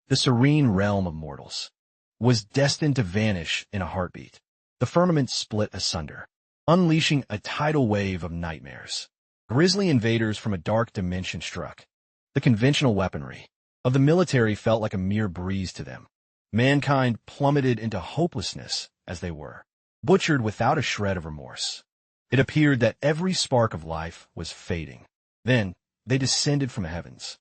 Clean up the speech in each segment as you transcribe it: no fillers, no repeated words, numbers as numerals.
the serene realm of mortals, was destined to vanish in a heartbeat. The firmament split asunder, unleashing a tidal wave of nightmares. Grisly invaders from a dark dimension struck. The conventional weaponry of the military felt like a mere breeze to them. Mankind plummeted into hopelessness as they were, butchered without a shred of remorse. It appeared that every spark of life was fading. Then they descended from the heavens.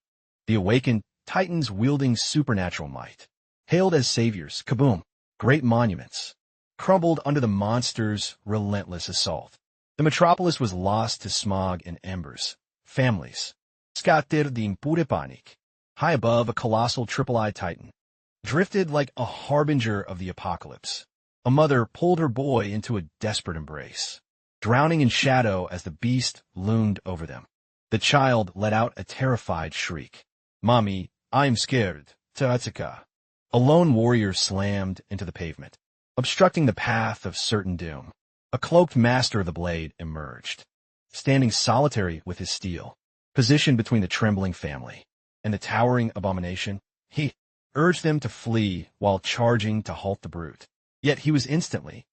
The awakened titans wielding supernatural might, hailed as saviors, kaboom, great monuments, crumbled under the monster's relentless assault. The metropolis was lost to smog and embers. Families, scattered in pure panic, high above a colossal triple-I titan, drifted like a harbinger of the apocalypse. A mother pulled her boy into a desperate embrace, drowning in shadow as the beast loomed over them. The child let out a terrified shriek. "Mommy, I'm scared, Tatsuka." A lone warrior slammed into the pavement, obstructing the path of certain doom. A cloaked master of the blade emerged, standing solitary with his steel, positioned between the trembling family and the towering abomination. He urged them to flee while charging to halt the brute. Yet he was instantly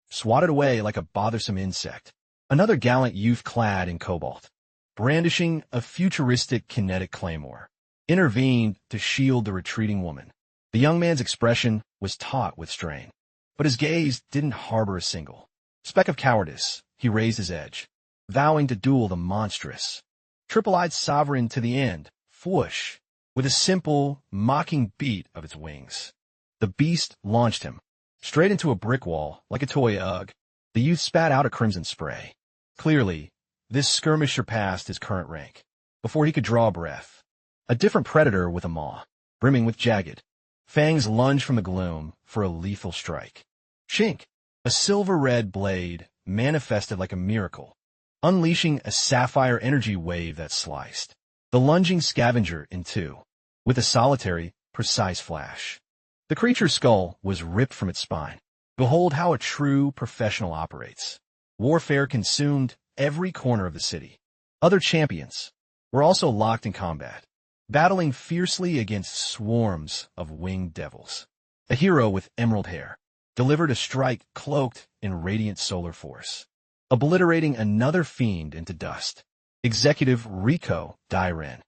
swatted away like a bothersome insect. Another gallant youth clad in cobalt, brandishing a futuristic kinetic claymore, intervened to shield the retreating woman. The young man's expression was taut with strain, but his gaze didn't harbor a single speck of cowardice. He raised his edge, vowing to duel the monstrous, triple-eyed sovereign to the end. Whoosh! With a simple, mocking beat of its wings, the beast launched him straight into a brick wall like a toy ugg. The youth spat out a crimson spray. Clearly, this skirmish surpassed his current rank. Before he could draw a breath, a different predator with a maw, brimming with jagged fangs, lunged from the gloom for a lethal strike. Chink! A silver-red blade manifested like a miracle, unleashing a sapphire energy wave that sliced the lunging scavenger in two with a solitary, precise flash. The creature's skull was ripped from its spine. Behold how a true professional operates. Warfare consumed every corner of the city. Other champions were also locked in combat, battling fiercely against swarms of winged devils. A hero with emerald hair delivered a strike cloaked in radiant solar force, obliterating another fiend into dust. Executive Riko Dairen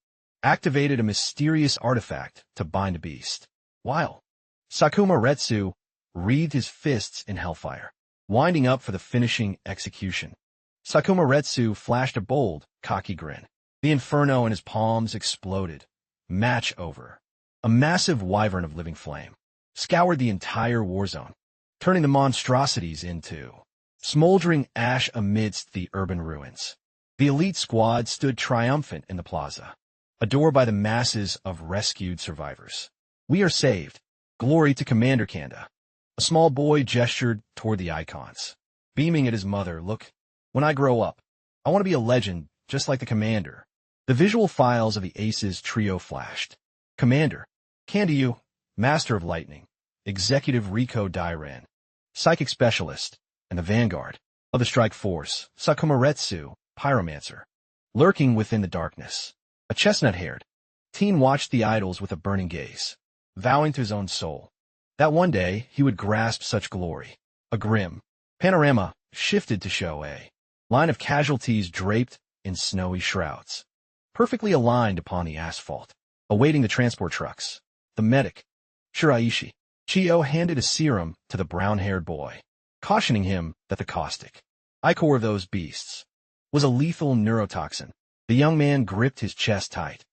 activated a mysterious artifact to bind a beast, while Sakuma Retsu wreathed his fists in hellfire, winding up for the finishing execution. Sakuma Retsu flashed a bold, cocky grin. The inferno in his palms exploded. Match over. A massive wyvern of living flame scoured the entire war zone, turning the monstrosities into smoldering ash amidst the urban ruins. The elite squad stood triumphant in the plaza, adored by the masses of rescued survivors. "We are saved. Glory to Commander Kanda." A small boy gestured toward the icons, beaming at his mother. "Look, when I grow up, I want to be a legend just like the commander." The visual files of the Aces trio flashed. Commander Kandayu, Master of Lightning, Executive Riko Dairen, Psychic Specialist, and the Vanguard of the Strike Force, Sakuma Retsu, Pyromancer. Lurking within the darkness, a chestnut-haired teen watched the idols with a burning gaze, vowing to his own soul that one day he would grasp such glory. A grim panorama shifted to show a line of casualties draped in snowy shrouds, perfectly aligned upon the asphalt, awaiting the transport trucks. The medic, Shiraishi Chiyo, handed a serum to the brown-haired boy, cautioning him that the caustic ichor of those beasts was a lethal neurotoxin. The young man gripped his chest tight,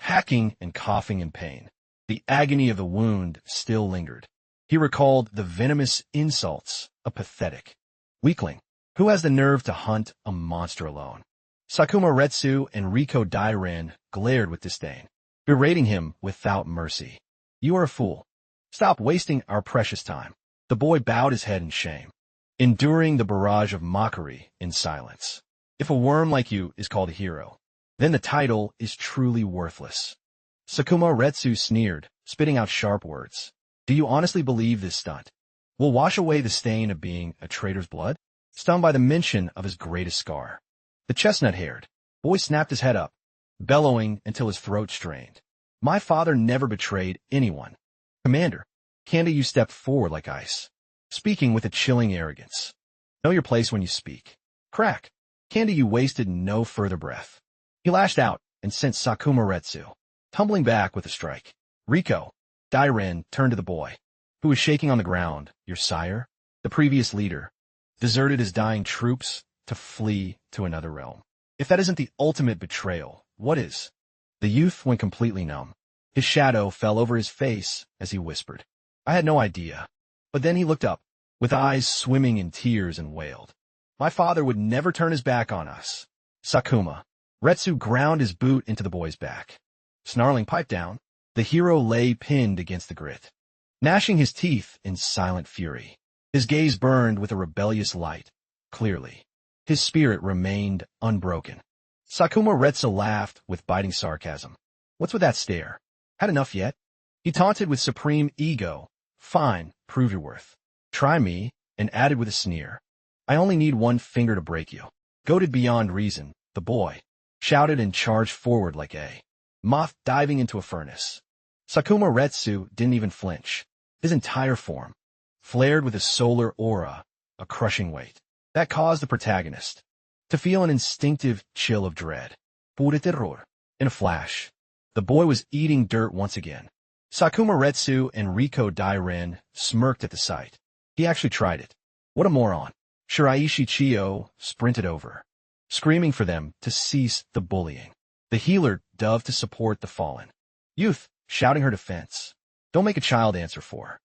hacking and coughing in pain. The agony of the wound still lingered. He recalled the venomous insults. A pathetic weakling who has the nerve to hunt a monster alone. Sakuma Retsu and Riko Dairen glared with disdain, berating him without mercy. "You are a fool. Stop wasting our precious time." The boy bowed his head in shame, enduring the barrage of mockery in silence. If a worm like you is called a hero, then the title is truly worthless. Sakuma Retsu sneered, spitting out sharp words. "Do you honestly believe this stunt will wash away the stain of being a traitor's blood?" Stung by the mention of his greatest scar, the chestnut-haired boy snapped his head up, bellowing until his throat strained. "My father never betrayed anyone. Commander, Kanda, you stepped forward like ice, speaking with a chilling arrogance. Know your place when you speak. Crack. Kanda, you wasted no further breath. He lashed out and sent Sakuma Retsu tumbling back with a strike. Riko, Dairen turned to the boy, who was shaking on the ground. Your sire, the previous leader, deserted his dying troops to flee to another realm. If that isn't the ultimate betrayal, what is? The youth went completely numb. His shadow fell over his face as he whispered, I had no idea. But then he looked up, with eyes swimming in tears, and wailed. My father would never turn his back on us. Sakuma. Retsu ground his boot into the boy's back. Snarling pipe down, the hero lay pinned against the grit, gnashing his teeth in silent fury. His gaze burned with a rebellious light. Clearly, his spirit remained unbroken. Sakuma Retsu laughed with biting sarcasm. What's with that stare? Had enough yet? He taunted with supreme ego. Fine, prove your worth. Try me, and added with a sneer. I only need one finger to break you. Goaded beyond reason, the boy shouted and charged forward like a moth diving into a furnace. Sakuma Retsu didn't even flinch. His entire form flared with a solar aura, a crushing weight that caused the protagonist to feel an instinctive chill of dread. Pure terror. In a flash, the boy was eating dirt once again. Sakuma Retsu and Riko Dairen smirked at the sight. He actually tried it. What a moron. Shiraishi Chiyo sprinted over, screaming for them to cease the bullying. The healer dove to support the fallen youth, shouting her defense. Don't make a child answer for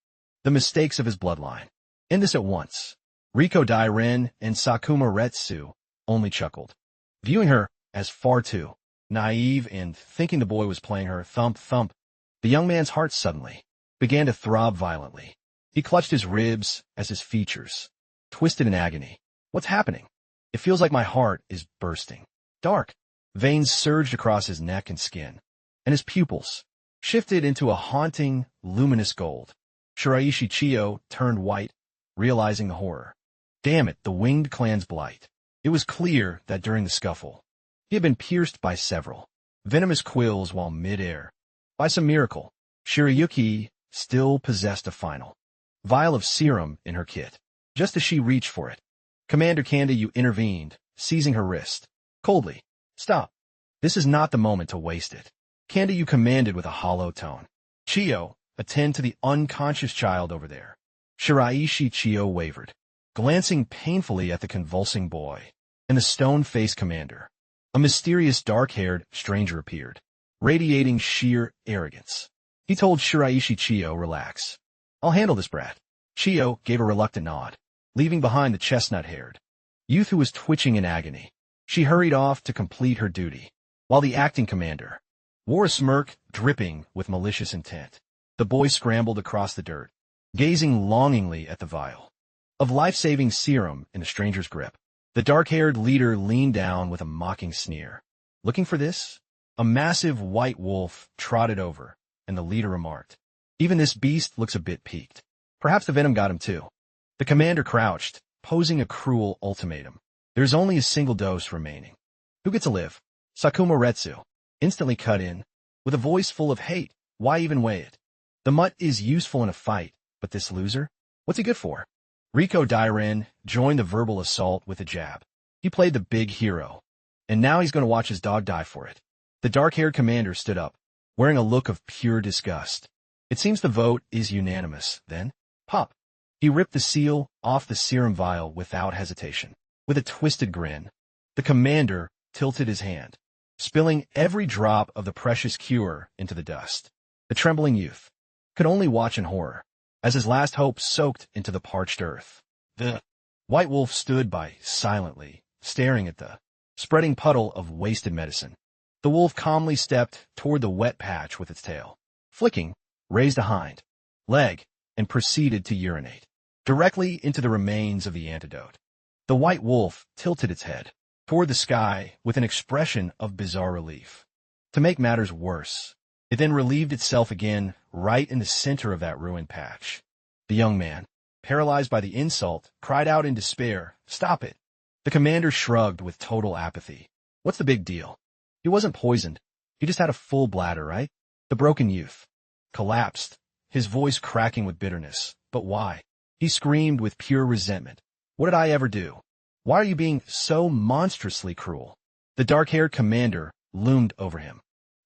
the mistakes of his bloodline. End this at once. Riko Dairen and Sakuma Retsu only chuckled, viewing her as far too naive and thinking the boy was playing her. Thump, thump. The young man's heart suddenly began to throb violently. He clutched his ribs as his features twisted in agony. What's happening? It feels like my heart is bursting. Dark veins surged across his neck and skin, and his pupils shifted into a haunting, luminous gold. Shiraishi Chiyo turned white, realizing the horror. Damn it, the winged clan's blight. It was clear that during the scuffle, he had been pierced by several venomous quills while mid-air. By some miracle, Shirayuki still possessed a final vial of serum in her kit. Just as she reached for it, Commander Kanda, you intervened, seizing her wrist. Coldly. Stop. This is not the moment to waste it. Kanda, you commanded with a hollow tone. Chiyo, attend to the unconscious child over there. Shiraishi Chiyo wavered, glancing painfully at the convulsing boy and the stone-faced commander. A mysterious dark-haired stranger appeared, radiating sheer arrogance. He told Shiraishi Chiyo, relax. I'll handle this brat. Chiyo gave a reluctant nod, leaving behind the chestnut-haired youth who was twitching in agony. She hurried off to complete her duty, while the acting commander wore a smirk dripping with malicious intent. The boy scrambled across the dirt, gazing longingly at the vial of life-saving serum in the stranger's grip. The dark-haired leader leaned down with a mocking sneer. Looking for this? A massive white wolf trotted over, and the leader remarked, even this beast looks a bit peaked. Perhaps the venom got him too. The commander crouched, posing a cruel ultimatum. There's only a single dose remaining. Who gets to live? Sakuma Retsu instantly cut in, with a voice full of hate. Why even weigh it? The mutt is useful in a fight, but this loser? What's he good for? Riko Dairen joined the verbal assault with a jab. He played the big hero, and now he's going to watch his dog die for it. The dark-haired commander stood up, wearing a look of pure disgust. It seems the vote is unanimous, then. Pop. He ripped the seal off the serum vial without hesitation. With a twisted grin, the commander tilted his hand, spilling every drop of the precious cure into the dust. The trembling youth could only watch in horror, as his last hope soaked into the parched earth. The white wolf stood by silently, staring at the spreading puddle of wasted medicine. The wolf calmly stepped toward the wet patch with its tail, flicking, raised a hind leg, and proceeded to urinate directly into the remains of the antidote. The white wolf tilted its head toward the sky with an expression of bizarre relief. To make matters worse, it then relieved itself again right in the center of that ruined patch. The young man, paralyzed by the insult, cried out in despair, "Stop it!" The commander shrugged with total apathy. What's the big deal? He wasn't poisoned. He just had a full bladder, right? The broken youth collapsed his voice cracking with bitterness. But why? He screamed with pure resentment. What did I ever do? Why are you being so monstrously cruel? The dark-haired commander loomed over him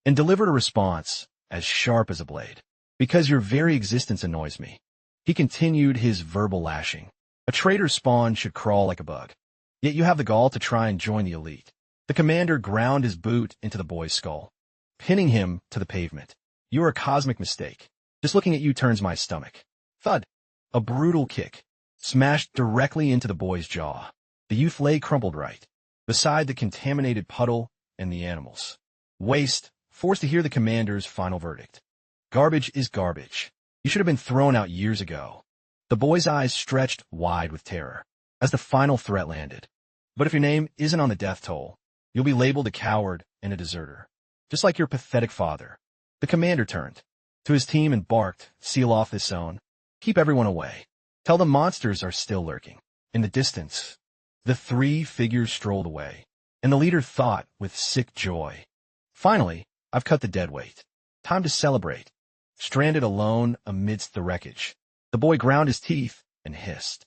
and delivered a response as sharp as a blade. Because your very existence annoys me. He continued his verbal lashing. A traitor's spawn should crawl like a bug. Yet you have the gall to try and join the elite. The commander ground his boot into the boy's skull, pinning him to the pavement. You're a cosmic mistake. Just looking at you turns my stomach. Thud. A brutal kick smashed directly into the boy's jaw. The youth lay crumpled right beside the contaminated puddle and the animals. Waste, forced to hear the commander's final verdict. Garbage is garbage. You should have been thrown out years ago. The boy's eyes stretched wide with terror as the final threat landed. But if your name isn't on the death toll, you'll be labeled a coward and a deserter, just like your pathetic father. The commander turned to his team and barked, seal off this zone. Keep everyone away. Tell them monsters are still lurking. In the distance, the three figures strolled away, and the leader thought with sick joy. Finally, I've cut the dead weight. Time to celebrate. Stranded alone amidst the wreckage, the boy ground his teeth and hissed.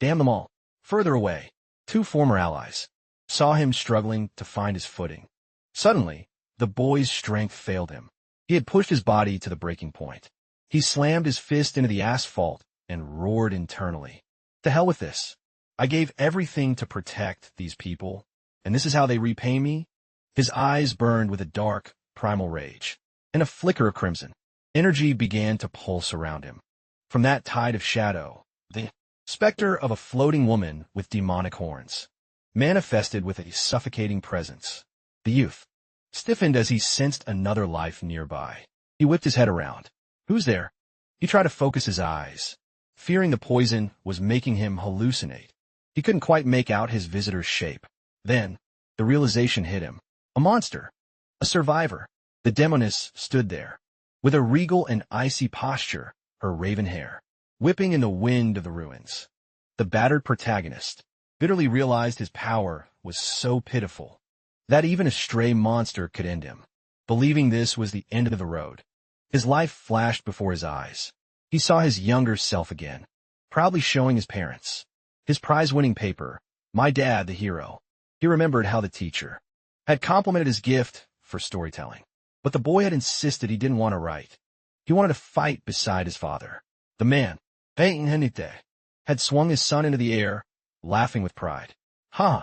Damn them all. Further away, two former allies saw him struggling to find his footing. Suddenly, the boy's strength failed him. He had pushed his body to the breaking point. He slammed his fist into the asphalt and roared internally. To hell with this. I gave everything to protect these people, and this is how they repay me? His eyes burned with a dark, primal rage, and a flicker of crimson. Energy began to pulse around him. From that tide of shadow, the specter of a floating woman with demonic horns manifested with a suffocating presence. The youth stiffened as he sensed another life nearby. He whipped his head around. Who's there? He tried to focus his eyes, fearing the poison was making him hallucinate. He couldn't quite make out his visitor's shape. Then, the realization hit him. A monster. A survivor. The demoness stood there, with a regal and icy posture, her raven hair whipping in the wind of the ruins. The battered protagonist bitterly realized his power was so pitiful that even a stray monster could end him. Believing this was the end of the road, his life flashed before his eyes. He saw his younger self again, proudly showing his parents his prize-winning paper, My Dad, the Hero. He remembered how the teacher had complimented his gift for storytelling. But the boy had insisted he didn't want to write. He wanted to fight beside his father. The man, had swung his son into the air, laughing with pride. Huh,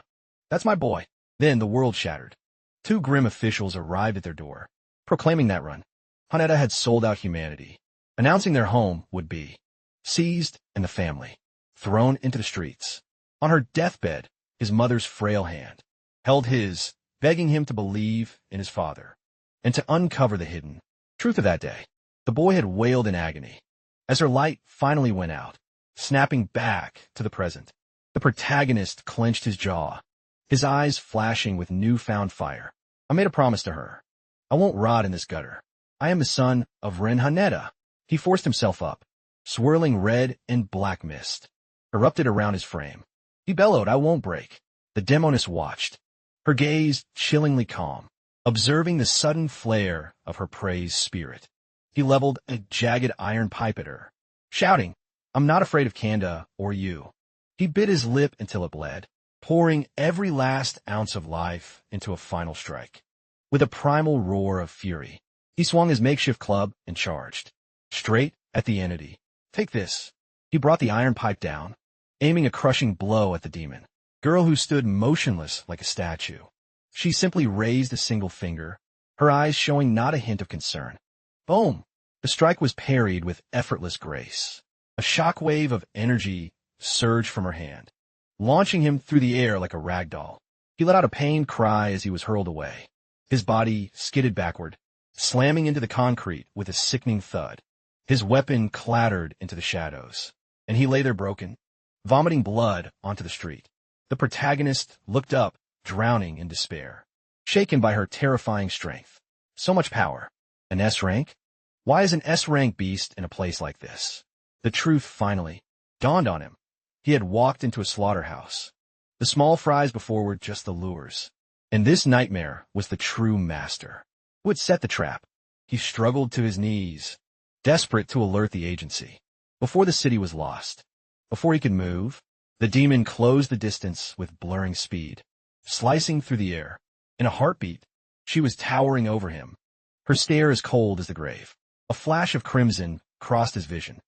that's my boy. Then the world shattered. Two grim officials arrived at their door, proclaiming that run. Haneda had sold out humanity, announcing their home would be seized and the family thrown into the streets. On her deathbed, his mother's frail hand held his, begging him to believe in his father and to uncover the hidden truth of that day. The boy had wailed in agony as her light finally went out, snapping back to the present. The protagonist clenched his jaw, his eyes flashing with newfound fire. I made a promise to her. I won't rot in this gutter. I am the son of Ren Haneda. He forced himself up. Swirling red and black mist erupted around his frame. He bellowed, I won't break. The demoness watched, her gaze chillingly calm, observing the sudden flare of her prey's spirit. He leveled a jagged iron pipe at her, shouting, I'm not afraid of Kanda or you. He bit his lip until it bled, pouring every last ounce of life into a final strike. With a primal roar of fury, he swung his makeshift club and charged straight at the entity. Take this. He brought the iron pipe down, aiming a crushing blow at the demon, girl who stood motionless like a statue. She simply raised a single finger, her eyes showing not a hint of concern. Boom! The strike was parried with effortless grace. A shockwave of energy surged from her hand, launching him through the air like a rag doll. He let out a pained cry as he was hurled away. His body skidded backward, slamming into the concrete with a sickening thud. His weapon clattered into the shadows, and he lay there broken, vomiting blood onto the street. The protagonist looked up, drowning in despair, shaken by her terrifying strength. So much power. An S rank? Why is an S rank beast in a place like this? The truth finally dawned on him. He had walked into a slaughterhouse. The small fries before were just the lures, and this nightmare was the true master, who had set the trap. He struggled to his knees, desperate to alert the agency. Before the city was lost, before he could move, the demon closed the distance with blurring speed, slicing through the air. In a heartbeat, she was towering over him, her stare as cold as the grave. A flash of crimson crossed his vision.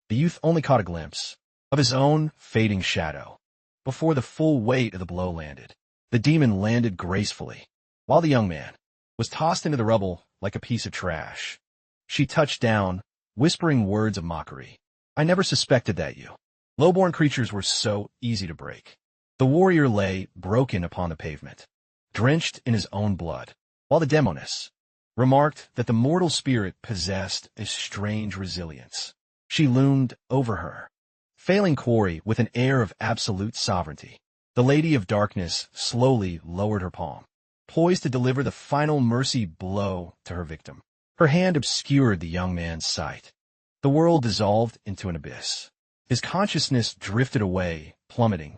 The youth only caught a glimpse of his own fading shadow. Before the full weight of the blow landed, the demon landed gracefully, while the young man was tossed into the rubble like a piece of trash. She touched down, whispering words of mockery. I never suspected that you. Lowborn creatures were so easy to break. The warrior lay broken upon the pavement, drenched in his own blood, while the demoness remarked that the mortal spirit possessed a strange resilience. She loomed over her, failing quarry with an air of absolute sovereignty. The Lady of Darkness slowly lowered her palm, poised to deliver the final mercy blow to her victim. Her hand obscured the young man's sight. The world dissolved into an abyss. His consciousness drifted away, plummeting,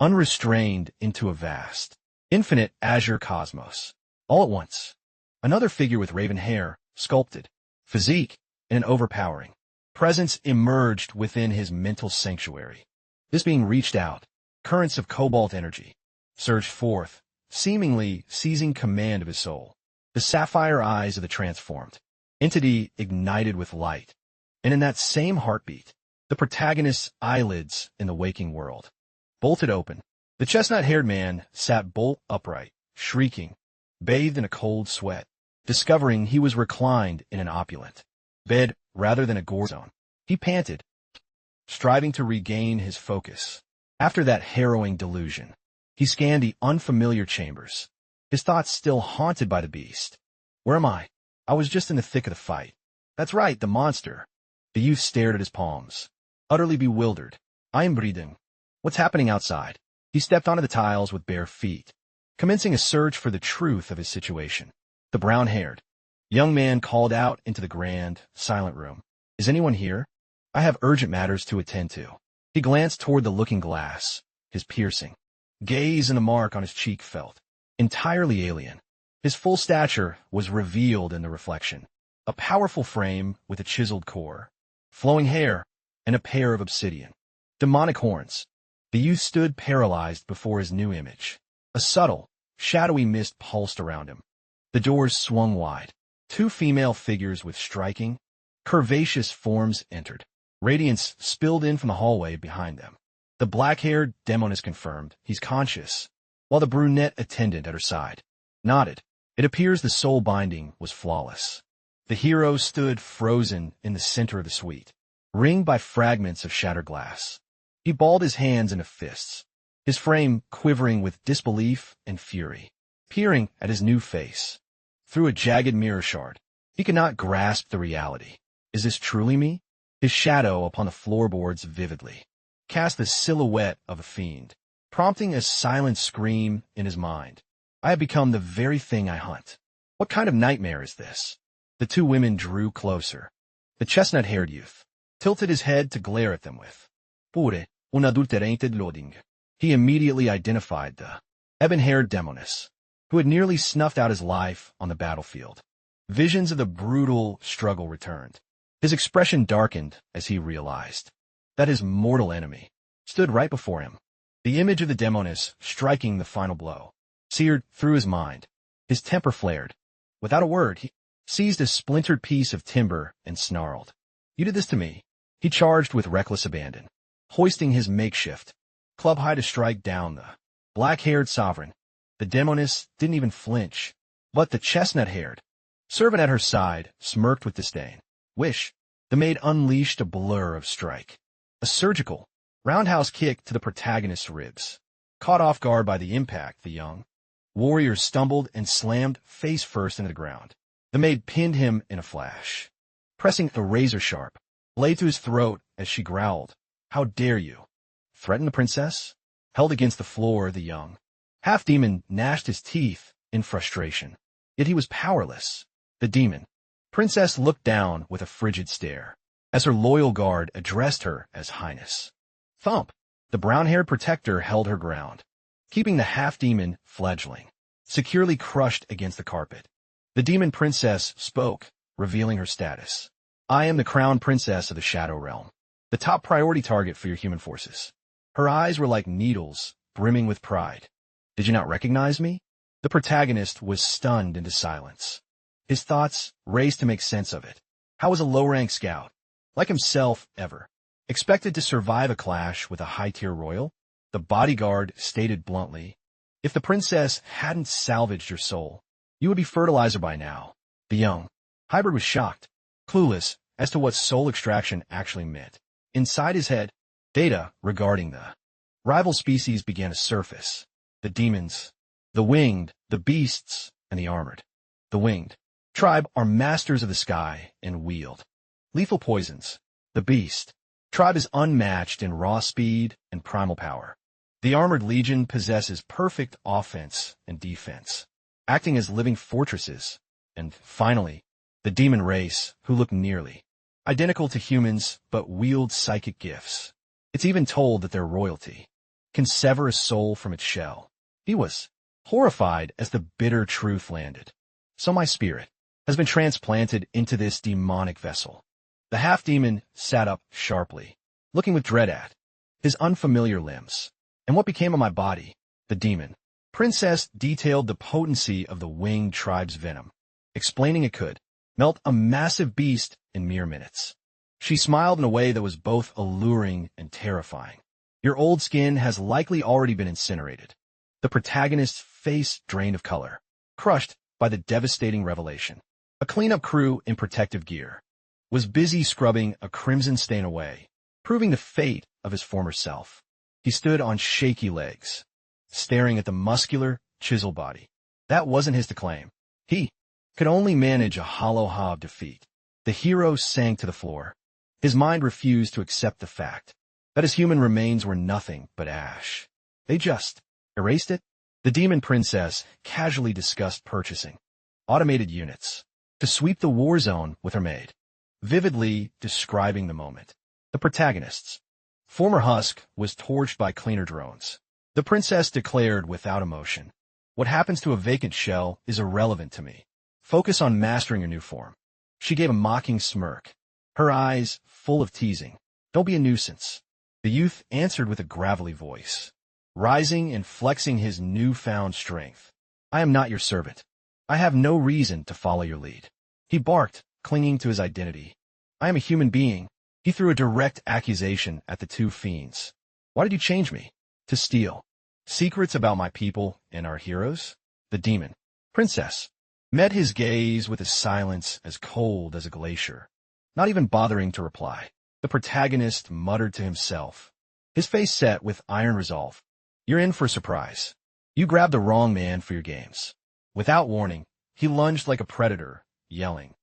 unrestrained into a vast, infinite azure cosmos. All at once, another figure with raven hair, sculpted, physique, and an overpowering presence emerged within his mental sanctuary. This being reached out, currents of cobalt energy surged forth, seemingly seizing command of his soul. The sapphire eyes of the transformed entity ignited with light, and in that same heartbeat, the protagonist's eyelids in the waking world bolted open. The chestnut-haired man sat bolt upright, shrieking, bathed in a cold sweat, discovering he was reclined in an opulent bed rather than a gore zone. He panted, striving to regain his focus. After that harrowing delusion, he scanned the unfamiliar chambers, his thoughts still haunted by the beast. Where am I? I was just in the thick of the fight. That's right, the monster. The youth stared at his palms, utterly bewildered. I am breathing. What's happening outside? He stepped onto the tiles with bare feet, commencing a search for the truth of his situation. The brown-haired young man called out into the grand, silent room. Is anyone here? I have urgent matters to attend to. He glanced toward the looking-glass, his piercing gaze and the mark on his cheek felt entirely alien. His full stature was revealed in the reflection. A powerful frame with a chiseled core, flowing hair, and a pair of obsidian demonic horns. The youth stood paralyzed before his new image. A subtle, shadowy mist pulsed around him. The doors swung wide. Two female figures with striking, curvaceous forms entered. Radiance spilled in from the hallway behind them. The black-haired demoness confirmed he's conscious, while the brunette attendant at her side nodded. It appears the soul binding was flawless. The hero stood frozen in the center of the suite, ringed by fragments of shattered glass. He balled his hands into fists, his frame quivering with disbelief and fury, peering at his new face. Through a jagged mirror shard, he could not grasp the reality. Is this truly me? His shadow upon the floorboards vividly cast the silhouette of a fiend, prompting a silent scream in his mind. I have become the very thing I hunt. What kind of nightmare is this? The two women drew closer. The chestnut-haired youth tilted his head to glare at them with pure, unadulterated loathing. He immediately identified the ebon-haired demoness, who had nearly snuffed out his life on the battlefield. Visions of the brutal struggle returned. His expression darkened as he realized that his mortal enemy stood right before him. The image of the demoness striking the final blow seared through his mind. His temper flared. Without a word, he seized a splintered piece of timber and snarled. You did this to me. He charged with reckless abandon, hoisting his makeshift club high to strike down the black-haired sovereign. The demoness didn't even flinch, but the chestnut-haired servant at her side smirked with disdain. Wish. The maid unleashed a blur of strike. A surgical, roundhouse kick to the protagonist's ribs. Caught off guard by the impact, the young warrior stumbled and slammed face first into the ground. The maid pinned him in a flash, pressing a razor-sharp blade to his throat as she growled. How dare you? Threaten the princess? Held against the floor, the young half-demon gnashed his teeth in frustration. Yet he was powerless. The demon princess looked down with a frigid stare as her loyal guard addressed her as Highness. Thump! The brown-haired protector held her ground, keeping the half-demon fledgling securely crushed against the carpet. The demon princess spoke, revealing her status. I am the crown princess of the Shadow Realm, the top priority target for your human forces. Her eyes were like needles, brimming with pride. Did you not recognize me? The protagonist was stunned into silence. His thoughts raced to make sense of it. How was a low-rank scout, like himself ever, expected to survive a clash with a high-tier royal? The bodyguard stated bluntly, "If the princess hadn't salvaged your soul, you would be fertilizer by now." The young hybrid was shocked, clueless as to what soul extraction actually meant. Inside his head, data regarding the rival species began to surface. The demons, the winged, the beasts, and the armored. The winged tribe are masters of the sky and wield lethal poisons. The beast tribe is unmatched in raw speed and primal power. The armored legion possesses perfect offense and defense, acting as living fortresses. And finally, the demon race, who look nearly identical to humans but wield psychic gifts. It's even told that their royalty can sever a soul from its shell. He was horrified as the bitter truth landed. So my spirit has been transplanted into this demonic vessel. The half-demon sat up sharply, looking with dread at his unfamiliar limbs. And what became of my body? The demon princess detailed the potency of the winged tribe's venom, explaining it could melt a massive beast in mere minutes. She smiled in a way that was both alluring and terrifying. Your old skin has likely already been incinerated. The protagonist's face drained of color, crushed by the devastating revelation. A cleanup crew in protective gear was busy scrubbing a crimson stain away, proving the fate of his former self. He stood on shaky legs, staring at the muscular, chiseled body. That wasn't his to claim. He could only manage a hollow ha of defeat. The hero sank to the floor. His mind refused to accept the fact that his human remains were nothing but ash. They just erased it. The demon princess casually discussed purchasing automated units to sweep the war zone with her maid, vividly describing the moment. The protagonist's former husk was torched by cleaner drones. The princess declared without emotion, "What happens to a vacant shell is irrelevant to me. Focus on mastering your new form." She gave a mocking smirk, her eyes full of teasing. "Don't be a nuisance." The youth answered with a gravelly voice, rising and flexing his newfound strength. "I am not your servant. I have no reason to follow your lead." He barked, clinging to his identity. "I am a human being." He threw a direct accusation at the two fiends. "Why did you change me?" "To steal secrets about my people and our heroes." The demon princess met his gaze with a silence as cold as a glacier, not even bothering to reply. The protagonist muttered to himself, his face set with iron resolve. "You're in for a surprise. You grabbed the wrong man for your games." Without warning, he lunged like a predator, yelling,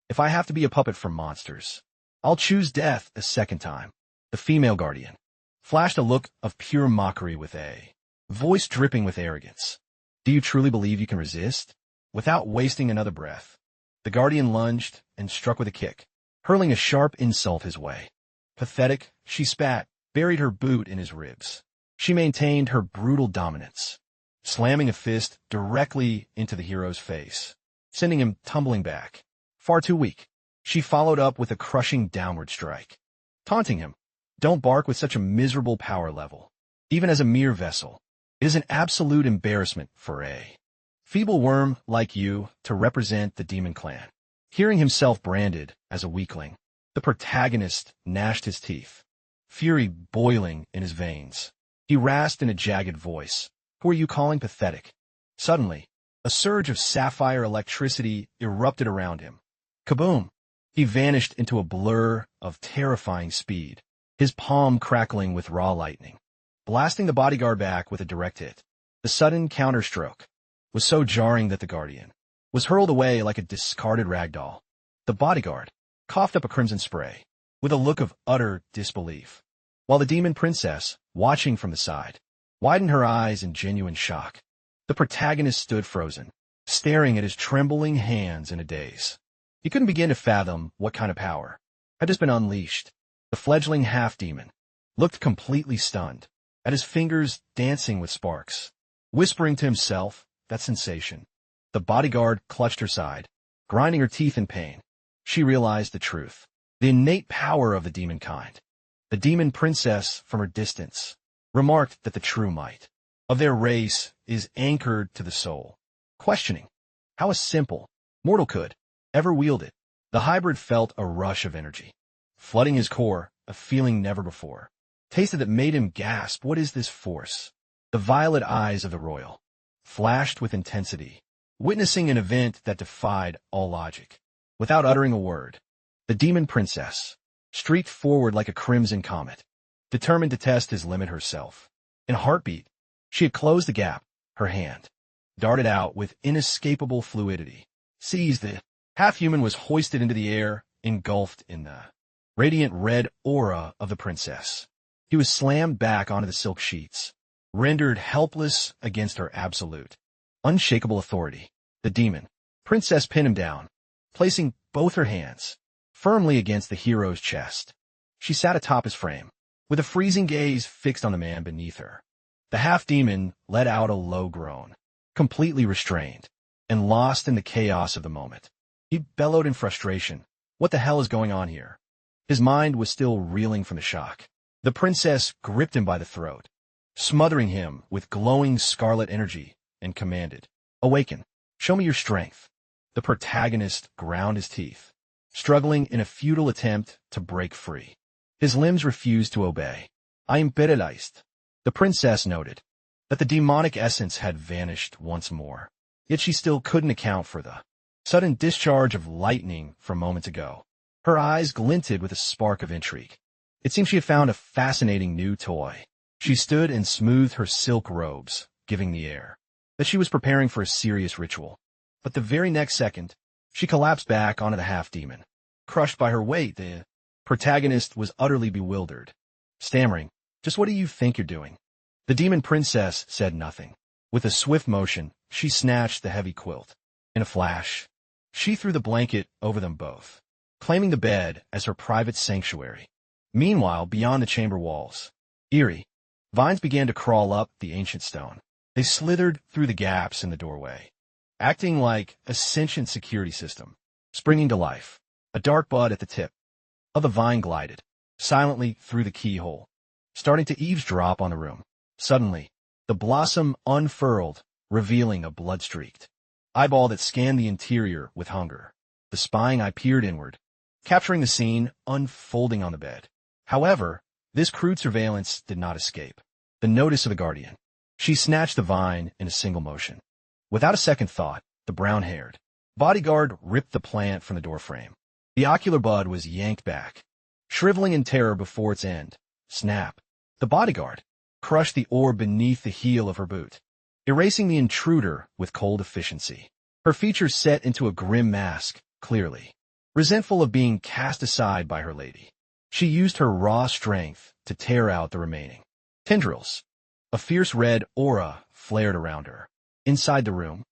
"If I have to be a puppet for monsters, I'll choose death a second time." The female guardian flashed a look of pure mockery with a voice dripping with arrogance. "Do you truly believe you can resist?" Without wasting another breath, the guardian lunged and struck with a kick, hurling a sharp insult his way. Pathetic, she spat, buried her boot in his ribs. She maintained her brutal dominance, slamming a fist directly into the hero's face, sending him tumbling back. Far too weak. She followed up with a crushing downward strike, taunting him. "Don't bark with such a miserable power level. Even as a mere vessel, it is an absolute embarrassment for a feeble worm like you to represent the demon clan." Hearing himself branded as a weakling, the protagonist gnashed his teeth, fury boiling in his veins. He rasped in a jagged voice, "Who are you calling pathetic?" Suddenly, a surge of sapphire electricity erupted around him. Kaboom! He vanished into a blur of terrifying speed, his palm crackling with raw lightning, blasting the bodyguard back with a direct hit. The sudden counterstroke was so jarring that the guardian was hurled away like a discarded rag doll. The bodyguard coughed up a crimson spray with a look of utter disbelief, while the demon princess, watching from the side, widened her eyes in genuine shock. The protagonist stood frozen, staring at his trembling hands in a daze. He couldn't begin to fathom what kind of power had just been unleashed. The fledgling half-demon looked completely stunned, at his fingers dancing with sparks, whispering to himself, "That sensation." The bodyguard clutched her side, grinding her teeth in pain. She realized the truth. The innate power of the demon kind. The demon princess, from her distance, remarked that the true might of their race is anchored to the soul, questioning how a simple mortal could ever wield it. The hybrid felt a rush of energy, flooding his core, a feeling never before tasted that made him gasp. What is this force? The violet eyes of the royal flashed with intensity, witnessing an event that defied all logic. Without uttering a word, the demon princess streaked forward like a crimson comet, determined to test his limit herself. In a heartbeat, she had closed the gap. Her hand darted out with inescapable fluidity. Seized the half-human was hoisted into the air, engulfed in the radiant red aura of the princess. He was slammed back onto the silk sheets, rendered helpless against her absolute, unshakable authority. The demon princess pinned him down, placing both her hands firmly against the hero's chest. She sat atop his frame, with a freezing gaze fixed on the man beneath her. The half-demon let out a low groan, completely restrained and lost in the chaos of the moment. He bellowed in frustration. What the hell is going on here? His mind was still reeling from the shock. The princess gripped him by the throat, smothering him with glowing scarlet energy, and commanded, "Awaken. Show me your strength." The protagonist ground his teeth, struggling in a futile attempt to break free. His limbs refused to obey. "I am paralyzed." The princess noted that the demonic essence had vanished once more, yet she still couldn't account for the sudden discharge of lightning from moments ago. Her eyes glinted with a spark of intrigue. It seemed she had found a fascinating new toy. She stood and smoothed her silk robes, giving the air that she was preparing for a serious ritual. But the very next second, she collapsed back onto the half-demon. Crushed by her weight, the protagonist was utterly bewildered, stammering, "Just what do you think you're doing?" The demon princess said nothing. With a swift motion, she snatched the heavy quilt. In a flash, she threw the blanket over them both, claiming the bed as her private sanctuary. Meanwhile, beyond the chamber walls, eerie vines began to crawl up the ancient stone. They slithered through the gaps in the doorway, acting like a sentient security system, springing to life. A dark bud at the tip of the vine glided silently through the keyhole, starting to eavesdrop on the room. Suddenly, the blossom unfurled, revealing a blood-streaked eyeball that scanned the interior with hunger. The spying eye peered inward, capturing the scene unfolding on the bed. However, this crude surveillance did not escape the notice of the guardian. She snatched the vine in a single motion. Without a second thought, the brown-haired bodyguard ripped the plant from the doorframe. The ocular bud was yanked back, shriveling in terror before its end. Snap! The bodyguard crushed the orb beneath the heel of her boot, erasing the intruder with cold efficiency. Her features set into a grim mask, clearly resentful of being cast aside by her lady. She used her raw strength to tear out the remaining tendrils. A fierce red aura flared around her. Inside the room,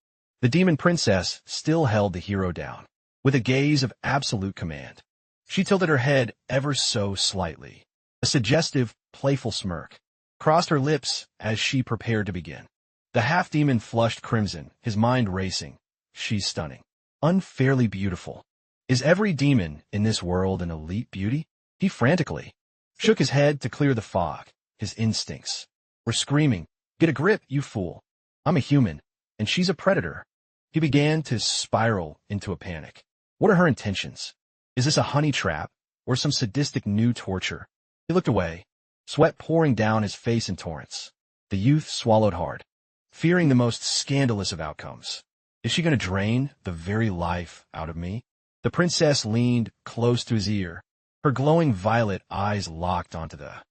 the demon princess still held the hero down, with a gaze of absolute command. She tilted her head ever so slightly. A suggestive, playful smirk crossed her lips as she prepared to begin. The half-demon flushed crimson, his mind racing. She's stunning. Unfairly beautiful. Is every demon in this world an elite beauty? He frantically shook his head to clear the fog. His instincts were screaming, "Get a grip, you fool. I'm a human, and she's a predator." He began to spiral into a panic. What are her intentions? Is this a honey trap, or some sadistic new torture? He looked away, sweat pouring down his face in torrents. The youth swallowed hard, fearing the most scandalous of outcomes. Is she going to drain the very life out of me? The princess leaned close to his ear, her glowing violet eyes locked onto the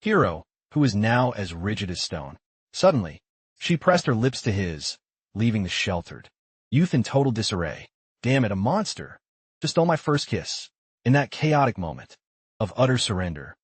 hero, who was now as rigid as stone. Suddenly, she pressed her lips to his, leaving the sheltered youth in total disarray. Damn it, a monster! Just stole my first kiss. In that chaotic moment of utter surrender,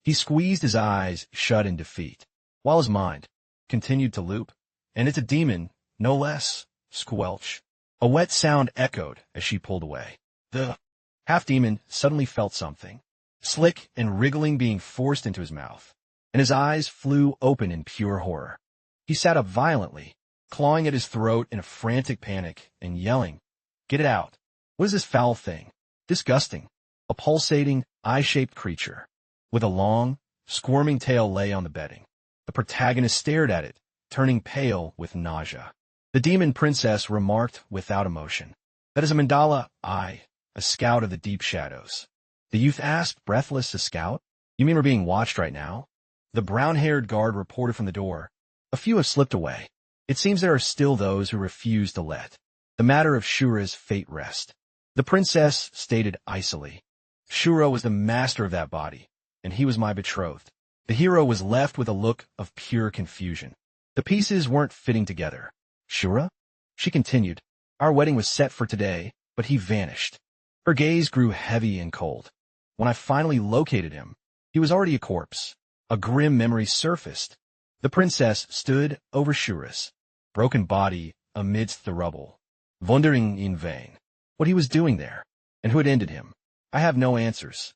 he squeezed his eyes shut in defeat, while his mind continued to loop. And it's a demon, no less. Squelch. A wet sound echoed as she pulled away. The half-demon suddenly felt something, slick and wriggling, being forced into his mouth, and his eyes flew open in pure horror. He sat up violently, clawing at his throat in a frantic panic and yelling, "Get it out! What is this foul thing? Disgusting!" A pulsating, eye-shaped creature, with a long, squirming tail lay on the bedding. The protagonist stared at it, turning pale with nausea. The demon princess remarked without emotion, "That is a mandala, a scout of the deep shadows." The youth asked, breathless, "A scout? You mean we're being watched right now?" The brown-haired guard reported from the door, "A few have slipped away. It seems there are still those who refuse to let the matter of Shura's fate rest." The princess stated icily, "Shura was the master of that body, and he was my betrothed." The hero was left with a look of pure confusion. The pieces weren't fitting together. "Shura?" She continued, "Our wedding was set for today, but he vanished." Her gaze grew heavy and cold. "When I finally located him, he was already a corpse." A grim memory surfaced. The princess stood over Shura's broken body amidst the rubble, wondering in vain what he was doing there and who had ended him. "I have no answers,"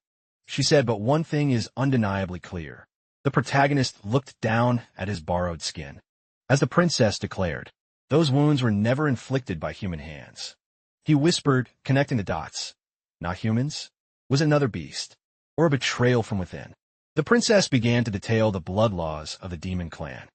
she said, "but one thing is undeniably clear." The protagonist looked down at his borrowed skin. As the princess declared, those wounds were never inflicted by human hands. He whispered, connecting the dots. Not humans? Was it another beast? Or a betrayal from within? The princess began to detail the blood laws of the demon clan.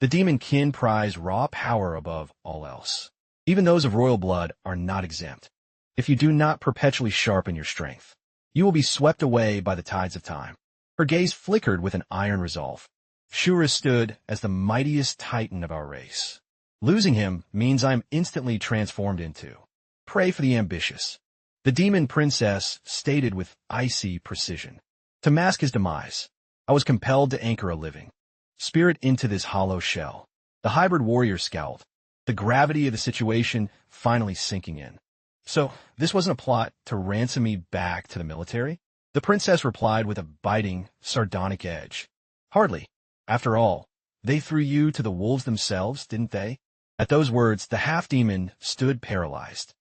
The demon kin prize raw power above all else. Even those of royal blood are not exempt. If you do not perpetually sharpen your strength, you will be swept away by the tides of time. Her gaze flickered with an iron resolve. Shura stood as the mightiest titan of our race. Losing him means I am instantly transformed into prey for the ambitious. The demon princess stated with icy precision. To mask his demise, I was compelled to anchor a living spirit into this hollow shell. The hybrid warrior scowled, the gravity of the situation finally sinking in. "So, this wasn't a plot to ransom me back to the military?" The princess replied with a biting, sardonic edge. "Hardly. After all, they threw you to the wolves themselves, didn't they?" At those words, the half-demon stood paralyzed.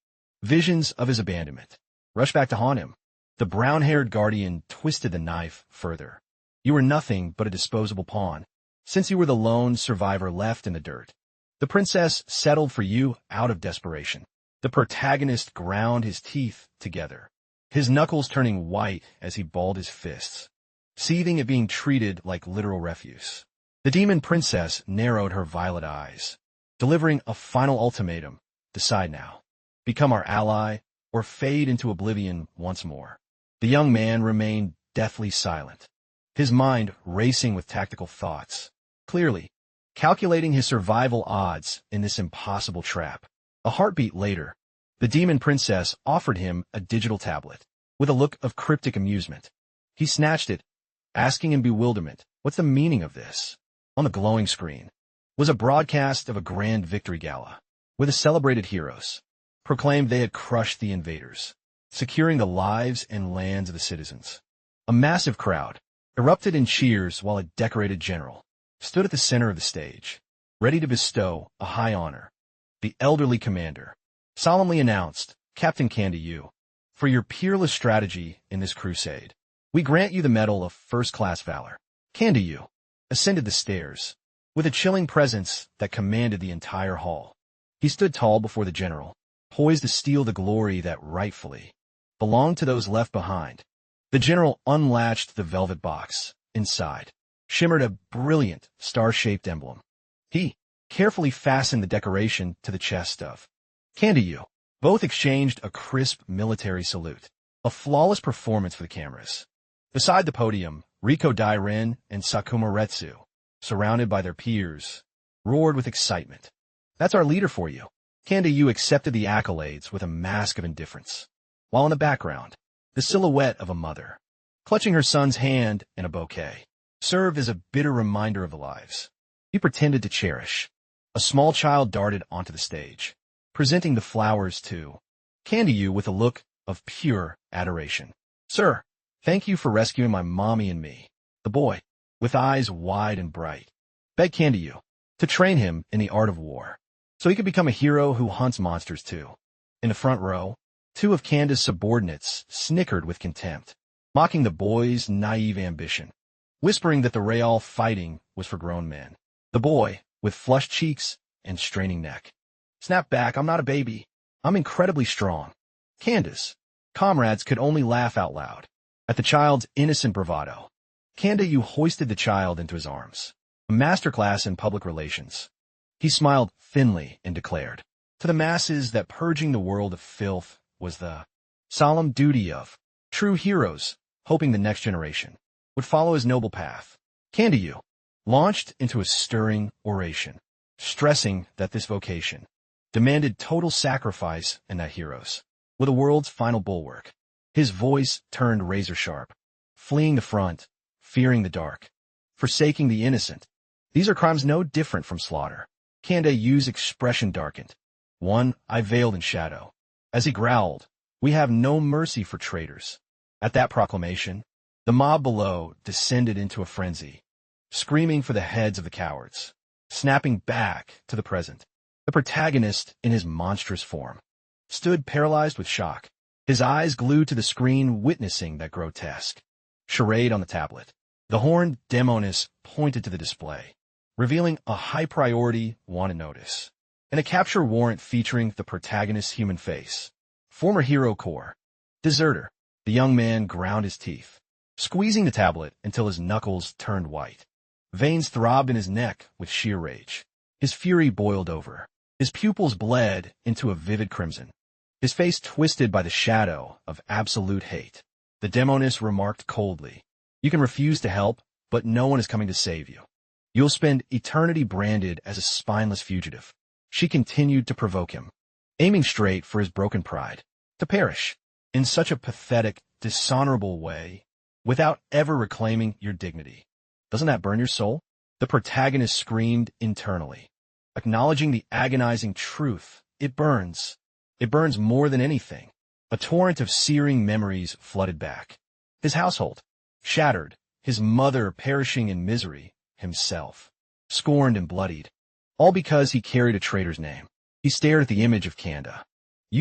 Visions of his abandonment rushed back to haunt him. The brown-haired guardian twisted the knife further. "You were nothing but a disposable pawn, since you were the lone survivor left in the dirt. The princess settled for you out of desperation." The protagonist ground his teeth together, his knuckles turning white as he balled his fists, seething at being treated like literal refuse. The demon princess narrowed her violet eyes, delivering a final ultimatum. "Decide now. Become our ally, or fade into oblivion once more." The young man remained deathly silent, his mind racing with tactical thoughts, clearly calculating his survival odds in this impossible trap. A heartbeat later, the demon princess offered him a digital tablet, with a look of cryptic amusement. He snatched it, asking in bewilderment, "What's the meaning of this?" On the glowing screen was a broadcast of a grand victory gala, where the celebrated heroes proclaimed they had crushed the invaders, securing the lives and lands of the citizens. A massive crowd erupted in cheers while a decorated general stood at the center of the stage, ready to bestow a high honor. The elderly commander solemnly announced, "Captain Kandayu, for your peerless strategy in this crusade, we grant you the Medal of First-Class Valor." Kandayu ascended the stairs with a chilling presence that commanded the entire hall. He stood tall before the general, poised to steal the glory that rightfully belonged to those left behind. The general unlatched the velvet box. Inside shimmered a brilliant, star-shaped emblem. He carefully fastened the decoration to the chest of Kandayu. Both exchanged a crisp military salute, a flawless performance for the cameras. Beside the podium, Riko Dairen and Sakuma Retsu, surrounded by their peers, roared with excitement. "That's our leader for you." Kandayu accepted the accolades with a mask of indifference, while in the background, the silhouette of a mother, clutching her son's hand in a bouquet, served as a bitter reminder of the lives he pretended to cherish. A small child darted onto the stage, presenting the flowers to Kandayu with a look of pure adoration. "Sir, thank you for rescuing my mommy and me." The boy, with eyes wide and bright, begged Kandayu to train him in the art of war, so he could become a hero who hunts monsters too. In the front row, two of Kanda's subordinates snickered with contempt, mocking the boy's naive ambition, whispering that the real fighting was for grown men. The boy, with flushed cheeks and straining neck, "Snap back, I'm not a baby. I'm incredibly strong." Candace, Comrades could only laugh out loud at the child's innocent bravado. Kanda hoisted the child into his arms. A masterclass in public relations. He smiled thinly and declared to the masses that purging the world of filth was the solemn duty of true heroes, hoping the next generation would follow his noble path. Kanda launched into a stirring oration, stressing that this vocation demanded total sacrifice and that heroes were the world's final bulwark. His voice turned razor-sharp, fleeing the front, fearing the dark, forsaking the innocent. These are crimes no different from slaughter. Kanda's expression darkened. One eye veiled in shadow. As he growled, "We have no mercy for traitors." At that proclamation, the mob below descended into a frenzy, screaming for the heads of the cowards, snapping back to the present. The protagonist, in his monstrous form, stood paralyzed with shock, his eyes glued to the screen witnessing that grotesque charade on the tablet. The horned demoness pointed to the display, revealing a high-priority wanted notice and a capture warrant featuring the protagonist's human face. Former hero core. Deserter. The young man ground his teeth, squeezing the tablet until his knuckles turned white. Veins throbbed in his neck with sheer rage. His fury boiled over. His pupils bled into a vivid crimson. His face twisted by the shadow of absolute hate. The demoness remarked coldly, "You can refuse to help, but no one is coming to save you. You'll spend eternity branded as a spineless fugitive." She continued to provoke him, aiming straight for his broken pride, to perish in such a pathetic, dishonorable way, without ever reclaiming your dignity. Doesn't that burn your soul? The protagonist screamed internally, acknowledging the agonizing truth. It burns. It burns more than anything. A torrent of searing memories flooded back. His household, shattered, his mother perishing in misery, himself, scorned and bloodied, all because he carried a traitor's name. He stared at the image of Kanda,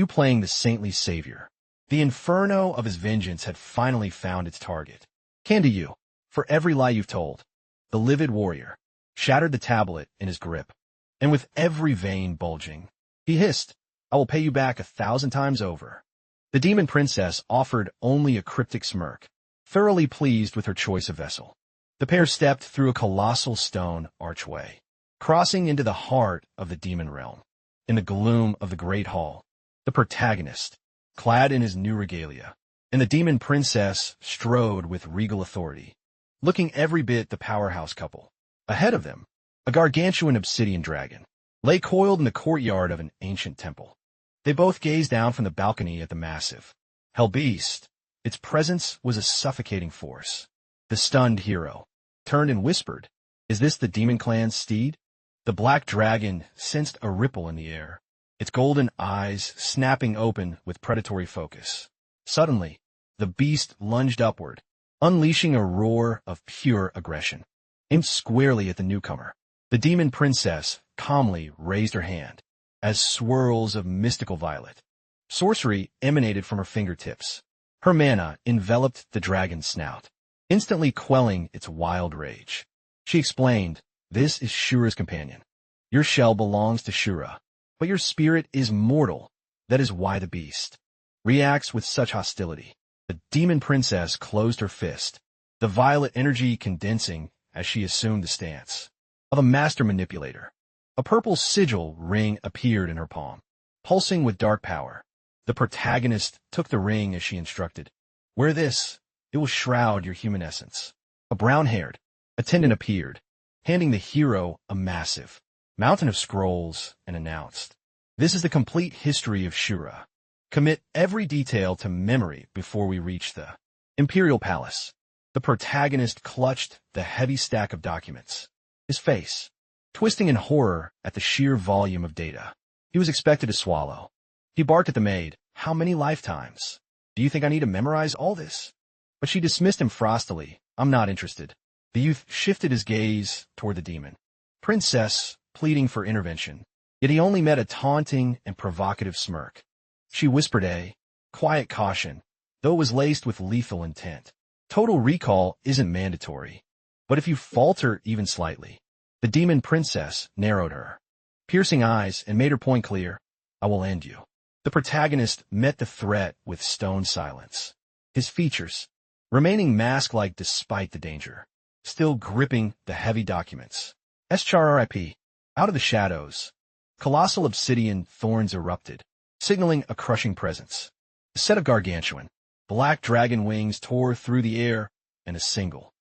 playing the saintly savior. The inferno of his vengeance had finally found its target. Kanda, for every lie you've told, the livid warrior, shattered the tablet in his grip, and with every vein bulging, he hissed, "I will pay you back 1,000 times over." The demon princess offered only a cryptic smirk, thoroughly pleased with her choice of vessel. The pair stepped through a colossal stone archway, crossing into the heart of the demon realm. In the gloom of the great hall, the protagonist, clad in his new regalia, and the demon princess strode with regal authority, looking every bit the powerhouse couple. Ahead of them, a gargantuan obsidian dragon lay coiled in the courtyard of an ancient temple. They both gazed down from the balcony at the massive hell beast. Its presence was a suffocating force. The stunned hero turned and whispered, "Is this the demon clan's steed?" The black dragon sensed a ripple in the air, its golden eyes snapping open with predatory focus. Suddenly, the beast lunged upward, unleashing a roar of pure aggression, aimed squarely at the newcomer. The demon princess calmly raised her hand as swirls of mystical violet sorcery emanated from her fingertips. Her mana enveloped the dragon's snout, instantly quelling its wild rage. She explained, "This is Shura's companion. Your shell belongs to Shura, but your spirit is mortal. That is why the beast reacts with such hostility." The demon princess closed her fist, the violet energy condensing as she assumed the stance of a master manipulator. A purple sigil ring appeared in her palm, pulsing with dark power. The protagonist took the ring as she instructed. "Wear this. It will shroud your human essence." A brown-haired attendant appeared, handing the hero a massive mountain of scrolls, and announced, "This is the complete history of Shura. Commit every detail to memory before we reach the Imperial Palace." The protagonist clutched the heavy stack of documents, his face twisting in horror at the sheer volume of data he was expected to swallow. He barked at the maid, "How many lifetimes? Do you think I need to memorize all this?" But she dismissed him frostily. "I'm not interested." The youth shifted his gaze toward the demon princess, pleading for intervention, yet he only met a taunting and provocative smirk. She whispered a quiet caution, though it was laced with lethal intent. "Total recall isn't mandatory, but if you falter even slightly." The demon princess narrowed her piercing eyes and made her point clear, "I will end you." The protagonist met the threat with stone silence. His features, remaining mask-like despite the danger, still gripping the heavy documents. SRIP. Out of the shadows, colossal obsidian thorns erupted, signaling a crushing presence. A set of gargantuan, black dragon wings tore through the air, and a single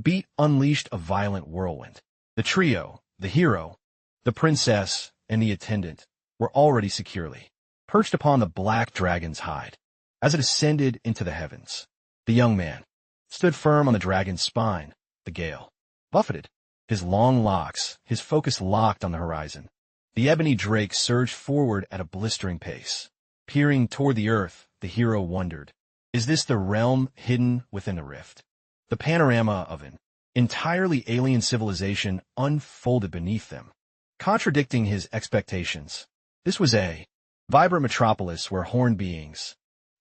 beat unleashed a violent whirlwind. The trio, the hero, the princess, and the attendant, were already securely perched upon the black dragon's hide. As it ascended into the heavens, the young man stood firm on the dragon's spine. The gale buffeted his long locks, his focus locked on the horizon. The ebony drake surged forward at a blistering pace. Peering toward the earth, the hero wondered, is this the realm hidden within the rift? The panorama of an entirely alien civilization unfolded beneath them, contradicting his expectations. This was a vibrant metropolis where horned beings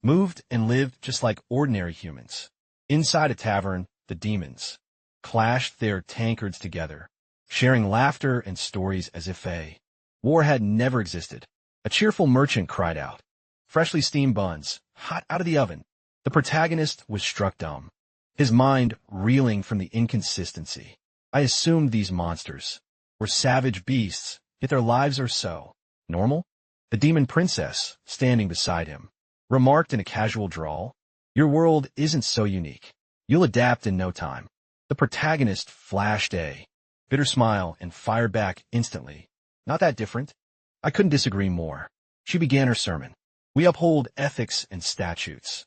moved and lived just like ordinary humans. Inside a tavern, the demons clashed their tankards together, sharing laughter and stories as if a war had never existed. A cheerful merchant cried out, freshly steamed buns, hot out of the oven. The protagonist was struck dumb, his mind reeling from the inconsistency. I assumed these monsters were savage beasts, yet their lives are so normal. The demon princess, standing beside him, remarked in a casual drawl, your world isn't so unique. You'll adapt in no time. The protagonist flashed a bitter smile and fired back instantly. Not that different. I couldn't disagree more. She began her sermon. We uphold ethics and statutes.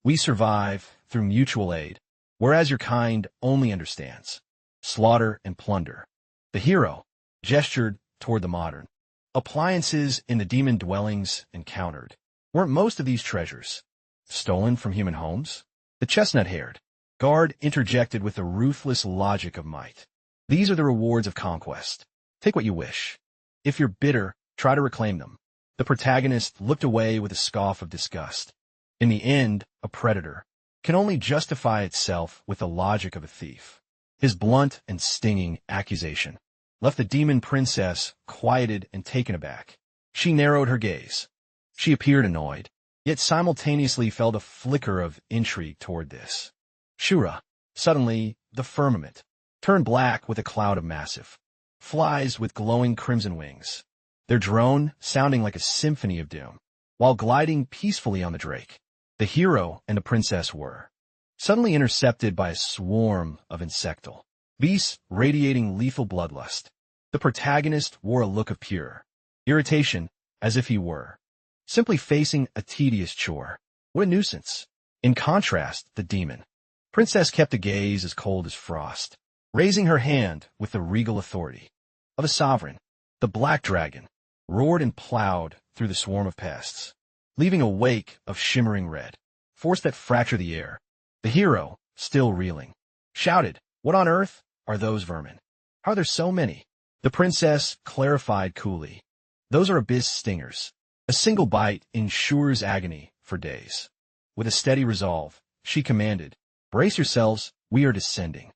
We survive through mutual aid, whereas your kind only understands slaughter and plunder. The hero gestured toward the modern appliances in the demon dwellings encountered. Weren't most of these treasures stolen from human homes? The chestnut-haired guard interjected with the ruthless logic of might. These are the rewards of conquest. Take what you wish. If you're bitter, try to reclaim them. The protagonist looked away with a scoff of disgust. In the end, a predator can only justify itself with the logic of a thief. His blunt and stinging accusation left the demon princess quieted and taken aback. She narrowed her gaze. She appeared annoyed, yet simultaneously felt a flicker of intrigue toward this. Shura. Suddenly, the firmament turned black with a cloud of massive flies with glowing crimson wings, their drone sounding like a symphony of doom, while gliding peacefully on the drake. The hero and the princess were suddenly intercepted by a swarm of insectal beasts radiating lethal bloodlust. The protagonist wore a look of pure irritation, as if he were simply facing a tedious chore. What a nuisance. In contrast, the demon princess kept a gaze as cold as frost, raising her hand with the regal authority of a sovereign. The black dragon roared and plowed through the swarm of pests, leaving a wake of shimmering red, force that fractured the air. The hero, still reeling, shouted, what on earth are those vermin? How are there so many? The princess clarified coolly, those are abyss stingers. A single bite ensures agony for days. With a steady resolve, she commanded, brace yourselves, we are descending.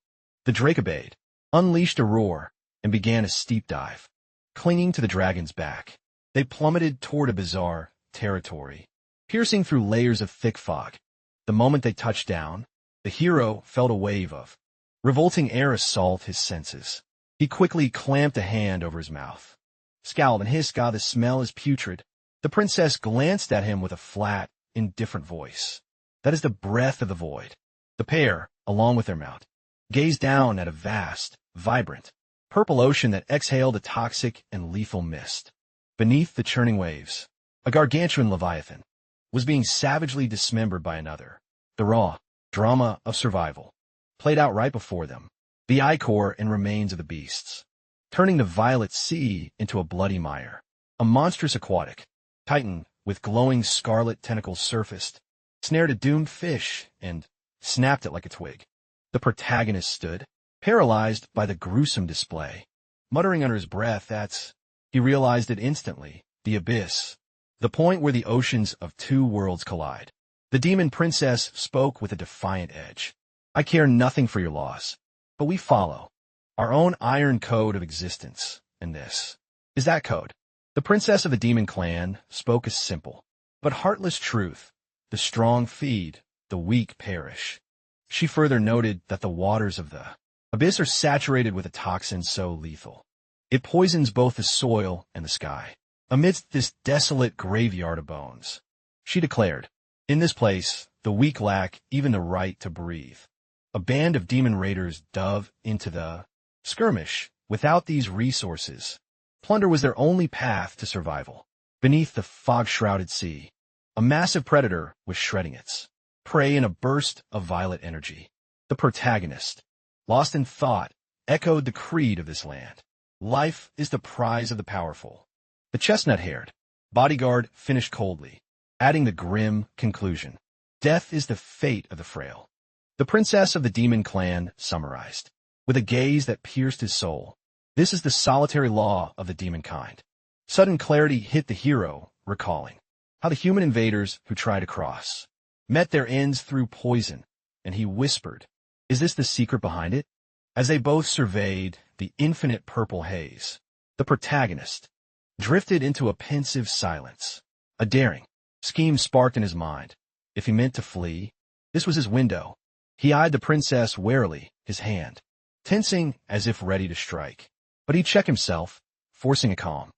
The drake obeyed, unleashed a roar, and began a steep dive. Clinging to the dragon's back, they plummeted toward a bizarre territory, piercing through layers of thick fog. The moment they touched down, the hero felt a wave of revolting air assault his senses. He quickly clamped a hand over his mouth, scowled and hissed, God, the smell is putrid. The princess glanced at him with a flat, indifferent voice. That is the breath of the void. The pair, along with their mount, gazed down at a vast, vibrant, purple ocean that exhaled a toxic and lethal mist. Beneath the churning waves, a gargantuan leviathan was being savagely dismembered by another. The raw drama of survival played out right before them. The ichor and remains of the beasts, turning the violet sea into a bloody mire. A monstrous aquatic titan with glowing scarlet tentacles surfaced, snared a doomed fish, and snapped it like a twig. The protagonist stood, paralyzed by the gruesome display, muttering under his breath, he realized it instantly, the abyss, the point where the oceans of two worlds collide. The demon princess spoke with a defiant edge. I care nothing for your laws, but we follow our own iron code of existence, and this is that code. The princess of the demon clan spoke a simple, But heartless truth, the strong feed, the weak perish. She further noted that the waters of the abyss are saturated with a toxin so lethal. It poisons both the soil and the sky. Amidst this desolate graveyard of bones, she declared, in this place, the weak lack even the right to breathe. A band of demon raiders dove into the skirmish. Without these resources, plunder was their only path to survival. Beneath the fog-shrouded sea, a massive predator was shredding its prey in a burst of violet energy. The protagonist, lost in thought, echoed the creed of this land. Life is the prize of the powerful. The chestnut-haired bodyguard finished coldly, adding the grim conclusion. Death is the fate of the frail. The princess of the demon clan summarized, with a gaze that pierced his soul. This is the solitary law of the demon kind. Sudden clarity hit the hero, recalling how the human invaders who tried to cross met their ends through poison, and he whispered, "Is this the secret behind it?" As they both surveyed the infinite purple haze, the protagonist drifted into a pensive silence. A daring scheme sparked in his mind. If he meant to flee, this was his window. He eyed the princess warily, his hand tensing as if ready to strike. But he checked himself, forcing a calm.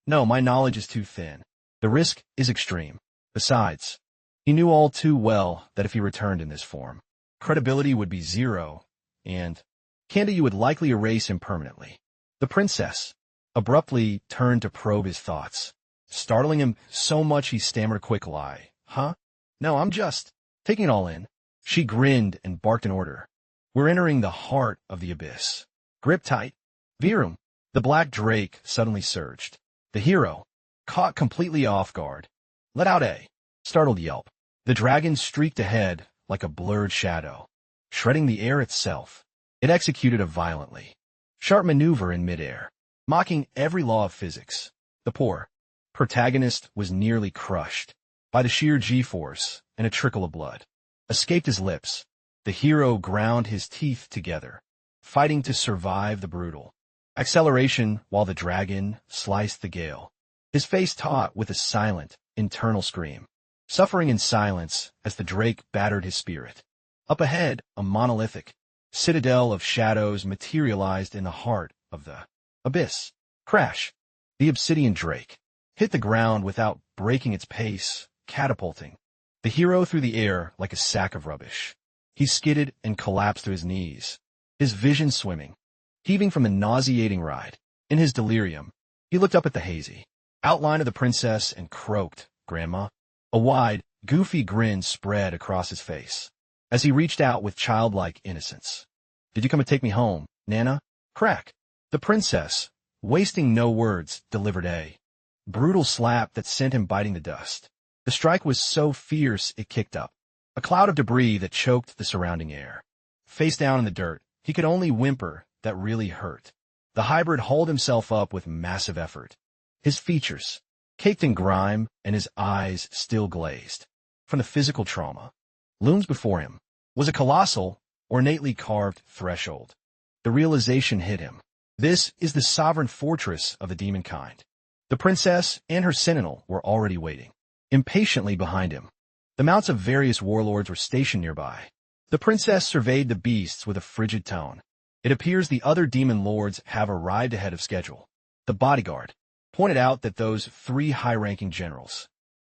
No, my knowledge is too thin. The risk is extreme. Besides, he knew all too well that if he returned in this form, credibility would be zero, and Candy would likely erase him permanently. The princess abruptly turned to probe his thoughts, startling him so much he stammered a quick lie. Huh? No, I'm just taking it all in. She grinned and barked an order. We're entering the heart of the abyss. Grip tight. Virum. The black drake suddenly surged. The hero, caught completely off guard, let out a startled yelp. The dragon streaked ahead like a blurred shadow, shredding the air itself. It executed a violently sharp maneuver in midair, mocking every law of physics. The poor protagonist was nearly crushed by the sheer G-force, and a trickle of blood escaped his lips. The hero ground his teeth together, fighting to survive the brutal acceleration while the dragon sliced the gale, his face taut with a silent, internal scream, suffering in silence as the drake battered his spirit. Up ahead, a monolithic citadel of shadows materialized in the heart of the abyss. Crash! The obsidian drake hit the ground without breaking its pace, catapulting the hero through the air like a sack of rubbish. He skidded and collapsed to his knees, his vision swimming, heaving from the nauseating ride. In his delirium, he looked up at the hazy outline of the princess and croaked, "Grandma." A wide, goofy grin spread across his face as he reached out with childlike innocence. "Did you come to take me home, Nana?" Crack! The princess, wasting no words, delivered a brutal slap that sent him biting the dust. The strike was so fierce it kicked up a cloud of debris that choked the surrounding air. Face down in the dirt, he could only whimper that really hurt. The hybrid hauled himself up with massive effort, his features caked in grime and his eyes still glazed from the physical trauma. Looms before him was a colossal, ornately carved threshold. The realization hit him. This is the sovereign fortress of the demon kind. The princess and her sentinel were already waiting impatiently behind him. The mounts of various warlords were stationed nearby. The princess surveyed the beasts with a frigid tone. It appears the other demon lords have arrived ahead of schedule. The bodyguard pointed out that those 3 high-ranking generals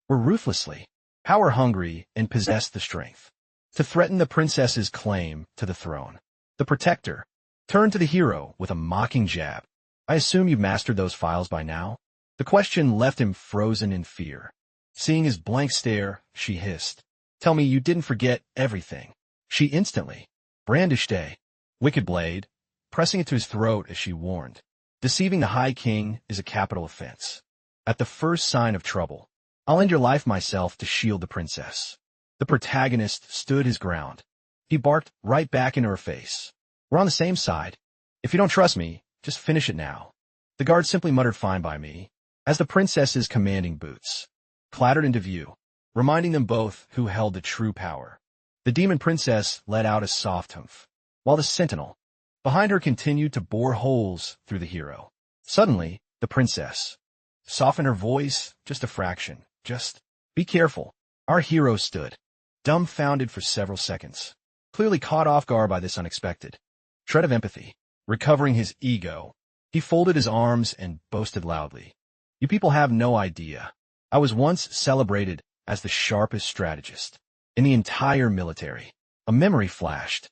were ruthlessly power-hungry and possessed the strength to threaten the princess's claim to the throne. The protector turned to the hero with a mocking jab. "I assume you've mastered those files by now?" The question left him frozen in fear. Seeing his blank stare, she hissed, "Tell me you didn't forget everything." She instantly brandished a wicked blade, pressing it to his throat as she warned, "Deceiving the High King is a capital offense. At the first sign of trouble, I'll end your life myself to shield the princess." The protagonist stood his ground. He barked right back into her face. "We're on the same side. If you don't trust me, just finish it now." The guard simply muttered, "Fine by me," as the princess's commanding boots clattered into view, reminding them both who held the true power. The demon princess let out a soft humph, while the sentinel behind her continued to bore holes through the hero. Suddenly, the princess softened her voice just a fraction. "Just Be careful. Our hero stood, dumbfounded for several seconds, clearly caught off guard by this unexpected shred of empathy. Recovering his ego, he folded his arms and boasted loudly. You people have no idea. I was once celebrated as the sharpest strategist in the entire military. A memory flashed.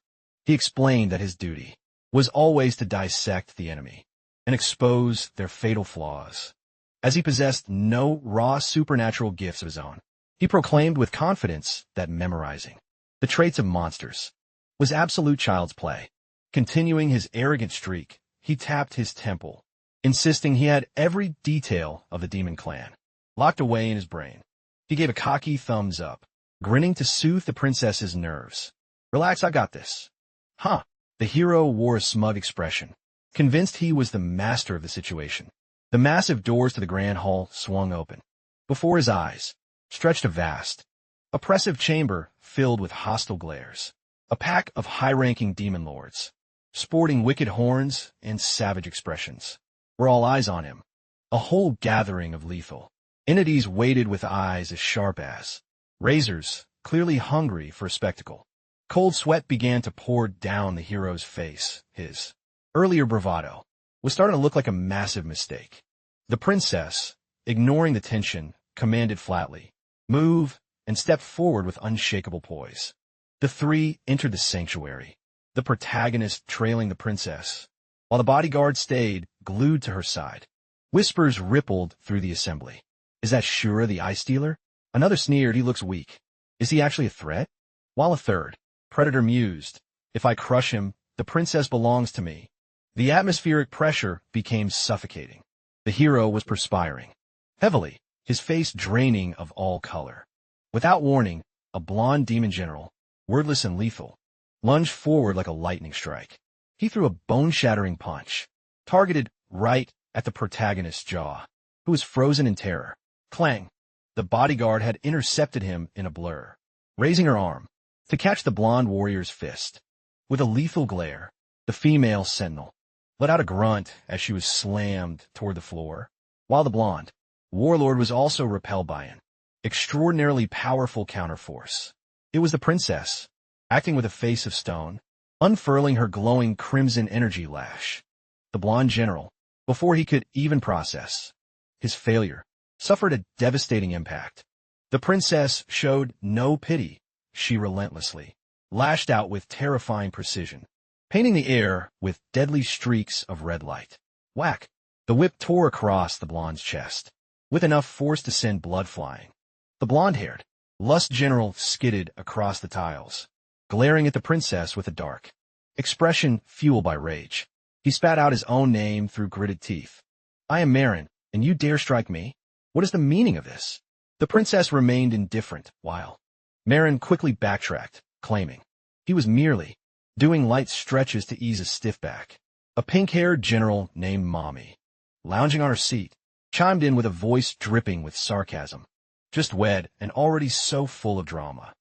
He explained that his duty was always to dissect the enemy and expose their fatal flaws. As he possessed no raw supernatural gifts of his own, he proclaimed with confidence that memorizing the traits of monsters was absolute child's play. Continuing his arrogant streak, he tapped his temple, insisting he had every detail of the demon clan locked away in his brain. He gave a cocky thumbs up, grinning to soothe the princess's nerves. Relax, I got this. Huh. The hero wore a smug expression, convinced he was the master of the situation. The massive doors to the grand hall swung open. Before his eyes stretched a vast, oppressive chamber filled with hostile glares. A pack of high-ranking demon lords, sporting wicked horns and savage expressions, were all eyes on him. A whole gathering of lethal entities waited with eyes as sharp as razors, clearly hungry for a spectacle. Cold sweat began to pour down the hero's face. His earlier bravado was starting to look like a massive mistake. The princess, ignoring the tension, commanded flatly, "Move," and stepped forward with unshakable poise. The three entered the sanctuary, the protagonist trailing the princess, while the bodyguard stayed glued to her side. Whispers rippled through the assembly. Is that Shura the Ice Stealer? Another sneered, he looks weak. Is he actually a threat? While a third predator mused, if I crush him, the princess belongs to me. The atmospheric pressure became suffocating. The hero was perspiring heavily, his face draining of all color. Without warning, a blonde demon general, wordless and lethal, lunged forward like a lightning strike. He threw a bone-shattering punch, targeted right at the protagonist's jaw, who was frozen in terror. Clang! The bodyguard had intercepted him in a blur, raising her arm to catch the blonde warrior's fist. With a lethal glare, the female sentinel let out a grunt as she was slammed toward the floor, while the blonde warlord was also repelled by an extraordinarily powerful counterforce. It was the princess, acting with a face of stone, unfurling her glowing crimson energy lash. The blonde general, before he could even process his failure, suffered a devastating impact. The princess showed no pity. She relentlessly lashed out with terrifying precision, painting the air with deadly streaks of red light. Whack! The whip tore across the blonde's chest, with enough force to send blood flying. The blonde-haired lust general skidded across the tiles, glaring at the princess with a dark expression fueled by rage. He spat out his own name through gritted teeth. I am Marin, and you dare strike me? What is the meaning of this? The princess remained indifferent, while Marin quickly backtracked, claiming he was merely doing light stretches to ease a stiff back. A pink-haired general named Mommy, lounging on her seat, chimed in with a voice dripping with sarcasm. Just wed and already so full of drama.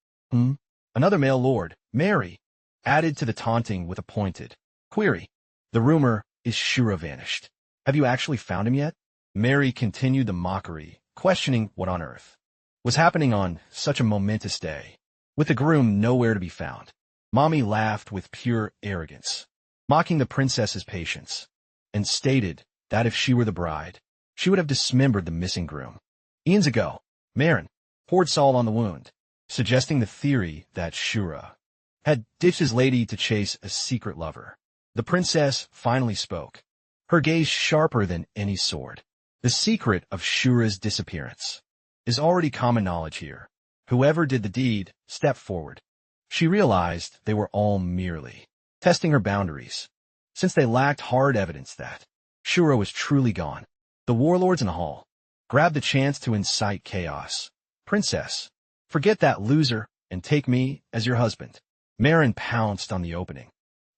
Another male lord, Mary, added to the taunting with a pointed query. The rumor is Shura vanished. Have you actually found him yet? Mary continued the mockery, questioning what on earth was happening on such a momentous day, with the groom nowhere to be found. Mommy laughed with pure arrogance, mocking the princess's patience, and stated that if she were the bride, she would have dismembered the missing groom. Eons ago, Marin poured salt on the wound, suggesting the theory that Shura had ditched his lady to chase a secret lover. The princess finally spoke, her gaze sharper than any sword. The secret of Shura's disappearance is already common knowledge here. Whoever did the deed stepped forward. She realized they were all merely testing her boundaries, since they lacked hard evidence that Shura was truly gone. The warlords in the hall grabbed the chance to incite chaos. Princess, forget that loser and take me as your husband. Marin pounced on the opening,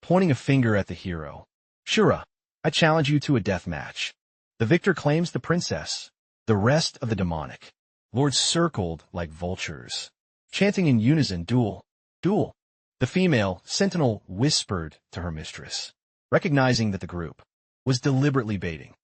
pointing a finger at the hero. Shura, I challenge you to a death match. The victor claims the princess. The rest of the demonic lords circled like vultures, chanting in unison, duel, duel. The female sentinel whispered to her mistress, recognizing that the group was deliberately baiting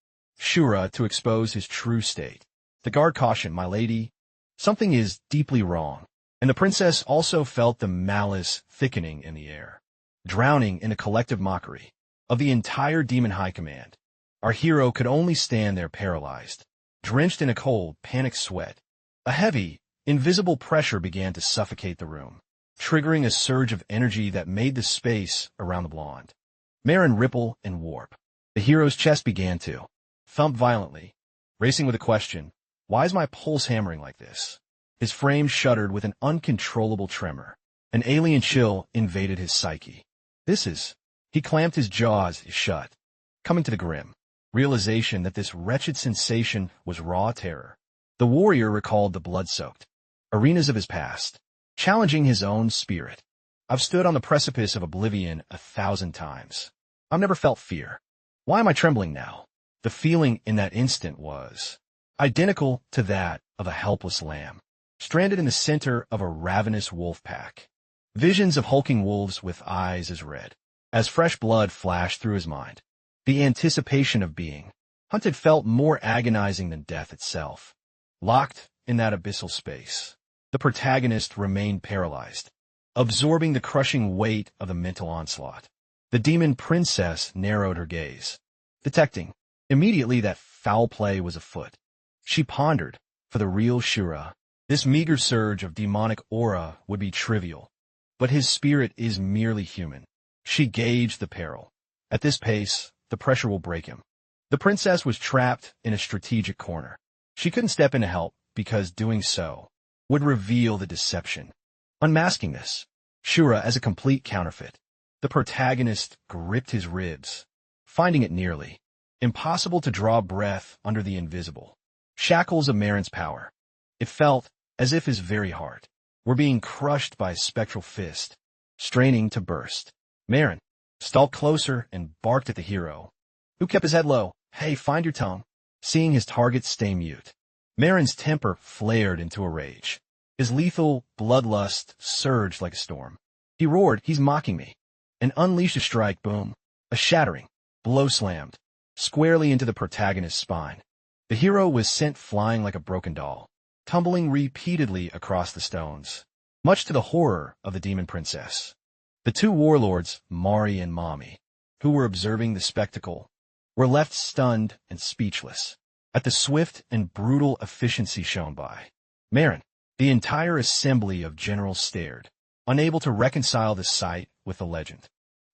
Shura to expose his true state. The guard cautioned, my lady, Something is deeply wrong. And the princess also felt the malice thickening in the air, drowning in a collective mockery of the entire Demon High Command. Our hero could only stand there paralyzed, drenched in a cold, panicked sweat. A heavy, invisible pressure began to suffocate the room, triggering a surge of energy that made the space around the blonde Marin ripple and warp. The hero's chest began to thump violently, racing with a question, why is my pulse hammering like this? His frame shuddered with an uncontrollable tremor. An alien chill invaded his psyche. He clamped his jaws shut, coming to the grim realization that this wretched sensation was raw terror. The warrior recalled the blood-soaked arenas of his past, challenging his own spirit. I've stood on the precipice of oblivion 1,000 times. I've never felt fear. Why am I trembling now? The feeling in that instant was identical to that of a helpless lamb, stranded in the center of a ravenous wolf pack. Visions of hulking wolves with eyes as red as fresh blood flashed through his mind. The anticipation of being hunted felt more agonizing than death itself. Locked in that abyssal space, the protagonist remained paralyzed, absorbing the crushing weight of the mental onslaught. The demon princess narrowed her gaze, detecting immediately that foul play was afoot. She pondered, for the real Shura, this meager surge of demonic aura would be trivial, but his spirit is merely human. She gauged the peril. At this pace, the pressure will break him. The princess was trapped in a strategic corner. She couldn't step in to help because doing so would reveal the deception, unmasking this Shura as a complete counterfeit. The protagonist gripped his ribs, finding it nearly impossible to draw breath under the invisible shackles of Marin's power. It felt as if his very heart were being crushed by a spectral fist, straining to burst. Marin stalked closer and barked at the hero, who kept his head low. Hey, find your tongue. Seeing his target stay mute, Marin's temper flared into a rage. His lethal bloodlust surged like a storm. He roared, he's mocking me, and unleashed a strike. Boom. A shattering blow slammed squarely into the protagonist's spine. The hero was sent flying like a broken doll, tumbling repeatedly across the stones, much to the horror of the demon princess. The two warlords, Mari and Mami, who were observing the spectacle, were left stunned and speechless at the swift and brutal efficiency shown by Marin. The entire assembly of generals stared, unable to reconcile the sight with the legend.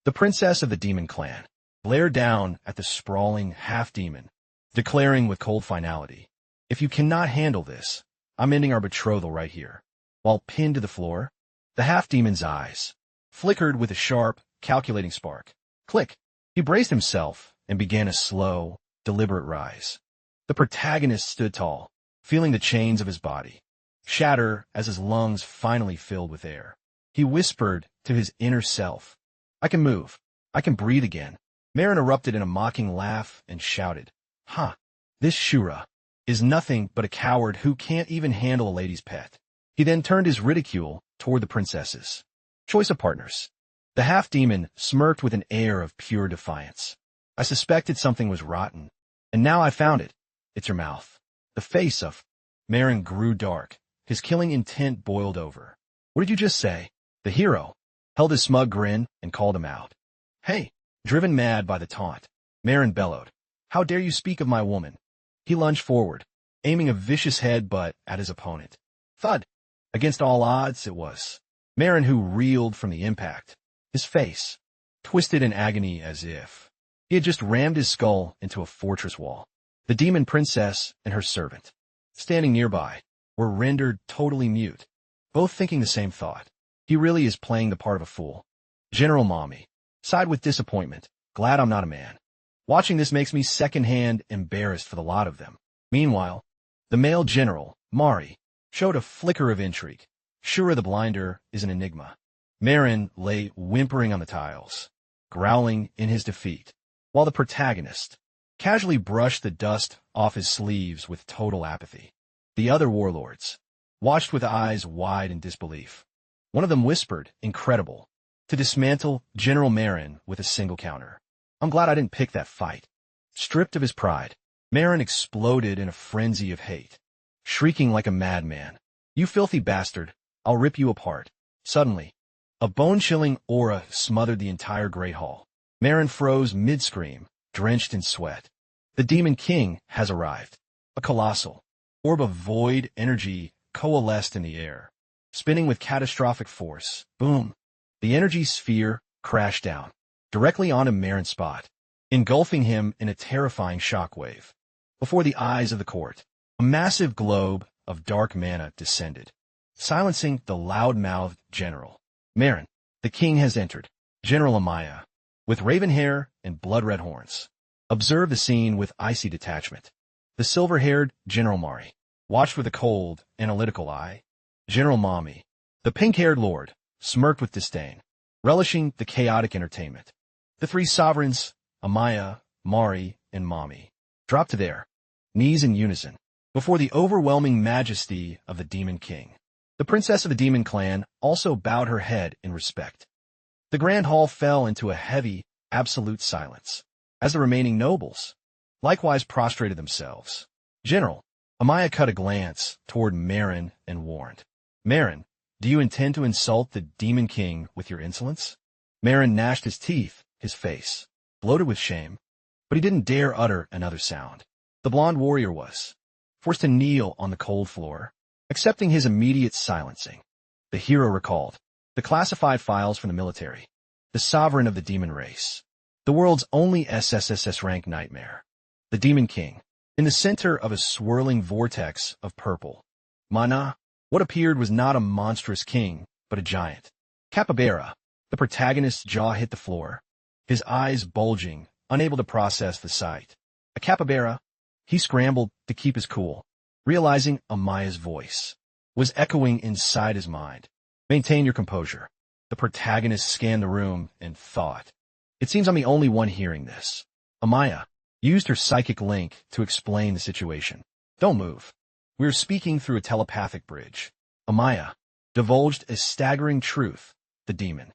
The princess of the demon clan glared down at the sprawling half-demon, declaring with cold finality, if you cannot handle this, I'm ending our betrothal right here. While pinned to the floor, the half-demon's eyes flickered with a sharp, calculating spark. Click! He braced himself and began a slow, deliberate rise. The protagonist stood tall, feeling the chains of his body shatter as his lungs finally filled with air. He whispered to his inner self, I can move. I can breathe again. Marin erupted in a mocking laugh and shouted, this Shura is nothing but a coward who can't even handle a lady's pet. He then turned his ridicule toward the princess's choice of partners. The half-demon smirked with an air of pure defiance. I suspected something was rotten, and now I found it. It's your mouth. The face of Marin grew dark. His killing intent boiled over. What did you just say? The hero held his smug grin and called him out. Hey! Driven mad by the taunt, Marin bellowed. How dare you speak of my woman? He lunged forward, aiming a vicious headbutt at his opponent. Thud! Against all odds, it was Marin who reeled from the impact, his face twisted in agony as if he had just rammed his skull into a fortress wall. The demon princess and her servant, standing nearby, were rendered totally mute, both thinking the same thought. He really is playing the part of a fool. General Mami sighed with disappointment. Glad I'm not a man. Watching this makes me second-hand embarrassed for the lot of them. Meanwhile, the male general, Mari, showed a flicker of intrigue. Shura the Blinder is an enigma. Marin lay whimpering on the tiles, growling in his defeat, while the protagonist casually brushed the dust off his sleeves with total apathy. The other warlords watched with eyes wide in disbelief. One of them whispered, incredible, to dismantle General Marin with a single counter. I'm glad I didn't pick that fight. Stripped of his pride, Marin exploded in a frenzy of hate, shrieking like a madman. You filthy bastard, I'll rip you apart. Suddenly, a bone-chilling aura smothered the entire great hall. Marin froze mid-scream, drenched in sweat. The Demon King has arrived. A colossal orb of void energy coalesced in the air, spinning with catastrophic force. Boom! The energy sphere crashed down, directly onto Marin's spot, engulfing him in a terrifying shockwave. Before the eyes of the court, a massive globe of dark mana descended, silencing the loud-mouthed general. Marin, the king has entered. General Amaya, with raven hair and blood-red horns, observed the scene with icy detachment. The silver-haired General Mari watched with a cold, analytical eye. General Mami, the pink-haired lord, smirked with disdain, relishing the chaotic entertainment. The three sovereigns, Amaya, Mari, and Mami, dropped to their knees in unison before the overwhelming majesty of the Demon King. The princess of the Demon Clan also bowed her head in respect. The grand hall fell into a heavy, absolute silence, as the remaining nobles likewise prostrated themselves. General, Amaya cut a glance toward Marin and warned, Marin, do you intend to insult the Demon King with your insolence? Marin gnashed his teeth, his face bloated with shame, but he didn't dare utter another sound. The blonde warrior was forced to kneel on the cold floor, accepting his immediate silencing. The hero recalled the classified files from the military, the sovereign of the demon race, the world's only SSS rank nightmare, the Demon King, in the center of a swirling vortex of purple. Mana, what appeared was not a monstrous king, but a giant. Capybara, the protagonist's jaw hit the floor, his eyes bulging, unable to process the sight. A capybara? He scrambled to keep his cool, realizing Amaya's voice was echoing inside his mind. Maintain your composure. The protagonist scanned the room and thought, it seems I'm the only one hearing this. Amaya used her psychic link to explain the situation. Don't move. We're speaking through a telepathic bridge. Amaya divulged a staggering truth. The Demon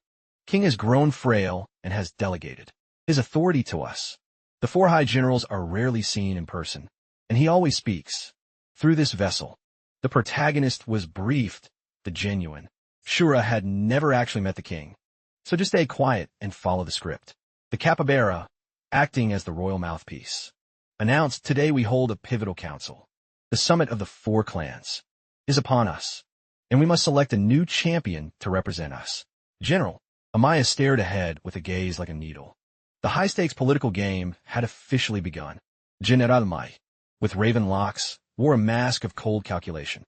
King has grown frail and has delegated his authority to us. The four high generals are rarely seen in person, and he always speaks through this vessel. The protagonist was briefed. The genuine Shura had never actually met the king, so just stay quiet and follow the script. The capybara, acting as the royal mouthpiece, announced, today we hold a pivotal council. The summit of the four clans is upon us, and we must select a new champion to represent us. General, Amaya stared ahead with a gaze like a needle. The high-stakes political game had officially begun. General Mai, with raven locks, wore a mask of cold calculation.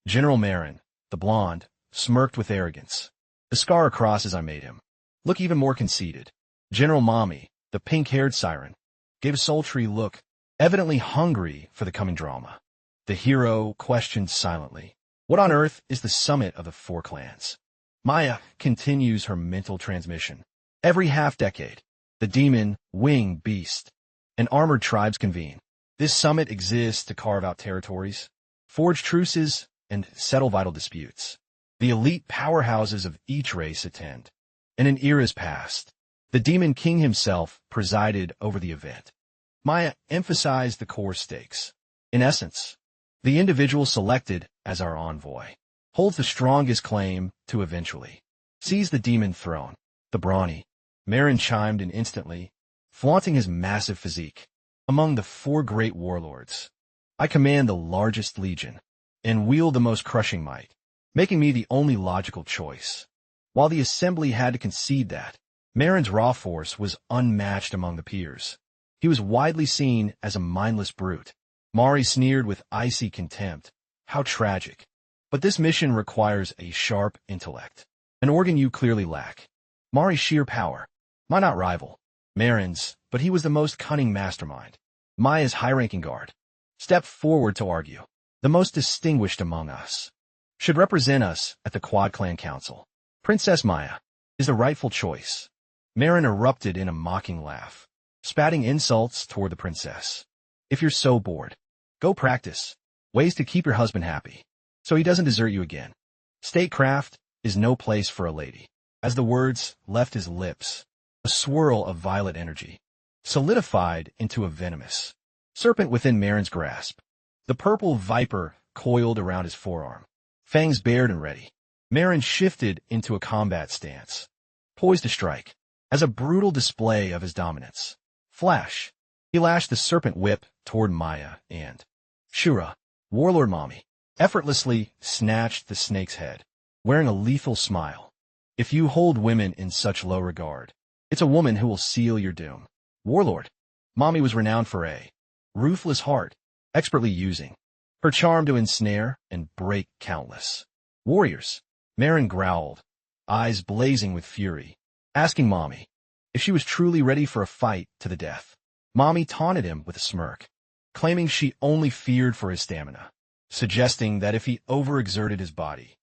General Marin, the blonde, smirked with arrogance. The scar across as I made him look even more conceited. General Mami, the pink-haired siren, gave a sultry look, evidently hungry for the coming drama. The hero questioned silently, what on earth is the summit of the four clans? Maya continues her mental transmission. Every half-decade, the demon, wing, beast, and armored tribes convene. This summit exists to carve out territories, forge truces, and settle vital disputes. The elite powerhouses of each race attend, and in eras past, the Demon King himself presided over the event. Maya emphasized the core stakes. In essence, the individual selected as our envoy holds the strongest claim to eventually seize the demon throne. The brawny Marin chimed in instantly, flaunting his massive physique. Among the four great warlords, I command the largest legion and wield the most crushing might, making me the only logical choice. While the assembly had to concede that Marin's raw force was unmatched among the peers, he was widely seen as a mindless brute. Mari sneered with icy contempt. How tragic. But this mission requires a sharp intellect, an organ you clearly lack. Mari's sheer power might not rival Marin's, but he was the most cunning mastermind. Maya's high-ranking guard stepped forward to argue. The most distinguished among us should represent us at the Quad Clan Council. Princess Maya is the rightful choice. Marin erupted in a mocking laugh, spatting insults toward the princess. If you're so bored, go practice ways to keep your husband happy, so he doesn't desert you again. Statecraft is no place for a lady. As the words left his lips, a swirl of violet energy solidified into a venomous serpent within Marin's grasp. The purple viper coiled around his forearm, fangs bared and ready. Marin shifted into a combat stance, poised to strike, as a brutal display of his dominance. Flash! He lashed the serpent whip toward Maya and Shura, warlord mommy, effortlessly snatched the snake's head, wearing a lethal smile. If you hold women in such low regard, it's a woman who will seal your doom. Warlord. Mommy was renowned for a ruthless heart, expertly using her charm to ensnare and break countless warriors. Marin growled, eyes blazing with fury, asking Mommy if she was truly ready for a fight to the death. Mommy taunted him with a smirk, claiming she only feared for his stamina, suggesting that if he overexerted his body,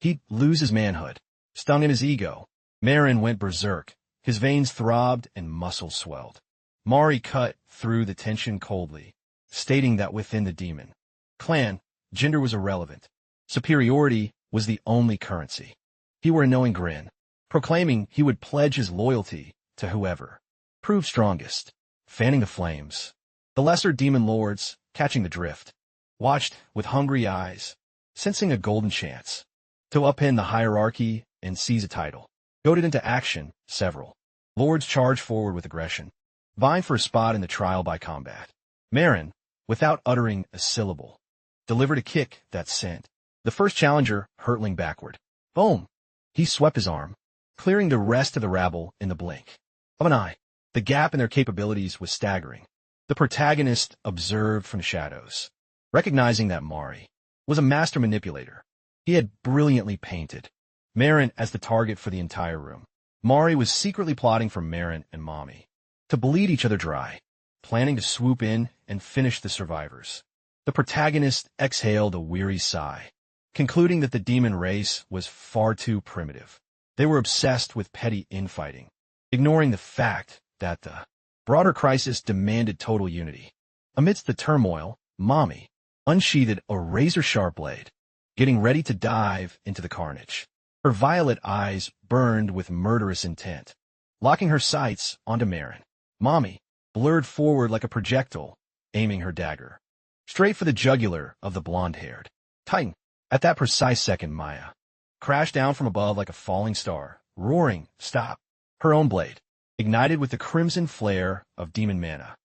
he'd lose his manhood. Stung in his ego, Marin went berserk. His veins throbbed and muscles swelled. Mari cut through the tension coldly, stating that within the demon clan, gender was irrelevant. Superiority was the only currency. He wore a knowing grin, proclaiming he would pledge his loyalty to whoever proved strongest. Fanning the flames, the lesser demon lords, catching the drift, watched with hungry eyes, sensing a golden chance to upend the hierarchy and seize a title. Goaded into action, several lords charged forward with aggression, vying for a spot in the trial by combat. Marin, without uttering a syllable, delivered a kick that sent the first challenger hurtling backward. Boom! He swept his arm, clearing the rest of the rabble in the blink of an eye. The gap in their capabilities was staggering. The protagonist observed from the shadows, recognizing that Mari was a master manipulator. He had brilliantly painted Marin as the target for the entire room. Mari was secretly plotting for Marin and Mommy to bleed each other dry, planning to swoop in and finish the survivors. The protagonist exhaled a weary sigh, concluding that the demon race was far too primitive. They were obsessed with petty infighting, ignoring the fact that the broader crisis demanded total unity. Amidst the turmoil, Mommy unsheathed a razor-sharp blade, getting ready to dive into the carnage. Her violet eyes burned with murderous intent, locking her sights onto Marin. Mommy blurred forward like a projectile, aiming her dagger straight for the jugular of the blonde-haired titan. At that precise second, Maya crashed down from above like a falling star, roaring, "Stop!" Her own blade ignited with the crimson flare of demon mana.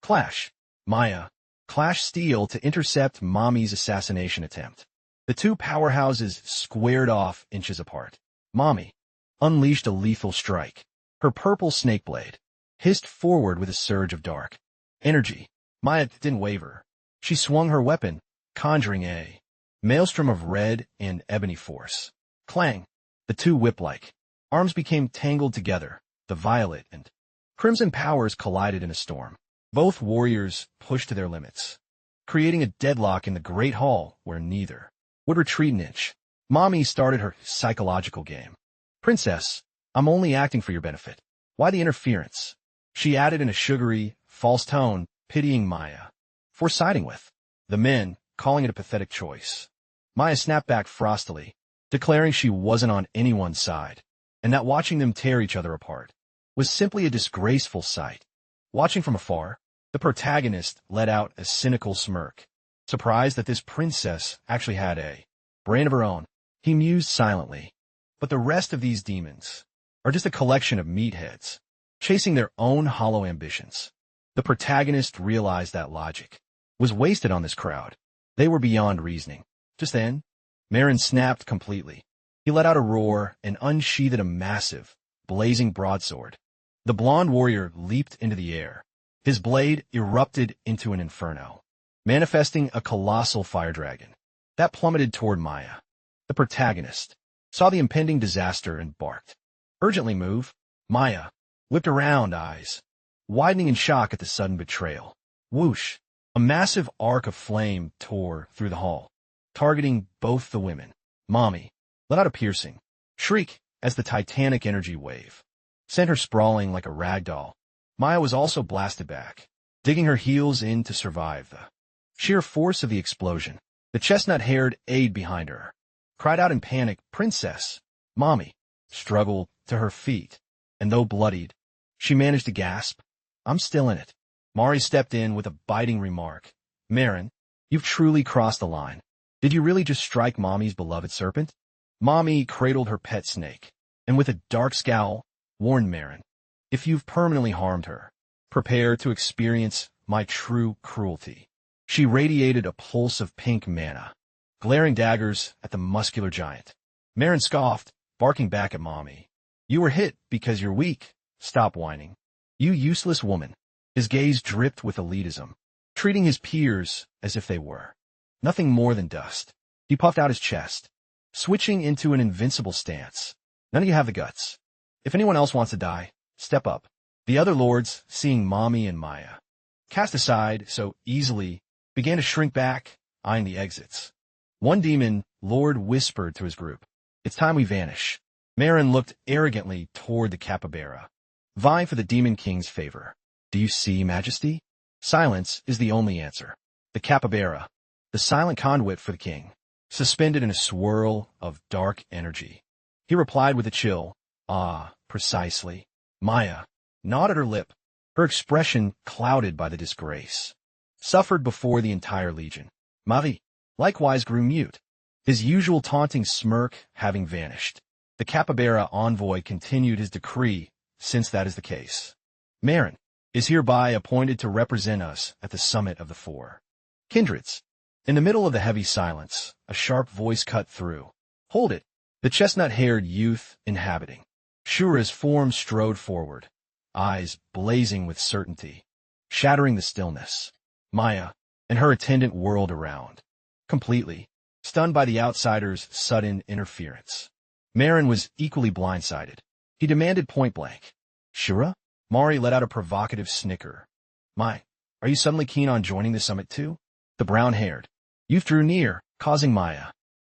Clash! Maya clashed steel to intercept Mommy's assassination attempt. The two powerhouses squared off inches apart. Mommy unleashed a lethal strike. Her purple snake blade hissed forward with a surge of dark energy. Maya didn't waver. She swung her weapon, conjuring a maelstrom of red and ebony force. Clang! The two whip-like arms became tangled together. The violet and crimson powers collided in a storm. Both warriors pushed to their limits, creating a deadlock in the great hall where neither would retreat an inch. Mommy started her psychological game. "Princess, I'm only acting for your benefit. Why the interference?" She added in a sugary, false tone, pitying Maya for siding with the men, calling it a pathetic choice. Maya snapped back frostily, declaring she wasn't on anyone's side, and that watching them tear each other apart was simply a disgraceful sight. Watching from afar, the protagonist let out a cynical smirk, surprised that this princess actually had a brain of her own. He mused silently, but the rest of these demons are just a collection of meatheads, chasing their own hollow ambitions. The protagonist realized that logic was wasted on this crowd. They were beyond reasoning. Just then, Marin snapped completely. He let out a roar and unsheathed a massive, blazing broadsword. The blonde warrior leaped into the air. His blade erupted into an inferno, manifesting a colossal fire dragon that plummeted toward Maya. The protagonist saw the impending disaster and barked, "Urgently move." Maya whipped around, eyes widening in shock at the sudden betrayal. Whoosh! A massive arc of flame tore through the hall, targeting both the women. Mommy let out a piercing shriek as the titanic energy wave sent her sprawling like a rag doll. Maya was also blasted back, digging her heels in to survive the sheer force of the explosion. The chestnut-haired aide behind her cried out in panic, "Princess!" Mommy struggled to her feet, and though bloodied, she managed to gasp, "I'm still in it." Mari stepped in with a biting remark, "Marin, you've truly crossed the line." Did you really just strike Mommy's beloved serpent? Mommy cradled her pet snake, and with a dark scowl, warned Marin, if you've permanently harmed her, prepare to experience my true cruelty. She radiated a pulse of pink mana, glaring daggers at the muscular giant. Marin scoffed, barking back at Mommy. You were hit because you're weak. Stop whining. You useless woman. His gaze dripped with elitism, treating his peers as if they were nothing more than dust. He puffed out his chest, switching into an invincible stance. None of you have the guts. If anyone else wants to die, step up. The other lords, seeing Mommy and Maya cast aside so easily, began to shrink back, eyeing the exits. One demon lord whispered to his group, it's time we vanish. Marin looked arrogantly toward the capybara, vying for the Demon King's favor. Do you see, Majesty? Silence is the only answer. The capybara, the silent conduit for the king, suspended in a swirl of dark energy. He replied with a chill, ah, precisely. Maya gnawed at her lip, her expression clouded by the disgrace suffered before the entire legion. Marie likewise grew mute, his usual taunting smirk having vanished. The capybara envoy continued his decree, since that is the case. Marin is hereby appointed to represent us at the summit of the four kindreds. In the middle of the heavy silence, a sharp voice cut through. Hold it! The chestnut-haired youth inhabiting Shura's form strode forward, eyes blazing with certainty, shattering the stillness. Maya and her attendant whirled around, completely stunned by the outsider's sudden interference. Marin was equally blindsided. He demanded point-blank, Shura? Mari let out a provocative snicker. My, are you suddenly keen on joining the summit too? The brown-haired youth drew near, causing Maya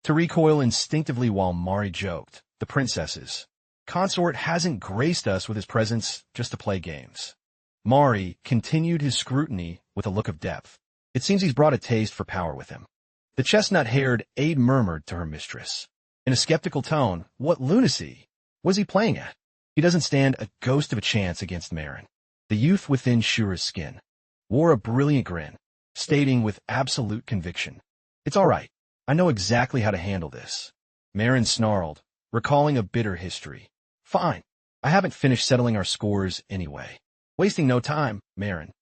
to recoil instinctively while Mari joked, the princess's consort hasn't graced us with his presence just to play games. Mari continued his scrutiny with a look of depth. It seems he's brought a taste for power with him. The chestnut-haired aide murmured to her mistress. In a skeptical tone, what lunacy was he playing at? He doesn't stand a ghost of a chance against Marin. The youth within Shura's skin wore a brilliant grin, stating with absolute conviction, it's all right. I know exactly how to handle this. Marin snarled, recalling a bitter history. Fine. I haven't finished settling our scores anyway. Wasting no time, Marin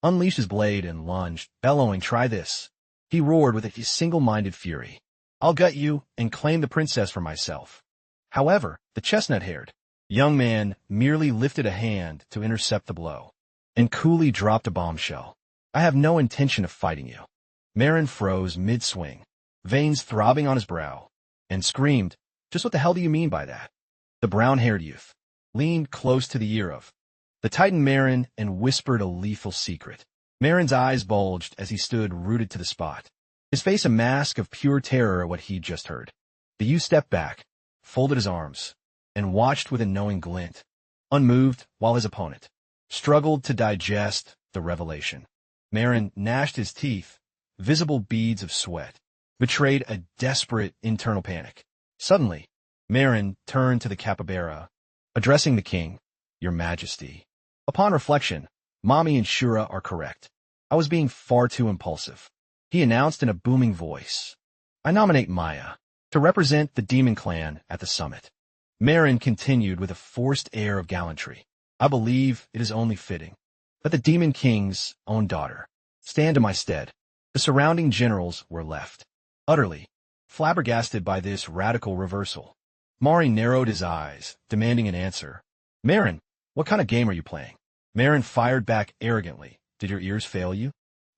unleashed his blade and lunged, bellowing, try this. He roared with a single-minded fury. I'll gut you and claim the princess for myself. However, the chestnut-haired young man merely lifted a hand to intercept the blow and coolly dropped a bombshell. I have no intention of fighting you. Marin froze mid-swing, veins throbbing on his brow, and screamed, just what the hell do you mean by that? The brown-haired youth leaned close to the ear of the Titan Marin and whispered a lethal secret. Marin's eyes bulged as he stood rooted to the spot, his face a mask of pure terror at what he'd just heard. The youth stepped back, folded his arms, and watched with a knowing glint, unmoved while his opponent struggled to digest the revelation. Marin gnashed his teeth, visible beads of sweat betrayed a desperate internal panic. Suddenly, Marin turned to the capybara, addressing the king, Your Majesty. Upon reflection, Mommy and Shura are correct. I was being far too impulsive. He announced in a booming voice, I nominate Maya to represent the demon clan at the summit. Marin continued with a forced air of gallantry. I believe it is only fitting that the demon king's own daughter stand in my stead. The surrounding generals were left utterly flabbergasted by this radical reversal. Mari narrowed his eyes, demanding an answer. Marin, what kind of game are you playing? Marin fired back arrogantly. Did your ears fail you?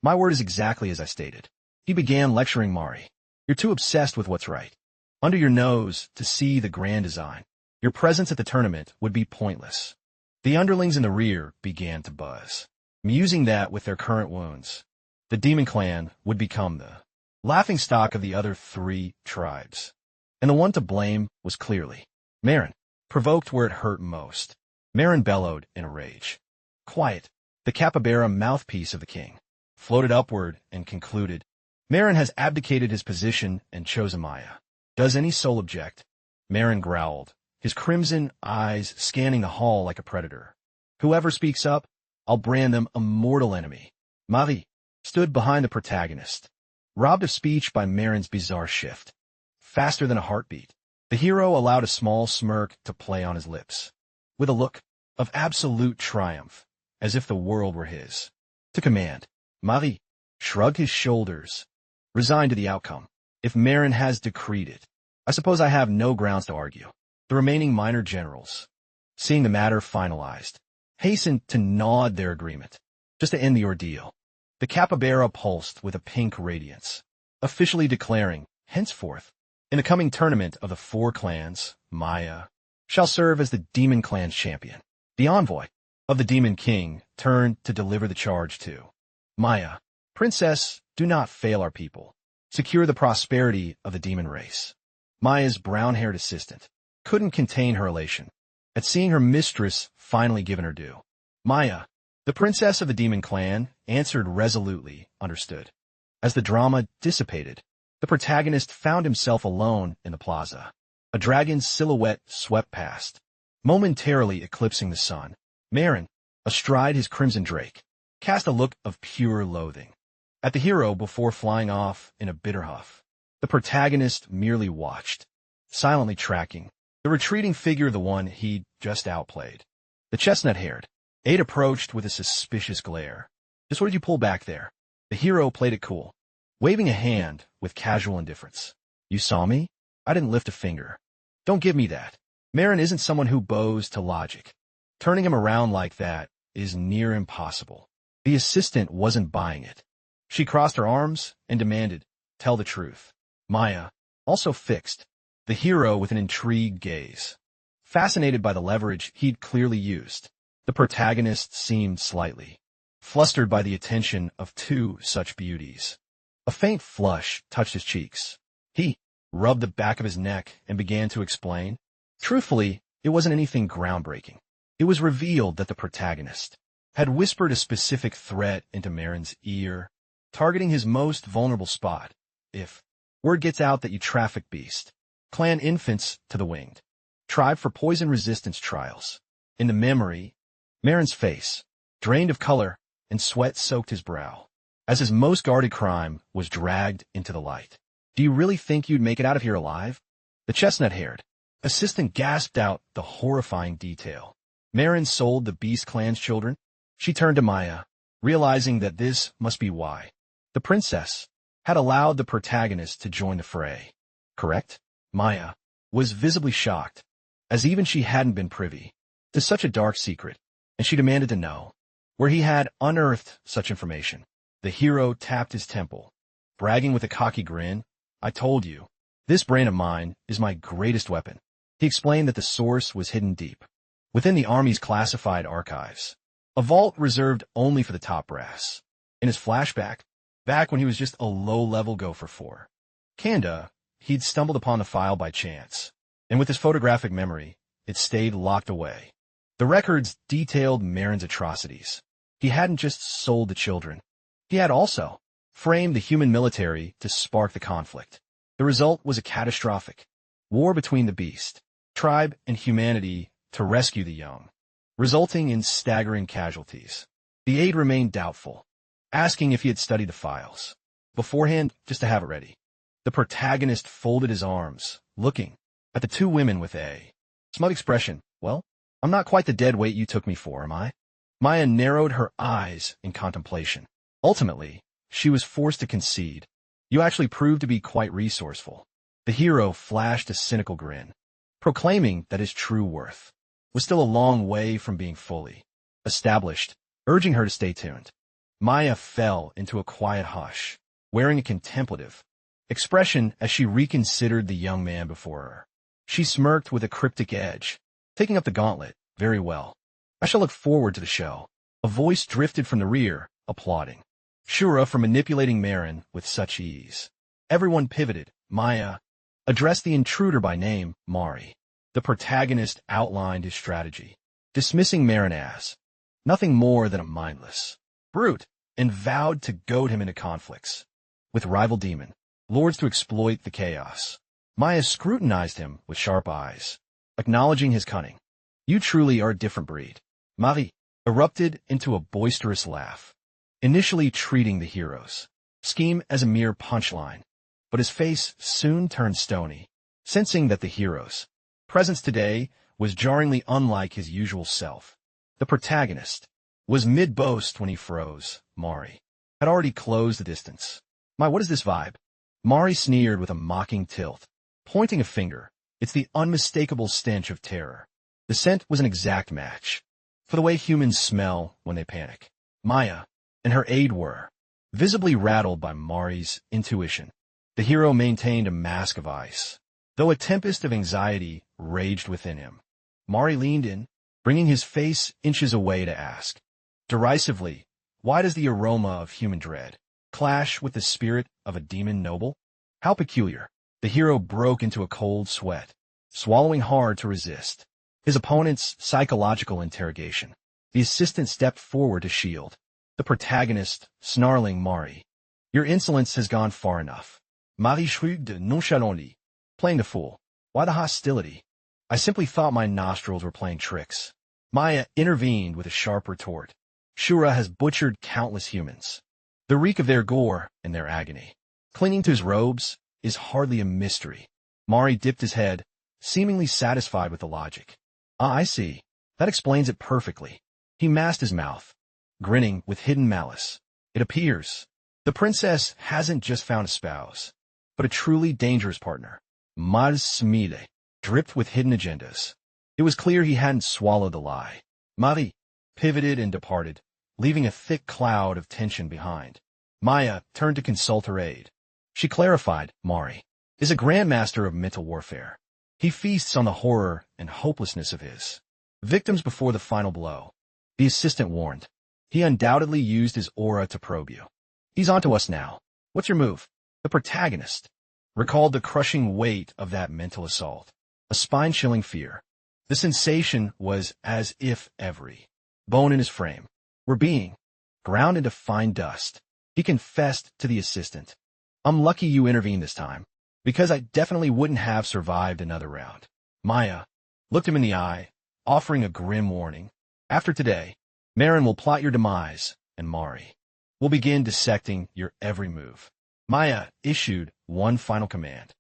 My word is exactly as I stated. He began lecturing Mari. You're too obsessed with what's right. Under your nose to see the grand design. Your presence at the tournament would be pointless. The underlings in the rear began to buzz, musing that with their current wounds, the demon clan would become the laughingstock of the other three tribes. And the one to blame was clearly Marin, provoked where it hurt most. Marin bellowed in a rage. Quiet. The capybara mouthpiece of the king floated upward and concluded, Marin has abdicated his position and chosen Maya. Does any soul object? Marin growled, his crimson eyes scanning the hall like a predator. Whoever speaks up, I'll brand them a mortal enemy. Marie stood behind the protagonist, Robbed of speech by Marin's bizarre shift. Faster than a heartbeat, the hero allowed a small smirk to play on his lips, with a look of absolute triumph, as if the world were his. To command, Marie shrugged his shoulders, resigned to the outcome. If Marin has decreed it, I suppose I have no grounds to argue. The remaining minor generals, seeing the matter finalized, hastened to nod their agreement, just to end the ordeal. The capybara pulsed with a pink radiance, officially declaring, henceforth, in the coming tournament of the 4 clans, Maya shall serve as the Demon Clan's champion. The envoy of the Demon King turned to deliver the charge to Maya. Princess, do not fail our people. Secure the prosperity of the demon race. Maya's brown-haired assistant couldn't contain her elation at seeing her mistress finally given her due. Maya, the princess of the Demon Clan, answered resolutely, understood. As the drama dissipated, the protagonist found himself alone in the plaza. A dragon's silhouette swept past, momentarily eclipsing the sun. Marin, astride his crimson drake, cast a look of pure loathing at the hero before flying off in a bitter huff. The protagonist merely watched, silently tracking the retreating figure of the one he'd just outplayed. The chestnut-haired Aide approached with a suspicious glare. Just what did you pull back there? The hero played it cool, waving a hand with casual indifference. You saw me? I didn't lift a finger. Don't give me that. Marin isn't someone who bows to logic. Turning him around like that is near impossible. The assistant wasn't buying it. She crossed her arms and demanded, tell the truth. Maya also fixed the hero with an intrigued gaze. Fascinated by the leverage he'd clearly used, the protagonist seemed slightly flustered by the attention of 2 such beauties. A faint flush touched his cheeks. He rubbed the back of his neck and began to explain. Truthfully, it wasn't anything groundbreaking. It was revealed that the protagonist had whispered a specific threat into Marin's ear, targeting his most vulnerable spot. If word gets out that you traffic beast, clan infants to the winged, tribe for poison resistance trials. In the memory, Marin's face, drained of color, and sweat soaked his brow, as his most guarded crime was dragged into the light. Do you really think you'd make it out of here alive? The chestnut-haired assistant gasped out the horrifying detail. Marin sold the Beast Clan's children? She turned to Maya, realizing that this must be why the princess had allowed the protagonist to join the fray. Correct? Maya was visibly shocked, as even she hadn't been privy to such a dark secret, and she demanded to know where he had unearthed such information. The hero tapped his temple, bragging with a cocky grin. I told you, this brain of mine is my greatest weapon. He explained that the source was hidden deep within the Army's classified archives, a vault reserved only for the top brass. In his flashback, back when he was just a low-level gopher 4, Kanda, he'd stumbled upon the file by chance, and with his photographic memory, it stayed locked away. The records detailed Marin's atrocities. He hadn't just sold the children. He had also framed the human military to spark the conflict. The result was a catastrophic war between the beast, tribe, and humanity to rescue the young, resulting in staggering casualties. The aide remained doubtful, asking if he had studied the files beforehand just to have it ready. The protagonist folded his arms, looking at the 2 women with a smug expression. Well, I'm not quite the dead weight you took me for, am I? Maya narrowed her eyes in contemplation. Ultimately, she was forced to concede. You actually proved to be quite resourceful. The hero flashed a cynical grin, proclaiming that his true worth was still a long way from being fully established, urging her to stay tuned. Maya fell into a quiet hush, wearing a contemplative expression as she reconsidered the young man before her. She smirked with a cryptic edge, taking up the gauntlet. Very well. I shall look forward to the show. A voice drifted from the rear, applauding Shura for manipulating Marin with such ease. Everyone pivoted. Maya addressed the intruder by name, Mari. The protagonist outlined his strategy, dismissing Marin as nothing more than a mindless brute, and vowed to goad him into conflicts with rival demon lords to exploit the chaos. Maya scrutinized him with sharp eyes, acknowledging his cunning. You truly are a different breed. Marie erupted into a boisterous laugh, initially treating the heroes scheme as a mere punchline, but his face soon turned stony, sensing that the hero's presence today was jarringly unlike his usual self. The protagonist was mid-boast when he froze. Mari had already closed the distance. What is this vibe? Mari sneered with a mocking tilt, pointing a finger. It's the unmistakable stench of terror. The scent was an exact match for the way humans smell when they panic. Maya and her aide were visibly rattled by Mari's intuition. The hero maintained a mask of ice, though a tempest of anxiety raged within him. Mari leaned in, bringing his face inches away to ask, derisively, why does the aroma of human dread clash with the spirit of a demon noble? How peculiar. The hero broke into a cold sweat, swallowing hard to resist his opponent's psychological interrogation. The assistant stepped forward to shield the protagonist, snarling, Mari, your insolence has gone far enough. Mari shrugged nonchalantly, playing the fool. Why the hostility? I simply thought my nostrils were playing tricks. Maya intervened with a sharp retort. Shura has butchered countless humans. The reek of their gore and their agony, clinging to his robes, is hardly a mystery. Mari dipped his head, seemingly satisfied with the logic. I see. That explains it perfectly. He masked his mouth, grinning with hidden malice. It appears the princess hasn't just found a spouse, but a truly dangerous partner. Mars Smile dripped with hidden agendas. It was clear he hadn't swallowed the lie. Mari pivoted and departed, leaving a thick cloud of tension behind. Maya turned to consult her aide. She clarified, Mari is a grandmaster of mental warfare. He feasts on the horror and hopelessness of his victims before the final blow. The assistant warned. He undoubtedly used his aura to probe you. He's onto us now. What's your move? The protagonist recalled the crushing weight of that mental assault, a spine-chilling fear. The sensation was as if every bone in his frame were being ground into fine dust. He confessed to the assistant. I'm lucky you intervened this time, because I definitely wouldn't have survived another round. Maya looked him in the eye, offering a grim warning. After today, Marin will plot your demise, and Mari will begin dissecting your every move. Maya issued one final command.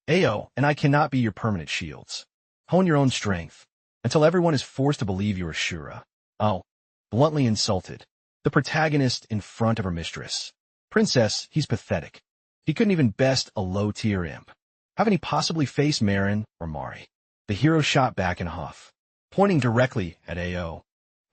Ao and I cannot be your permanent shields. Hone your own strength, until everyone is forced to believe you are Shura. Oh, bluntly insulted the protagonist in front of her mistress. Princess, he's pathetic. He couldn't even best a low-tier imp. Haven't he possibly faced Marin or Mari? The hero shot back in a huff, pointing directly at Ao.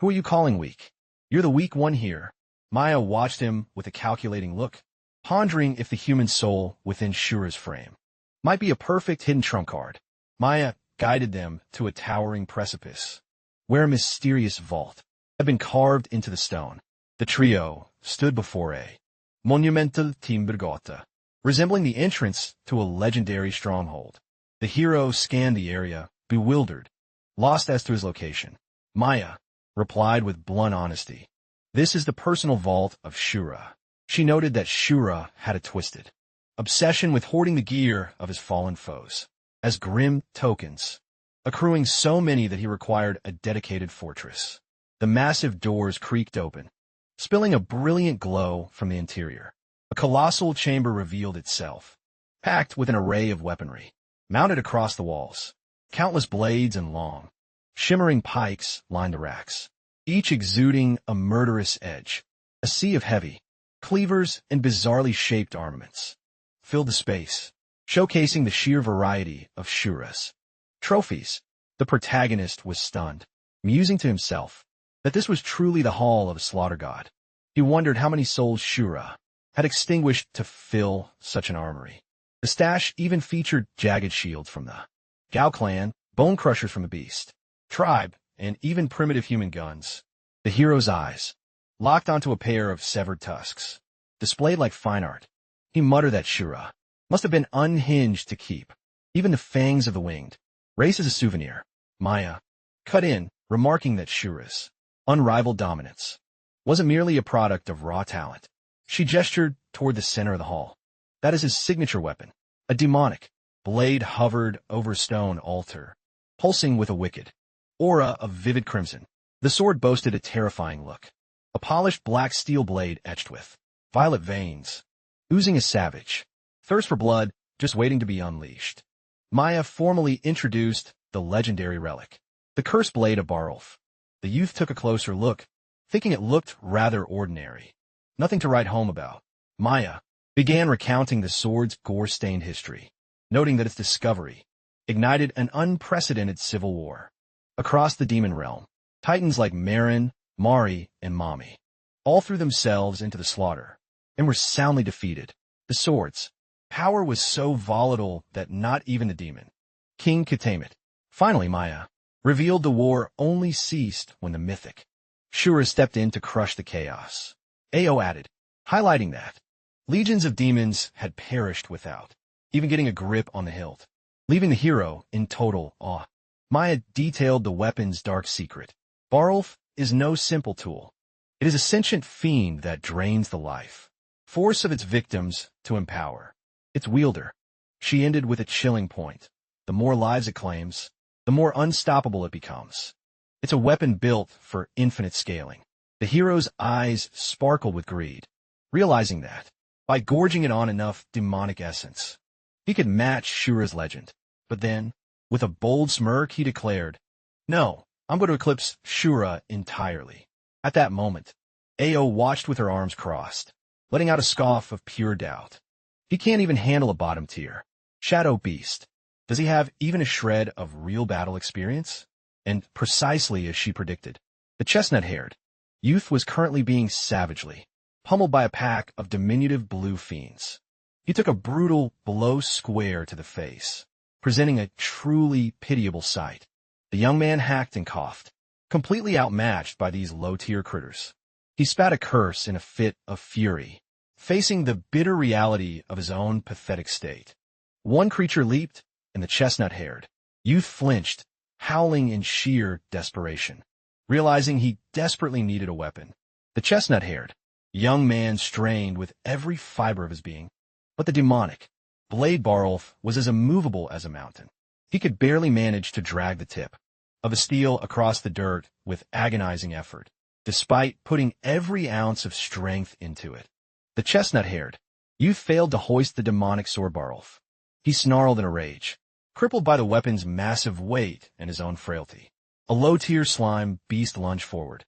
Who are you calling weak? You're the weak one here. Maya watched him with a calculating look, pondering if the human soul within Shura's frame might be a perfect hidden trump card. Maya guided them to a towering precipice, where a mysterious vault had been carved into the stone. The trio stood before a monumental timbergata, resembling the entrance to a legendary stronghold. The hero scanned the area, bewildered, lost as to his location. Maya replied with blunt honesty. This is the personal vault of Shura. She noted that Shura had a twisted obsession with hoarding the gear of his fallen foes as grim tokens, accruing so many that he required a dedicated fortress. The massive doors creaked open, spilling a brilliant glow from the interior. A colossal chamber revealed itself, packed with an array of weaponry, mounted across the walls. Countless blades and long, shimmering pikes lined the racks, each exuding a murderous edge. A sea of heavy cleavers and bizarrely shaped armaments filled the space, showcasing the sheer variety of Shura's trophies. The protagonist was stunned, musing to himself that this was truly the hall of a slaughter god. He wondered how many souls Shura had extinguished to fill such an armory. The stash even featured jagged shields from the Gao clan, bone crushers from the beast tribe, and even primitive human guns. The hero's eyes locked onto a pair of severed tusks, displayed like fine art. He muttered that Shura must have been unhinged to keep even the fangs of the winged race as a souvenir. Maya cut in, remarking that Shura's unrivaled dominance wasn't merely a product of raw talent. She gestured toward the center of the hall. That is his signature weapon, a demonic blade hovered over a stone altar, pulsing with a wicked aura of vivid crimson. The sword boasted a terrifying look, a polished black steel blade etched with violet veins. oozing a savage. Thirst for blood, just waiting to be unleashed. Maya formally introduced the legendary relic, the cursed blade of Barulf. The youth took a closer look, thinking it looked rather ordinary. Nothing to write home about. Maya began recounting the sword's gore-stained history, noting that its discovery ignited an unprecedented civil war. Across the demon realm, titans like Marin, Mari, and Mami all threw themselves into the slaughter and were soundly defeated. The sword's power was so volatile that not even the demon king could tame it. Finally, Maya revealed the war only ceased when the mythic Shura stepped in to crush the chaos. Ao added, highlighting that legions of demons had perished without even getting a grip on the hilt, leaving the hero in total awe. Maya detailed the weapon's dark secret. Barulf is no simple tool. It is a sentient fiend that drains the life force of its victims to empower its wielder. She ended with a chilling point. The more lives it claims, the more unstoppable it becomes. It's a weapon built for infinite scaling. The hero's eyes sparkled with greed, realizing that, by gorging it on enough demonic essence, he could match Shura's legend. But then, with a bold smirk, he declared, "No, I'm going to eclipse Shura entirely." At that moment, Ao watched with her arms crossed, letting out a scoff of pure doubt. He can't even handle a bottom tier shadow beast. Does he have even a shred of real battle experience? And precisely as she predicted, the chestnut-haired youth was currently being savagely pummeled by a pack of diminutive blue fiends. He took a brutal blow square to the face, presenting a truly pitiable sight. The young man hacked and coughed, completely outmatched by these low-tier critters. He spat a curse in a fit of fury, facing the bitter reality of his own pathetic state. One creature leaped, and the chestnut-haired youth flinched, howling in sheer desperation, realizing he desperately needed a weapon. The chestnut-haired young man strained with every fiber of his being, but the demonic blade Barulf was as immovable as a mountain. He could barely manage to drag the tip of the steel across the dirt with agonizing effort, despite putting every ounce of strength into it. The chestnut-haired youth failed to hoist the demonic sword Barulf. He snarled in a rage, crippled by the weapon's massive weight and his own frailty. A low-tier slime beast lunged forward,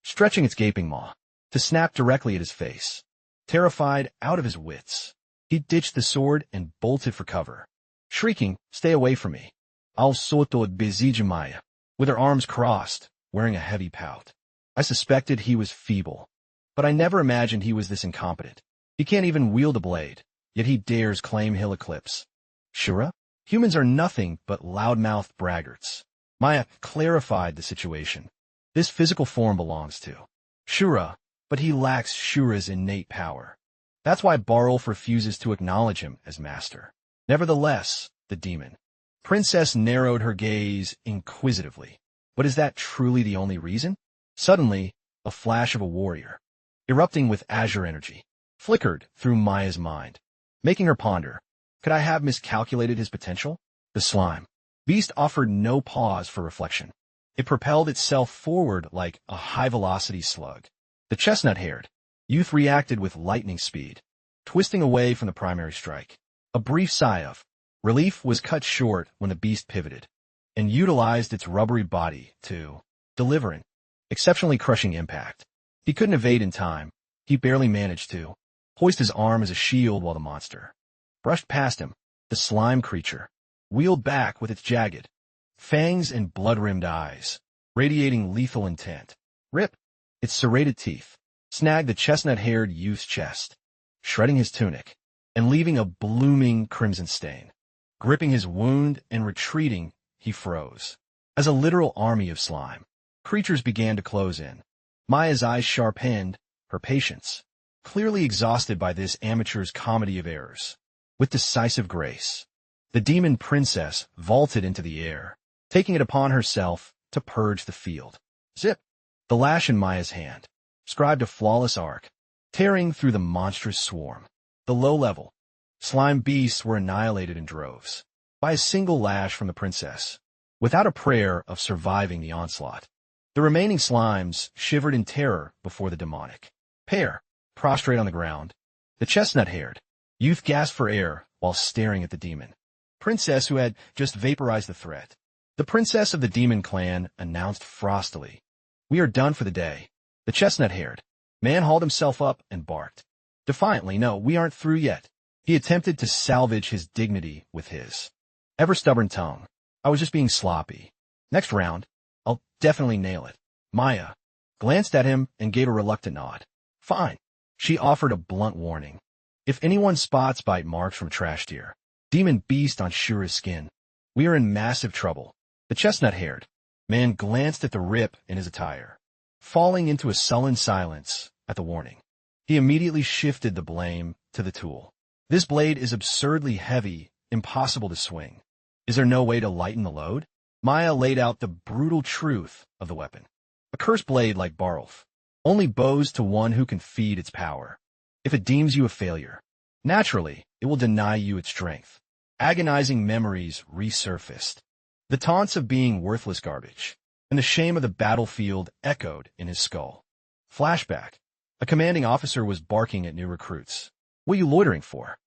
stretching its gaping maw to snap directly at his face. Terrified out of his wits, he ditched the sword and bolted for cover, shrieking, "Stay away from me." Al soto bezijamaya, with her arms crossed, wearing a heavy pout. I suspected he was feeble, but I never imagined he was this incompetent. He can't even wield a blade, yet he dares claim he'll eclipse Shura? Humans are nothing but loud-mouthed braggarts. Maya clarified the situation. This physical form belongs to Shura, but he lacks Shura's innate power. That's why Barulf refuses to acknowledge him as master. Nevertheless, the demon princess narrowed her gaze inquisitively. But is that truly the only reason? Suddenly, a flash of a warrior, erupting with azure energy, flickered through Maya's mind, making her ponder. Could I have miscalculated his potential? The slime beast offered no pause for reflection. It propelled itself forward like a high-velocity slug. The chestnut-haired youth reacted with lightning speed, twisting away from the primary strike. A brief sigh of relief was cut short when the beast pivoted and utilized its rubbery body to deliver an exceptionally crushing impact. He couldn't evade in time. He barely managed to hoist his arm as a shield while the monster brushed past him. The slime creature wheeled back with its jagged fangs and blood-rimmed eyes, radiating lethal intent. Rip! Its serrated teeth snagged the chestnut-haired youth's chest, shredding his tunic and leaving a blooming crimson stain. Gripping his wound and retreating, he froze. As a literal army of slime creatures began to close in, Maya's eyes sharpened, her patience clearly exhausted by this amateur's comedy of errors. With decisive grace, the demon princess vaulted into the air, taking it upon herself to purge the field. Zip! The lash in Maya's hand scribed a flawless arc, tearing through the monstrous swarm. The low-level slime beasts were annihilated in droves by a single lash from the princess, without a prayer of surviving the onslaught. The remaining slimes shivered in terror before the demonic pair, prostrate on the ground. The chestnut-haired Youth gasped for air while staring at the demon princess who had just vaporized the threat. The princess of the demon clan announced frostily, "We are done for the day." The chestnut-haired man hauled himself up and barked defiantly, "No, we aren't through yet." He attempted to salvage his dignity with his ever-stubborn tongue. "I was just being sloppy. Next round, I'll definitely nail it." Maya glanced at him and gave a reluctant nod. "Fine." She offered a blunt warning. "If anyone spots bite marks from trash deer, demon beast on Shura's skin, we are in massive trouble." The chestnut-haired man glanced at the rip in his attire, falling into a sullen silence at the warning. He immediately shifted the blame to the tool. "This blade is absurdly heavy, impossible to swing. Is there no way to lighten the load?" Maya laid out the brutal truth of the weapon. "A cursed blade like Barlf only bows to one who can feed its power. If it deems you a failure, naturally, it will deny you its strength." Agonizing memories resurfaced. The taunts of being worthless garbage and the shame of the battlefield echoed in his skull. Flashback. A commanding officer was barking at new recruits. "What are you loitering for?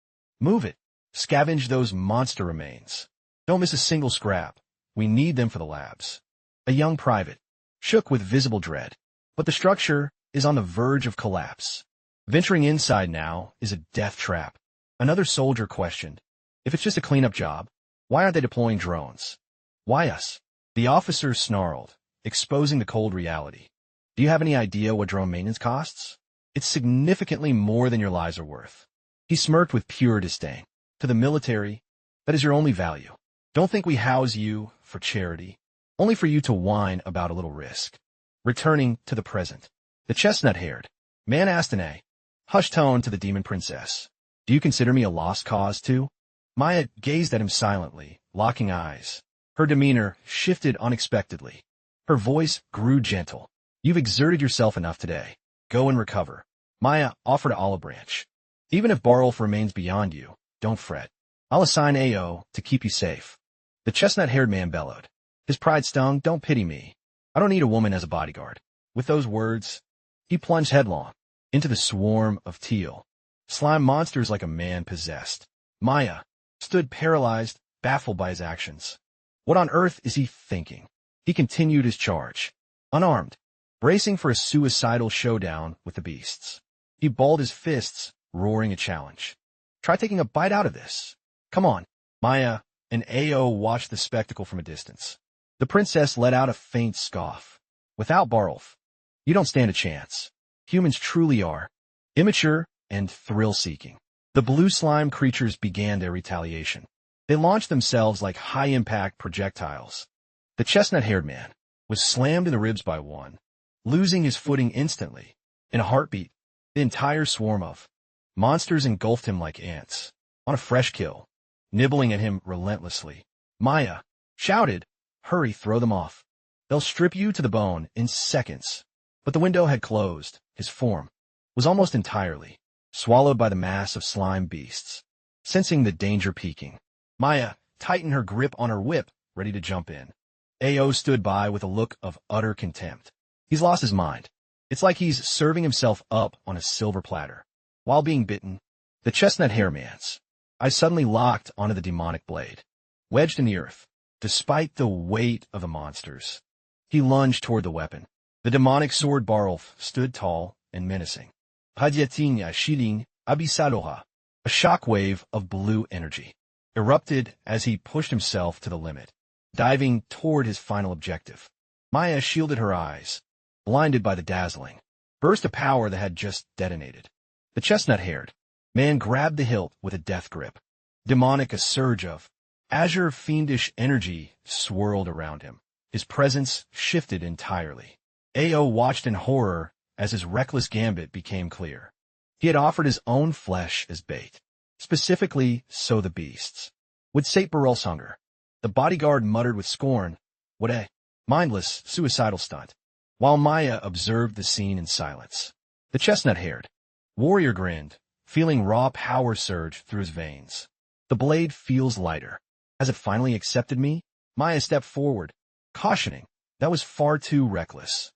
Move it. Scavenge those monster remains. Don't miss a single scrap. We need them for the labs." A young private shook with visible dread. "But the structure is on the verge of collapse. Venturing inside now is a death trap." Another soldier questioned, "If it's just a cleanup job, why aren't they deploying drones?" "Why us?" The officer snarled, exposing the cold reality. "Do you have any idea what drone maintenance costs? It's significantly more than your lives are worth." He smirked with pure disdain. "To the military, that is your only value. Don't think we house you for charity, only for you to whine about a little risk." Returning to the present, the chestnut-haired man asked in a hushed tone to the demon princess, "Do you consider me a lost cause too?" Maya gazed at him silently, locking eyes. Her demeanor shifted unexpectedly. Her voice grew gentle. "You've exerted yourself enough today. Go and recover." Maya offered an olive branch. "Even if Barlf remains beyond you, don't fret. I'll assign AO to keep you safe." The chestnut-haired man bellowed. His pride stung. "Don't pity me. I don't need a woman as a bodyguard." With those words, he plunged headlong into the swarm of teal slime monsters like a man possessed. Maya stood paralyzed, baffled by his actions. What on earth is he thinking? He continued his charge, unarmed, bracing for a suicidal showdown with the beasts. He balled his fists, roaring a challenge. "Try taking a bite out of this. Come on." Maya and AO watched the spectacle from a distance. The princess let out a faint scoff. "Without Barlf, you don't stand a chance. Humans truly are immature and thrill-seeking." The blue slime creatures began their retaliation. They launched themselves like high-impact projectiles. The chestnut-haired man was slammed in the ribs by one, losing his footing instantly. In a heartbeat, the entire swarm of monsters engulfed him like ants, on a fresh kill, nibbling at him relentlessly. Maya shouted, "Hurry, throw them off. They'll strip you to the bone in seconds." But the window had closed. His form was almost entirely swallowed by the mass of slime beasts. Sensing the danger peaking, Maya tightened her grip on her whip, ready to jump in. AO stood by with a look of utter contempt. He's lost his mind. It's like he's serving himself up on a silver platter. While being bitten, the chestnut-haired man's eyes suddenly locked onto the demonic blade, wedged in the earth. Despite the weight of the monsters, he lunged toward the weapon. The demonic sword Barlf stood tall and menacing. Hadyatinya Shilin Abisaloha. A shockwave of blue energy erupted as he pushed himself to the limit, diving toward his final objective. Maya shielded her eyes, blinded by the dazzling burst of power that had just detonated. The chestnut-haired man grabbed the hilt with a death grip. Demonic, a surge of azure fiendish energy swirled around him. His presence shifted entirely. AO watched in horror as his reckless gambit became clear. He had offered his own flesh as bait, specifically so the beasts would sate Barulf's hunger. The bodyguard muttered with scorn, "What a mindless, suicidal stunt," while Maya observed the scene in silence. The chestnut-haired warrior grinned, feeling raw power surge through his veins. "The blade feels lighter. Has it finally accepted me?" Maya stepped forward, cautioning, "That was far too reckless.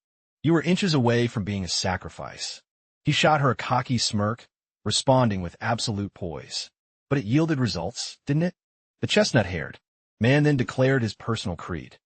You were inches away from being a sacrifice." He shot her a cocky smirk, responding with absolute poise. But it yielded results, didn't it? The chestnut-haired man then declared his personal creed.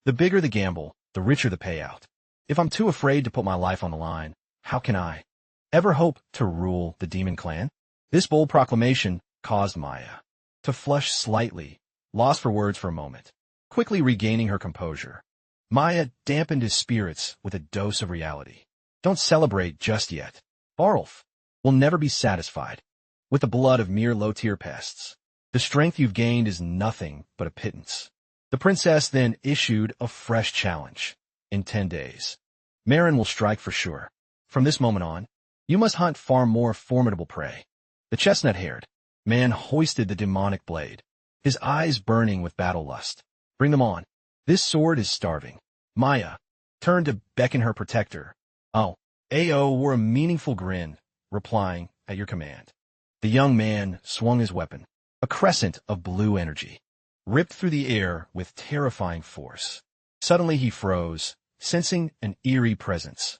The bigger the gamble, the richer the payout. If I'm too afraid to put my life on the line, how can I ever hope to rule the demon clan? This bold proclamation caused Maya to flush slightly, lost for words for a moment. Quickly regaining her composure, Maya dampened his spirits with a dose of reality. Don't celebrate just yet. Barulf will never be satisfied with the blood of mere low-tier pests. The strength you've gained is nothing but a pittance. The princess then issued a fresh challenge. In 10 days, Marin will strike for sure. From this moment on, you must hunt far more formidable prey. The chestnut-haired man hoisted the demonic blade, his eyes burning with battle lust. Bring them on. This sword is starving. Maya turned to beckon her protector. Oh, Ao wore a meaningful grin, replying, at your command. The young man swung his weapon, a crescent of blue energy, ripped through the air with terrifying force. Suddenly he froze, sensing an eerie presence.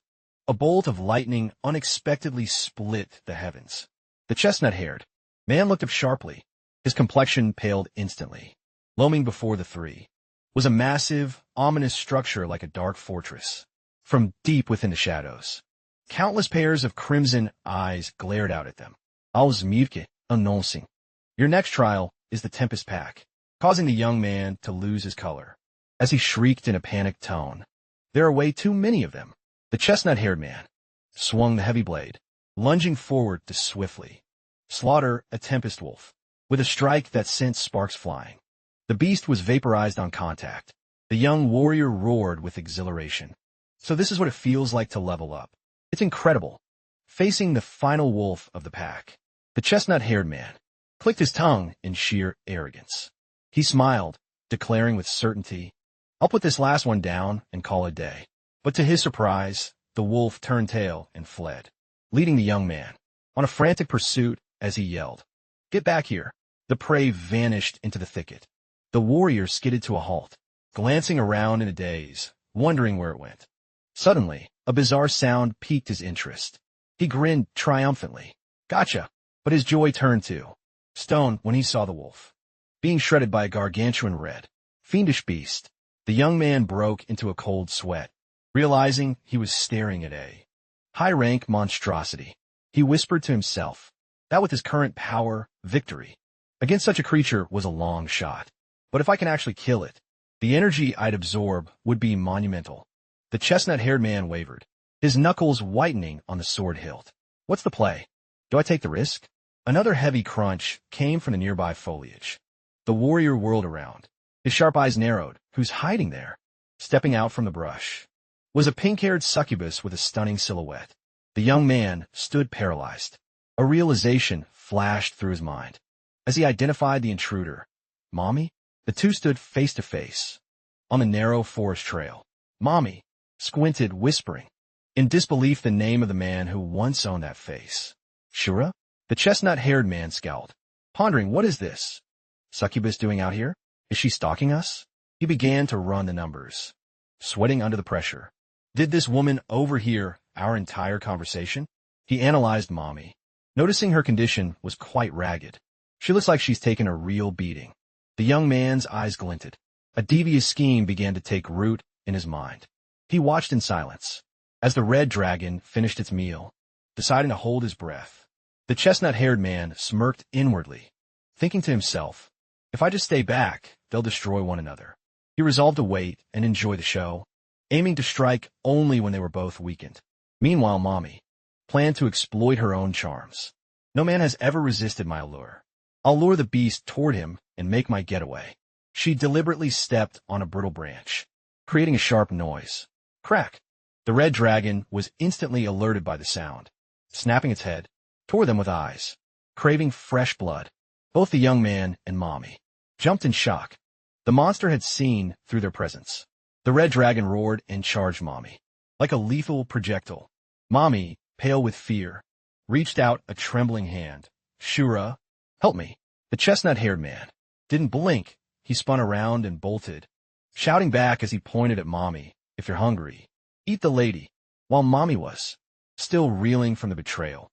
A bolt of lightning unexpectedly split the heavens. The chestnut-haired man looked up sharply. His complexion paled instantly. Looming before the three was a massive, ominous structure like a dark fortress. From deep within the shadows, countless pairs of crimson eyes glared out at them. Aos Mivke, announcing. Your next trial is the Tempest Pack, causing the young man to lose his color. As he shrieked in a panicked tone, there are way too many of them. The chestnut-haired man swung the heavy blade, lunging forward to swiftly slaughter a tempest wolf with a strike that sent sparks flying. The beast was vaporized on contact. The young warrior roared with exhilaration. So this is what it feels like to level up. It's incredible. Facing the final wolf of the pack, the chestnut-haired man clicked his tongue in sheer arrogance. He smiled, declaring with certainty, I'll put this last one down and call it a day. But to his surprise, the wolf turned tail and fled, leading the young man on a frantic pursuit as he yelled, Get back here. The prey vanished into the thicket. The warrior skidded to a halt, glancing around in a daze, wondering where it went. Suddenly, a bizarre sound piqued his interest. He grinned triumphantly. Gotcha! But his joy turned to stone when he saw the wolf being shredded by a gargantuan red, fiendish beast. The young man broke into a cold sweat, realizing he was staring at a high-rank monstrosity. He whispered to himself that with his current power, victory against such a creature was a long shot. But if I can actually kill it, the energy I'd absorb would be monumental. The chestnut-haired man wavered, his knuckles whitening on the sword hilt. What's the play? Do I take the risk? Another heavy crunch came from the nearby foliage. The warrior whirled around, his sharp eyes narrowed. Who's hiding there? Stepping out from the brush was a pink-haired succubus with a stunning silhouette. The young man stood paralyzed. A realization flashed through his mind as he identified the intruder. Mommy? The two stood face to face on the narrow forest trail. Mommy squinted, whispering in disbelief the name of the man who once owned that face. Shura? The chestnut-haired man scowled, pondering, what is this succubus doing out here? Is she stalking us? He began to run the numbers, sweating under the pressure. Did this woman overhear our entire conversation? He analyzed Mommy, noticing her condition was quite ragged. She looks like she's taken a real beating. The young man's eyes glinted. A devious scheme began to take root in his mind. He watched in silence as the red dragon finished its meal, deciding to hold his breath. The chestnut-haired man smirked inwardly, thinking to himself, if I just stay back, they'll destroy one another. He resolved to wait and enjoy the show, aiming to strike only when they were both weakened. Meanwhile, Mommy planned to exploit her own charms. No man has ever resisted my allure. I'll lure the beast toward him and make my getaway. She deliberately stepped on a brittle branch, creating a sharp noise. Crack! The red dragon was instantly alerted by the sound, snapping its head toward them with eyes, craving fresh blood. Both the young man and Mommy jumped in shock. The monster had seen through their presence. The red dragon roared and charged Mommy like a lethal projectile. Mommy, pale with fear, reached out a trembling hand. Shura, help me. The chestnut-haired man didn't blink. He spun around and bolted, shouting back as he pointed at Mommy, if you're hungry, eat the lady. While Mommy was still reeling from the betrayal,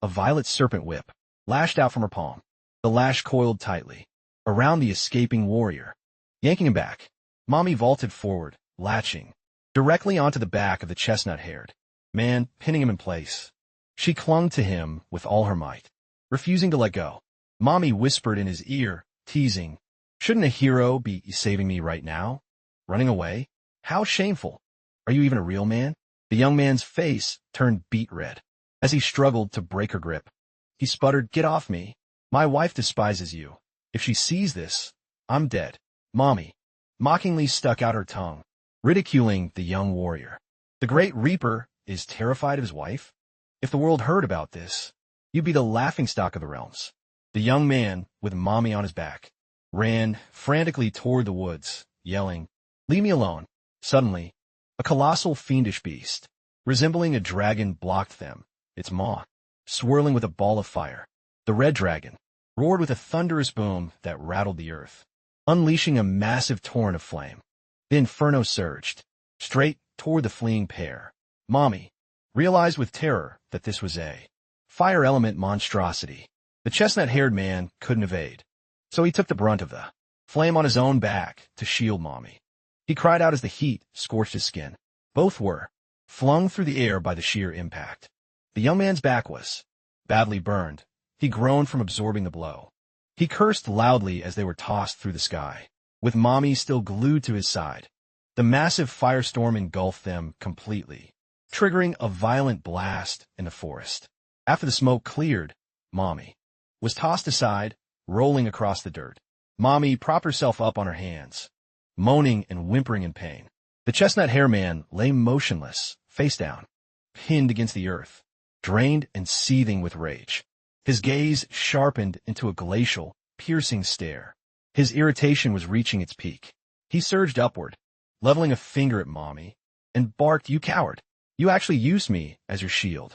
A violet serpent whip lashed out from her palm. The lash coiled tightly around the escaping warrior, yanking him back. Mommy vaulted forward, latching directly onto the back of the chestnut-haired man, pinning him in place. She clung to him with all her might, refusing to let go. Mommy whispered in his ear, teasing, "Shouldn't a hero be saving me right now? Running away? How shameful. Are you even a real man?" The young man's face turned beet red as he struggled to break her grip. He sputtered, "Get off me. My wife despises you. If she sees this, I'm dead." Mommy mockingly stuck out her tongue, ridiculing the young warrior. The great reaper is terrified of his wife? If the world heard about this, you'd be the laughingstock of the realms. The young man, with Mommy on his back, ran frantically toward the woods, yelling, "Leave me alone." Suddenly, a colossal fiendish beast, resembling a dragon, blocked them, its maw swirling with a ball of fire. The red dragon roared with a thunderous boom that rattled the earth, unleashing a massive torrent of flame. The inferno surged straight toward the fleeing pair. Mommy realized with terror that this was a fire element monstrosity. The chestnut-haired man couldn't evade, so he took the brunt of the flame on his own back to shield Mommy. He cried out as the heat scorched his skin. Both were flung through the air by the sheer impact. The young man's back was badly burned. He groaned from absorbing the blow. He cursed loudly as they were tossed through the sky, with Mommy still glued to his side. The massive firestorm engulfed them completely, triggering a violent blast in the forest. After the smoke cleared, Mommy was tossed aside, rolling across the dirt. Mommy propped herself up on her hands, moaning and whimpering in pain. The chestnut-haired man lay motionless, face down, pinned against the earth, drained and seething with rage. His gaze sharpened into a glacial, piercing stare. His irritation was reaching its peak. He surged upward, leveling a finger at Mommy, and barked, "You coward! You actually used me as your shield."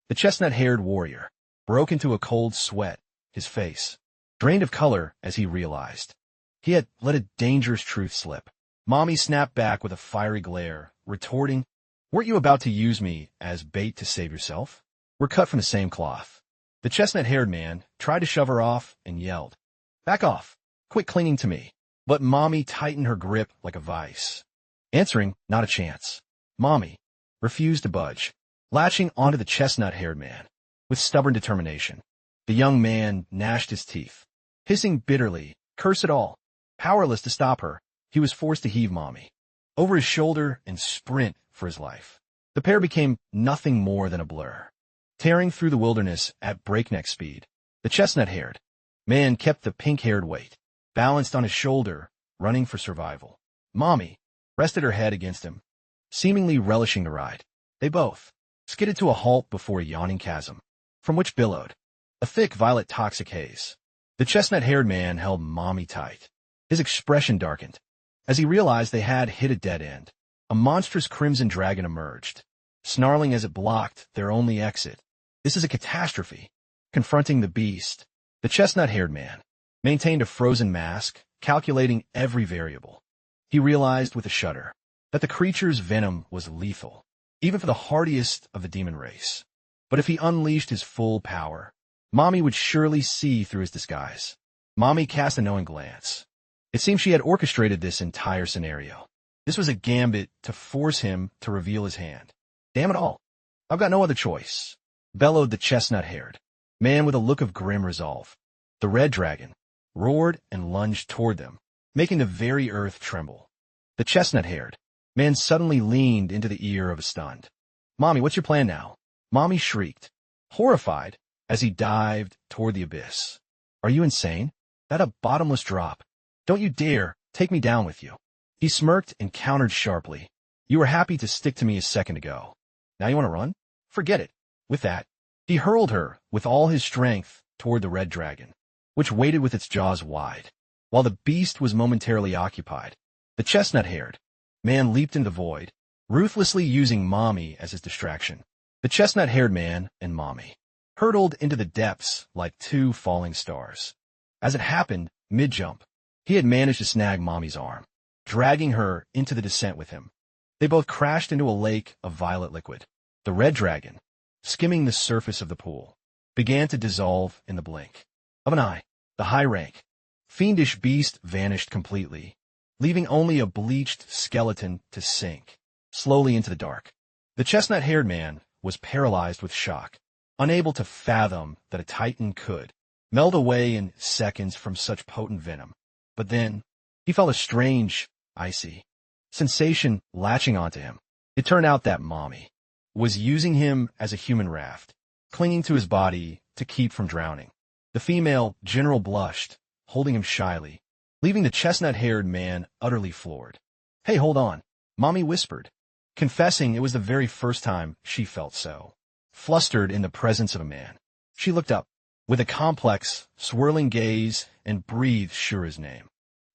The chestnut-haired warrior broke into a cold sweat, his face drained of color as he realized he had let a dangerous truth slip. Mommy snapped back with a fiery glare, retorting, "Weren't you about to use me as bait to save yourself? We're cut from the same cloth." The chestnut-haired man tried to shove her off and yelled, "Back off! Quit clinging to me." But Mommy tightened her grip like a vice, answering, "Not a chance." Mommy refused to budge, latching onto the chestnut-haired man with stubborn determination. The young man gnashed his teeth, hissing bitterly, "Curse it all." Powerless to stop her, he was forced to heave Mommy over his shoulder and sprint for his life. The pair became nothing more than a blur, tearing through the wilderness at breakneck speed. The chestnut-haired man kept the pink-haired weight balanced on his shoulder, running for survival. Mommy rested her head against him, seemingly relishing the ride. They both skidded to a halt before a yawning chasm, from which billowed a thick violet toxic haze. The chestnut-haired man held Mommy tight. His expression darkened as he realized they had hit a dead end. A monstrous crimson dragon emerged, snarling as it blocked their only exit. This is a catastrophe. Confronting the beast, the chestnut-haired man maintained a frozen mask, calculating every variable. He realized with a shudder that the creature's venom was lethal, even for the hardiest of the demon race. But if he unleashed his full power, Mommy would surely see through his disguise. Mommy cast a knowing glance. It seemed she had orchestrated this entire scenario. This was a gambit to force him to reveal his hand. "Damn it all. I've got no other choice," bellowed the chestnut-haired man with a look of grim resolve. The red dragon roared and lunged toward them, making the very earth tremble. The chestnut-haired man suddenly leaned into the ear of a stunned Mommy. "What's your plan now?" Mommy shrieked, horrified, as he dived toward the abyss. "Are you insane? That a bottomless drop. Don't you dare take me down with you." He smirked and countered sharply, "You were happy to stick to me a second ago. Now you want to run? Forget it." With that, he hurled her with all his strength toward the red dragon, which waited with its jaws wide. While the beast was momentarily occupied, the chestnut-haired man leaped into the void, ruthlessly using Mommy as his distraction. The chestnut-haired man and Mommy hurtled into the depths like two falling stars. As it happened, mid-jump, he had managed to snag Mommy's arm, dragging her into the descent with him. They both crashed into a lake of violet liquid, the red dragon skimming the surface of the pool. began to dissolve in the blink of an eye. The high-rank, fiendish beast vanished completely, leaving only a bleached skeleton to sink slowly into the dark. The chestnut-haired man was paralyzed with shock, unable to fathom that a titan could melt away in seconds from such potent venom. But then, he felt a strange, icy sensation latching onto him. It turned out that Mommy was using him as a human raft, clinging to his body to keep from drowning. The female general blushed, holding him shyly, leaving the chestnut-haired man utterly floored. "Hey, hold on," Mommy whispered, confessing it was the very first time she felt so flustered in the presence of a man. She looked up, with a complex, swirling gaze, and breathed Shura's name.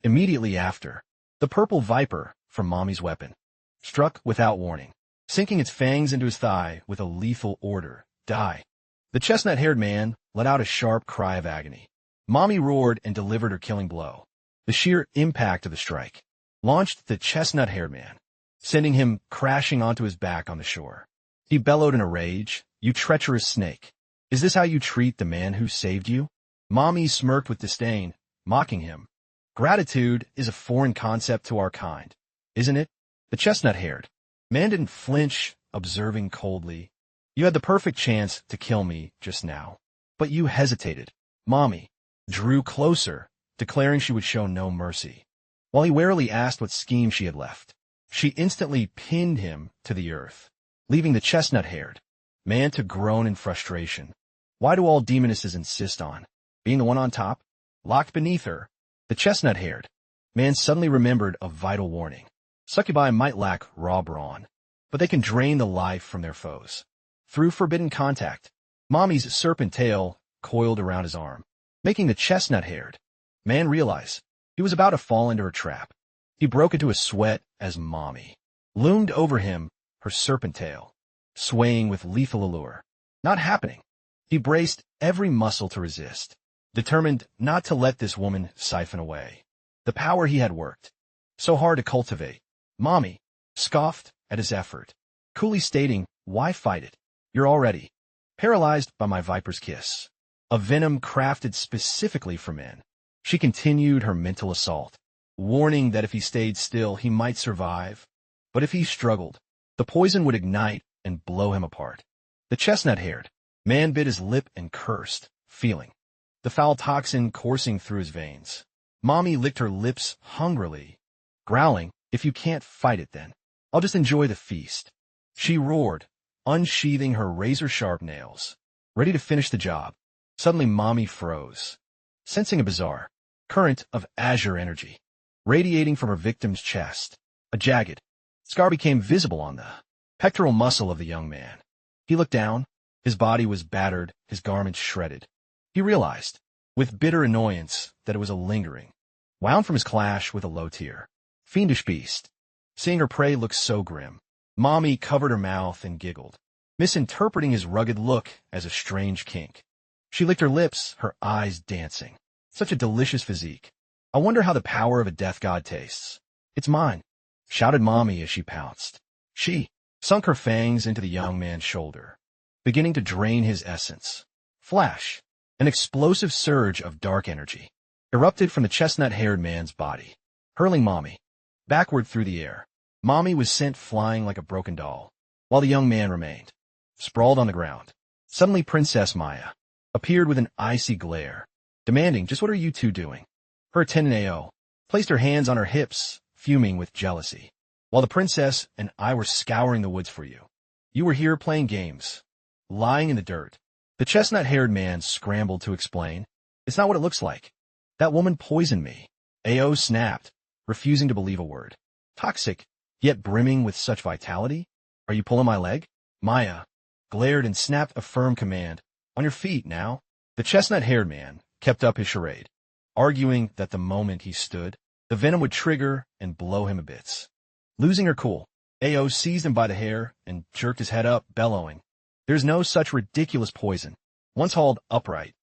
Immediately after, the purple viper from Mommy's weapon struck without warning, sinking its fangs into his thigh with a lethal order, "Die." The chestnut-haired man let out a sharp cry of agony. Mommy roared and delivered her killing blow. The sheer impact of the strike launched the chestnut-haired man, sending him crashing onto his back on the shore. He bellowed in a rage, "You treacherous snake! Is this how you treat the man who saved you?" Mommy smirked with disdain, mocking him. "Gratitude is a foreign concept to our kind, isn't it?" The chestnut-haired man didn't flinch, observing coldly, "You had the perfect chance to kill me just now, but you hesitated." Mommy drew closer, declaring she would show no mercy. While he warily asked what scheme she had left, she instantly pinned him to the earth, leaving the chestnut-haired man to groan in frustration. Why do all demonesses insist on being the one on top? Locked beneath her, the chestnut-haired man suddenly remembered a vital warning. Succubi might lack raw brawn, but they can drain the life from their foes through forbidden contact. Mommy's serpent tail coiled around his arm, making the chestnut-haired man realize he was about to fall into her trap. He broke into a sweat as Mommy loomed over him, her serpent tail swaying with lethal allure. Not happening. He braced every muscle to resist, determined not to let this woman siphon away the power he had worked so hard to cultivate. Mommy scoffed at his effort, coolly stating, "Why fight it? You're already paralyzed by my viper's kiss, a venom crafted specifically for men." She continued her mental assault, warning that if he stayed still, he might survive, but if he struggled, the poison would ignite and blow him apart. The chestnut-haired man bit his lip and cursed, feeling the foul toxin coursing through his veins. Mommy licked her lips hungrily, growling, "If you can't fight it then, I'll just enjoy the feast." She roared, unsheathing her razor-sharp nails, ready to finish the job. Suddenly Mommy froze, sensing a bizarre current of azure energy radiating from her victim's chest. A jagged scar became visible on the pectoral muscle of the young man. He looked down. His body was battered, his garments shredded. He realized, with bitter annoyance, that it was a lingering wound from his clash with a low-tier, fiendish beast. Seeing her prey look so grim, Mommy covered her mouth and giggled, misinterpreting his rugged look as a strange kink. She licked her lips, her eyes dancing. Such a delicious physique. "I wonder how the power of a death god tastes." "It's mine," shouted Mommy as she pounced. She sunk her fangs into the young man's shoulder, beginning to drain his essence. Flash! An explosive surge of dark energy erupted from the chestnut-haired man's body, hurling Mommy backward through the air. Mommy was sent flying like a broken doll, while the young man remained sprawled on the ground. Suddenly Princess Maya appeared with an icy glare, demanding, "Just what are you two doing?" Her attendant Ao placed her hands on her hips, fuming with jealousy. "While the princess and I were scouring the woods for you, you were here playing games, lying in the dirt." The chestnut-haired man scrambled to explain. "It's not what it looks like. That woman poisoned me." Ao snapped, refusing to believe a word. "Toxic, yet brimming with such vitality? Are you pulling my leg?" Maya glared and snapped a firm command. "On your feet, now." The chestnut-haired man kept up his charade, arguing that the moment he stood, the venom would trigger and blow him to bits. Losing her cool, Ao seized him by the hair and jerked his head up, bellowing, "There's no such ridiculous poison." Once hauled upright,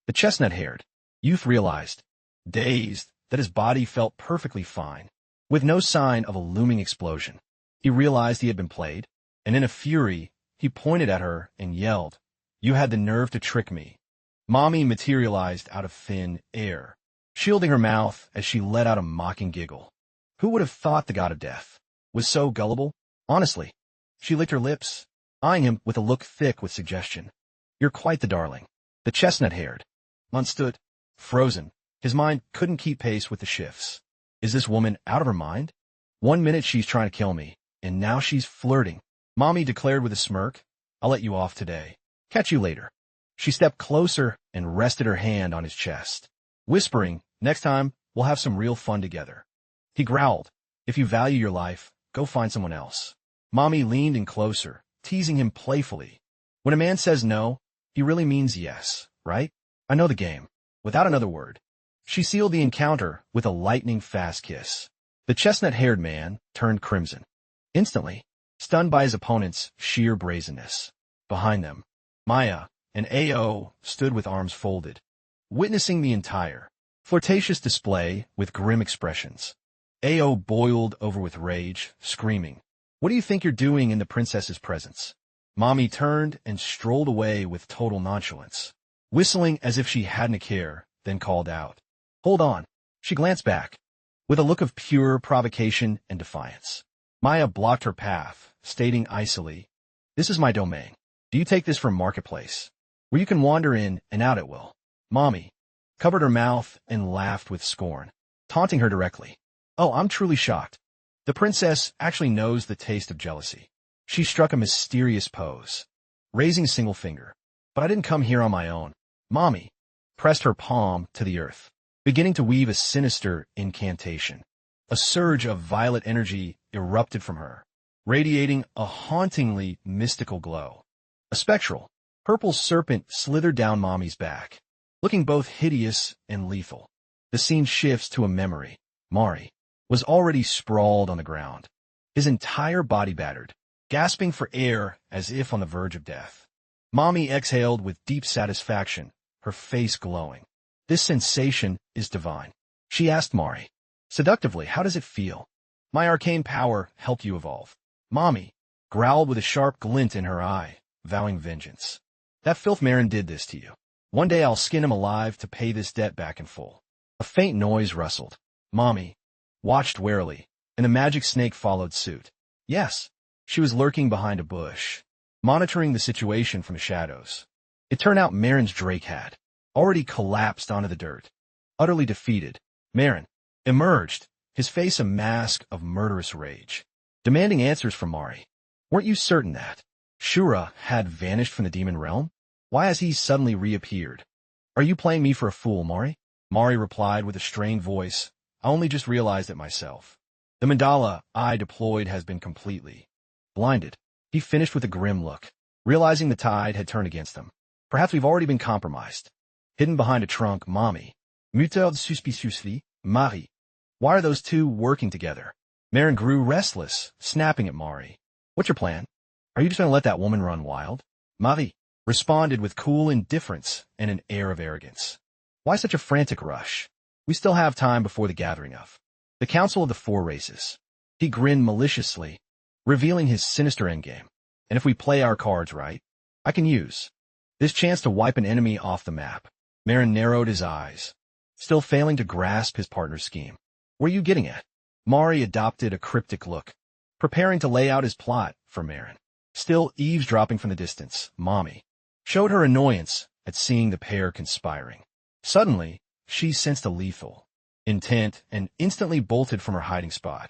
the chestnut-haired youth realized, dazed, that his body felt perfectly fine, with no sign of a looming explosion. He realized he had been played, and in a fury, he pointed at her and yelled, You had the nerve to trick me. Mommy materialized out of thin air, shielding her mouth as she let out a mocking giggle. Who would have thought the god of death was so gullible? Honestly. She licked her lips, eyeing him with a look thick with suggestion. You're quite the darling. The chestnut-haired man stood, frozen. His mind couldn't keep pace with the shifts. Is this woman out of her mind? 1 minute she's trying to kill me, and now she's flirting. Mommy declared with a smirk, I'll let you off today. Catch you later. She stepped closer and rested her hand on his chest, whispering, next time, we'll have some real fun together. He growled, if you value your life, go find someone else. Mommy leaned in closer, teasing him playfully. When a man says no, he really means yes, right? I know the game. Without another word, she sealed the encounter with a lightning-fast kiss. The chestnut-haired man turned crimson. Instantly, stunned by his opponent's sheer brazenness. Behind them, Maya and AO stood with arms folded, witnessing the entire flirtatious display with grim expressions. AO boiled over with rage, screaming, What do you think you're doing in the princess's presence? Mommy turned and strolled away with total nonchalance, whistling as if she hadn't a care, then called out, Hold on. She glanced back, with a look of pure provocation and defiance. Maya blocked her path, stating icily, This is my domain. Do you take this for marketplace, where you can wander in and out at will? Mommy covered her mouth and laughed with scorn, taunting her directly. Oh, I'm truly shocked. The princess actually knows the taste of jealousy. She struck a mysterious pose, raising a single finger. But I didn't come here on my own. Mommy pressed her palm to the earth, beginning to weave a sinister incantation. A surge of violet energy erupted from her, radiating a hauntingly mystical glow. A spectral, purple serpent slithered down Mommy's back, looking both hideous and lethal. The scene shifts to a memory. Mari was already sprawled on the ground, his entire body battered, gasping for air as if on the verge of death. Mommy exhaled with deep satisfaction, her face glowing. This sensation is divine. She asked Mari, seductively, how does it feel? My arcane power helped you evolve. Mommy growled with a sharp glint in her eye, vowing vengeance. That filth Marin did this to you. One day I'll skin him alive to pay this debt back in full. A faint noise rustled. Mommy watched warily, and the magic snake followed suit. Yes, she was lurking behind a bush, monitoring the situation from the shadows. It turned out Marin's Drake had already collapsed onto the dirt. Utterly defeated, Marin emerged, his face a mask of murderous rage, demanding answers from Mari. Weren't you certain that Shura had vanished from the demon realm? Why has he suddenly reappeared? Are you playing me for a fool, Mari? Mari replied with a strained voice, I only just realized it myself. The mandala I deployed has been completely blinded. He finished with a grim look, realizing the tide had turned against him. Perhaps we've already been compromised. Hidden behind a trunk, Mommy muttered suspiciously, Mari. Why are those two working together? Marin grew restless, snapping at Mari. What's your plan? Are you just going to let that woman run wild? Mari responded with cool indifference and an air of arrogance. Why such a frantic rush? We still have time before the gathering of the Council of the Four Races. He grinned maliciously, revealing his sinister endgame. And if we play our cards right, I can use this chance to wipe an enemy off the map. Marin narrowed his eyes, still failing to grasp his partner's scheme. Where are you getting at? Mari adopted a cryptic look, preparing to lay out his plot for Marin. Still eavesdropping from the distance, Mommy showed her annoyance at seeing the pair conspiring. Suddenly, she sensed a lethal intent and instantly bolted from her hiding spot.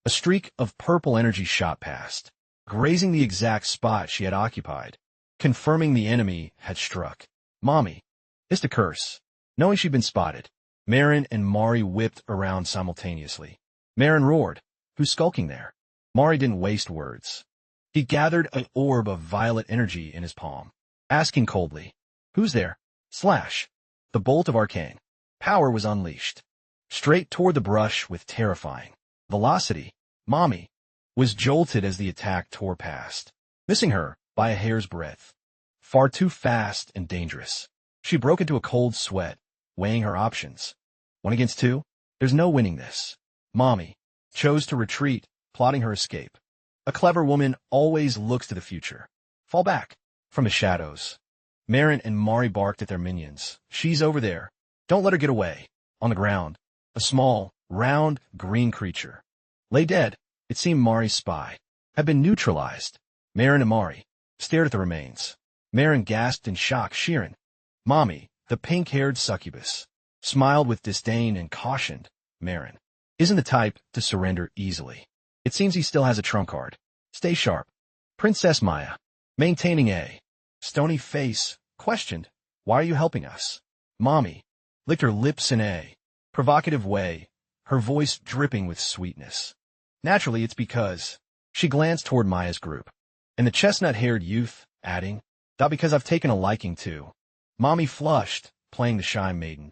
A streak of purple energy shot past, grazing the exact spot she had occupied, confirming the enemy had struck. Mommy hissed a curse, knowing she'd been spotted. Marin and Mari whipped around simultaneously. Marin roared, Who's skulking there? Mari didn't waste words. He gathered an orb of violet energy in his palm, asking coldly, Who's there? Slash. The bolt of arcane power was unleashed, straight toward the brush with terrifying velocity. Mommy was jolted as the attack tore past, missing her by a hair's breadth. Far too fast and dangerous. She broke into a cold sweat, weighing her options. 1 against 2? There's no winning this. Mommy chose to retreat, plotting her escape. A clever woman always looks to the future. Fall back. From the shadows, Marin and Mari barked at their minions. She's over there. Don't let her get away. On the ground, a small, round, green creature lay dead. It seemed Mari's spy had been neutralized. Marin and Mari stared at the remains. Marin gasped in shock. Shirin, Mommy, the pink-haired succubus, smiled with disdain and cautioned. Marin isn't the type to surrender easily. It seems he still has a trump card. Stay sharp. Princess Maya, maintaining a stony face, questioned, Why are you helping us? Mommy licked her lips in a provocative way, her voice dripping with sweetness. Naturally, it's because she glanced toward Maya's group, and the chestnut-haired youth, adding, That because I've taken a liking to. Mommy flushed, playing the shy maiden.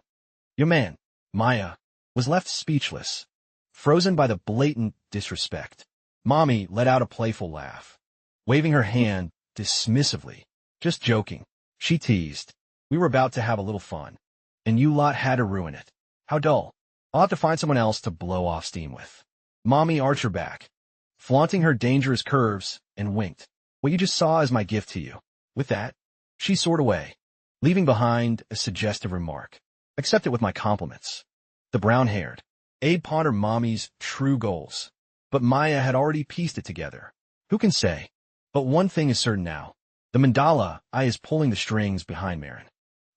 Your man, Maya, was left speechless, frozen by the blatant disrespect. Mommy let out a playful laugh, waving her hand dismissively. Just joking, she teased. We were about to have a little fun, and you lot had to ruin it. How dull. I'll have to find someone else to blow off steam with. Mommy arched her back, flaunting her dangerous curves, and winked. What you just saw is my gift to you. With that, she soared away, leaving behind a suggestive remark. Accept it with my compliments. The brown-haired Abe pondered Mommy's true goals, but Maya had already pieced it together. Who can say? But one thing is certain now. The mandala eye is pulling the strings behind Marin.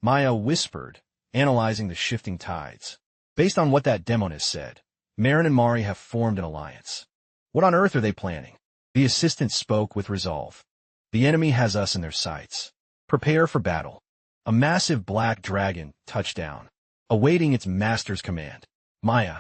Maya whispered, analyzing the shifting tides. Based on what that demoness said, Marin and Mari have formed an alliance. What on earth are they planning? The assistant spoke with resolve. The enemy has us in their sights. Prepare for battle. A massive black dragon touched down, awaiting its master's command. Maya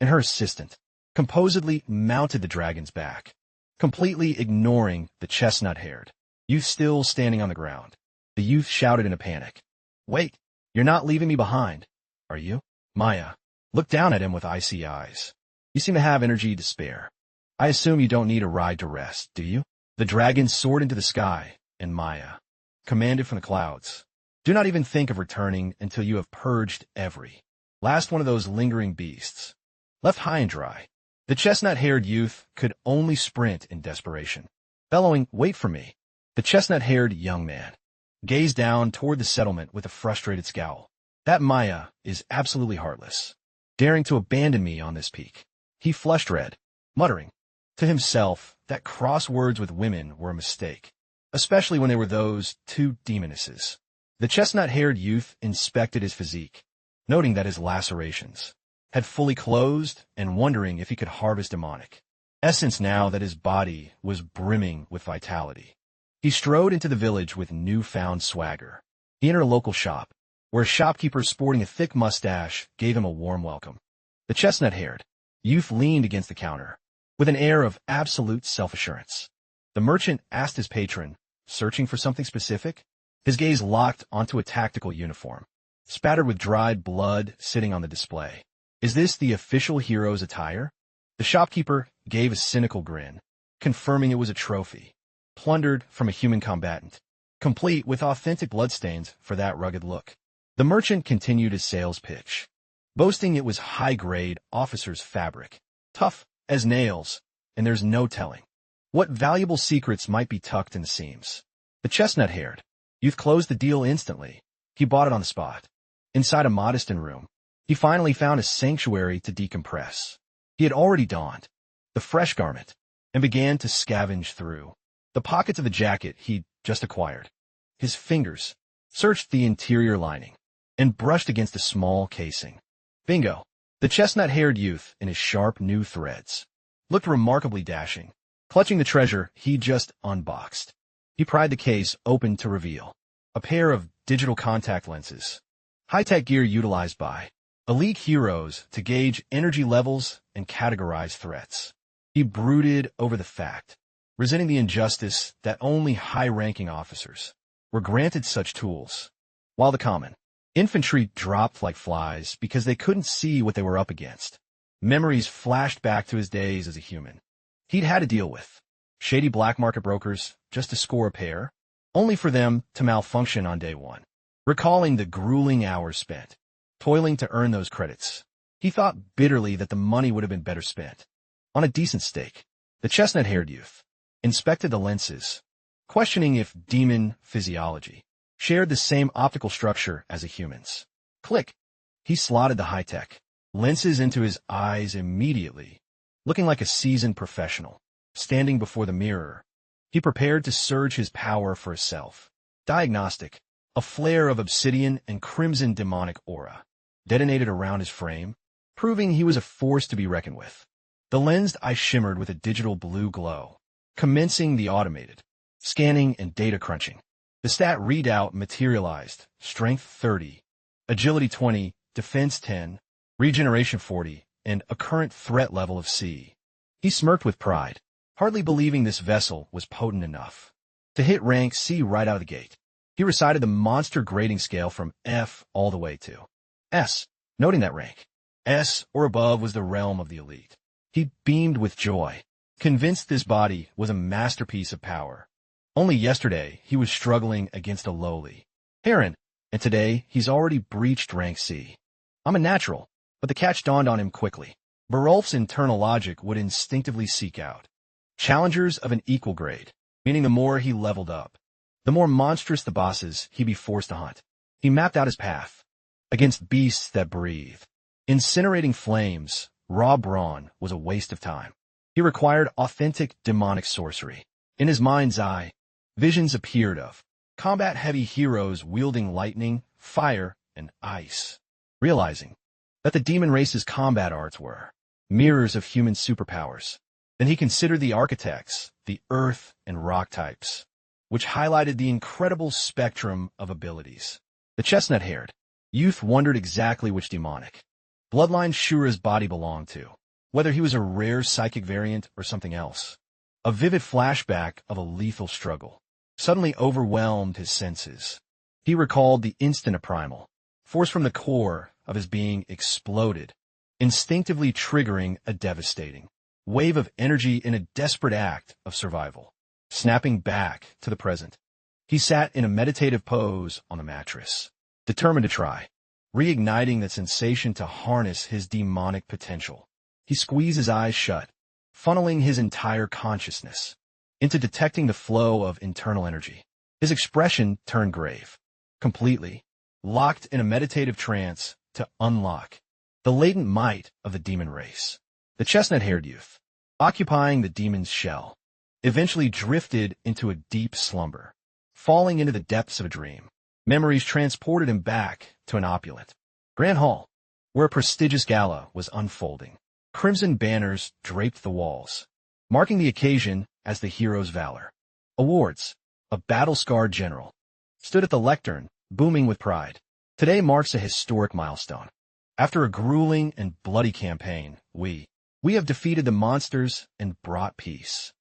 and her assistant composedly mounted the dragon's back, completely ignoring the chestnut-haired youth still standing on the ground. The youth shouted in a panic. Wait, you're not leaving me behind, are you? Maya looked down at him with icy eyes. You seem to have energy to spare. I assume you don't need a ride to rest, do you? The dragon soared into the sky, and Maya commanded from the clouds. Do not even think of returning until you have purged every last one of those lingering beasts. Left high and dry, the chestnut-haired youth could only sprint in desperation. Bellowing, Wait for me. The chestnut-haired young man gazed down toward the settlement with a frustrated scowl. That Maya is absolutely heartless, daring to abandon me on this peak. He flushed red, muttering to himself that cross words with women were a mistake, especially when they were those two demonesses. The chestnut-haired youth inspected his physique, noting that his lacerations had fully closed and wondering if he could harvest demonic essence now that his body was brimming with vitality. He strode into the village with newfound swagger. He entered a local shop, where a shopkeeper sporting a thick mustache gave him a warm welcome. The chestnut-haired youth leaned against the counter, with an air of absolute self-assurance. The merchant asked his patron, searching for something specific? His gaze locked onto a tactical uniform, spattered with dried blood sitting on the display. Is this the official hero's attire? The shopkeeper gave a cynical grin, confirming it was a trophy, plundered from a human combatant, complete with authentic bloodstains for that rugged look. The merchant continued his sales pitch, boasting it was high-grade officer's fabric, tough as nails, and there's no telling what valuable secrets might be tucked in the seams. The chestnut-haired youth closed the deal instantly. He bought it on the spot. Inside a modest room, he finally found a sanctuary to decompress. He had already donned the fresh garment and began to scavenge through the pockets of the jacket he'd just acquired. His fingers searched the interior lining and brushed against a small casing. Bingo! The chestnut-haired youth, in his sharp new threads, looked remarkably dashing, clutching the treasure he'd just unboxed. He pried the case open to reveal a pair of digital contact lenses, high-tech gear utilized by elite heroes to gauge energy levels and categorize threats. He brooded over the fact, resenting the injustice that only high-ranking officers were granted such tools, while the common infantry dropped like flies because they couldn't see what they were up against. Memories flashed back to his days as a human. He'd had to deal with shady black market brokers just to score a pair, only for them to malfunction on day one. Recalling the grueling hours spent toiling to earn those credits, he thought bitterly that the money would have been better spent on a decent steak. The chestnut-haired youth inspected the lenses, questioning if demon physiology shared the same optical structure as a human's. Click. He slotted the high-tech lenses into his eyes immediately, looking like a seasoned professional. Standing before the mirror, he prepared to surge his power for a self-diagnostic. A flare of obsidian and crimson demonic aura detonated around his frame, proving he was a force to be reckoned with. The lensed eye shimmered with a digital blue glow, commencing the automated scanning and data crunching. The stat readout materialized: strength 30, agility 20, defense 10, regeneration 40, and a current threat level of C. He smirked with pride, hardly believing this vessel was potent enough to hit rank C right out of the gate. He recited the monster grading scale from F all the way to S, noting that rank S or above was the realm of the elite. He beamed with joy, convinced this body was a masterpiece of power. Only yesterday he was struggling against a lowly heron, and today he's already breached rank C. I'm a natural, but the catch dawned on him quickly. Barulf's internal logic would instinctively seek out challengers of an equal grade, meaning the more he leveled up, the more monstrous the bosses he'd be forced to hunt. He mapped out his path against beasts that breathe incinerating flames. Raw brawn was a waste of time. He required authentic demonic sorcery. In his mind's eye, visions appeared of combat-heavy heroes wielding lightning, fire, and ice. Realizing that the demon race's combat arts were mirrors of human superpowers, then he considered the architects, the earth and rock types, which highlighted the incredible spectrum of abilities. The chestnut-haired youth wondered exactly which demonic bloodline Shura's body belonged to, whether he was a rare psychic variant or something else. A vivid flashback of a lethal struggle suddenly overwhelmed his senses. He recalled the instant a primal force from the core of his being exploded, instinctively triggering a devastating wave of energy in a desperate act of survival. Snapping back to the present, he sat in a meditative pose on the mattress, determined to try reigniting that sensation to harness his demonic potential. He squeezed his eyes shut, funneling his entire consciousness into detecting the flow of internal energy. His expression turned grave, completely locked in a meditative trance to unlock the latent might of the demon race. The chestnut-haired youth, occupying the demon's shell, eventually drifted into a deep slumber, falling into the depths of a dream. Memories transported him back to an opulent grand hall, where a prestigious gala was unfolding. Crimson banners draped the walls, marking the occasion as the hero's valor. Awards. A battle-scarred general stood at the lectern, booming with pride. Today marks a historic milestone. After a grueling and bloody campaign, we have defeated the monsters and brought peace.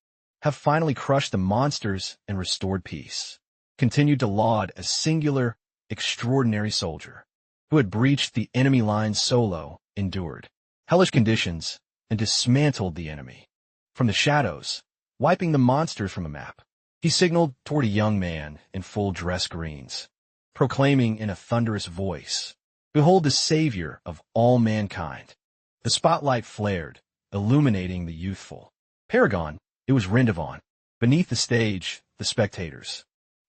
Have finally crushed the monsters and restored peace. Continued to laud a singular, extraordinary soldier who had breached the enemy lines solo, endured hellish conditions, and dismantled the enemy from the shadows, wiping the monsters from a map. He signaled toward a young man in full dress greens, proclaiming in a thunderous voice, "Behold the savior of all mankind." The spotlight flared, illuminating the youthful paragon. It was Rendavon. Beneath the stage, the spectators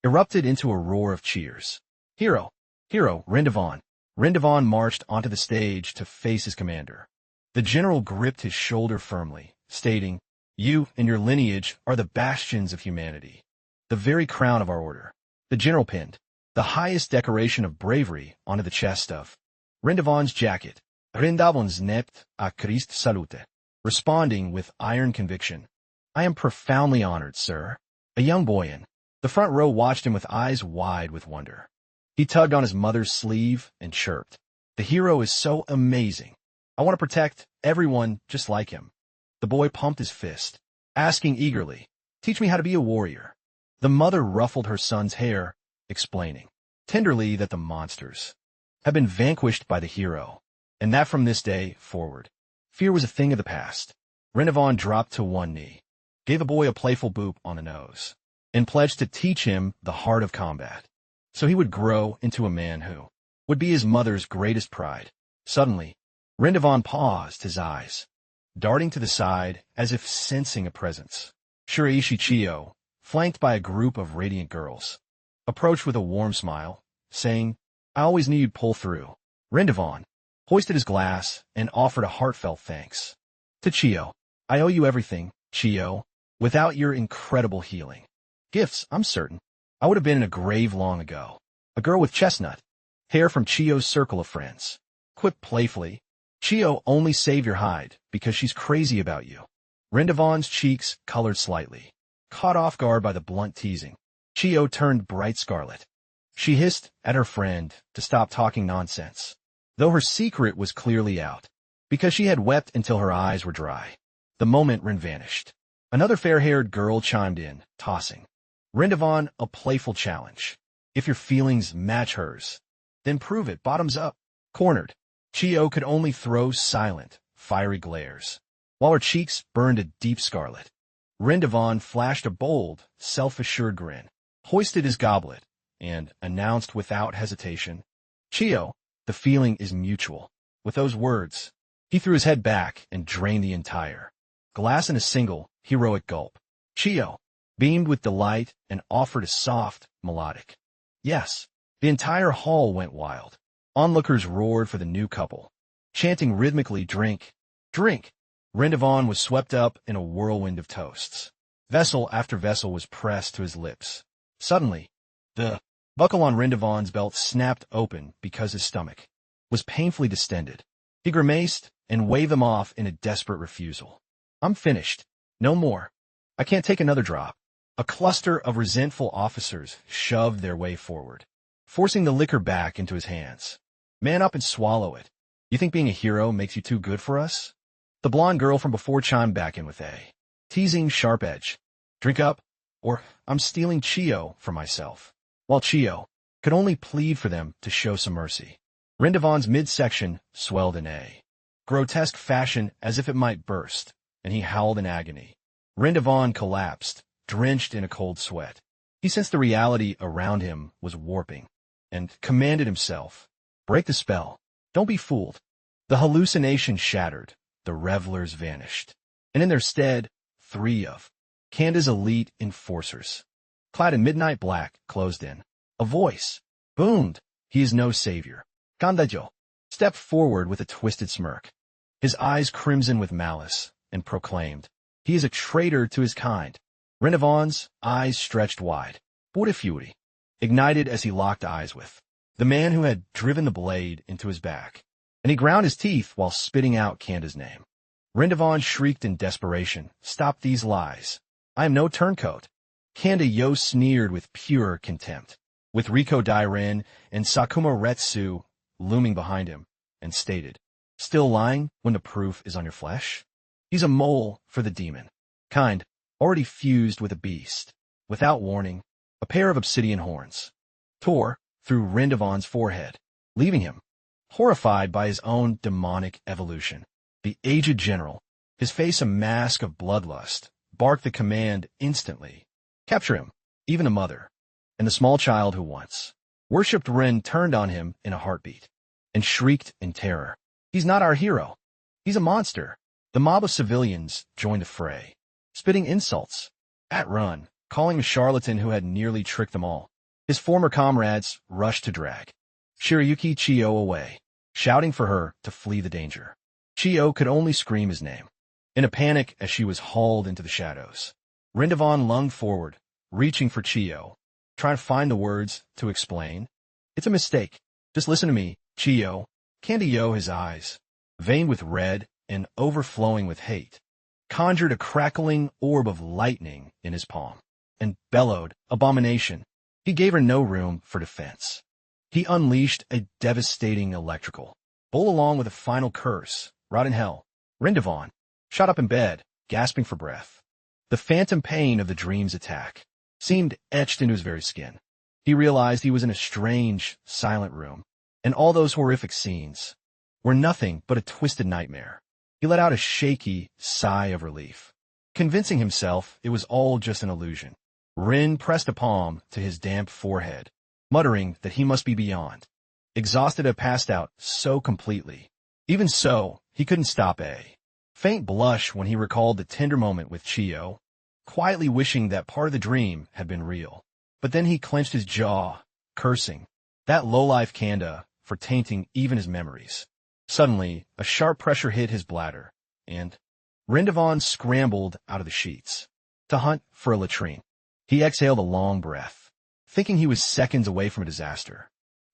erupted into a roar of cheers. Hero! Hero! Rendavon! Rendavon marched onto the stage to face his commander. The general gripped his shoulder firmly, stating, "You and your lineage are the bastions of humanity, the very crown of our order." The general pinned the highest decoration of bravery onto the chest of Rendavon's jacket. Rendavon's nept a Christ salute, responding with iron conviction, "I am profoundly honored, sir." A young boy in the front row watched him with eyes wide with wonder. He tugged on his mother's sleeve and chirped, "The hero is so amazing. I want to protect everyone just like him." The boy pumped his fist, asking eagerly, "Teach me how to be a warrior." The mother ruffled her son's hair, explaining tenderly that the monsters had been vanquished by the hero, and that from this day forward, fear was a thing of the past. Rendavon dropped to one knee, gave the boy a playful boop on the nose, and pledged to teach him the heart of combat, so he would grow into a man who would be his mother's greatest pride. Suddenly, Rendavon paused, his eyes darting to the side as if sensing a presence. Shiraishi Chiyo, flanked by a group of radiant girls, approached with a warm smile, saying, I always knew you'd pull through. Rindavan hoisted his glass and offered a heartfelt thanks. To Chio, I owe you everything, Chio. Without your incredible healing gifts, I'm certain I would have been in a grave long ago. A girl with chestnut hair from Chio's circle of friends quipped playfully, Chio only saved your hide because she's crazy about you. Rindavan's cheeks colored slightly. Caught off guard by the blunt teasing, Chio turned bright scarlet. She hissed at her friend to stop talking nonsense, though her secret was clearly out, because she had wept until her eyes were dry. The moment Rin vanished, another fair-haired girl chimed in, tossing Rindavan a playful challenge. If your feelings match hers, then prove it bottoms up. Cornered, Chio could only throw silent, fiery glares, while her cheeks burned a deep scarlet. Rindavan flashed a bold, self-assured grin, hoisted his goblet, and announced without hesitation, Chio, the feeling is mutual. With those words, he threw his head back and drained the entire glass in a single, heroic gulp. Chio beamed with delight and offered a soft, melodic yes. The entire hall went wild. Onlookers roared for the new couple, chanting rhythmically, drink, drink. Rindavan was swept up in a whirlwind of toasts. Vessel after vessel was pressed to his lips. Suddenly, the buckle on Rindavan's belt snapped open because his stomach was painfully distended. He grimaced and waved them off in a desperate refusal. I'm finished. No more. I can't take another drop. A cluster of resentful officers shoved their way forward, forcing the liquor back into his hands. Man up and swallow it. You think being a hero makes you too good for us? The blonde girl from before chimed back in with a teasing sharp edge. Drink up, or I'm stealing Chio for myself. While Chio could only plead for them to show some mercy. Rindavan's midsection swelled in a grotesque fashion as if it might burst, and he howled in agony. Rindavan collapsed, drenched in a cold sweat. He sensed the reality around him was warping, and commanded himself, break the spell. Don't be fooled. The hallucination shattered. The revelers vanished, and in their stead, 3 of Kanda's elite enforcers, clad in midnight black, closed in. A voice boomed, he is no savior. Kandajo stepped forward with a twisted smirk, his eyes crimson with malice, and proclaimed, he is a traitor to his kind. Rindavan's eyes stretched wide. What a fury ignited as he locked eyes with the man who had driven the blade into his back, and he ground his teeth while spitting out Kanda's name. Rindavan shrieked in desperation, stop these lies. I am no turncoat. Kanda Yo sneered with pure contempt, with Riko Dairen and Sakuma Retsu looming behind him, and stated, still lying when the proof is on your flesh? He's a mole for the demon kind, already fused with a beast. Without warning, a pair of obsidian horns tore through Rindavan's forehead, leaving him horrified by his own demonic evolution. The aged general, his face a mask of bloodlust, barked the command instantly. Capture him. Even the mother and the small child who once worshipped Rin turned on him in a heartbeat and shrieked in terror. He's not our hero. He's a monster. The mob of civilians joined the fray, spitting insults at Run, calling him a charlatan who had nearly tricked them all. His former comrades rushed to drag Shirayuki Chio away, shouting for her to flee the danger. Chio could only scream his name, in a panic as she was hauled into the shadows. Rindavan lunged forward, reaching for Chio, trying to find the words to explain. It's a mistake. Just listen to me, Chio. Candy-Yo, his eyes, veined with red and overflowing with hate, conjured a crackling orb of lightning in his palm, and bellowed, abomination. He gave her no room for defense. He unleashed a devastating electrical bolt along with a final curse, rot in hell. Rindavan shot up in bed, gasping for breath. The phantom pain of the dream's attack seemed etched into his very skin. He realized he was in a strange, silent room, and all those horrific scenes were nothing but a twisted nightmare. He let out a shaky sigh of relief, convincing himself it was all just an illusion. Rin pressed a palm to his damp forehead, muttering that he must be beyond exhausted, had passed out so completely. Even so, he couldn't stop a faint blush when he recalled the tender moment with Chio, quietly wishing that part of the dream had been real. But then he clenched his jaw, cursing that lowlife Kanda for tainting even his memories. Suddenly, a sharp pressure hit his bladder, and Rindavan scrambled out of the sheets to hunt for a latrine. He exhaled a long breath, thinking he was seconds away from a disaster.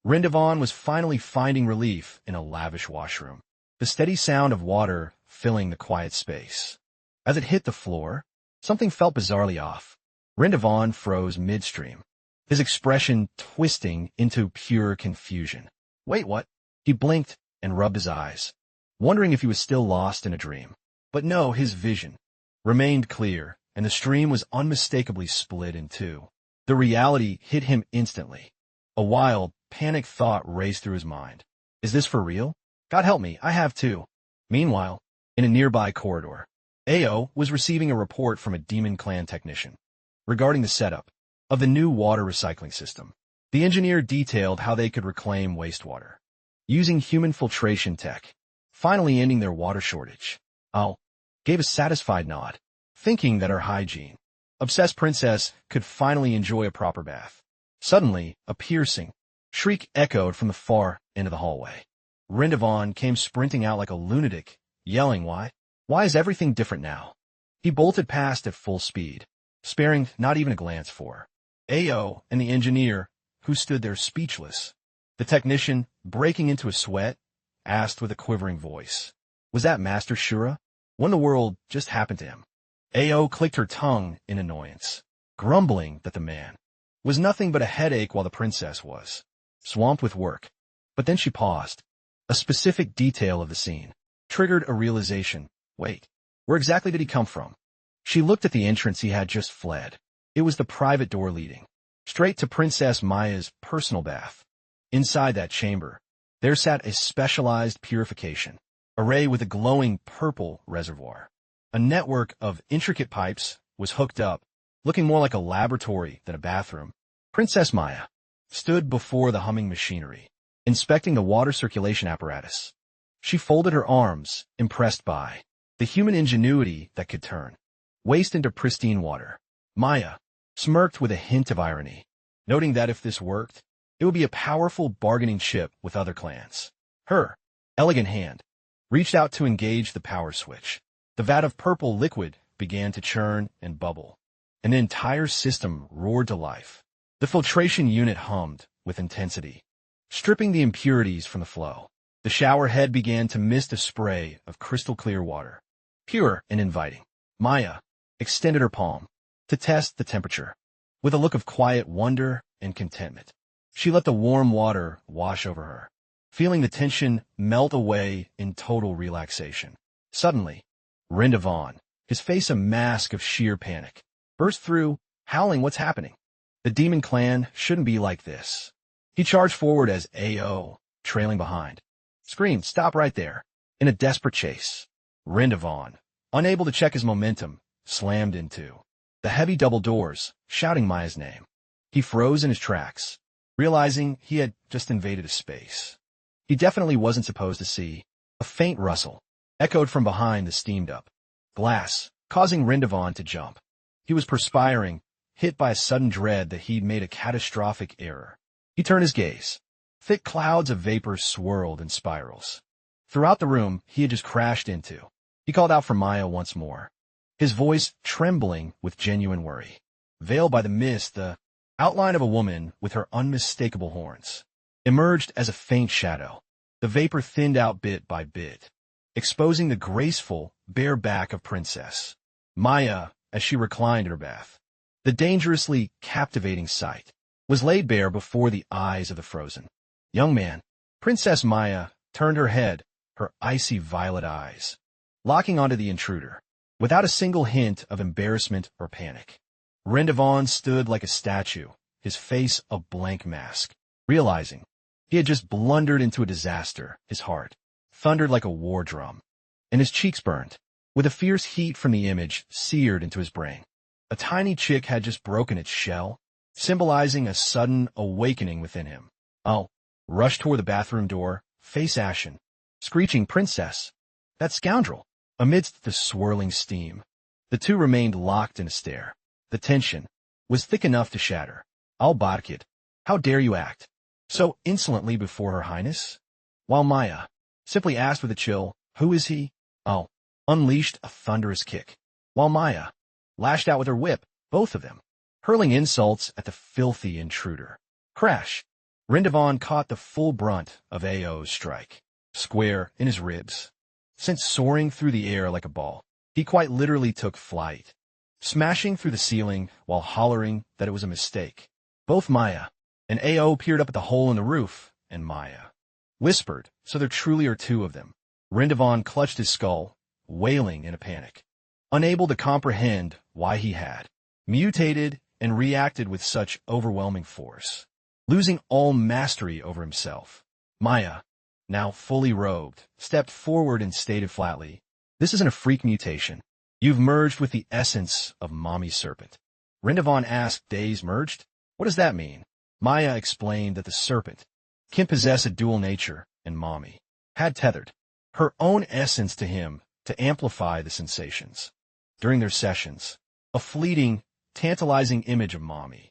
Rindavan was finally finding relief in a lavish washroom, the steady sound of water filling the quiet space. As it hit the floor, something felt bizarrely off. Rindavan froze midstream, his expression twisting into pure confusion. Wait, what? He blinked and rubbed his eyes, wondering if he was still lost in a dream. But no, his vision remained clear, and the stream was unmistakably split in two. The reality hit him instantly. A wild, panicked thought raced through his mind. Is this for real? God help me, I have too. Meanwhile, in a nearby corridor, Ao was receiving a report from a Demon Clan technician regarding the setup of the new water recycling system. The engineer detailed how they could reclaim wastewater using human filtration tech, finally ending their water shortage. Ao gave a satisfied nod, thinking that her hygiene-obsessed princess could finally enjoy a proper bath. Suddenly, a piercing shriek echoed from the far end of the hallway. Rindavan came sprinting out like a lunatic, yelling, Why? Why is everything different now? He bolted past at full speed, sparing not even a glance for Ao and the engineer, who stood there speechless. The technician, breaking into a sweat, asked with a quivering voice, Was that Master Shura? When the world just happened to him? Ao clicked her tongue in annoyance, grumbling that the man was nothing but a headache while the princess was swamped with work. But then she paused. A specific detail of the scene triggered a realization. Wait, where exactly did he come from? She looked at the entrance he had just fled. It was the private door leading straight to Princess Maya's personal bath. Inside that chamber, there sat a specialized purification array with a glowing purple reservoir. A network of intricate pipes was hooked up, looking more like a laboratory than a bathroom. Princess Maya stood before the humming machinery, inspecting the water circulation apparatus. She folded her arms, impressed by the human ingenuity that could turn waste into pristine water. Maya smirked with a hint of irony, noting that if this worked, it would be a powerful bargaining chip with other clans. Her elegant hand reached out to engage the power switch. The vat of purple liquid began to churn and bubble. An entire system roared to life. The filtration unit hummed with intensity, stripping the impurities from the flow. The shower head began to mist a spray of crystal-clear water, pure and inviting. Maya extended her palm to test the temperature. With a look of quiet wonder and contentment, she let the warm water wash over her, feeling the tension melt away in total relaxation. Suddenly, Rindavan, his face a mask of sheer panic, burst through, howling, What's happening? The Demon Clan shouldn't be like this. He charged forward as Ao, trailing behind, screamed, Stop right there, in a desperate chase. Rindavan, unable to check his momentum, slammed into the heavy double doors, shouting Maya's name. He froze in his tracks, realizing he had just invaded a space he definitely wasn't supposed to see. A faint rustle echoed from behind the steamed-up glass, causing Rindavan to jump. He was perspiring, hit by a sudden dread that he'd made a catastrophic error. He turned his gaze. Thick clouds of vapor swirled in spirals throughout the room he had just crashed into. He called out for Maya once more, his voice trembling with genuine worry. Veiled by the mist, the outline of a woman with her unmistakable horns emerged as a faint shadow. The vapor thinned out bit by bit, exposing the graceful, bare back of Princess Maya as she reclined in her bath. The dangerously captivating sight was laid bare before the eyes of the frozen young man. Princess Maya turned her head, her icy violet eyes locking onto the intruder, without a single hint of embarrassment or panic. Rindavan stood like a statue, his face a blank mask. Realizing he had just blundered into a disaster, his heart thundered like a war drum, and his cheeks burned, with a fierce heat from the image seared into his brain. A tiny chick had just broken its shell, symbolizing a sudden awakening within him. Al rushed toward the bathroom door, face ashen, screeching, Princess! That scoundrel! Amidst the swirling steam, the two remained locked in a stare. The tension was thick enough to shatter. I'll bark it. How dare you act so insolently before her highness? While Maya simply asked with a chill, who is he? Oh, unleashed a thunderous kick. While Maya lashed out with her whip, both of them hurling insults at the filthy intruder. Crash! Rindavan caught the full brunt of Ao's strike, square in his ribs. Sent soaring through the air like a ball, he quite literally took flight, smashing through the ceiling while hollering that it was a mistake. Both Maya and Ao peered up at the hole in the roof, and Maya whispered, so there truly are two of them. Rindavan clutched his skull, wailing in a panic, unable to comprehend why he had mutated and reacted with such overwhelming force, losing all mastery over himself. Maya, now fully robed, stepped forward and stated flatly, "This isn't a freak mutation. You've merged with the essence of Mommy Serpent." Rindavan asked, dazed, merged? What does that mean? Maya explained that the serpent can possess a dual nature, and Mommy had tethered her own essence to him to amplify the sensations. During their sessions, a fleeting, tantalizing image of Mommy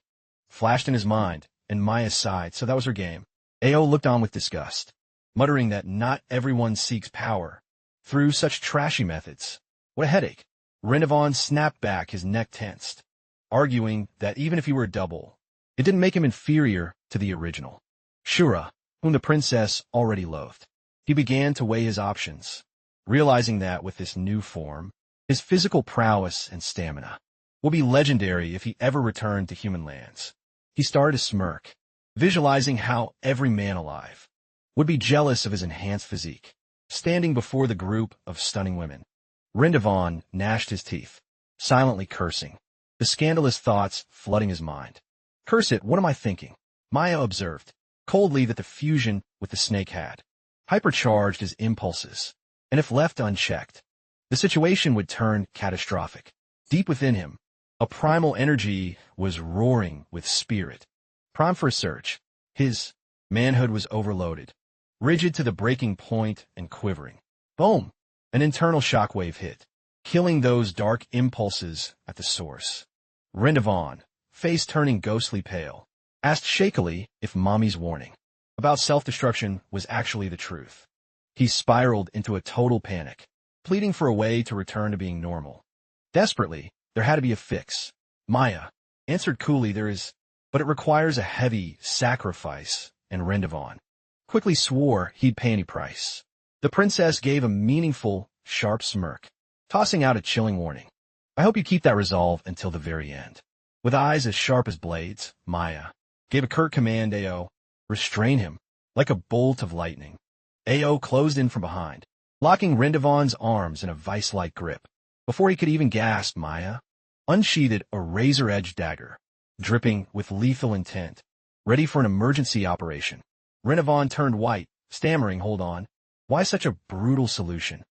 flashed in his mind, and Maya sighed, so that was her game. Ao looked on with disgust, muttering that not everyone seeks power through such trashy methods. What a headache. Rindavan snapped back, his neck tensed, arguing that even if he were a double, it didn't make him inferior to the original Shura, whom the princess already loathed. He began to weigh his options, realizing that with this new form, his physical prowess and stamina would be legendary if he ever returned to human lands. He started to smirk, visualizing how every man alive would be jealous of his enhanced physique, standing before the group of stunning women. Rindavan gnashed his teeth, silently cursing, the scandalous thoughts flooding his mind. Curse it, what am I thinking? Maya observed coldly that the fusion with the snake had hypercharged his impulses, and if left unchecked, the situation would turn catastrophic. Deep within him, a primal energy was roaring with spirit, prime for a surge. His manhood was overloaded, rigid to the breaking point and quivering. Boom! An internal shockwave hit, killing those dark impulses at the source. Rindavan, face turning ghostly pale, asked shakily if Mommy's warning about self-destruction was actually the truth. He spiraled into a total panic, pleading for a way to return to being normal. Desperately, there had to be a fix. Maya answered coolly, there is, but it requires a heavy sacrifice, and Rindavan quickly swore he'd pay any price. The princess gave a meaningful, sharp smirk, tossing out a chilling warning. I hope you keep that resolve until the very end. With eyes as sharp as blades, Maya gave a curt command, Ao, restrain him, like a bolt of lightning. Ao closed in from behind, locking Rindavan's arms in a vice-like grip. Before he could even gasp, Maya unsheathed a razor-edged dagger, dripping with lethal intent, ready for an emergency operation. Rindavan turned white, stammering, hold on. Why such a brutal solution?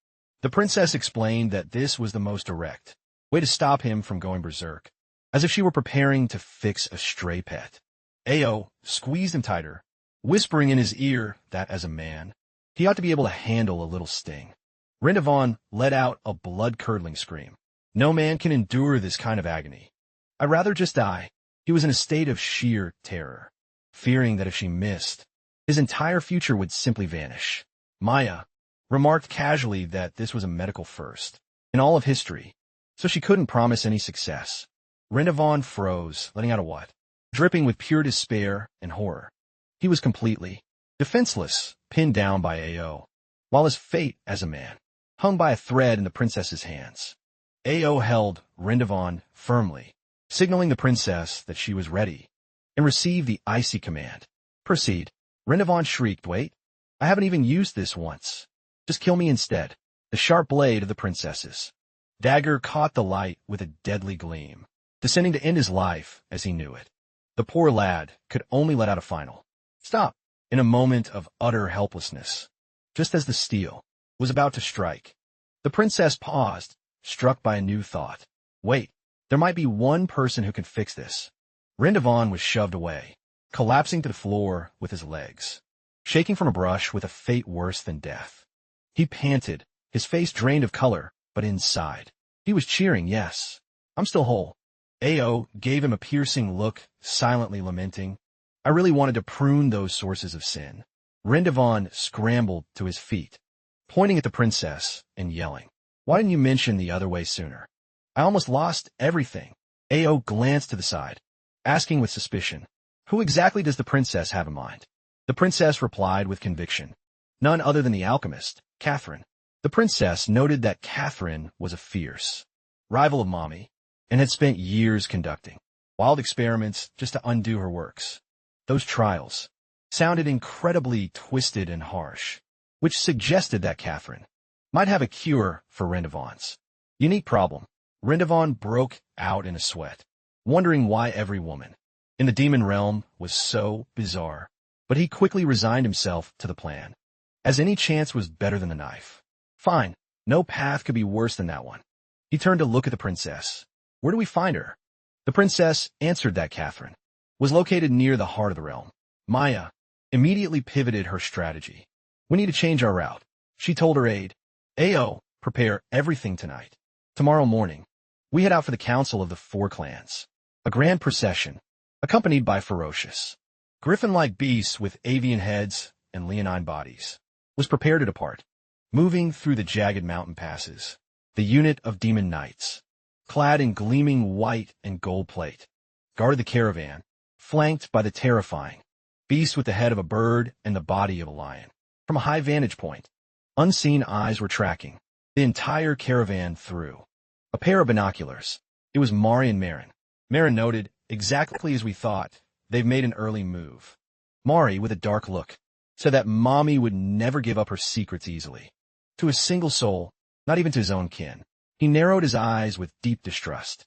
The princess explained that this was the most direct way to stop him from going berserk, as if she were preparing to fix a stray pet. Ao squeezed him tighter, whispering in his ear that as a man, he ought to be able to handle a little sting. Rindavan let out a blood-curdling scream. No man can endure this kind of agony. I'd rather just die. He was in a state of sheer terror, fearing that if she missed, his entire future would simply vanish. Maya remarked casually that this was a medical first in all of history, so she couldn't promise any success. Rindavan froze, letting out a what? Dripping with pure despair and horror. He was completely defenseless, pinned down by Ao, while his fate as a man hung by a thread in the princess's hands. Ao held Rindavan firmly, signaling the princess that she was ready, and received the icy command. Proceed. Rindavan shrieked, wait, I haven't even used this once. Just kill me instead. The sharp blade of the princess's dagger caught the light with a deadly gleam, descending to end his life as he knew it. The poor lad could only let out a final stop in a moment of utter helplessness. Just as the steel was about to strike, the princess paused, struck by a new thought. Wait, there might be one person who can fix this. Rindavan was shoved away, collapsing to the floor with his legs, shaking from a brush with a fate worse than death. He panted, his face drained of color, but inside, he was cheering, yes, I'm still whole. Ao gave him a piercing look silently lamenting. I really wanted to prune those sources of sin. Rendevon scrambled to his feet, pointing at the princess and yelling, "Why didn't you mention the other way sooner? I almost lost everything." Ao glanced to the side, asking with suspicion, "Who exactly does the princess have in mind?" The princess replied with conviction, "None other than the alchemist, Catherine." The princess noted that Catherine was a fierce rival of Mommy and had spent years conducting wild experiments just to undo her works. Those trials sounded incredibly twisted and harsh, which suggested that Catherine might have a cure for Rendevon's unique problem. Rendevon broke out in a sweat, wondering why every woman in the demon realm was so bizarre, but he quickly resigned himself to the plan, as any chance was better than the knife. Fine, no path could be worse than that one. He turned to look at the princess. "Where do we find her?" The princess answered that Catherine was located near the heart of the realm. Maya immediately pivoted her strategy. "We need to change our route," she told her aide. "Ao, prepare everything tonight. Tomorrow morning, we head out for the Council of the Four Clans. A grand procession, accompanied by ferocious, griffin-like beasts with avian heads and leonine bodies, was prepared to depart. Moving through the jagged mountain passes, the unit of demon knights, clad in gleaming white and gold plate, guarded the caravan, flanked by the terrifying beast with the head of a bird and the body of a lion. From a high vantage point, unseen eyes were tracking the entire caravan through a pair of binoculars. It was Mari and Marin. Marin noted, "Exactly as we thought, they've made an early move." Mari, with a dark look, said that Mommy would never give up her secrets easily. To a single soul, not even to his own kin. He narrowed his eyes with deep distrust.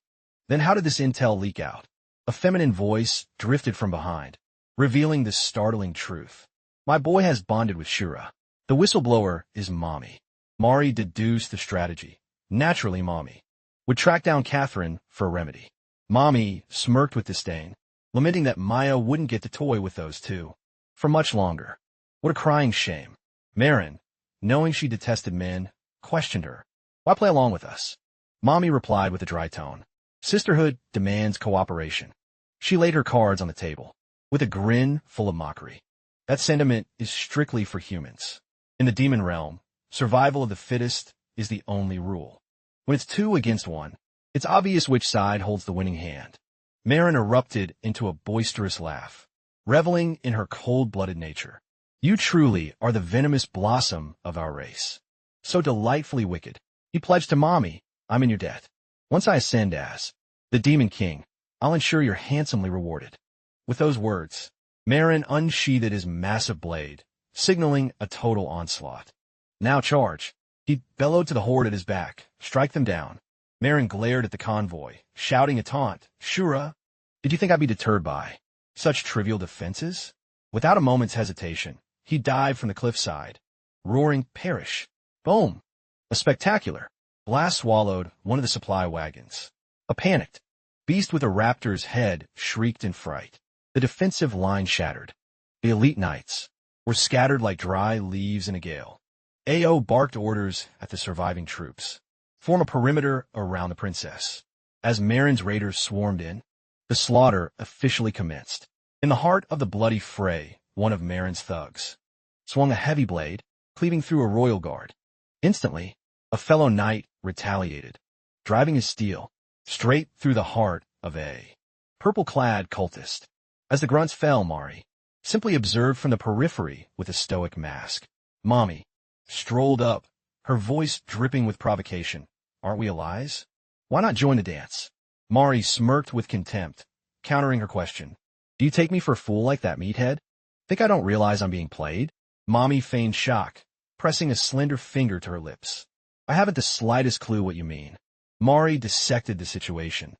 Then how did this intel leak out? A feminine voice drifted from behind, revealing this startling truth. "My boy has bonded with Shura. The whistleblower is Mommy." Mari deduced the strategy. Naturally, Mommy would track down Catherine for a remedy. Mommy smirked with disdain, lamenting that Maya wouldn't get to toy with those two for much longer. What a crying shame. Marin, knowing she detested men, questioned her. "Why play along with us?" Mommy replied with a dry tone. "Sisterhood demands cooperation." She laid her cards on the table, with a grin full of mockery. "That sentiment is strictly for humans. In the demon realm, survival of the fittest is the only rule. When it's 2 against 1, it's obvious which side holds the winning hand." Marin erupted into a boisterous laugh, reveling in her cold-blooded nature. "You truly are the venomous blossom of our race. So delightfully wicked. He pledged to Mommy, I'm in your debt. Once I ascend as the Demon King, I'll ensure you're handsomely rewarded." With those words, Marin unsheathed his massive blade, signaling a total onslaught. "Now charge." He bellowed to the horde at his back. "Strike them down." Marin glared at the convoy, shouting a taunt. "Shura, did you think I'd be deterred by such trivial defenses?" Without a moment's hesitation, he dived from the cliffside, roaring, "Perish!" Boom! A spectacular blast swallowed one of the supply wagons. A panicked beast with a raptor's head shrieked in fright. The defensive line shattered. The elite knights were scattered like dry leaves in a gale. Ao barked orders at the surviving troops. "Form a perimeter around the princess." As Marin's raiders swarmed in, the slaughter officially commenced. In the heart of the bloody fray, one of Marin's thugs swung a heavy blade, cleaving through a royal guard. Instantly, a fellow knight retaliated, driving his steel straight through the heart of a purple-clad cultist. As the grunts fell, Mari simply observed from the periphery with a stoic mask. Mommy strolled up, her voice dripping with provocation. "Aren't we allies? Why not join the dance?" Mari smirked with contempt, countering her question. "Do you take me for a fool like that meathead? Think I don't realize I'm being played?" Mommy feigned shock, pressing a slender finger to her lips. "I haven't the slightest clue what you mean." Mari dissected the situation,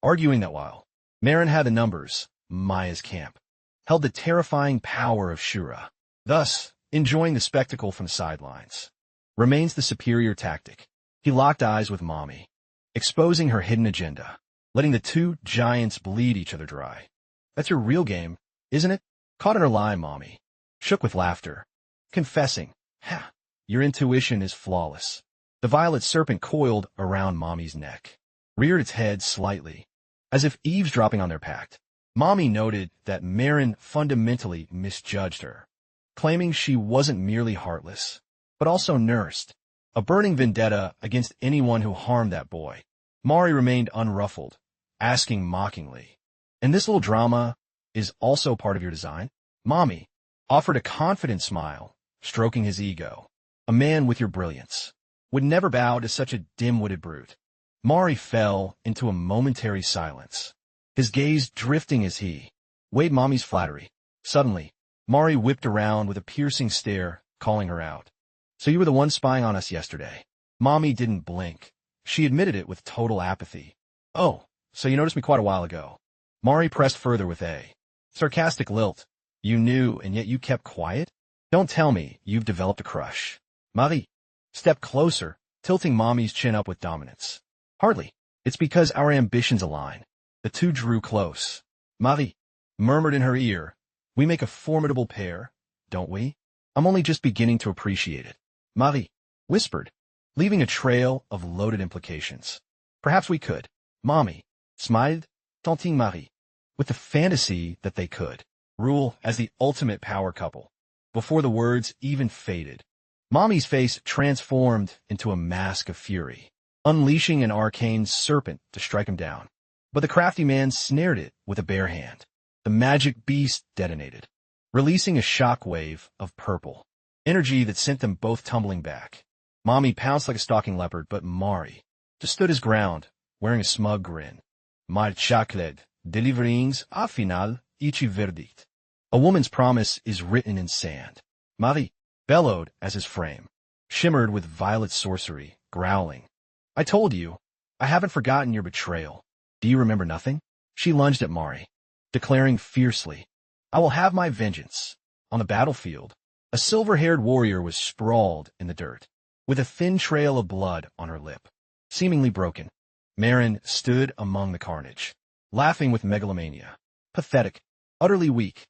arguing that while Marin had the numbers, Maya's camp held the terrifying power of Shura. Thus, enjoying the spectacle from the sidelines remains the superior tactic. He locked eyes with Mommy, exposing her hidden agenda, letting the two giants bleed each other dry. "That's your real game, isn't it?" Caught in her lie, Mommy shook with laughter, confessing, "Ha, your intuition is flawless." The violet serpent coiled around Mommy's neck, reared its head slightly, as if eavesdropping on their pact. Mommy noted that Marin fundamentally misjudged her, claiming she wasn't merely heartless, but also nursed a burning vendetta against anyone who harmed that boy. Mari remained unruffled, asking mockingly, "And this little drama is also part of your design?" Mommy offered a confident smile, stroking his ego. "A man with your brilliance would never bow to such a dim-witted brute." Mari fell into a momentary silence, his gaze drifting as he weighed Mommy's flattery. Suddenly, Mari whipped around with a piercing stare, calling her out. "So you were the one spying on us yesterday?" Mommy didn't blink. She admitted it with total apathy. "Oh, so you noticed me quite a while ago." Mari pressed further with a sarcastic lilt. "You knew, and yet you kept quiet? Don't tell me you've developed a crush." Marie stepped closer, tilting Mommy's chin up with dominance. "Hardly. It's because our ambitions align." The two drew close. Marie murmured in her ear, "We make a formidable pair, don't we? I'm only just beginning to appreciate it." Marie whispered, leaving a trail of loaded implications. "Perhaps we could." Mommy smiled, taunting Marie with the fantasy that they could rule as the ultimate power couple. Before the words even faded, Mommy's face transformed into a mask of fury, unleashing an arcane serpent to strike him down. But the crafty man snared it with a bare hand. The magic beast detonated, releasing a shock-wave of purple energy that sent them both tumbling back. Mommy pounced like a stalking leopard, but Mari just stood his ground, wearing a smug grin. "My chocolate deliverings a final ichi verdict." A woman's promise is written in sand. Mari bellowed as his frame shimmered with violet sorcery, growling, "I told you, I haven't forgotten your betrayal. Do you remember nothing?" She lunged at Mari, declaring fiercely, "I will have my vengeance." On the battlefield, a silver-haired warrior was sprawled in the dirt, with a thin trail of blood on her lip, seemingly broken. Marin stood among the carnage, laughing with megalomania. "Pathetic, utterly weak.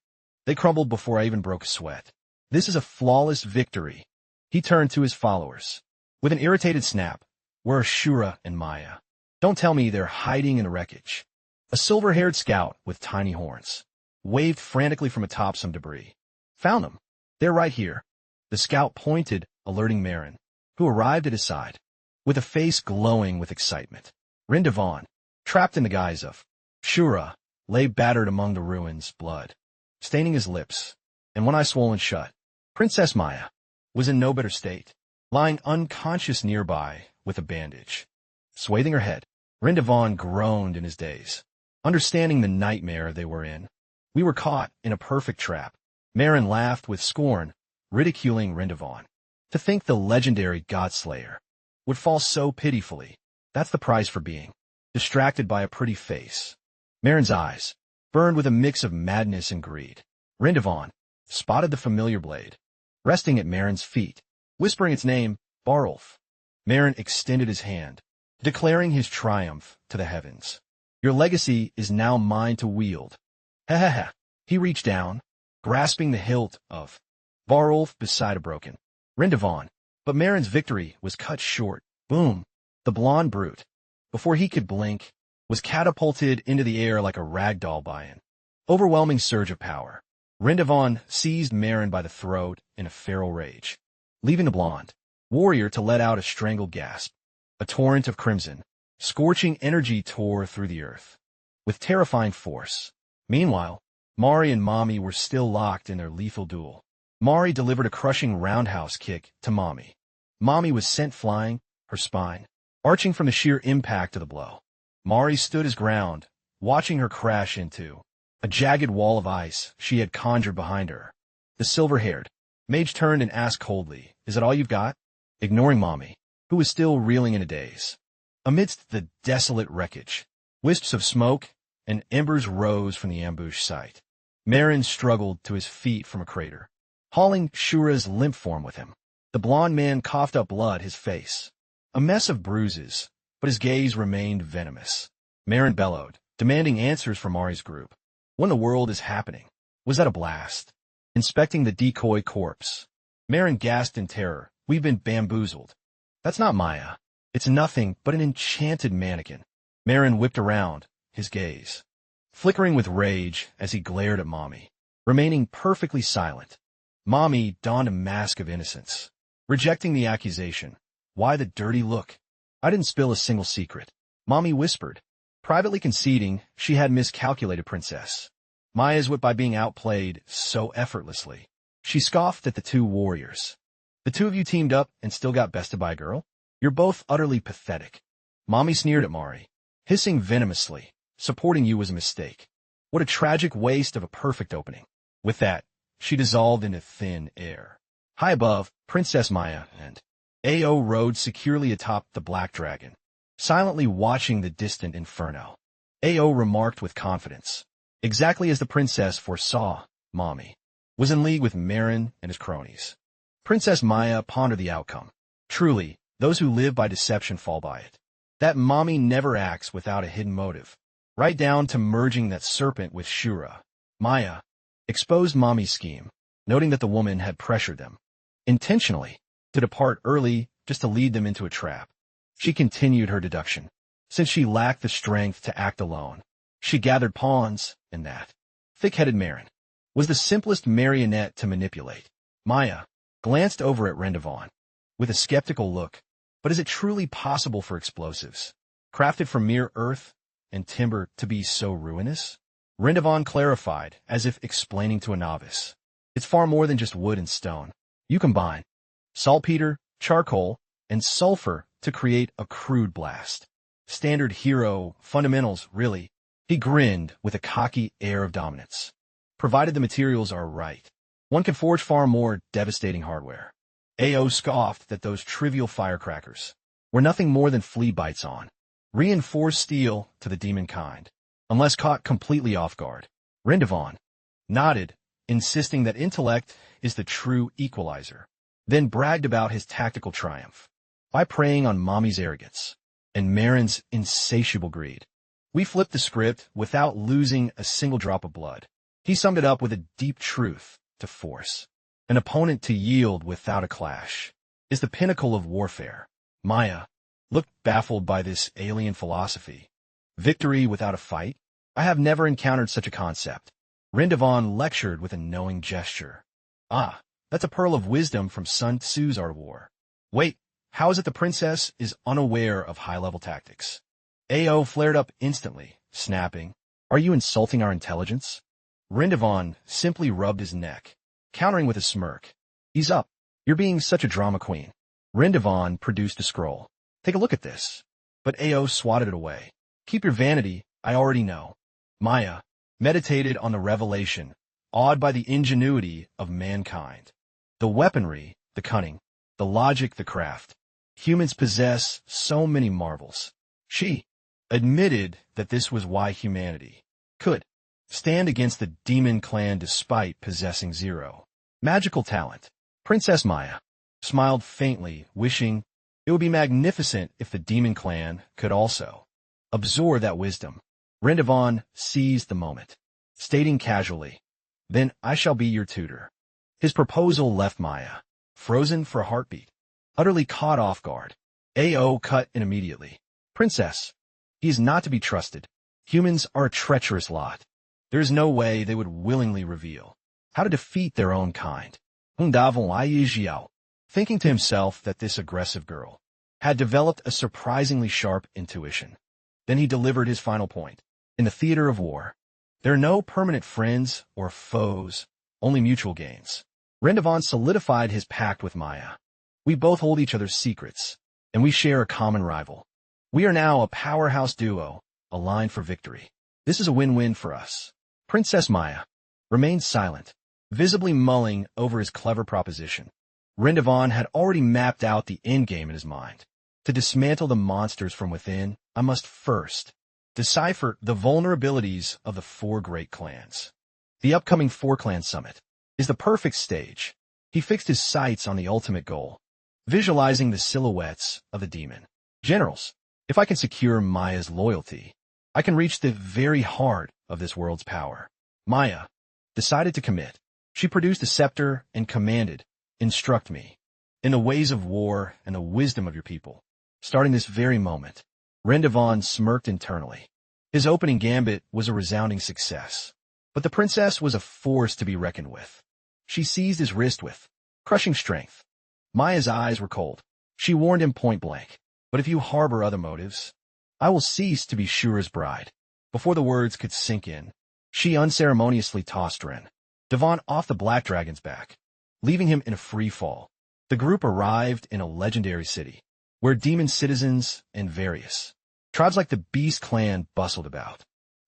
They crumbled before I even broke a sweat. This is a flawless victory." He turned to his followers. With an irritated snap, "Where are Shura and Maya? Don't tell me they're hiding in the wreckage." A silver-haired scout with tiny horns waved frantically from atop some debris. "Found them. They're right here." The scout pointed, alerting Marin, who arrived at his side, with a face glowing with excitement. Rindevan, trapped in the guise of Shura, lay battered among the ruins, blood staining his lips, and one eye swollen shut. Princess Maya was in no better state, lying unconscious nearby with a bandage swathing her head. Rindevan groaned in his daze, understanding the nightmare they were in. "We were caught in a perfect trap." Marin laughed with scorn, ridiculing Rindevan. "To think the legendary Godslayer would fall so pitifully. That's the price for being distracted by a pretty face." Marin's eyes burned with a mix of madness and greed. Rindevan spotted the familiar blade, resting at Marin's feet, whispering its name, "Barulf." Marin extended his hand, declaring his triumph to the heavens. "Your legacy is now mine to wield." Ha ha ha. He reached down, grasping the hilt of Barulf beside a broken Rindevan. But Marin's victory was cut short. Boom! The blonde brute, before he could blink, was catapulted into the air like a rag doll by an overwhelming surge of power. Rindevan seized Marin by the throat in a feral rage, leaving the blonde warrior to let out a strangled gasp. A torrent of crimson, scorching energy tore through the earth, with terrifying force. Meanwhile, Mari and Mommy were still locked in their lethal duel. Mari delivered a crushing roundhouse kick to Mommy. Mommy was sent flying, her spine arching from the sheer impact of the blow. Mari stood his ground, watching her crash into a jagged wall of ice she had conjured behind her. The silver-haired mage turned and asked coldly, "Is that all you've got?" Ignoring Mommy, who was still reeling in a daze. Amidst the desolate wreckage, wisps of smoke and embers rose from the ambush site. Marin struggled to his feet from a crater, hauling Shura's limp form with him. The blond man coughed up blood, his face a mess of bruises, but his gaze remained venomous. Marin bellowed, demanding answers from Mari's group. "What in the world is happening? Was that a blast?" Inspecting the decoy corpse, Marin gasped in terror. "We've been bamboozled. That's not Maya. It's nothing but an enchanted mannequin." Marin whipped around, his gaze flickering with rage as he glared at Mommy, remaining perfectly silent. Mommy donned a mask of innocence, rejecting the accusation. Why the dirty look? I didn't spill a single secret, Mommy whispered, privately conceding she had miscalculated Princess Maya's wit by being outplayed so effortlessly. She scoffed at the two warriors. The two of you teamed up and still got bested by a girl? You're both utterly pathetic. Mommy sneered at Mari, hissing venomously. Supporting you was a mistake. What a tragic waste of a perfect opening. With that, she dissolved into thin air. High above, Princess Maya and Ao rode securely atop the Black Dragon, silently watching the distant inferno. Ao remarked with confidence, exactly as the princess foresaw, Mommy was in league with Marin and his cronies. Princess Maya pondered the outcome. Truly, those who live by deception fall by it. That Mommy never acts without a hidden motive, right down to merging that serpent with Shura. Maya exposed Mommy's scheme, noting that the woman had pressured them, intentionally, to depart early just to lead them into a trap. She continued her deduction. Since she lacked the strength to act alone, she gathered pawns, and that thick-headed Marin was the simplest marionette to manipulate. Maya glanced over at Rendevon with a skeptical look. But is it truly possible for explosives, crafted from mere earth and timber, to be so ruinous? Rendevon clarified, as if explaining to a novice. It's far more than just wood and stone. You combine saltpeter, charcoal, and sulfur to create a crude blast. Standard hero fundamentals, really. He grinned with a cocky air of dominance. Provided the materials are right, one can forge far more devastating hardware. Ao scoffed that those trivial firecrackers were nothing more than flea bites on reinforced steel to the demon kind, unless caught completely off guard. Rendevon nodded, insisting that intellect is the true equalizer, then bragged about his tactical triumph by preying on Mommy's arrogance and Marin's insatiable greed. We flipped the script without losing a single drop of blood. He summed it up with a deep truth to force an opponent to yield without a clash is the pinnacle of warfare. Maya looked baffled by this alien philosophy. Victory without a fight? I have never encountered such a concept. Rendevon lectured with a knowing gesture. Ah, that's a pearl of wisdom from Sun Tzu's Art of War. Wait, how is it the princess is unaware of high-level tactics? Ao flared up instantly, snapping, Are you insulting our intelligence? Rendevon simply rubbed his neck, countering with a smirk. Ease up. You're being such a drama queen. Rendevon produced a scroll. Take a look at this. But Ao swatted it away. Keep your vanity, I already know. Maya meditated on the revelation, awed by the ingenuity of mankind. The weaponry, the cunning, the logic, the craft. Humans possess so many marvels. She admitted that this was why humanity could stand against the demon clan despite possessing zero magical talent. Princess Maya smiled faintly, wishing it would be magnificent if the demon clan could also absorb that wisdom. Rendevon seized the moment, stating casually, Then I shall be your tutor. His proposal left Maya frozen for a heartbeat, utterly caught off guard. Ao cut in immediately. Princess, he is not to be trusted. Humans are a treacherous lot. There is no way they would willingly reveal how to defeat their own kind. Thinking to himself that this aggressive girl had developed a surprisingly sharp intuition. Then he delivered his final point. In the theater of war, there are no permanent friends or foes, only mutual gains. Rendevon solidified his pact with Maya. We both hold each other's secrets, and we share a common rival. We are now a powerhouse duo, aligned for victory. This is a win-win for us. Princess Maya remained silent, visibly mulling over his clever proposition. Rendevon had already mapped out the endgame in his mind. To dismantle the monsters from within, I must first decipher the vulnerabilities of the four great clans. The upcoming four-clan summit is the perfect stage. He fixed his sights on the ultimate goal, visualizing the silhouettes of the demon generals. If I can secure Maya's loyalty, I can reach the very heart of this world's power. Maya decided to commit. She produced a scepter and commanded, Instruct me in the ways of war and the wisdom of your people. Starting this very moment. Rendevon smirked internally. His opening gambit was a resounding success. But the princess was a force to be reckoned with. She seized his wrist with crushing strength. Maya's eyes were cold. She warned him point blank. But if you harbor other motives, I will cease to be Shura's bride. Before the words could sink in, she unceremoniously tossed Ren Devon off the Black Dragon's back, leaving him in a free fall. The group arrived in a legendary city, where demon citizens and various tribes like the Beast Clan bustled about.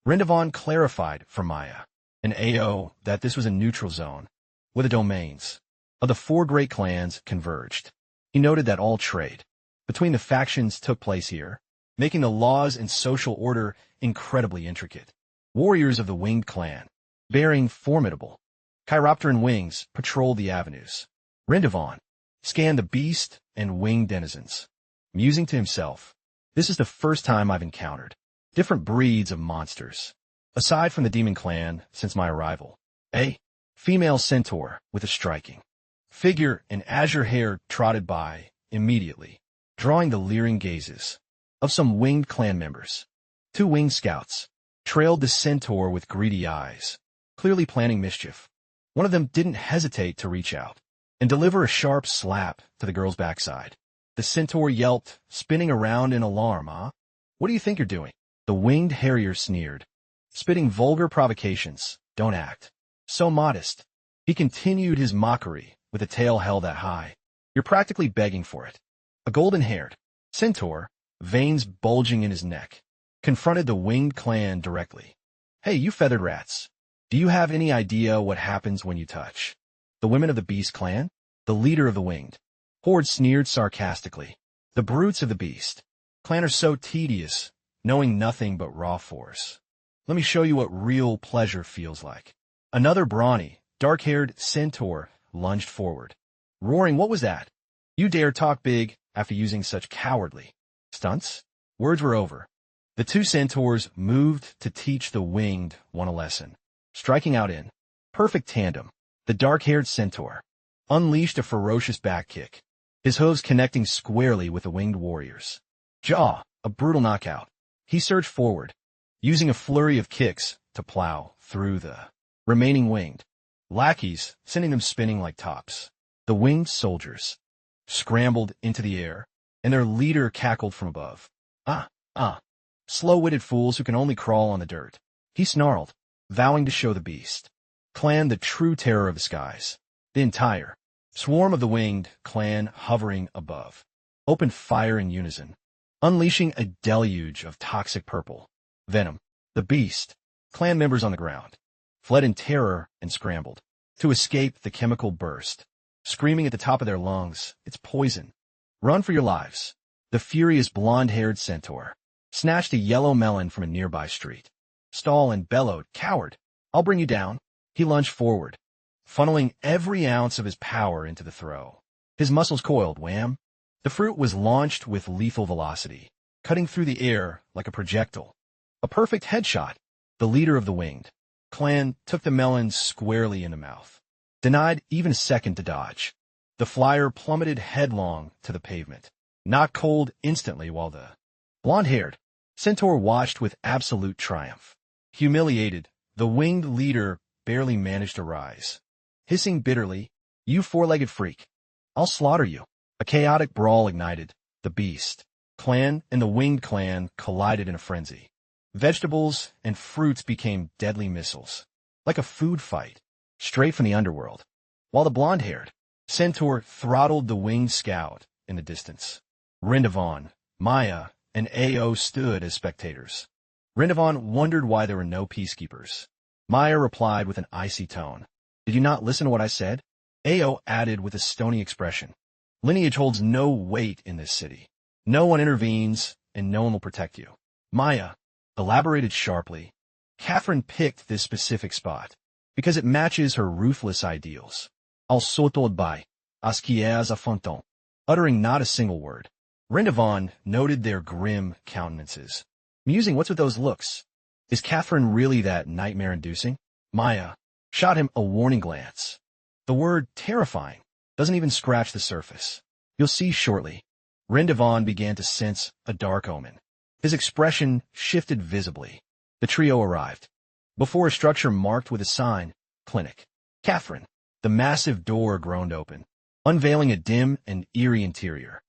Ren Devon clarified for Maya and AO that this was a neutral zone, where the domains of the four great clans converged. He noted that all trade between the factions took place here, making the laws and social order incredibly intricate. Warriors of the Winged Clan, bearing formidable chiropteran wings, patrolled the avenues. Ren Devon scanned the beast and winged denizens, musing to himself, "This is the first time I've encountered different breeds of monsters, aside from the Demon Clan since my arrival." A female centaur with a striking figure and azure hair trotted by immediately, drawing the leering gazes of some Winged Clan members. Two winged scouts trailed the centaur with greedy eyes, clearly planning mischief. One of them didn't hesitate to reach out and deliver a sharp slap to the girl's backside. The centaur yelped, spinning around in alarm. What do you think you're doing?" The winged harrier sneered, spitting vulgar provocations. "Don't act so modest." He continued his mockery with a tail held that high. "You're practically begging for it." A golden-haired centaur, veins bulging in his neck, confronted the Winged Clan directly. "Hey, you feathered rats. Do you have any idea what happens when you touch the women of the Beast Clan?" The leader of the Winged Horde sneered sarcastically. "The brutes of the Beast Clan are so tedious, knowing nothing but raw force. Let me show you what real pleasure feels like." Another brawny, dark-haired centaur lunged forward, roaring, "What was that? You dare talk big after using such cowardly stunts?" Words were over. The two centaurs moved to teach the winged one a lesson, striking out in perfect tandem. The dark-haired centaur unleashed a ferocious back kick, his hooves connecting squarely with the winged warrior's jaw, a brutal knockout. He surged forward, using a flurry of kicks to plow through the remaining winged lackeys, sending them spinning like tops. The winged soldiers scrambled into the air, and their leader cackled from above. Slow-witted fools who can only crawl on the dirt." He snarled, vowing to show the Beast Clan the true terror of the skies. The entire swarm of the Winged Clan hovering above opened fire in unison, unleashing a deluge of toxic purple venom. The Beast Clan members on the ground fled in terror and scrambled to escape the chemical burst, screaming at the top of their lungs, "It's poison! Run for your lives!" The furious blonde-haired centaur snatched a yellow melon from a nearby street stall and bellowed, "Coward! I'll bring you down." He lunged forward, funneling every ounce of his power into the throw. His muscles coiled, wham! The fruit was launched with lethal velocity, cutting through the air like a projectile. A perfect headshot. The leader of the Winged Clan took the melon squarely in the mouth, denied even a second to dodge. The flyer plummeted headlong to the pavement, knocked cold instantly, while the blonde-haired centaur watched with absolute triumph. Humiliated, the winged leader barely managed to rise, hissing bitterly, "You four-legged freak! I'll slaughter you!" A chaotic brawl ignited. The Beast Clan and the Winged Clan collided in a frenzy. Vegetables and fruits became deadly missiles, like a food fight, straight from the underworld, while the blonde-haired centaur throttled the winged scout in the distance. Ren Devon, Maya, and AO stood as spectators. Ren Devon wondered why there were no peacekeepers. Maya replied with an icy tone, "Did you not listen to what I said?" AO added with a stony expression, "Lineage holds no weight in this city. No one intervenes, and no one will protect you." Maya elaborated sharply, "Catherine picked this specific spot because it matches her ruthless ideals. Al sotod by, asquiaz a fonton." Uttering not a single word, Ren Devon noted their grim countenances, musing, "What's with those looks? Is Catherine really that nightmare-inducing?" Maya shot him a warning glance. "The word terrifying doesn't even scratch the surface. You'll see shortly." Ren Devon began to sense a dark omen. His expression shifted visibly. The trio arrived. Before a structure marked with a sign, Clinic. Catherine. The massive door groaned open, unveiling a dim and eerie interior.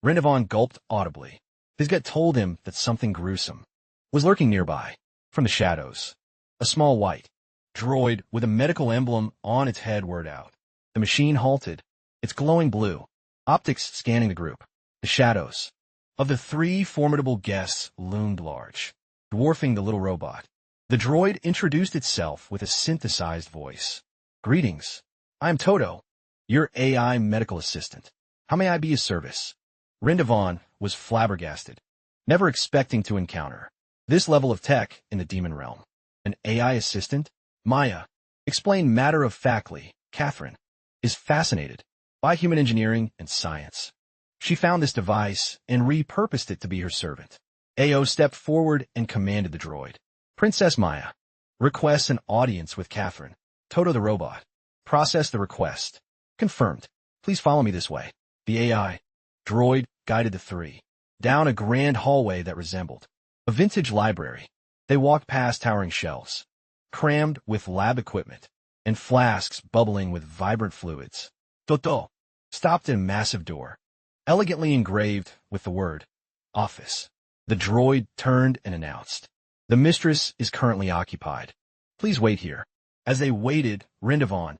Rendevon gulped audibly. His gut told him that something gruesome was lurking nearby. From the shadows, a small white droid with a medical emblem on its head whirred out. The machine halted, its glowing blue optics scanning the group. The shadows of the three formidable guests loomed large, dwarfing the little robot. The droid introduced itself with a synthesized voice. Greetings. I am Toto, your AI medical assistant. How may I be of service? Rendevon was flabbergasted, never expecting to encounter this level of tech in the demon realm. An AI assistant? Maya explained matter-of-factly. Catherine is fascinated by human engineering and science. She found this device and repurposed it to be her servant. AO stepped forward and commanded the droid. Princess Maya requests an audience with Catherine. Toto the robot. Process the request. Confirmed. Please follow me this way. The AI droid guided the three down a grand hallway that resembled a vintage library. They walked past towering shelves, crammed with lab equipment, and flasks bubbling with vibrant fluids. Toto stopped at a massive door, elegantly engraved with the word office. The droid turned and announced, "The mistress is currently occupied. Please wait here." As they waited, Rendevon,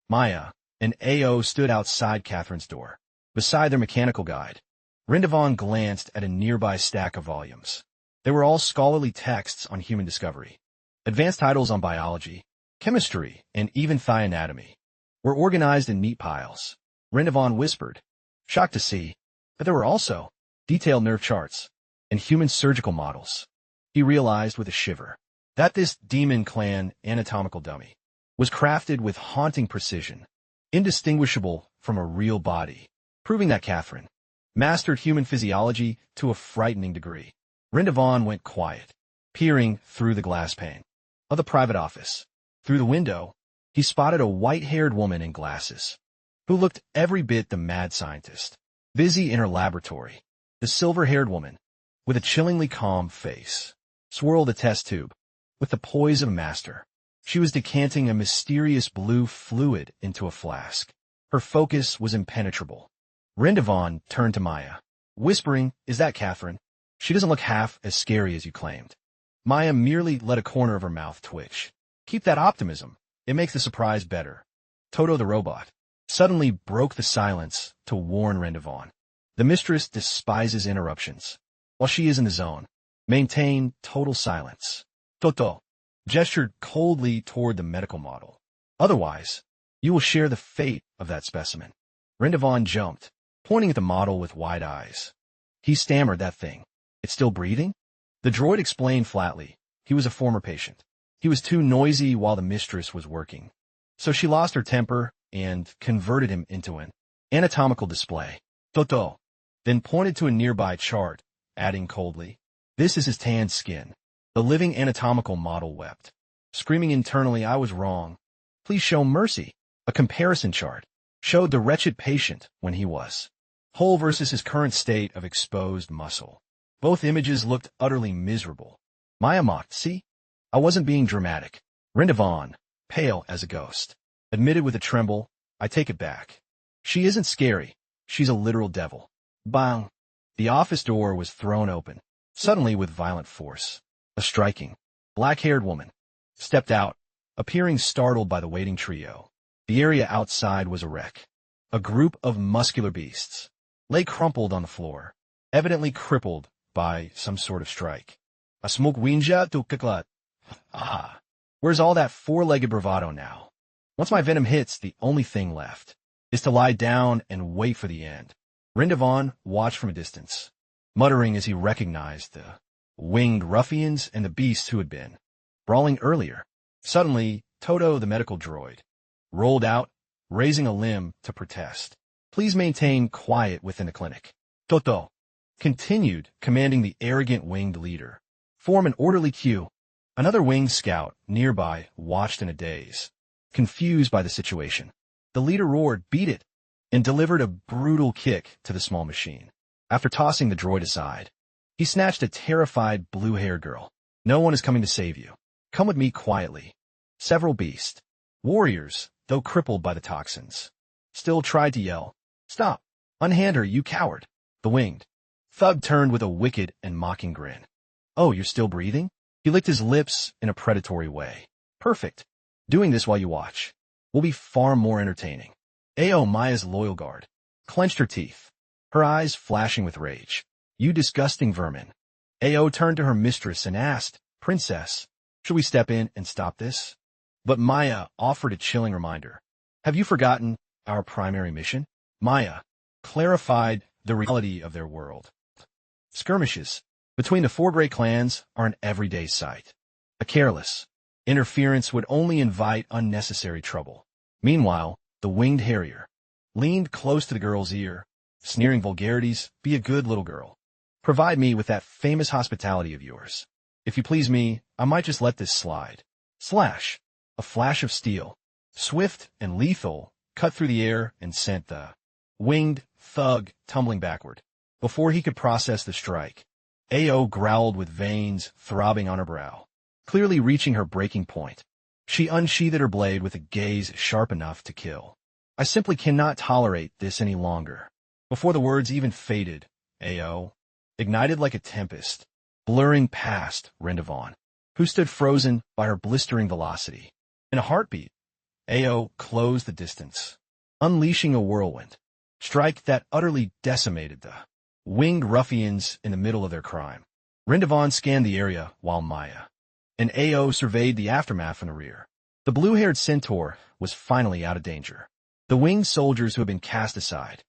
Maya, and AO stood outside Catherine's door, beside their mechanical guide. Rendevon glanced at a nearby stack of volumes. They were all scholarly texts on human discovery. Advanced titles on biology, chemistry, and even thigh anatomy were organized in neat piles. Rendevon whispered, shocked to see that there were also detailed nerve charts and human surgical models. He realized with a shiver that this demon clan anatomical dummy was crafted with haunting precision, indistinguishable from a real body, proving that Catherine mastered human physiology to a frightening degree. Rendevon went quiet, peering through the glass pane of the private office. Through the window, he spotted a white-haired woman in glasses, who looked every bit the mad scientist, busy in her laboratory. The silver-haired woman, with a chillingly calm face, swirled a test tube with the poise of a master. She was decanting a mysterious blue fluid into a flask. Her focus was impenetrable. Rendevon turned to Maya, whispering, "Is that Catherine? She doesn't look half as scary as you claimed." Maya merely let a corner of her mouth twitch. "Keep that optimism. It makes the surprise better." Toto the robot suddenly broke the silence to warn Rendevon. "The mistress despises interruptions. While she is in the zone, maintain total silence." Toto gestured coldly toward the medical model. "Otherwise, you will share the fate of that specimen." Rendevon jumped, pointing at the model with wide eyes. He stammered, "That thing. It's still breathing?" The droid explained flatly. He was a former patient. He was too noisy while the mistress was working, so she lost her temper and converted him into an anatomical display. Toto then pointed to a nearby chart, adding coldly, "This is his tanned skin." The living anatomical model wept, screaming internally, "I was wrong. Please show mercy." A comparison chart showed the wretched patient when he was whole versus his current state of exposed muscle. Both images looked utterly miserable. Maya mocked, "See? I wasn't being dramatic." Rendevon, pale as a ghost, admitted with a tremble, "I take it back. She isn't scary. She's a literal devil." Bang! The office door was thrown open, suddenly with violent force. A striking, black-haired woman stepped out, appearing startled by the waiting trio. The area outside was a wreck. A group of muscular beasts lay crumpled on the floor, evidently crippled by some sort of strike. "A smoke winja to kaklat." Ah, where's all that four-legged bravado now? Once my venom hits, the only thing left is to lie down and wait for the end. Rendevon watched from a distance, muttering as he recognized the winged ruffians and the beasts who had been brawling earlier. Suddenly, Toto, the medical droid, rolled out, raising a limb to protest. "Please maintain quiet within the clinic." Toto continued, commanding the arrogant winged leader. "Form an orderly queue." Another winged scout nearby watched in a daze, confused by the situation. The leader roared, "Beat it," and delivered a brutal kick to the small machine. After tossing the droid aside, he snatched a terrified blue-haired girl No one is coming to save you. Come with me quietly. Several beast warriors, though crippled by the toxins, still tried to yell, "Stop! Unhand her, you coward!" The winged thug turned with a wicked and mocking grin. "Oh, you're still breathing?" He licked his lips in a predatory way. "Perfect. Doing this while you watch will be far more entertaining." Ao, Maya's loyal guard, clenched her teeth, her eyes flashing with rage. "You disgusting vermin." Ao turned to her mistress and asked, "Princess, should we step in and stop this?" But Maya offered a chilling reminder. "Have you forgotten our primary mission?" Maya clarified the reality of their world. Skirmishes between the four great clans are an everyday sight. A careless interference would only invite unnecessary trouble. Meanwhile, the winged harrier leaned close to the girl's ear, sneering vulgarities. "Be a good little girl. Provide me with that famous hospitality of yours. If you please me, I might just let this slide." Slash! A flash of steel, swift and lethal, cut through the air and sent the winged thug tumbling backward. Before he could process the strike, Ao growled with veins throbbing on her brow, clearly reaching her breaking point. She unsheathed her blade with a gaze sharp enough to kill. "I simply cannot tolerate this any longer." Before the words even faded, Ao ignited like a tempest, blurring past Rendavon, who stood frozen by her blistering velocity. In a heartbeat, Ao closed the distance, unleashing a whirlwind strike that utterly decimated the winged ruffians in the middle of their crime. Rendavon scanned the area while Maya and Ao surveyed the aftermath from the rear. The blue-haired centaur was finally out of danger. The winged soldiers who had been cast aside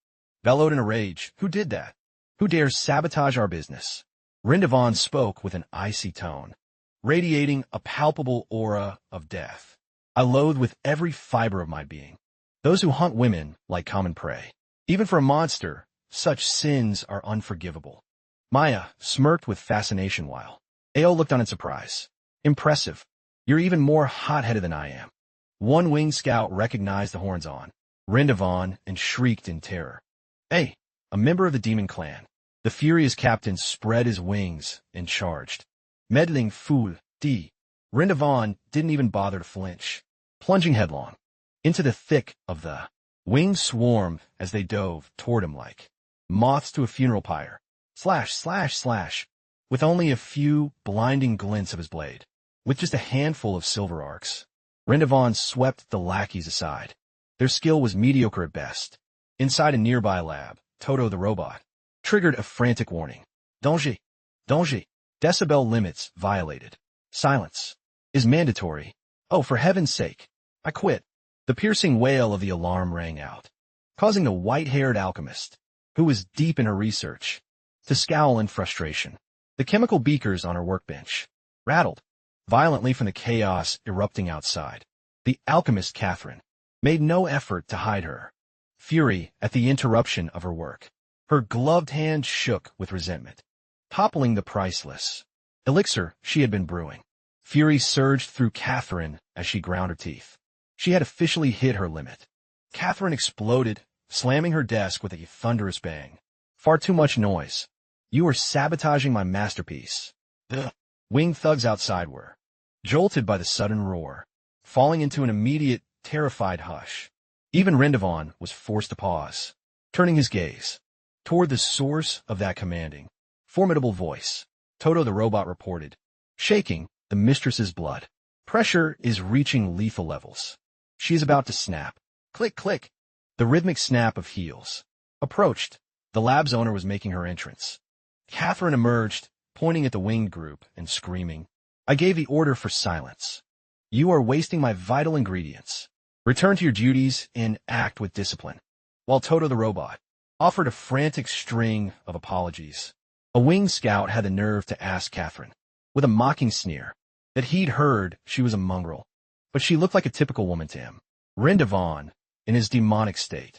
bellowed in a rage. "Who did that? Who dares sabotage our business?" Rendavon spoke with an icy tone, radiating a palpable aura of death. "I loathe with every fiber of my being those who hunt women like common prey. Even for a monster, such sins are unforgivable." Maya smirked with fascination while Ao looked on in surprise. "Impressive. You're even more hot-headed than I am." One winged scout recognized the horns on Rendavon and shrieked in terror. "Hey, a member of the demon clan." The furious captain spread his wings and charged. Meddling fool, D. Rendavon didn't even bother to flinch, plunging headlong into the thick of the winged swarm as they dove toward him like moths to a funeral pyre. Slash, slash, slash, with only a few blinding glints of his blade. With just a handful of silver arcs, Rendavon swept the lackeys aside. Their skill was mediocre at best. Inside a nearby lab, Toto the robot triggered a frantic warning. "Danger! Danger! Decibel limits violated. Silence is mandatory. Oh, for heaven's sake, I quit." The piercing wail of the alarm rang out, causing the white-haired alchemist, who was deep in her research, to scowl in frustration. The chemical beakers on her workbench rattled violently from the chaos erupting outside. The alchemist Catherine made no effort to hide her fury at the interruption of her work. Her gloved hand shook with resentment, toppling the priceless elixir she had been brewing. Fury surged through Catherine as she ground her teeth. She had officially hit her limit. Catherine exploded, slamming her desk with a thunderous bang. "Far too much noise. You are sabotaging my masterpiece." The winged thugs outside were jolted by the sudden roar, falling into an immediate, terrified hush. Even Rendavon was forced to pause, turning his gaze toward the source of that commanding, formidable voice. Toto the robot reported, shaking the mistress's blood. "Pressure is reaching lethal levels. She is about to snap." Click, click. The rhythmic snap of heels approached. The lab's owner was making her entrance. Catherine emerged, pointing at the winged group and screaming, "I gave the order for silence. You are wasting my vital ingredients. Return to your duties and act with discipline." While Toto the robot offered a frantic string of apologies, a winged scout had the nerve to ask Catherine, with a mocking sneer, that he'd heard she was a mongrel, but she looked like a typical woman to him. Rendavon, in his demonic state,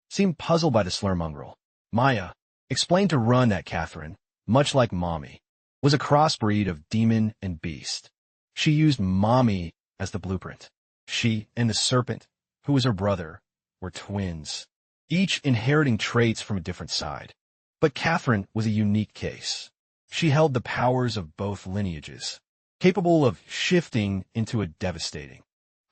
seemed puzzled by the slur mongrel. Maya explained to Run that Catherine, much like Mommy, was a crossbreed of demon and beast. She used Mommy as the blueprint. She and the serpent, who was her brother, were twins, each inheriting traits from a different side. But Catherine was a unique case. She held the powers of both lineages. capable of shifting into a devastating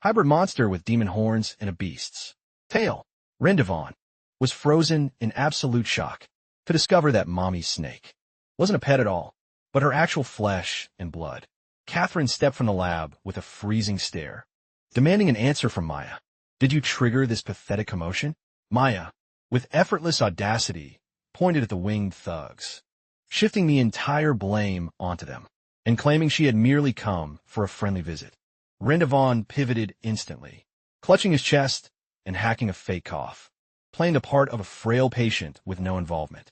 hybrid monster with demon horns and a beast's tail. Rendevon was frozen in absolute shock to discover that Mommy's snake wasn't a pet at all, but her actual flesh and blood. Catherine stepped from the lab with a freezing stare, demanding an answer from Maya. Did you trigger this pathetic commotion? Maya, with effortless audacity, pointed at the winged thugs, shifting the entire blame onto them, and claiming she had merely come for a friendly visit. Rendevon pivoted instantly, clutching his chest and hacking a fake cough, playing the part of a frail patient with no involvement.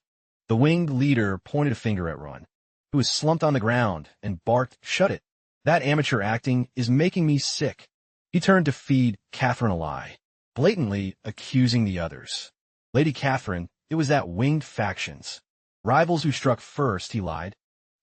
The winged leader pointed a finger at Run, who was slumped on the ground, and barked, "Shut it. That amateur acting is making me sick." He turned to feed Catherine a lie, blatantly accusing the others. Lady Catherine, it was that winged factions. Rivals who struck first, he lied,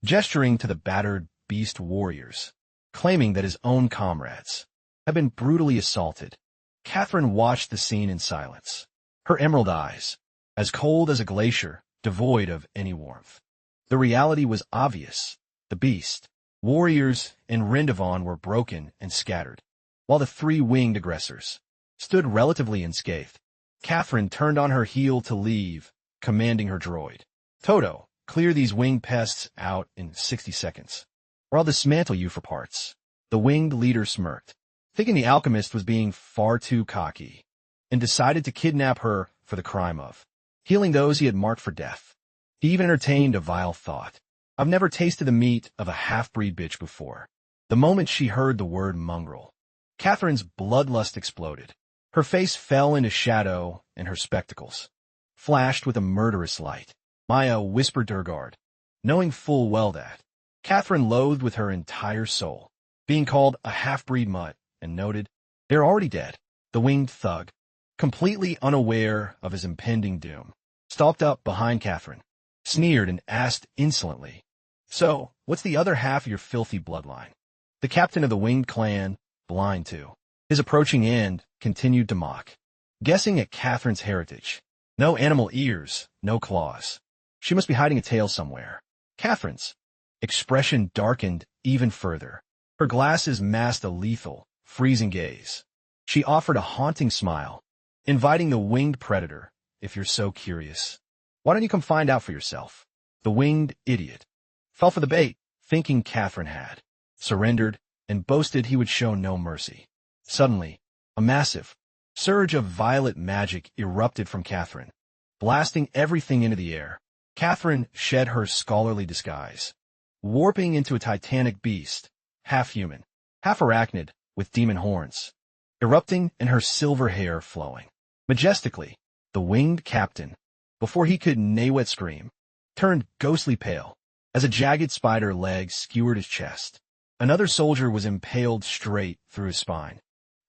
gesturing to the battered beast warriors, claiming that his own comrades had been brutally assaulted. Catherine watched the scene in silence, her emerald eyes as cold as a glacier, devoid of any warmth. The reality was obvious. The beast, warriors, and Rendevon were broken and scattered, while the three winged aggressors stood relatively unscathed. Catherine turned on her heel to leave, commanding her droid, "Toto, clear these winged pests out in 60 seconds, or I'll dismantle you for parts." The winged leader smirked, thinking the alchemist was being far too cocky, and decided to kidnap her for the crime of healing those he had marked for death. He even entertained a vile thought. I've never tasted the meat of a half-breed bitch before. The moment she heard the word mongrel, Catherine's bloodlust exploded. Her face fell into shadow, and her spectacles flashed with a murderous light. Maya whispered to her guard, knowing full well that Catherine loathed with her entire soul being called a half-breed mutt, and noted, "They're already dead." The winged thug, completely unaware of his impending doom, stalked up behind Catherine, sneered, and asked insolently, "So, what's the other half of your filthy bloodline?" The captain of the winged clan, blind to his approaching end, continued to mock, guessing at Catherine's heritage. No animal ears, no claws. She must be hiding a tail somewhere. Catherine's expression darkened even further. Her glasses masked a lethal, freezing gaze. She offered a haunting smile, inviting the winged predator, "If you're so curious, why don't you come find out for yourself?" The winged idiot fell for the bait, thinking Catherine had surrendered, and boasted he would show no mercy. Suddenly, a massive surge of violet magic erupted from Catherine, blasting everything into the air. Catherine shed her scholarly disguise, warping into a titanic beast, half human, half arachnid, with demon horns erupting and her silver hair flowing majestically. The winged captain, before he could naywet scream, turned ghostly pale as a jagged spider leg skewered his chest. Another soldier was impaled straight through his spine.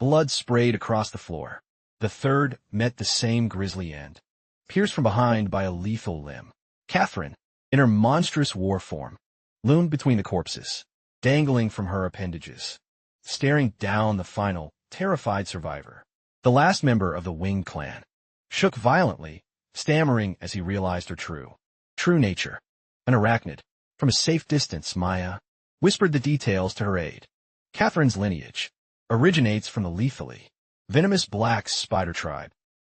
Blood sprayed across the floor. The third met the same grisly end, pierced from behind by a lethal limb. Catherine, in her monstrous war form, loomed between the corpses, dangling from her appendages, staring down the final, terrified survivor. The last member of the winged clan shook violently, stammering as he realized her true nature. An arachnid. From a safe distance, Maya whispered the details to her aide. Catherine's lineage originates from the lethally venomous black spider tribe,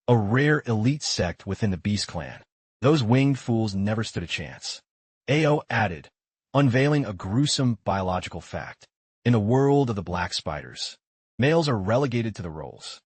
a rare elite sect within the beast clan. Those winged fools never stood a chance. Ao added, unveiling a gruesome biological fact. In the world of the black spiders, males are relegated to the roles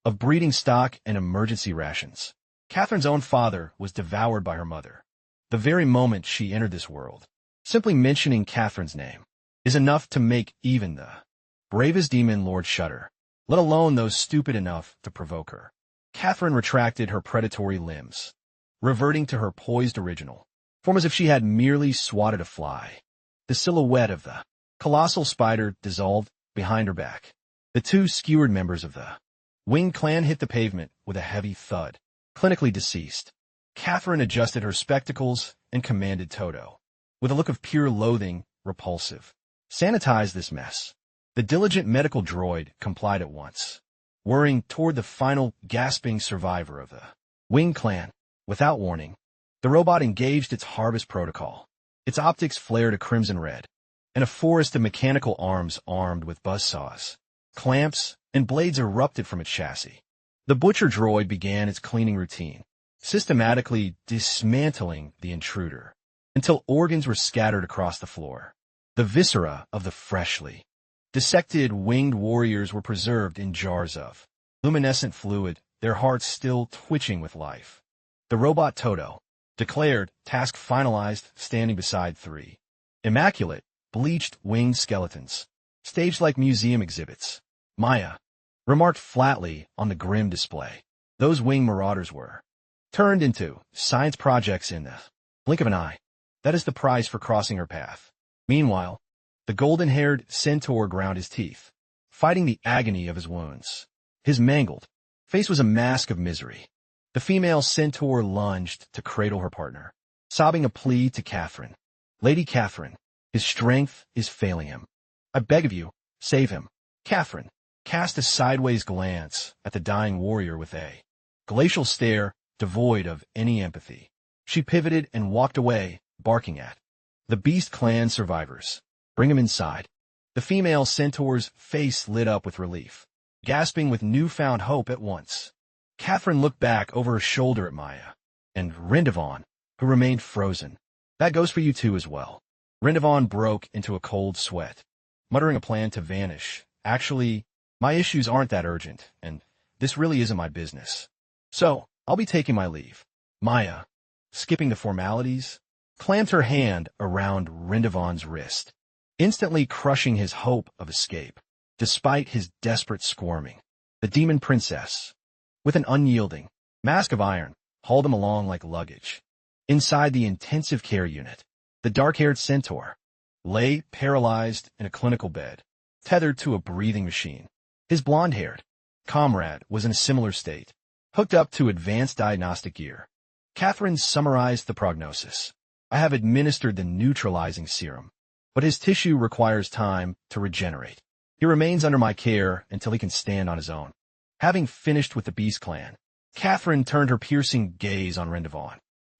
of breeding stock and emergency rations. Catherine's own father was devoured by her mother the very moment she entered this world. Simply mentioning Catherine's name is enough to make even the bravest demon lord shudder, let alone those stupid enough to provoke her. Catherine retracted her predatory limbs, reverting to her poised original form as if she had merely swatted a fly. The silhouette of the colossal spider dissolved behind her back. The two skewered members of the winged clan hit the pavement with a heavy thud, clinically deceased. Catherine adjusted her spectacles and commanded Toto, with a look of pure loathing, repulsive, "Sanitize this mess." The diligent medical droid complied at once, whirring toward the final gasping survivor of the winged clan. Without warning, the robot engaged its harvest protocol. Its optics flared a crimson red, and a forest of mechanical arms armed with buzzsaws, clamps, and blades erupted from its chassis. The butcher droid began its cleaning routine, systematically dismantling the intruder until organs were scattered across the floor. The viscera of the freshly dissected winged warriors were preserved in jars of luminescent fluid, their hearts still twitching with life. The robot Toto declared, task finalized, standing beside 3 immaculate, bleached winged skeletons, staged like museum exhibits. Maya remarked flatly on the grim display. Those wing marauders were turned into science projects in the blink of an eye. That is the price for crossing her path. Meanwhile, the golden-haired centaur ground his teeth, fighting the agony of his wounds. His mangled face was a mask of misery. The female centaur lunged to cradle her partner, sobbing a plea to Catherine. Lady Catherine, his strength is failing him. I beg of you, save him. Catherine cast a sideways glance at the dying warrior with a glacial stare devoid of any empathy. She pivoted and walked away, barking at the Beast Clan survivors. Bring him inside. The female centaur's face lit up with relief, gasping with newfound hope at once. Catherine looked back over her shoulder at Maya and Rindavan, who remained frozen. That goes for you too as well. Rindavan broke into a cold sweat, muttering a plan to vanish. Actually, my issues aren't that urgent, and this really isn't my business. So, I'll be taking my leave. Maya, skipping the formalities, clamped her hand around Rindavan's wrist, instantly crushing his hope of escape. Despite his desperate squirming, the demon princess, with an unyielding mask of iron, hauled him along like luggage. Inside the intensive care unit, the dark-haired centaur lay paralyzed in a clinical bed, tethered to a breathing machine. His blonde-haired comrade was in a similar state, hooked up to advanced diagnostic gear. Catherine summarized the prognosis. I have administered the neutralizing serum, but his tissue requires time to regenerate. He remains under my care until he can stand on his own. Having finished with the Beast Clan, Catherine turned her piercing gaze on Rindavan,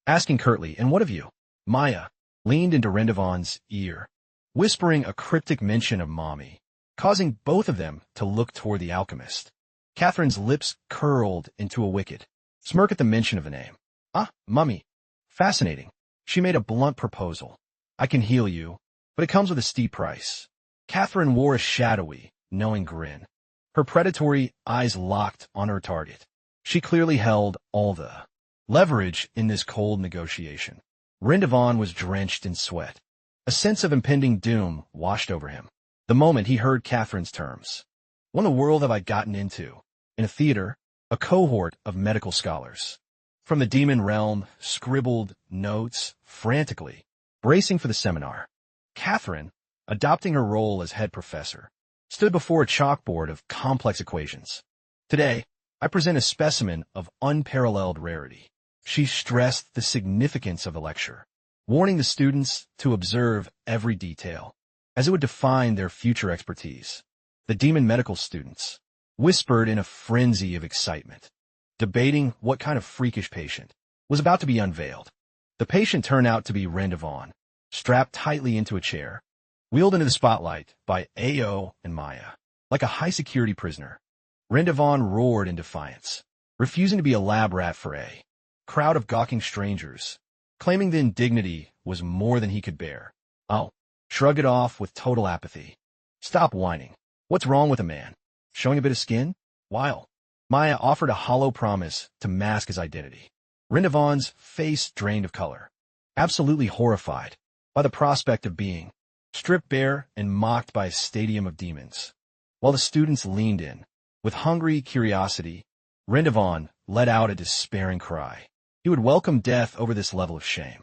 asking curtly, and what of you? Maya leaned into Rindavan's ear, whispering a cryptic mention of mommy, causing both of them to look toward the alchemist. Catherine's lips curled into a wicked smirk at the mention of the name. Ah, mummy. Fascinating. She made a blunt proposal. I can heal you, but it comes with a steep price. Catherine wore a shadowy, knowing grin, her predatory eyes locked on her target. She clearly held all the leverage in this cold negotiation. Rindavan was drenched in sweat. A sense of impending doom washed over him the moment he heard Catherine's terms. What in the world have I gotten into? In a theater, a cohort of medical scholars from the demon realm scribbled notes frantically, bracing for the seminar. Catherine, adopting her role as head professor, stood before a chalkboard of complex equations. Today, I present a specimen of unparalleled rarity. She stressed the significance of the lecture, warning the students to observe every detail, as it would define their future expertise. The demon medical students whispered in a frenzy of excitement, debating what kind of freakish patient was about to be unveiled. The patient turned out to be Rindavan, strapped tightly into a chair, wheeled into the spotlight by Ao and Maya, like a high-security prisoner. Rindavan roared in defiance, refusing to be a lab rat for a crowd of gawking strangers, claiming the indignity was more than he could bear. Oh, shrugged it off with total apathy. Stop whining. What's wrong with a man? Showing a bit of skin? While Maya offered a hollow promise to mask his identity. Rindavan's face drained of color, absolutely horrified by the prospect of being stripped bare and mocked by a stadium of demons. While the students leaned in, with hungry curiosity, Rindavan let out a despairing cry. He would welcome death over this level of shame.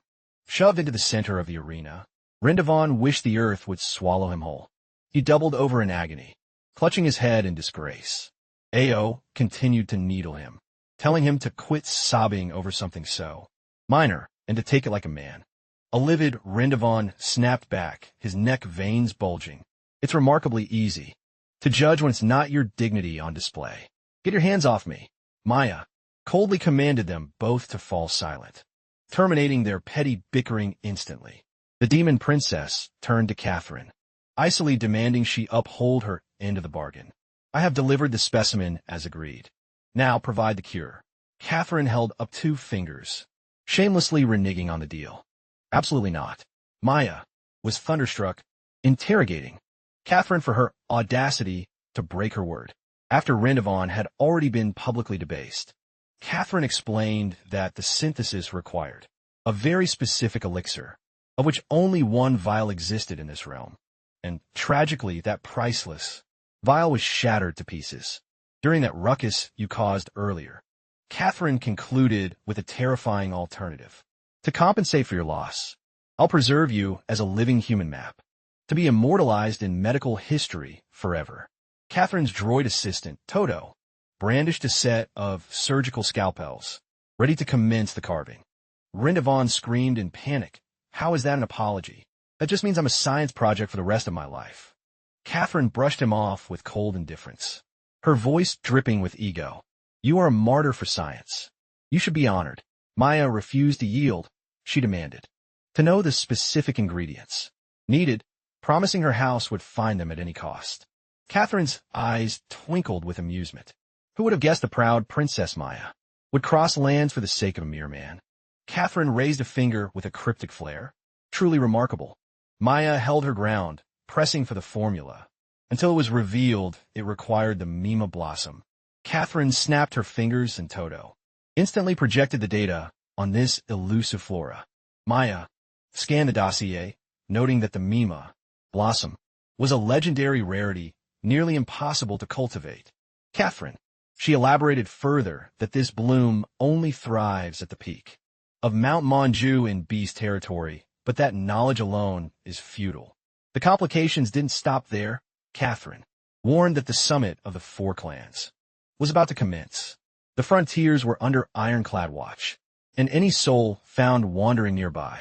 Shoved into the center of the arena, Rindavan wished the earth would swallow him whole. He doubled over in agony, clutching his head in disgrace. Ao continued to needle him, telling him to quit sobbing over something so minor and to take it like a man. A livid Rindavan snapped back, his neck veins bulging. It's remarkably easy to judge when it's not your dignity on display. Get your hands off me. Maya coldly commanded them both to fall silent, terminating their petty bickering instantly. The demon princess turned to Catherine. icily demanding she uphold her end of the bargain. I have delivered the specimen as agreed. Now provide the cure. Catherine held up 2 fingers, shamelessly reneging on the deal. Absolutely not. Maya was thunderstruck, interrogating Catherine for her audacity to break her word. After Rendevon had already been publicly debased, Catherine explained that the synthesis required a very specific elixir, of which only 1 vial existed in this realm, and tragically that priceless vial was shattered to pieces during that ruckus you caused earlier. Catherine concluded with a terrifying alternative. To compensate for your loss, I'll preserve you as a living human map, to be immortalized in medical history forever. Catherine's droid assistant, Toto, brandished a set of surgical scalpels, ready to commence the carving. Rendevon screamed in panic. How is that an apology? That just means I'm a science project for the rest of my life. Catherine brushed him off with cold indifference, her voice dripping with ego. You are a martyr for science. You should be honored. Maya refused to yield. She demanded to know the specific ingredients needed, promising her house would find them at any cost. Catherine's eyes twinkled with amusement. Who would have guessed the proud Princess Maya would cross lands for the sake of a mere man? Catherine raised a finger with a cryptic flair. Truly remarkable. Maya held her ground, pressing for the formula, until it was revealed it required the Mima blossom. Catherine snapped her fingers and Toto instantly projected the data on this elusive flora. Maya scanned the dossier, noting that the Mima blossom was a legendary rarity nearly impossible to cultivate. Catherine, she elaborated further that this bloom only thrives at the peak of Mount Monju in Beast territory, but that knowledge alone is futile. The complications didn't stop there. Catherine warned that the summit of the 4 clans was about to commence. The frontiers were under ironclad watch, and any soul found wandering nearby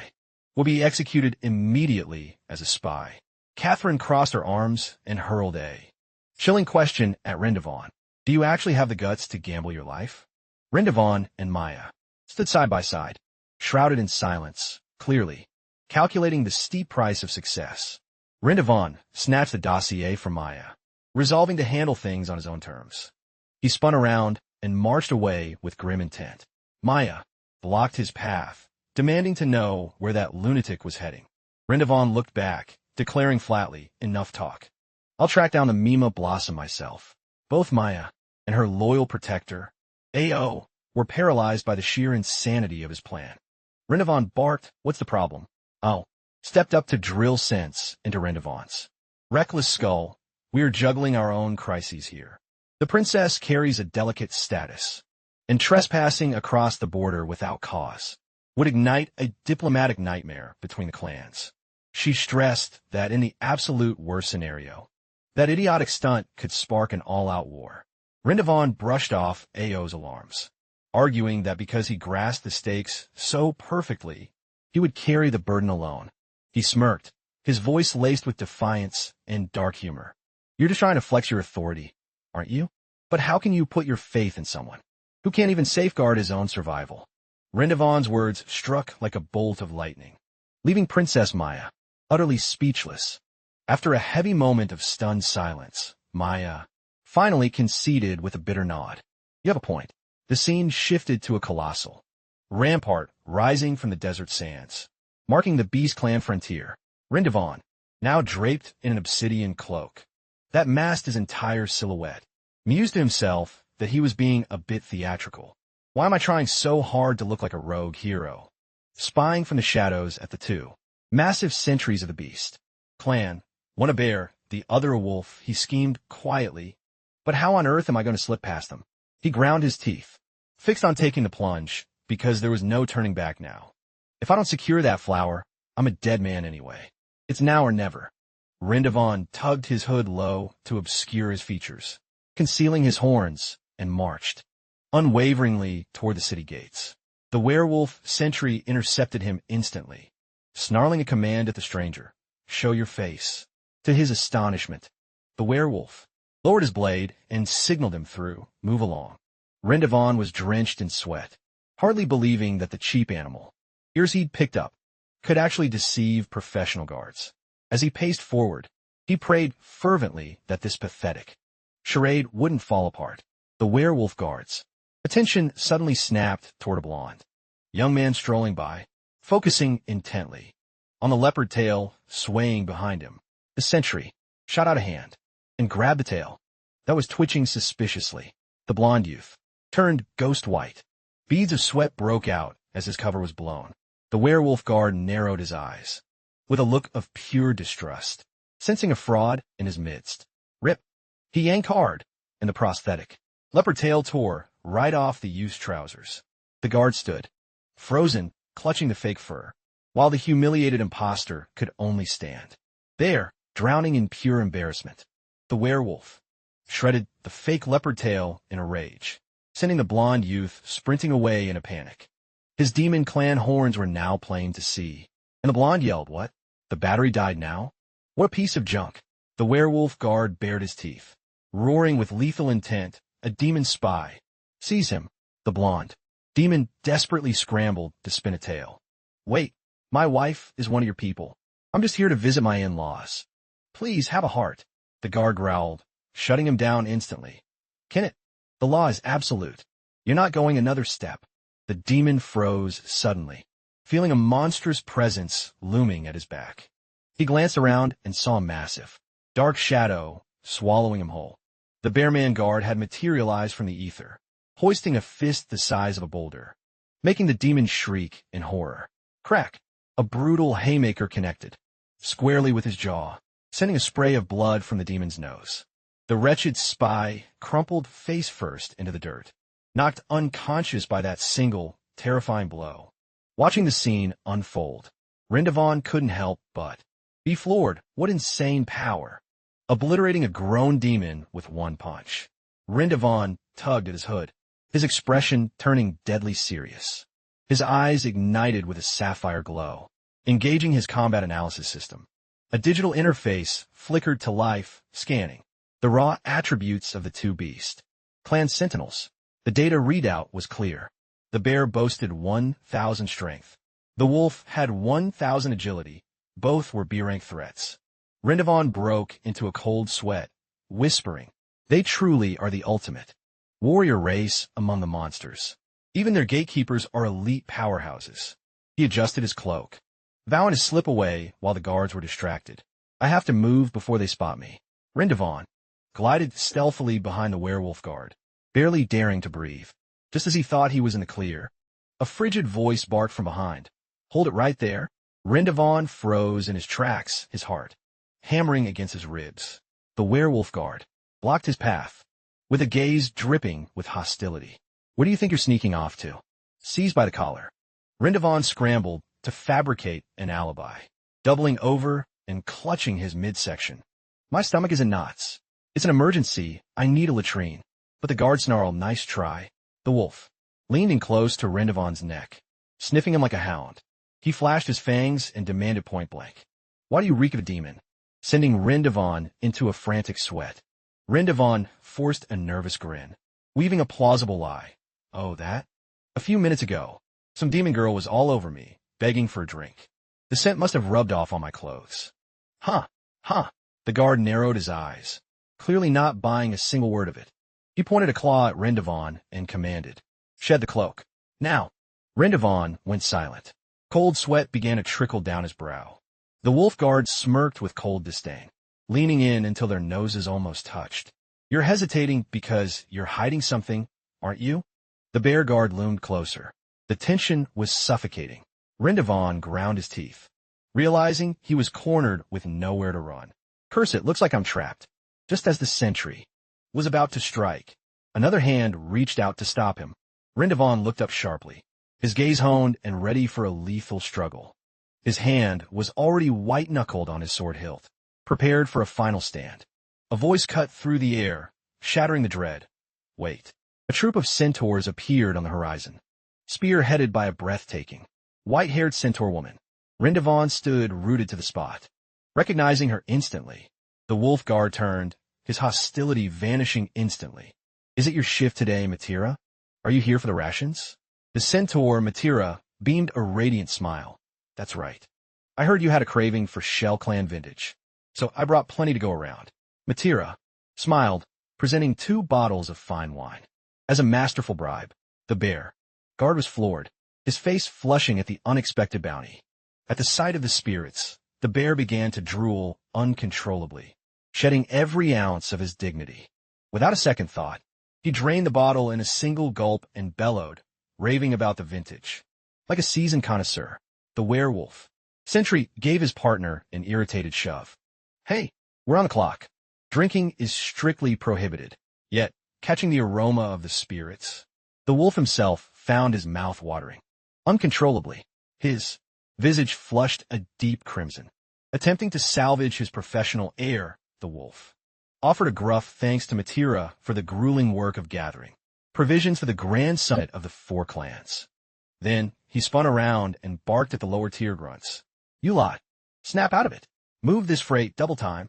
will be executed immediately as a spy. Catherine crossed her arms and hurled a chilling question at Rendevon. Do you actually have the guts to gamble your life? Rendevon and Maya stood side by side, shrouded in silence, clearly calculating the steep price of success. Rendevon snatched the dossier from Maya, resolving to handle things on his own terms. He spun around and marched away with grim intent. Maya blocked his path, demanding to know where that lunatic was heading. Rendevon looked back, declaring flatly, enough talk. I'll track down the Mima blossom myself. Both Maya and her loyal protector, A.O., were paralyzed by the sheer insanity of his plan. Rendevon barked, what's the problem? Oh, stepped up to drill sense into Rendevon's reckless skull. We are juggling our own crises here. The princess carries a delicate status, and trespassing across the border without cause would ignite a diplomatic nightmare between the clans. She stressed that in the absolute worst scenario, that idiotic stunt could spark an all-out war. Rendevon brushed off A.O.'s alarms, arguing that because he grasped the stakes so perfectly, he would carry the burden alone. He smirked, his voice laced with defiance and dark humor. You're just trying to flex your authority, aren't you? But how can you put your faith in someone who can't even safeguard his own survival? Rendevon's words struck like a bolt of lightning, leaving Princess Maya utterly speechless. After a heavy moment of stunned silence, Maya finally conceded with a bitter nod. You have a point. The scene shifted to a colossal rampart rising from the desert sands, marking the Beast clan frontier. Rendevon, now draped in an obsidian cloak, that masked his entire silhouette, mused to himself that he was being a bit theatrical. Why am I trying so hard to look like a rogue hero? Spying from the shadows at the 2 massive sentries of the Beast clan, one a bear, the other a wolf, he schemed quietly. But how on earth am I going to slip past them? He ground his teeth, fixed on taking the plunge, because there was no turning back now. If I don't secure that flower, I'm a dead man anyway. It's now or never. Rendevon tugged his hood low to obscure his features, concealing his horns, and marched unwaveringly toward the city gates. The werewolf sentry intercepted him instantly, snarling a command at the stranger. Show your face. To his astonishment, the werewolf lowered his blade and signaled him through. Move along. Rendevon was drenched in sweat, hardly believing that the cheap animal, ears he'd picked up, could actually deceive professional guards. As he paced forward, He prayed fervently that this pathetic charade wouldn't fall apart. The werewolf guards' attention suddenly snapped toward a blonde young man strolling by, focusing intently on the leopard tail swaying behind him. The sentry shot out a hand and grabbed the tail that was twitching suspiciously. The blonde youth turned ghost white. Beads of sweat broke out as his cover was blown. The werewolf guard narrowed his eyes with a look of pure distrust, sensing a fraud in his midst. Rip! He yanked hard, and the prosthetic leopard tail tore right off the youth's trousers. The guard stood, frozen, clutching the fake fur, while the humiliated imposter could only stand there, drowning in pure embarrassment. The werewolf shredded the fake leopard tail in a rage, sending the blonde youth sprinting away in a panic. His demon clan horns were now plain to see, and the blonde yelled, "What? The battery died now? What a piece of junk!" The werewolf guard bared his teeth, roaring with lethal intent. A demon spy. Seize him. The blonde demon desperately scrambled to spin a tail. "Wait, my wife is one of your people. I'm just here to visit my in-laws. Please have a heart." The guard growled, shutting him down instantly. "Can it? The law is absolute. You're not going another step." The demon froze suddenly, feeling a monstrous presence looming at his back. He glanced around and saw a massive, dark shadow swallowing him whole. The Bearman guard had materialized from the ether, hoisting a fist the size of a boulder, making the demon shriek in horror. Crack! A brutal haymaker connected squarely with his jaw, sending a spray of blood from the demon's nose. The wretched spy crumpled face first into the dirt, knocked unconscious by that single, terrifying blow. Watching the scene unfold, Rendevon couldn't help but be floored. What insane power! Obliterating a grown demon with one punch. Rendevon tugged at his hood, his expression turning deadly serious. His eyes ignited with a sapphire glow, engaging his combat analysis system. A digital interface flickered to life, scanning the raw attributes of the two beast clan sentinels. The data readout was clear. The bear boasted 1,000 strength. The wolf had 1,000 agility. Both were B-rank threats. Rendevon broke into a cold sweat, whispering, "They truly are the ultimate warrior race among the monsters. Even their gatekeepers are elite powerhouses." He adjusted his cloak, vowing to slip away while the guards were distracted. "I have to move before they spot me." Rendevon glided stealthily behind the werewolf guard, barely daring to breathe. Just as he thought he was in the clear, a frigid voice barked from behind. "Hold it right there." Rendevon froze in his tracks, his heart hammering against his ribs. The werewolf guard blocked his path, with a gaze dripping with hostility. "Where do you think you're sneaking off to?" Seized by the collar, Rendevon scrambled to fabricate an alibi, doubling over and clutching his midsection. "My stomach is in knots. It's an emergency. I need a latrine." But the guard snarled, "Nice try." The wolf leaned in close to Rendevon's neck, sniffing him like a hound. He flashed his fangs and demanded point blank, "Why do you reek of a demon?" Sending Rendevon into a frantic sweat. Rendevon forced a nervous grin, weaving a plausible lie. "Oh, that? A few minutes ago, some demon girl was all over me, begging for a drink. The scent must have rubbed off on my clothes." Huh. The guard narrowed his eyes, clearly not buying a single word of it. He pointed a claw at Rendevon and commanded, "Shed the cloak. Now." Rendevon went silent. Cold sweat began to trickle down his brow. The wolf guard smirked with cold disdain, leaning in until their noses almost touched. "You're hesitating because you're hiding something, aren't you?" The bear guard loomed closer. The tension was suffocating. Rendevon ground his teeth, realizing he was cornered with nowhere to run. "Curse it, looks like I'm trapped." Just as the sentry was about to strike, another hand reached out to stop him. Rendevon looked up sharply, his gaze honed and ready for a lethal struggle. His hand was already white-knuckled on his sword hilt, prepared for a final stand. A voice cut through the air, shattering the dread. "Wait." A troop of centaurs appeared on the horizon, spearheaded by a breathtaking, white-haired centaur woman. Rendevon stood rooted to the spot, recognizing her instantly. The wolf guard turned, his hostility vanishing instantly. "Is it your shift today, Matira? Are you here for the rations?" The centaur, Matira, beamed a radiant smile. "That's right. I heard you had a craving for Shell Clan vintage, so I brought plenty to go around. Matira smiled, presenting 2 bottles of fine wine. As a masterful bribe, the bear guard was floored, his face flushing at the unexpected bounty. At the sight of the spirits, the bear began to drool uncontrollably, shedding every ounce of his dignity. Without a second thought, he drained the bottle in a single gulp and bellowed, raving about the vintage. Like a seasoned connoisseur, the werewolf Sentry gave his partner an irritated shove. Hey, we're on the clock. Drinking is strictly prohibited. Yet, catching the aroma of the spirits, the wolf himself found his mouth watering. Uncontrollably, his visage flushed a deep crimson. Attempting to salvage his professional air, the wolf offered a gruff thanks to Matira for the grueling work of gathering provisions for the grand summit of the 4 clans. Then, he spun around and barked at the lower-tier grunts. You lot, snap out of it. Move this freight double time.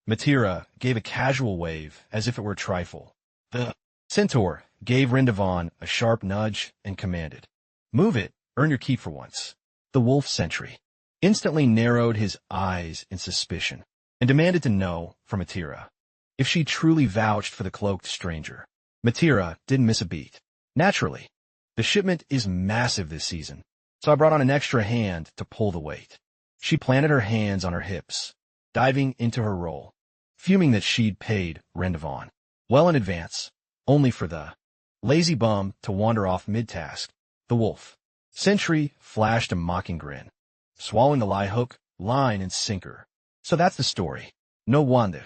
Matira gave a casual wave as if it were a trifle. The centaur gave Rindavan a sharp nudge and commanded, Move it, earn your keep for once. The wolf sentry instantly narrowed his eyes in suspicion and demanded to know from Matira if she truly vouched for the cloaked stranger. Matira didn't miss a beat. Naturally, the shipment is massive this season, so I brought on an extra hand to pull the weight. She planted her hands on her hips, diving into her role, fuming that she'd paid Rendavan well in advance, only for the lazy bum to wander off mid-task. The wolf sentry flashed a mocking grin, swallowing the lie hook, line, and sinker. So that's the story. No wonder.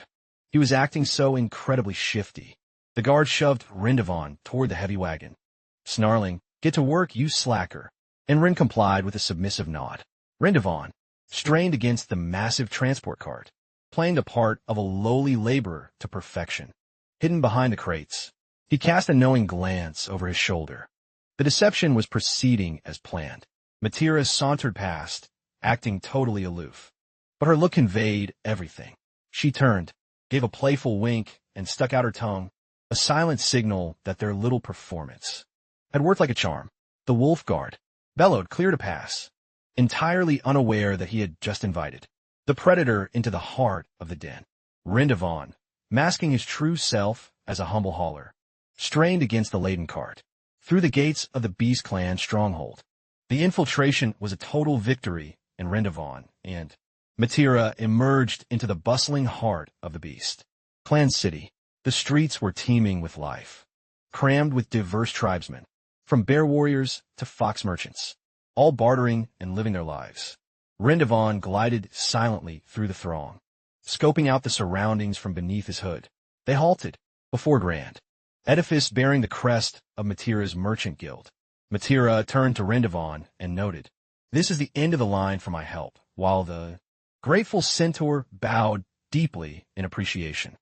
He was acting so incredibly shifty. The guard shoved Rendavan toward the heavy wagon, snarling, Get to work, you slacker. And Rin complied with a submissive nod. Rendavan strained against the massive transport cart, playing the part of a lowly laborer to perfection. Hidden behind the crates, he cast a knowing glance over his shoulder. The deception was proceeding as planned. Matira sauntered past, acting totally aloof. But her look conveyed everything. She turned, gave a playful wink, and stuck out her tongue, a silent signal that their little performance had worked like a charm. The wolf guard bellowed clear to pass, entirely unaware that he had just invited the predator into the heart of the den. Rindavan, masking his true self as a humble hauler, strained against the laden cart. Through the gates of the Beast Clan stronghold, the infiltration was a total victory, and Rindavan and Matira emerged into the bustling heart of the Beast Clan city. The streets were teeming with life, crammed with diverse tribesmen, from bear warriors to fox merchants, all bartering and living their lives. Rindavan glided silently through the throng, scoping out the surroundings from beneath his hood. They halted before a grand edifice bearing the crest of Matira's merchant guild. Matira turned to Rindavan and noted, This is the end of the line for my help, while the grateful centaur bowed deeply in appreciation.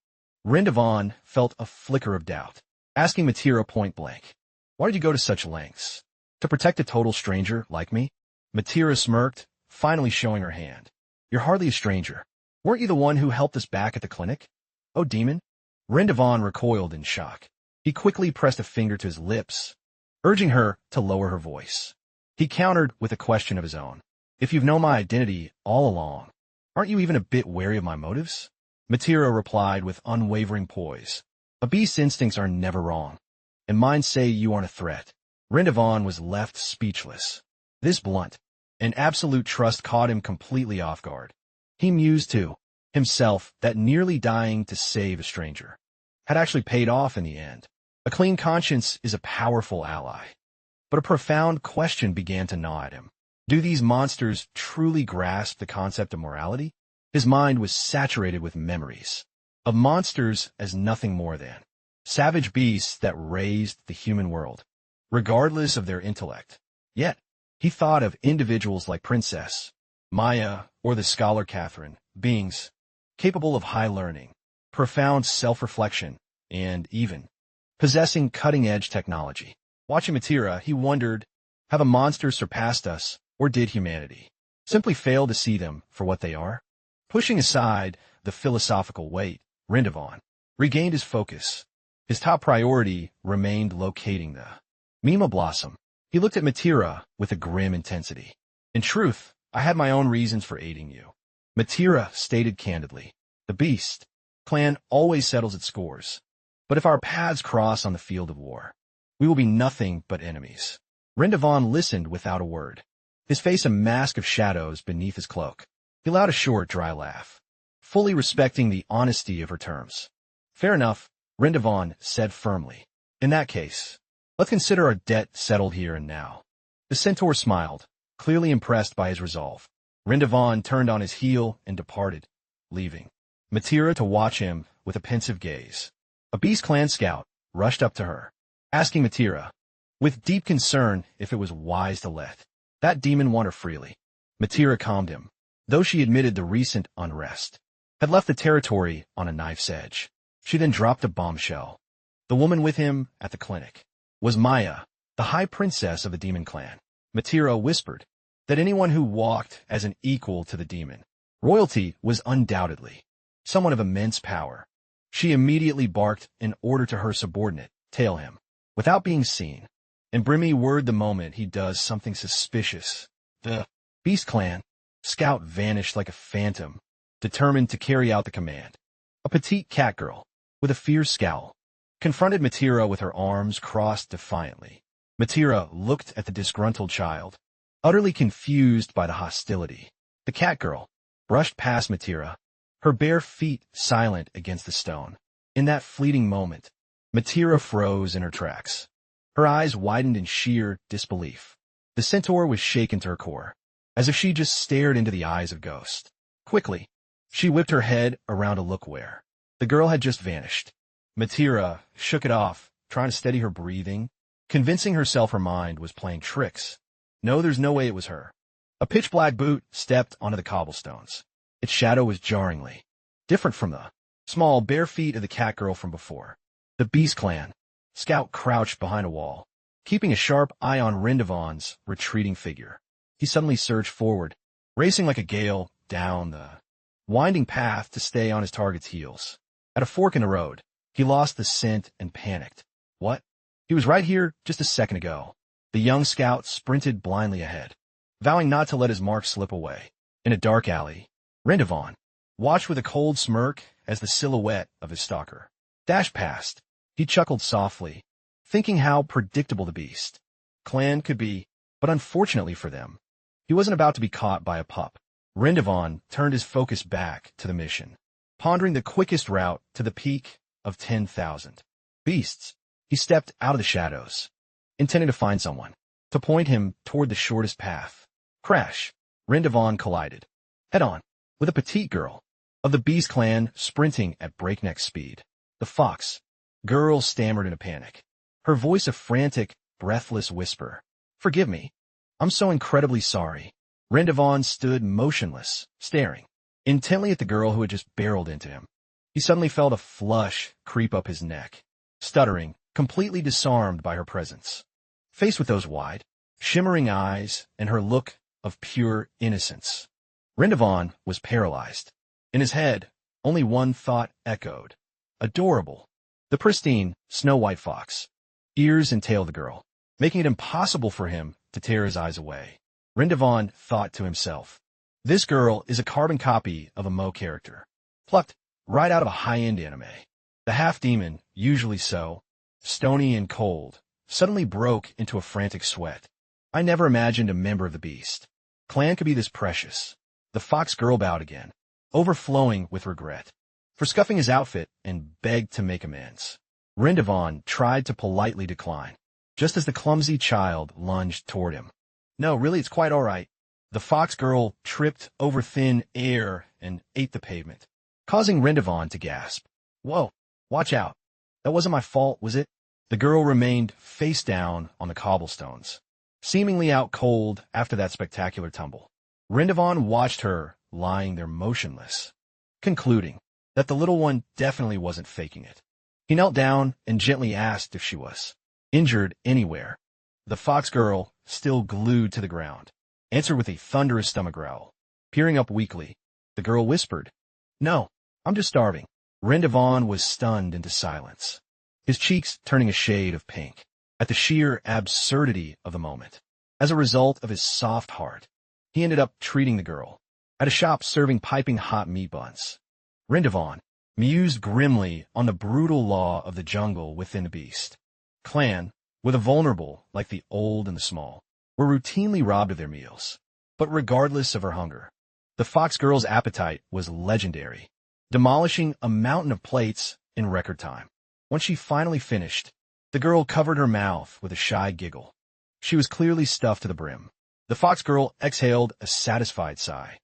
Rindavan felt a flicker of doubt, asking Matira point blank, Why did you go to such lengths? To protect a total stranger like me? Matira smirked, finally showing her hand. You're hardly a stranger. Weren't you the one who helped us back at the clinic? Oh, demon. Rindavan recoiled in shock. He quickly pressed a finger to his lips, urging her to lower her voice. He countered with a question of his own. If you've known my identity all along, aren't you even a bit wary of my motives? Matira replied with unwavering poise. A beast's instincts are never wrong, and mine say you aren't a threat. Rindavan was left speechless. This blunt and absolute trust caught him completely off guard. He mused to himself that nearly dying to save a stranger had actually paid off in the end. A clean conscience is a powerful ally. But a profound question began to gnaw at him. Do these monsters truly grasp the concept of morality? His mind was saturated with memories of monsters as nothing more than savage beasts that raised the human world, regardless of their intellect. Yet, he thought of individuals like Princess Maya or the scholar Catherine, beings capable of high learning, profound self-reflection, and even possessing cutting-edge technology. Watching Matira, he wondered, have the monsters surpassed us, or did humanity simply fail to see them for what they are? Pushing aside the philosophical weight, Rindavan regained his focus. His top priority remained locating the Mima Blossom. He looked at Matira with a grim intensity. In truth, I had my own reasons for aiding you. Matira stated candidly. The Beast clan always settles its scores. But if our paths cross on the field of war, we will be nothing but enemies. Rendevon listened without a word, his face a mask of shadows beneath his cloak. He allowed a short, dry laugh, fully respecting the honesty of her terms. Fair enough, Rendevon said firmly. In that case, let's consider our debt settled here and now. The centaur smiled, clearly impressed by his resolve. Rendevon turned on his heel and departed, leaving Matira to watch him with a pensive gaze. A Beast Clan scout rushed up to her, asking Matira, with deep concern, if it was wise to let that demon wander freely. Matira calmed him, though she admitted the recent unrest had left the territory on a knife's edge. She then dropped a bombshell. The woman with him at the clinic was Maya, the high princess of the demon clan. Matira whispered that anyone who walked as an equal to the demon royalty was undoubtedly someone of immense power. She immediately barked an order to her subordinate, tail him, without being seen, and Brimmy whirred the moment he does something suspicious. The Beast Clan scout vanished like a phantom, determined to carry out the command. A petite cat girl, with a fierce scowl, confronted Matira with her arms crossed defiantly. Matira looked at the disgruntled child, utterly confused by the hostility. The cat girl brushed past Matira, her bare feet silent against the stone. In that fleeting moment, Matira froze in her tracks. Her eyes widened in sheer disbelief. The centaur was shaken to her core, as if she just stared into the eyes of ghosts. Quickly, she whipped her head around to look where the girl had just vanished. Matira shook it off, trying to steady her breathing, convincing herself her mind was playing tricks. No, there's no way it was her. A pitch-black boot stepped onto the cobblestones. Its shadow was jarringly different from the small, bare feet of the cat girl from before. The Beast Clan scout crouched behind a wall, keeping a sharp eye on Rendevon's retreating figure. He suddenly surged forward, racing like a gale down the winding path to stay on his target's heels. At a fork in the road, he lost the scent and panicked. What? He was right here just a second ago. The young scout sprinted blindly ahead, vowing not to let his mark slip away. In a dark alley, Rendevon watched with a cold smirk as the silhouette of his stalker dashed past. He chuckled softly, thinking how predictable the Beast Clan could be, but unfortunately for them, he wasn't about to be caught by a pup. Rendevon turned his focus back to the mission, pondering the quickest route to the peak of 10,000 beasts. He stepped out of the shadows, intending to find someone to point him toward the shortest path. Crash! Rendevon collided head-on with a petite girl of the Beast Clan sprinting at breakneck speed. The fox girl stammered in a panic, her voice a frantic, breathless whisper. Forgive me. I'm so incredibly sorry. Rendevon stood motionless, staring intently at the girl who had just barreled into him. He suddenly felt a flush creep up his neck, stuttering, completely disarmed by her presence. Faced with those wide, shimmering eyes and her look of pure innocence, Rendevon was paralyzed. In his head, only one thought echoed. Adorable. The pristine, snow-white fox. Ears and tail the girl, making it impossible for him to tear his eyes away. Rendevon thought to himself, this girl is a carbon copy of a Mo character, plucked right out of a high-end anime. The half-demon, usually so stony and cold, suddenly broke into a frantic sweat. I never imagined a member of the Beast Clan could be this precious. The fox girl bowed again, overflowing with regret, for scuffing his outfit and begged to make amends. Rendevon tried to politely decline, just as the clumsy child lunged toward him. No, really, it's quite all right. The fox girl tripped over thin air and ate the pavement, causing Rendevon to gasp. Whoa, watch out. That wasn't my fault, was it? The girl remained face down on the cobblestones, seemingly out cold after that spectacular tumble. Rendevon watched her lying there motionless, concluding that the little one definitely wasn't faking it. He knelt down and gently asked if she was injured anywhere. The fox girl, still glued to the ground, answered with a thunderous stomach growl. Peering up weakly, the girl whispered, No, I'm just starving. Rendevon was stunned into silence, his cheeks turning a shade of pink at the sheer absurdity of the moment. As a result of his soft heart, he ended up treating the girl at a shop serving piping hot meat buns. Rindavan mused grimly on the brutal law of the jungle within the beast. Clan, with a vulnerable like the old and the small, were routinely robbed of their meals. But regardless of her hunger, the fox girl's appetite was legendary, demolishing a mountain of plates in record time. When she finally finished, the girl covered her mouth with a shy giggle. She was clearly stuffed to the brim. The fox girl exhaled a satisfied sigh,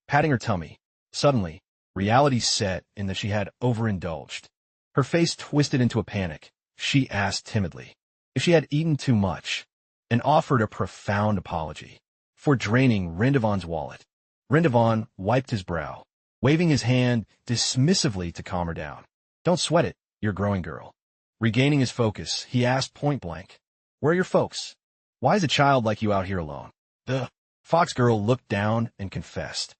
patting her tummy. Suddenly, reality set in that she had overindulged. Her face twisted into a panic. She asked timidly if she had eaten too much, and offered a profound apology for draining Rindavan's wallet. Rindavan wiped his brow, waving his hand dismissively to calm her down. Don't sweat it, you're a growing girl. Regaining his focus, he asked point blank, where are your folks? Why is a child like you out here alone? The fox girl looked down and confessed,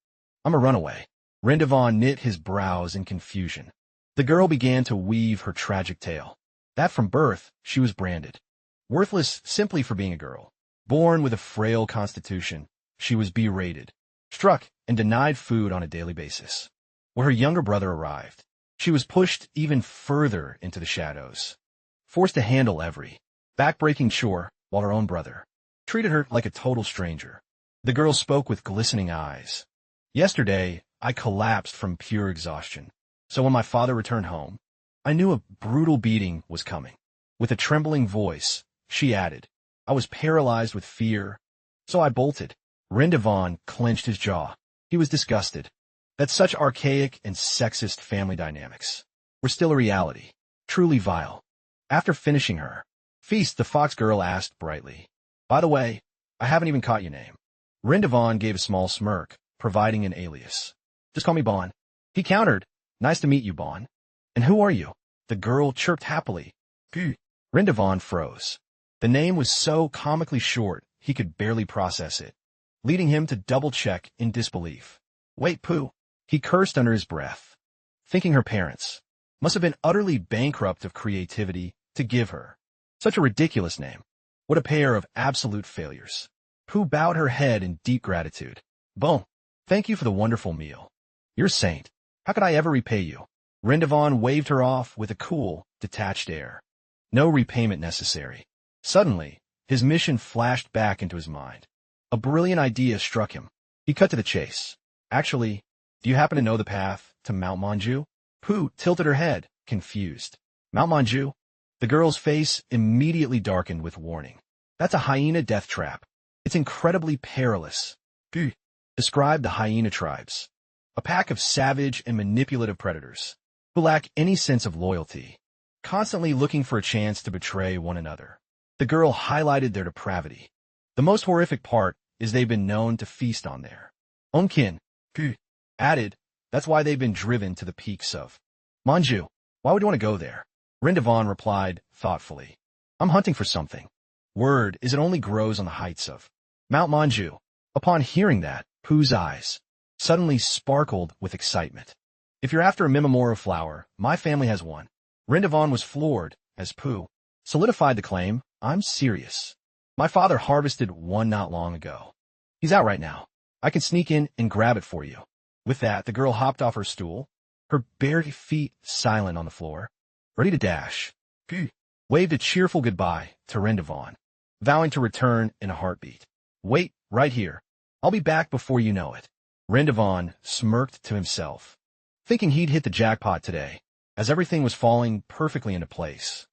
I'm a runaway. Rindavan knit his brows in confusion. The girl began to weave her tragic tale. That from birth, she was branded worthless simply for being a girl. Born with a frail constitution, she was berated, struck, and denied food on a daily basis. When her younger brother arrived, she was pushed even further into the shadows, forced to handle every back-breaking chore while her own brother treated her like a total stranger. The girl spoke with glistening eyes. Yesterday, I collapsed from pure exhaustion, so when my father returned home, I knew a brutal beating was coming. With a trembling voice, she added, I was paralyzed with fear, so I bolted. Rindavan clenched his jaw. He was disgusted that such archaic and sexist family dynamics were still a reality, truly vile. After finishing her feast, the fox girl asked brightly, by the way, I haven't even caught your name. Rindavan gave a small smirk, providing an alias. Just call me Bon. He countered, nice to meet you, Bon. And who are you? The girl chirped happily. Phew. Rindavan froze. The name was so comically short, he could barely process it, leading him to double-check in disbelief. Wait, Pooh. He cursed under his breath, thinking her parents must have been utterly bankrupt of creativity to give her such a ridiculous name. What a pair of absolute failures. Pooh bowed her head in deep gratitude. Bon, thank you for the wonderful meal. You're a saint. How could I ever repay you? Rindavan waved her off with a cool, detached air. No repayment necessary. Suddenly, his mission flashed back into his mind. A brilliant idea struck him. He cut to the chase. Actually, do you happen to know the path to Mount Manju? Pooh tilted her head, confused. Mount Manju? The girl's face immediately darkened with warning. That's a hyena death trap. It's incredibly perilous. Pooh described the hyena tribes. A pack of savage and manipulative predators who lack any sense of loyalty, constantly looking for a chance to betray one another. The girl highlighted their depravity. The most horrific part is they've been known to feast on their own kin. Pooh added, that's why they've been driven to the peaks of Manju. Why would you want to go there? Rindavan replied thoughtfully. I'm hunting for something. Word is it only grows on the heights of Mount Manju. Upon hearing that, Pooh's eyes suddenly sparkled with excitement. If you're after a Mimamura flower, my family has one. Rindavan was floored as Pooh solidified the claim, I'm serious. My father harvested one not long ago. He's out right now. I can sneak in and grab it for you. With that, the girl hopped off her stool, her bare feet silent on the floor, ready to dash. Pooh waved a cheerful goodbye to Rindavan, vowing to return in a heartbeat. Wait, right here. I'll be back before you know it. Rindavan smirked to himself, thinking he'd hit the jackpot today, as everything was falling perfectly into place.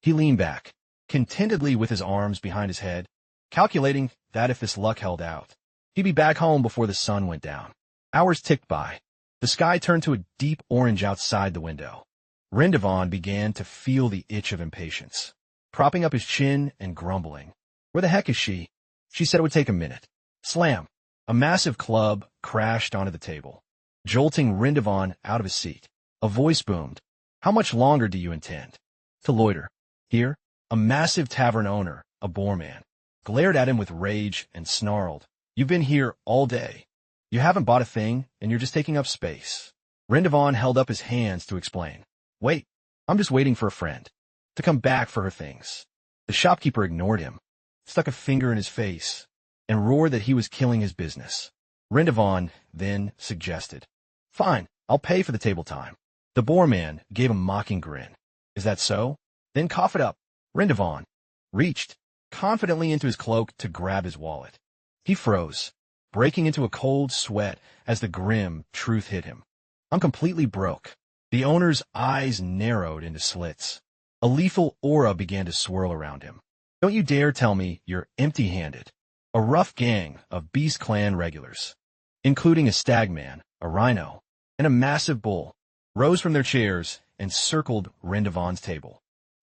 He leaned back, contentedly with his arms behind his head, calculating that if this luck held out, he'd be back home before the sun went down. Hours ticked by. The sky turned to a deep orange outside the window. Rindavan began to feel the itch of impatience, propping up his chin and grumbling. Where the heck is she? She said it would take a minute. Slam! A massive club crashed onto the table, jolting Rindavan out of his seat. A voice boomed. How much longer do you intend to loiter? Here, a massive tavern owner, a boar man, glared at him with rage and snarled. You've been here all day. You haven't bought a thing, and you're just taking up space. Rindavan held up his hands to explain. Wait, I'm just waiting for a friend to come back for her things. The shopkeeper ignored him, stuck a finger in his face, and roared that he was killing his business. Rindavan then suggested, fine, I'll pay for the table time. The boar man gave a mocking grin. Is that so? Then cough it up. Rindavan reached confidently into his cloak to grab his wallet. He froze, breaking into a cold sweat as the grim truth hit him. I'm completely broke. The owner's eyes narrowed into slits. A lethal aura began to swirl around him. Don't you dare tell me you're empty-handed. A rough gang of Beast Clan regulars, including a stagman, a rhino, and a massive bull, rose from their chairs and circled Rindavan's table.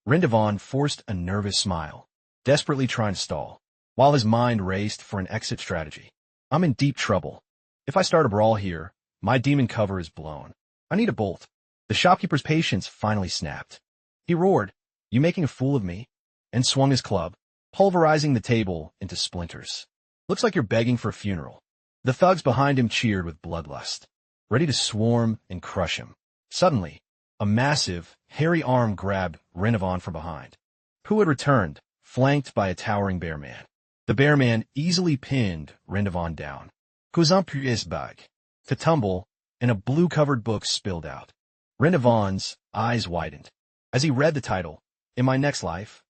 Rindavan forced a nervous smile, desperately trying to stall, while his mind raced for an exit strategy. I'm in deep trouble. If I start a brawl here, my demon cover is blown. I need a bolt. The shopkeeper's patience finally snapped. He roared, "You making a fool of me?" and swung his club, pulverizing the table into splinters. Looks like you're begging for a funeral. The thugs behind him cheered with bloodlust, ready to swarm and crush him. Suddenly, a massive, hairy arm grabbed Rindavan from behind. Pooh had returned, flanked by a towering bear man. The bear man easily pinned Rindavan down. Kuzumpu's bag. To tumble, and a blue-covered book spilled out. Rindavan's eyes widened as he read the title, In My Next Life,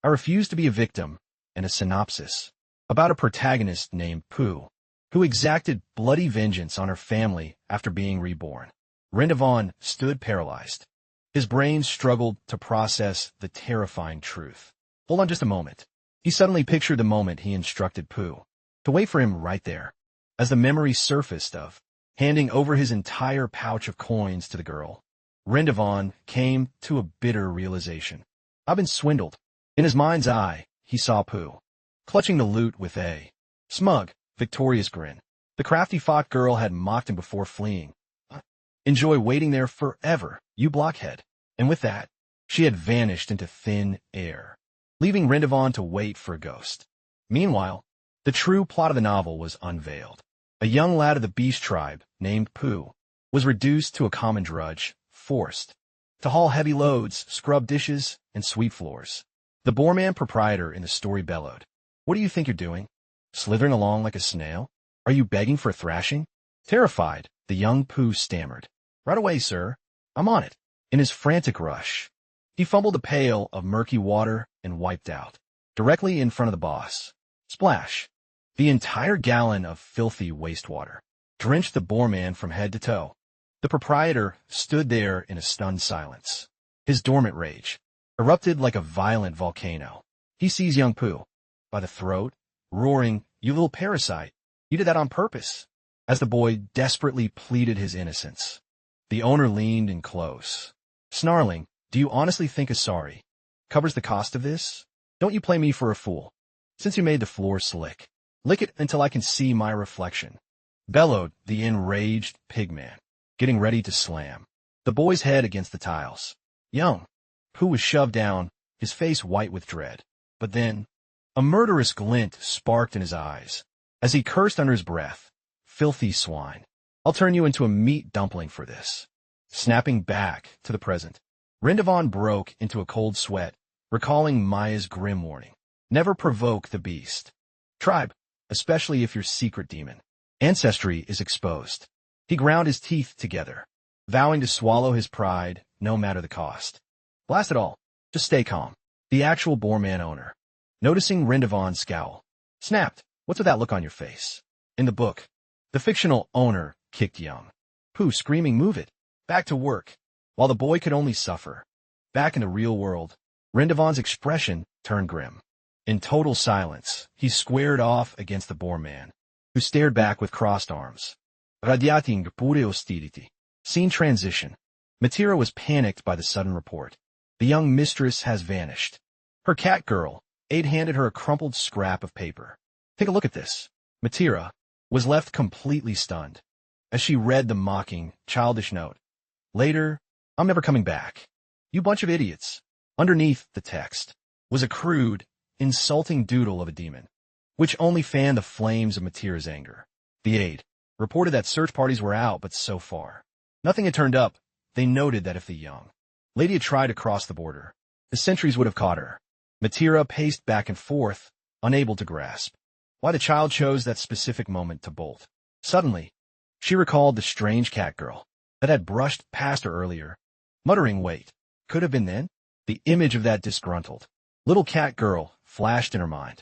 I Refuse to Be a Victim, and a synopsis about a protagonist named Pooh, who exacted bloody vengeance on her family after being reborn. Rindavan stood paralyzed. His brain struggled to process the terrifying truth. Hold on just a moment. He suddenly pictured the moment he instructed Pooh to wait for him right there. As the memory surfaced of handing over his entire pouch of coins to the girl, Rindavan came to a bitter realization. I've been swindled. In his mind's eye, he saw Pooh, clutching the loot with a smug, victorious grin. The crafty fought girl had mocked him before fleeing. Enjoy waiting there forever, you blockhead. And with that, she had vanished into thin air, leaving Rindavan to wait for a ghost. Meanwhile, the true plot of the novel was unveiled. A young lad of the beast tribe, named Pooh, was reduced to a common drudge, forced to haul heavy loads, scrub dishes, and sweep floors. The boarman proprietor in the story bellowed, "What do you think you're doing? Slithering along like a snail? Are you begging for a thrashing?" Terrified, the young Pooh stammered, "Right away, sir. I'm on it." In his frantic rush, he fumbled a pail of murky water and wiped out, directly in front of the boss. Splash! The entire gallon of filthy wastewater drenched the boarman from head to toe. The proprietor stood there in a stunned silence. His dormant rage erupted like a violent volcano. He seized young Pooh by the throat, roaring, "You little parasite! You did that on purpose!" As the boy desperately pleaded his innocence, the owner leaned in close, snarling, "Do you honestly think a sorry covers the cost of this? Don't you play me for a fool. Since you made the floor slick, lick it until I can see my reflection," bellowed the enraged pigman, getting ready to slam the boy's head against the tiles. Young Pooh was shoved down, his face white with dread. But then, a murderous glint sparked in his eyes as he cursed under his breath, "Filthy swine. I'll turn you into a meat dumpling for this." Snapping back to the present, Rindavan broke into a cold sweat, recalling Maya's grim warning. Never provoke the beast tribe, especially if your secret demon ancestry is exposed. He ground his teeth together, vowing to swallow his pride no matter the cost. Blast it all. Just stay calm. The actual boarman owner, noticing Rindavan's scowl, snapped, "What's with that look on your face?" In the book, the fictional owner kicked young Pooh, screaming, "Move it! Back to work!" while the boy could only suffer. Back in the real world, Rindavan's expression turned grim. In total silence, he squared off against the boarman, who stared back with crossed arms. Radiating pure hostility. Scene transition. Matira was panicked by the sudden report. The young mistress has vanished. Her cat girl, Aide, handed her a crumpled scrap of paper. "Take a look at this." Matira was left completely stunned as she read the mocking, childish note. "Later, I'm never coming back. You bunch of idiots." Underneath the text was a crude, insulting doodle of a demon, which only fanned the flames of Matira's anger. The aide reported that search parties were out, but so far, nothing had turned up. They noted that if the young lady had tried to cross the border, the sentries would have caught her. Matira paced back and forth, unable to grasp why the child chose that specific moment to bolt. Suddenly, she recalled the strange cat girl that had brushed past her earlier, muttering, "Wait, could have been then?" The image of that disgruntled little cat girl flashed in her mind.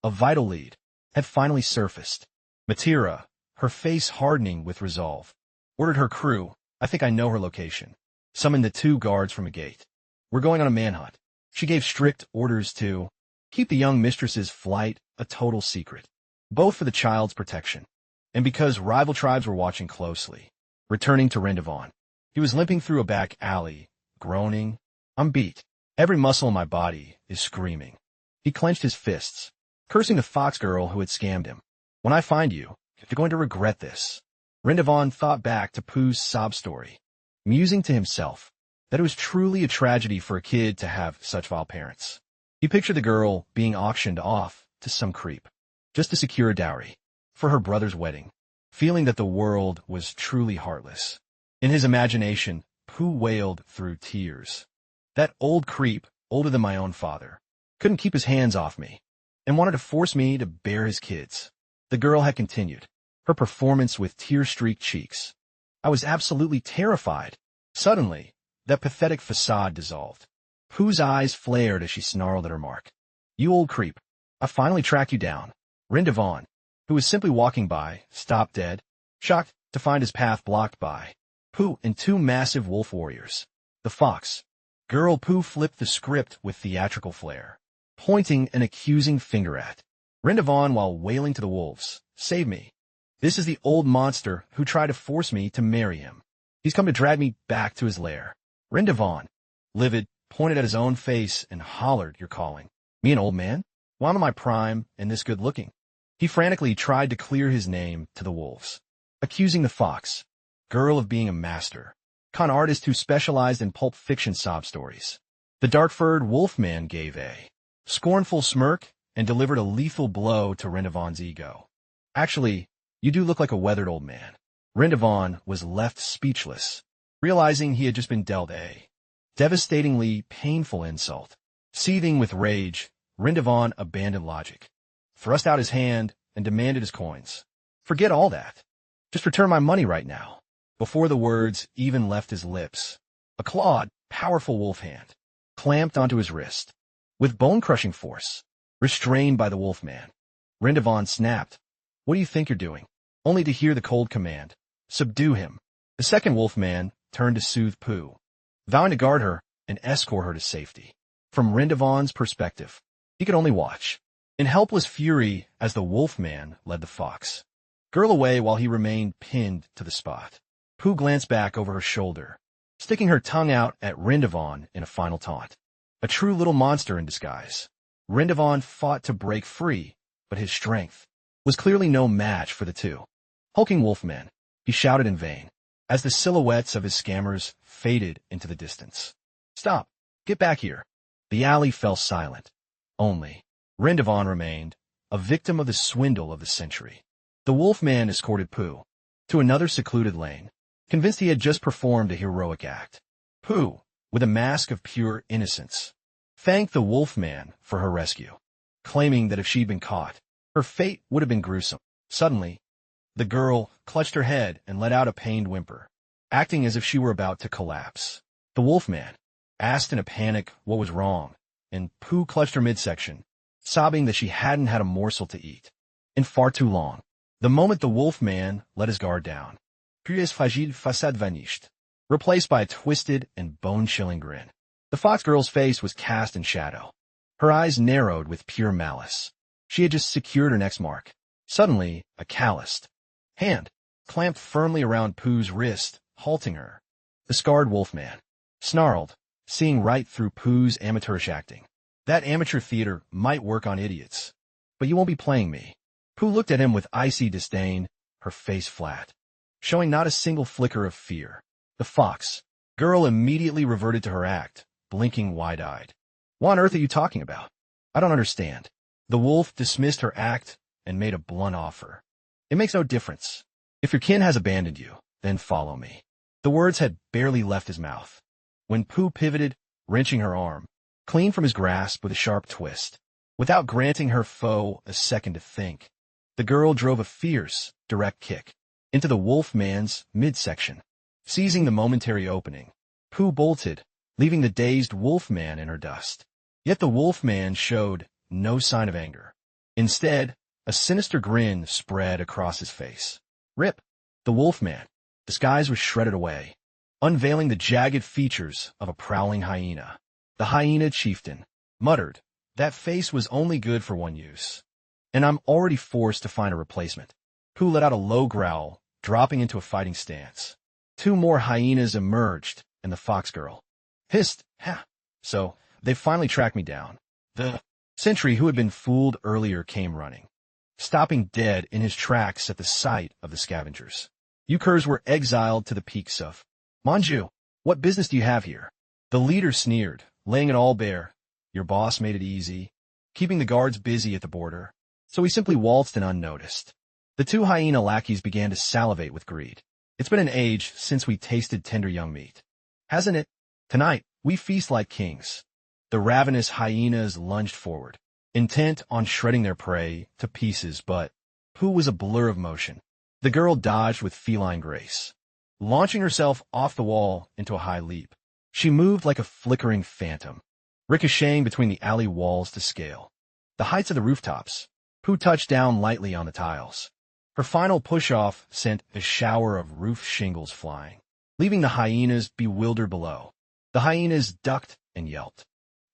A vital lead had finally surfaced. Matira, her face hardening with resolve, ordered her crew, I think I know her location, summoned the 2 guards from a gate. "We're going on a manhunt." She gave strict orders to keep the young mistress's flight a total secret, both for the child's protection and because rival tribes were watching closely. Returning to Rendezvous, he was limping through a back alley, groaning, "I'm beat. Every muscle in my body is screaming." He clenched his fists, cursing the fox girl who had scammed him. "When I find you, you're going to regret this." Rendezvous thought back to Pooh's sob story, musing to himself that it was truly a tragedy for a kid to have such vile parents. He pictured the girl being auctioned off to some creep, just to secure a dowry for her brother's wedding, feeling that the world was truly heartless. In his imagination, Pooh wailed through tears. "That old creep, older than my own father, couldn't keep his hands off me, and wanted to force me to bear his kids." The girl had continued, her performance with tear-streaked cheeks. "I was absolutely terrified." Suddenly, that pathetic facade dissolved. Pooh's eyes flared as she snarled at her mark. "You old creep, I finally tracked you down." Rendezvous, who was simply walking by, stopped dead, shocked to find his path blocked by Pooh and 2 massive wolf warriors. The fox girl Pooh flipped the script with theatrical flair, pointing an accusing finger at Rendezvous while wailing to the wolves, "Save me. This is the old monster who tried to force me to marry him. He's come to drag me back to his lair." Rendezvous, livid, pointed at his own face and hollered, "You're calling me an old man? Why am I in my prime and this good-looking?" He frantically tried to clear his name to the wolves, accusing the fox girl of being a master con artist who specialized in pulp fiction sob stories. The dark-furred wolf man gave a scornful smirk and delivered a lethal blow to Rendezvous' ego. "Actually, you do look like a weathered old man." Rendezvous was left speechless, realizing he had just been dealt a devastatingly painful insult. Seething with rage, Rendezvous abandoned logic, thrust out his hand, and demanded his coins. "Forget all that. Just return my money right now." Before the words even left his lips, a clawed, powerful wolf hand clamped onto his wrist. With bone-crushing force, restrained by the wolf man, Rendezvous snapped, "What do you think you're doing?" Only to hear the cold command, "Subdue him." The second wolf man turned to soothe Pooh, vowing to guard her and escort her to safety. From Rendezvous' perspective, he could only watch in helpless fury as the wolf man led the fox girl away while he remained pinned to the spot. Pooh glanced back over her shoulder, sticking her tongue out at Rendezvous in a final taunt. A true little monster in disguise, Rendezvous fought to break free, but his strength was clearly no match for the 2 hulking wolfmen. He shouted in vain as the silhouettes of his scammers faded into the distance. "Stop! Get back here!" The alley fell silent. Only Rendezvous remained, a victim of the swindle of the century. The wolfman escorted Pooh to another secluded lane, convinced he had just performed a heroic act. Pooh, with a mask of pure innocence, thanked the wolfman for her rescue, claiming that if she'd been caught, her fate would have been gruesome. Suddenly, the girl clutched her head and let out a pained whimper, acting as if she were about to collapse. The wolfman asked in a panic what was wrong, and Pooh clutched her midsection, sobbing that she hadn't had a morsel to eat in far too long. The moment the wolfman let his guard down, Pooh's fragile facade vanished, replaced by a twisted and bone-chilling grin. The fox girl's face was cast in shadow, her eyes narrowed with pure malice. She had just secured her next mark. Suddenly, a calloused hand clamped firmly around Pooh's wrist, halting her. The scarred wolfman snarled, seeing right through Pooh's amateurish acting. "That amateur theater might work on idiots, but you won't be playing me." Pooh looked at him with icy disdain, her face flat, showing not a single flicker of fear. The fox girl immediately reverted to her act, blinking wide-eyed. "What on earth are you talking about? I don't understand." The wolf dismissed her act and made a blunt offer. "It makes no difference. If your kin has abandoned you, then follow me." The words had barely left his mouth when Pooh pivoted, wrenching her arm clean from his grasp with a sharp twist. Without granting her foe a second to think, the girl drove a fierce, direct kick into the wolf man's midsection. Seizing the momentary opening, Pooh bolted, leaving the dazed wolfman in her dust. Yet the wolfman showed no sign of anger. Instead, a sinister grin spread across his face. Rip! The wolfman, disguise was shredded away, unveiling the jagged features of a prowling hyena. The hyena chieftain muttered, "That face was only good for one use, and I'm already forced to find a replacement." Pooh let out a low growl, dropping into a fighting stance. Two more hyenas emerged, and the fox girl hissed, "Ha! So, they've finally tracked me down." The sentry who had been fooled earlier came running, stopping dead in his tracks at the sight of the scavengers. "You curs were exiled to the peaks of Manju. What business do you have here?" The leader sneered, laying it all bare. "Your boss made it easy, keeping the guards busy at the border, so we simply waltzed in unnoticed." The two hyena lackeys began to salivate with greed. "It's been an age since we tasted tender young meat, hasn't it? Tonight, we feast like kings." The ravenous hyenas lunged forward, intent on shredding their prey to pieces, but Pooh was a blur of motion. The girl dodged with feline grace, launching herself off the wall into a high leap. She moved like a flickering phantom, ricocheting between the alley walls to scale the heights of the rooftops. Pooh touched down lightly on the tiles. Her final push-off sent a shower of roof shingles flying, leaving the hyenas bewildered below. The hyenas ducked and yelped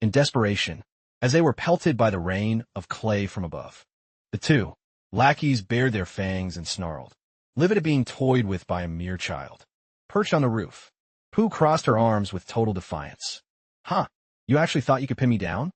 in desperation as they were pelted by the rain of clay from above. The two lackeys bared their fangs and snarled, livid at being toyed with by a mere child. Perched on the roof, Pooh crossed her arms with total defiance. "Huh, you actually thought you could pin me down?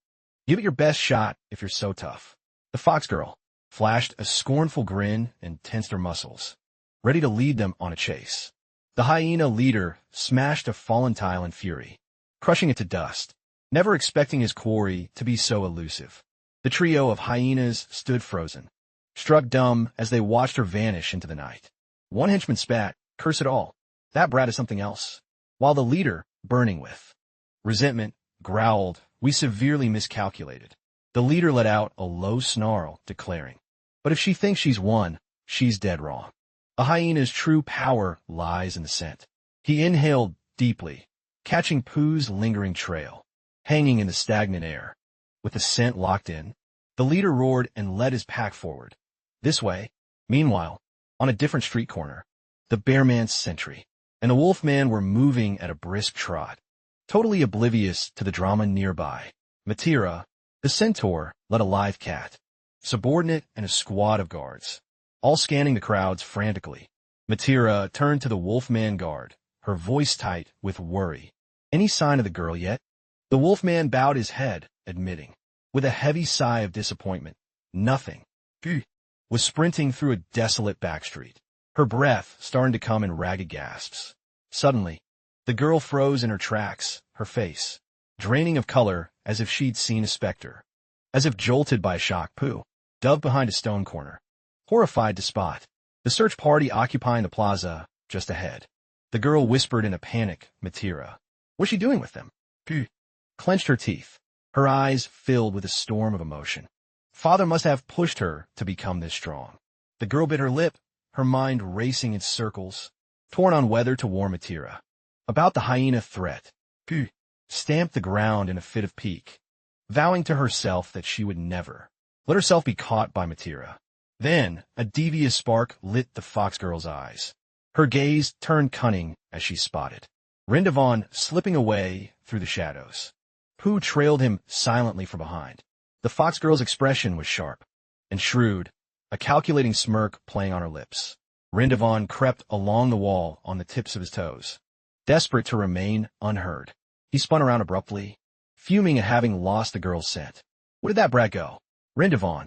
Give it your best shot if you're so tough." The fox girl flashed a scornful grin and tensed her muscles, ready to lead them on a chase. The hyena leader smashed a fallen tile in fury, crushing it to dust, never expecting his quarry to be so elusive. The trio of hyenas stood frozen, struck dumb as they watched her vanish into the night. One henchman spat, "Curse it all, that brat is something else," while the leader, burning with resentment, growled, "We severely miscalculated." The leader let out a low snarl, declaring, "But if she thinks she's won, she's dead wrong. A hyena's true power lies in the scent." He inhaled deeply, catching Pooh's lingering trail, hanging in the stagnant air. With the scent locked in, the leader roared and led his pack forward. This way. Meanwhile, on a different street corner, the bear man's sentry and the wolf man were moving at a brisk trot, totally oblivious to the drama nearby. Matira, the centaur, led a live cat, subordinate and a squad of guards, all scanning the crowds frantically. Matira turned to the wolfman guard, her voice tight with worry. "Any sign of the girl yet?" The wolfman bowed his head, admitting, with a heavy sigh of disappointment, "Nothing." Pooh was sprinting through a desolate backstreet, her breath starting to come in ragged gasps. Suddenly, the girl froze in her tracks, her face draining of color as if she'd seen a specter. As if jolted by a shock, Pooh dove behind a stone corner, horrified to spot the search party occupying the plaza just ahead. The girl whispered in a panic, "Matira. What's she doing with them?" Pooh clenched her teeth, her eyes filled with a storm of emotion. Father must have pushed her to become this strong. The girl bit her lip, her mind racing in circles, torn on whether to warn Matira about the hyena threat. Pooh stamped the ground in a fit of pique, vowing to herself that she would never let herself be caught by Matira. Then a devious spark lit the fox girl's eyes. Her gaze turned cunning as she spotted Rindavan slipping away through the shadows. Pooh trailed him silently from behind. The fox girl's expression was sharp and shrewd, a calculating smirk playing on her lips. Rindavan crept along the wall on the tips of his toes, desperate to remain unheard. He spun around abruptly, fuming at having lost the girl's scent. Where did that brat go? Rindavan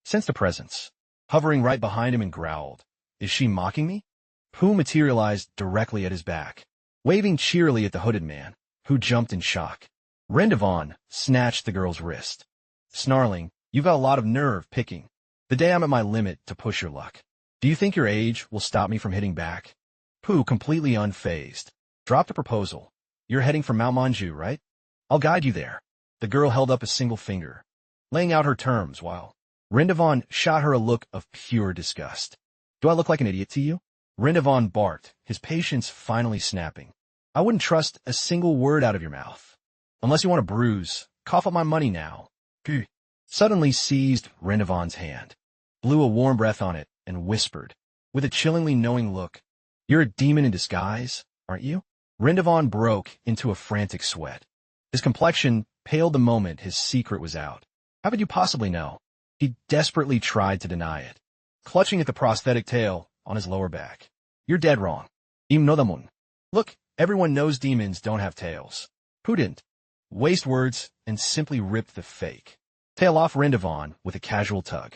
sensed a presence, hovering right behind him, and growled, "Is she mocking me?" Pooh materialized directly at his back, waving cheerily at the hooded man, who jumped in shock. Rindavan snatched the girl's wrist, snarling, "You've got a lot of nerve picking the day I'm at my limit to push your luck. Do you think your age will stop me from hitting back?" Pooh, completely unfazed, dropped a proposal. "You're heading for Mount Manju, right? I'll guide you there." The girl held up a single finger, laying out her terms, while Rindavan shot her a look of pure disgust. "Do I look like an idiot to you? Rindavan barked, his patience finally snapping. I wouldn't trust a single word out of your mouth. Unless you want a bruise, cough up my money now. Phew. Suddenly seized Rindavan's hand, blew a warm breath on it, and whispered, with a chillingly knowing look, "You're a demon in disguise, aren't you?" Rindavan broke into a frantic sweat. His complexion paled the moment his secret was out. How could you possibly know? He desperately tried to deny it, clutching at the prosthetic tail on his lower back. You're dead wrong. Im nodamun. Look, everyone knows demons don't have tails. Who didn't? Waste words and simply ripped the fake tail off Rindavan with a casual tug.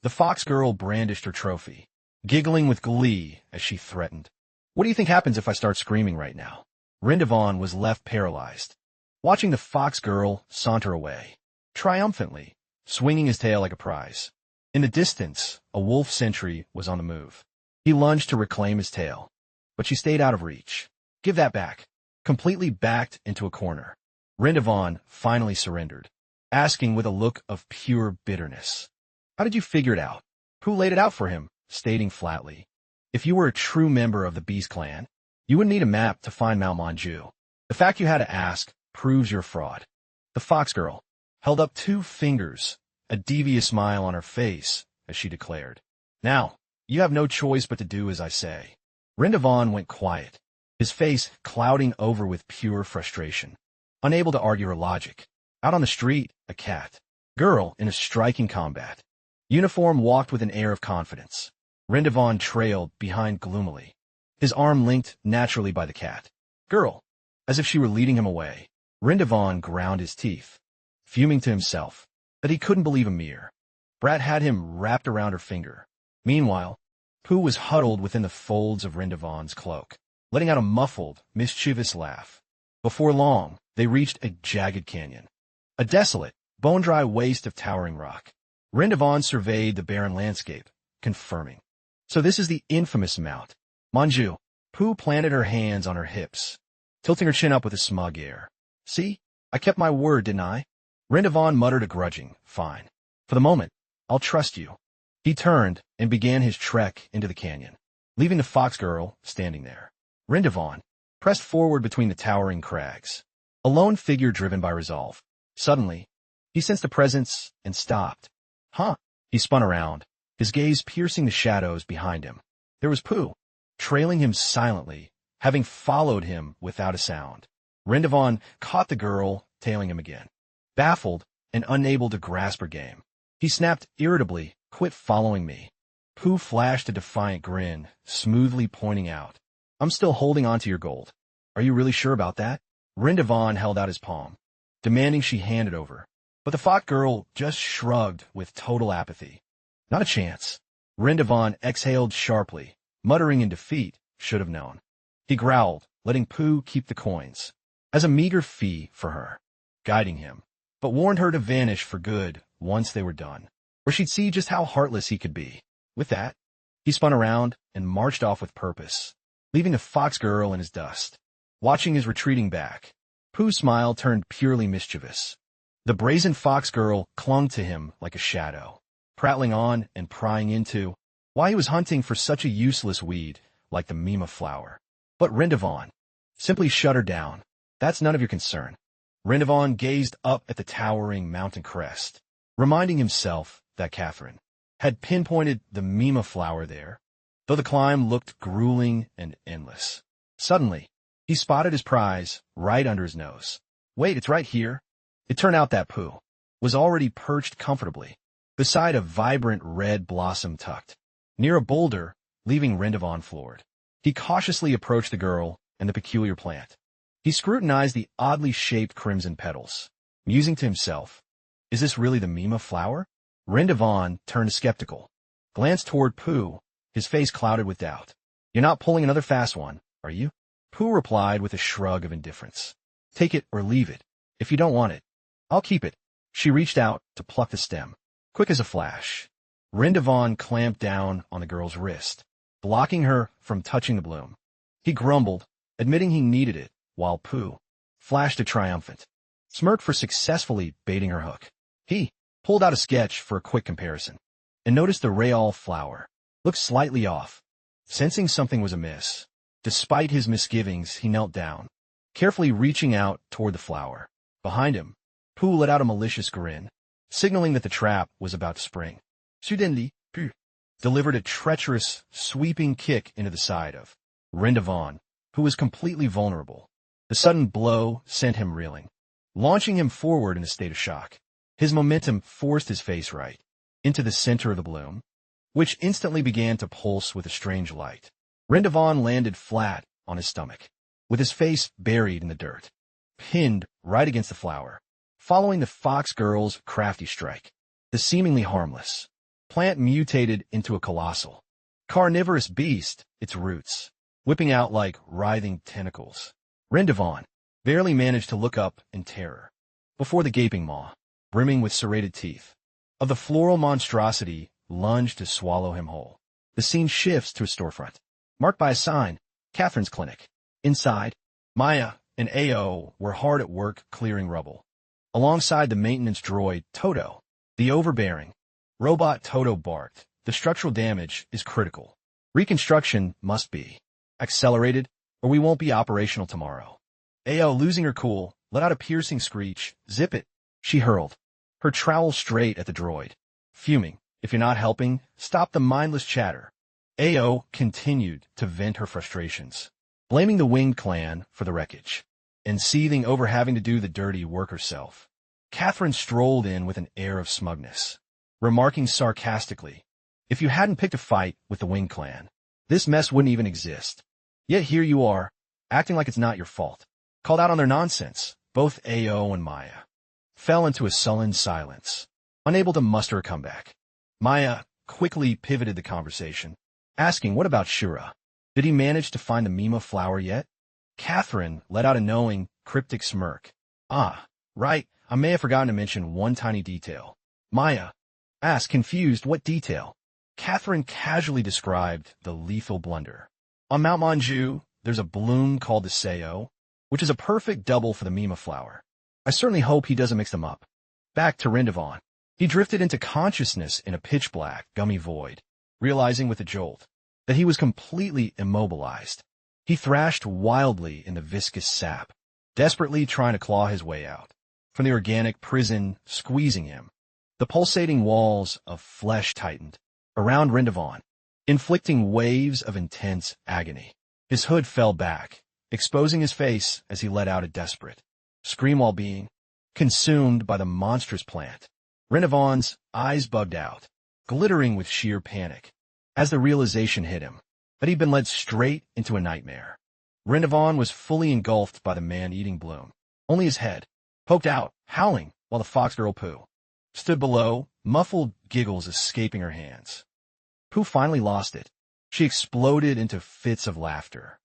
The fox girl brandished her trophy, giggling with glee as she threatened. What do you think happens if I start screaming right now? Rindavan was left paralyzed, watching the fox girl saunter away, triumphantly, swinging his tail like a prize. In the distance, a wolf sentry was on the move. He lunged to reclaim his tail, but she stayed out of reach. Give that back. Completely backed into a corner, Rindavan finally surrendered, asking with a look of pure bitterness. How did you figure it out? Who laid it out for him? Stating flatly. If you were a true member of the Beast Clan, you wouldn't need a map to find Mount Manju. The fact you had to ask proves you're a fraud. The fox girl held up 2 fingers, a devious smile on her face, as she declared, Now, you have no choice but to do as I say. Rindavan went quiet, his face clouding over with pure frustration, unable to argue her logic. Out on the street, a cat girl in a striking combat uniform walked with an air of confidence. Rindavan trailed behind gloomily, his arm linked naturally by the cat girl, as if she were leading him away. Rindavan ground his teeth, fuming to himself that he couldn't believe a mirror brat had him wrapped around her finger. Meanwhile, Pooh was huddled within the folds of Rindavan's cloak, letting out a muffled, mischievous laugh. Before long, they reached a jagged canyon, a desolate, bone-dry waste of towering rock. Rindavan surveyed the barren landscape, confirming. So this is the infamous Mount Manju. Pooh planted her hands on her hips, tilting her chin up with a smug air. See? I kept my word, didn't I? Rindavan muttered a grudging, fine. For the moment, I'll trust you. He turned and began his trek into the canyon, leaving the fox girl standing there. Rindavan pressed forward between the towering crags, a lone figure driven by resolve. Suddenly, he sensed a presence and stopped. Huh? He spun around, his gaze piercing the shadows behind him. There was Pooh, trailing him silently, having followed him without a sound. Rindavan caught the girl, tailing him again. Baffled and unable to grasp her game, he snapped irritably, Quit following me. Pooh flashed a defiant grin, smoothly pointing out, I'm still holding on to your gold. Are you really sure about that? Rindavan held out his palm, demanding she hand it over. But the fox girl just shrugged with total apathy. Not a chance. Rindavan exhaled sharply, muttering in defeat, should have known. He growled, letting Pooh keep the coins, as a meager fee for her, guiding him, but warned her to vanish for good once they were done, or she'd see just how heartless he could be. With that, he spun around and marched off with purpose, leaving the fox girl in his dust. Watching his retreating back, Pooh's smile turned purely mischievous. The brazen fox girl clung to him like a shadow, prattling on and prying into why he was hunting for such a useless weed like the Mima flower. But Rindavan simply shut her down. That's none of your concern. Rindavan gazed up at the towering mountain crest, reminding himself that Catherine had pinpointed the Mima flower there, though the climb looked grueling and endless. Suddenly, he spotted his prize right under his nose. Wait, it's right here. It turned out that Pooh was already perched comfortably beside a vibrant red blossom tucked near a boulder, leaving Rindavan floored. He cautiously approached the girl and the peculiar plant. He scrutinized the oddly shaped crimson petals, musing to himself, is this really the Mima flower? Rindavan turned skeptical, glanced toward Pooh, his face clouded with doubt. You're not pulling another fast one, are you? Pooh replied with a shrug of indifference. Take it or leave it. If you don't want it, I'll keep it. She reached out to pluck the stem. Quick as a flash, Rindavan clamped down on the girl's wrist, blocking her from touching the bloom. He grumbled, admitting he needed it, while Pooh flashed a triumphant smirk for successfully baiting her hook. He pulled out a sketch for a quick comparison, and noticed the Rayal flower looked slightly off, Sensing something was amiss, despite his misgivings, he knelt down, carefully reaching out toward the flower. Behind him, Pooh let out a malicious grin, signaling that the trap was about to spring. Suddenly, Pooh delivered a treacherous, sweeping kick into the side of Rindavan, who was completely vulnerable. The sudden blow sent him reeling, launching him forward in a state of shock. His momentum forced his face right into the center of the bloom, which instantly began to pulse with a strange light. Rindavan landed flat on his stomach, with his face buried in the dirt, pinned right against the flower. Following the fox girl's crafty strike, the seemingly harmless plant mutated into a colossal, carnivorous beast, its roots whipping out like writhing tentacles. Rindavan barely managed to look up in terror before the gaping maw, brimming with serrated teeth, of the floral monstrosity lunged to swallow him whole. The scene shifts to a storefront, marked by a sign, Catherine's Clinic. Inside, Maya and Ao were hard at work clearing rubble, alongside the maintenance droid, Toto. The overbearing robot Toto barked, "The structural damage is critical. Reconstruction must be accelerated, or we won't be operational tomorrow." Ao, losing her cool, let out a piercing screech. "Zip it," she hurled, her trowel straight at the droid. Fuming, "If you're not helping, stop the mindless chatter." Ao continued to vent her frustrations, blaming the Winged Clan for the wreckage, and seething over having to do the dirty work herself. Catherine strolled in with an air of smugness, remarking sarcastically, "If you hadn't picked a fight with the Winged Clan, this mess wouldn't even exist. Yet here you are, acting like it's not your fault." Called out on their nonsense, both Ao and Maya fell into a sullen silence, unable to muster a comeback. Maya quickly pivoted the conversation, asking, "What about Shura? Did he manage to find the Mima flower yet?" Catherine let out a knowing, cryptic smirk. "Ah, right, I may have forgotten to mention one tiny detail." Maya asked, confused, "What detail?" Catherine casually described the lethal blunder. "On Mount Manju, there's a bloom called the Sao, which is a perfect double for the Mima flower. I certainly hope he doesn't mix them up." Back to Rindavan. He drifted into consciousness in a pitch-black, gummy void, realizing with a jolt that he was completely immobilized. He thrashed wildly in the viscous sap, desperately trying to claw his way out from the organic prison squeezing him. The pulsating walls of flesh tightened around Rindavan, inflicting waves of intense agony. His hood fell back, exposing his face as he let out a desperate scream while being consumed by the monstrous plant. Rindavan's eyes bugged out, glittering with sheer panic, as the realization hit him that he'd been led straight into a nightmare. Rindavan was fully engulfed by the man-eating bloom. Only his head poked out, howling, while the fox girl Pooh stood below, muffled giggles escaping her hands. Pooh finally lost it. She exploded into fits of laughter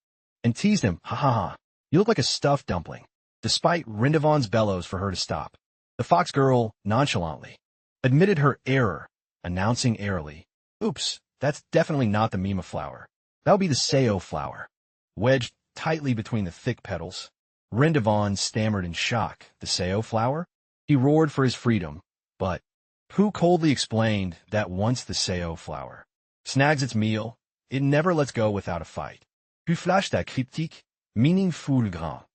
and teased him, "Ha ha ha, you look like a stuffed dumpling," despite Rindavan's bellows for her to stop. The fox girl nonchalantly admitted her error, announcing airily, "Oops, that's definitely not the Mima flower. That would be the Sao flower." Wedged tightly between the thick petals, Rindavan stammered in shock. "The Sao flower?" He roared for his freedom, but Pooh coldly explained that once the Sao flower snags its meal, it never lets go without a fight. Puis flash that cryptique, meaning fulgurant,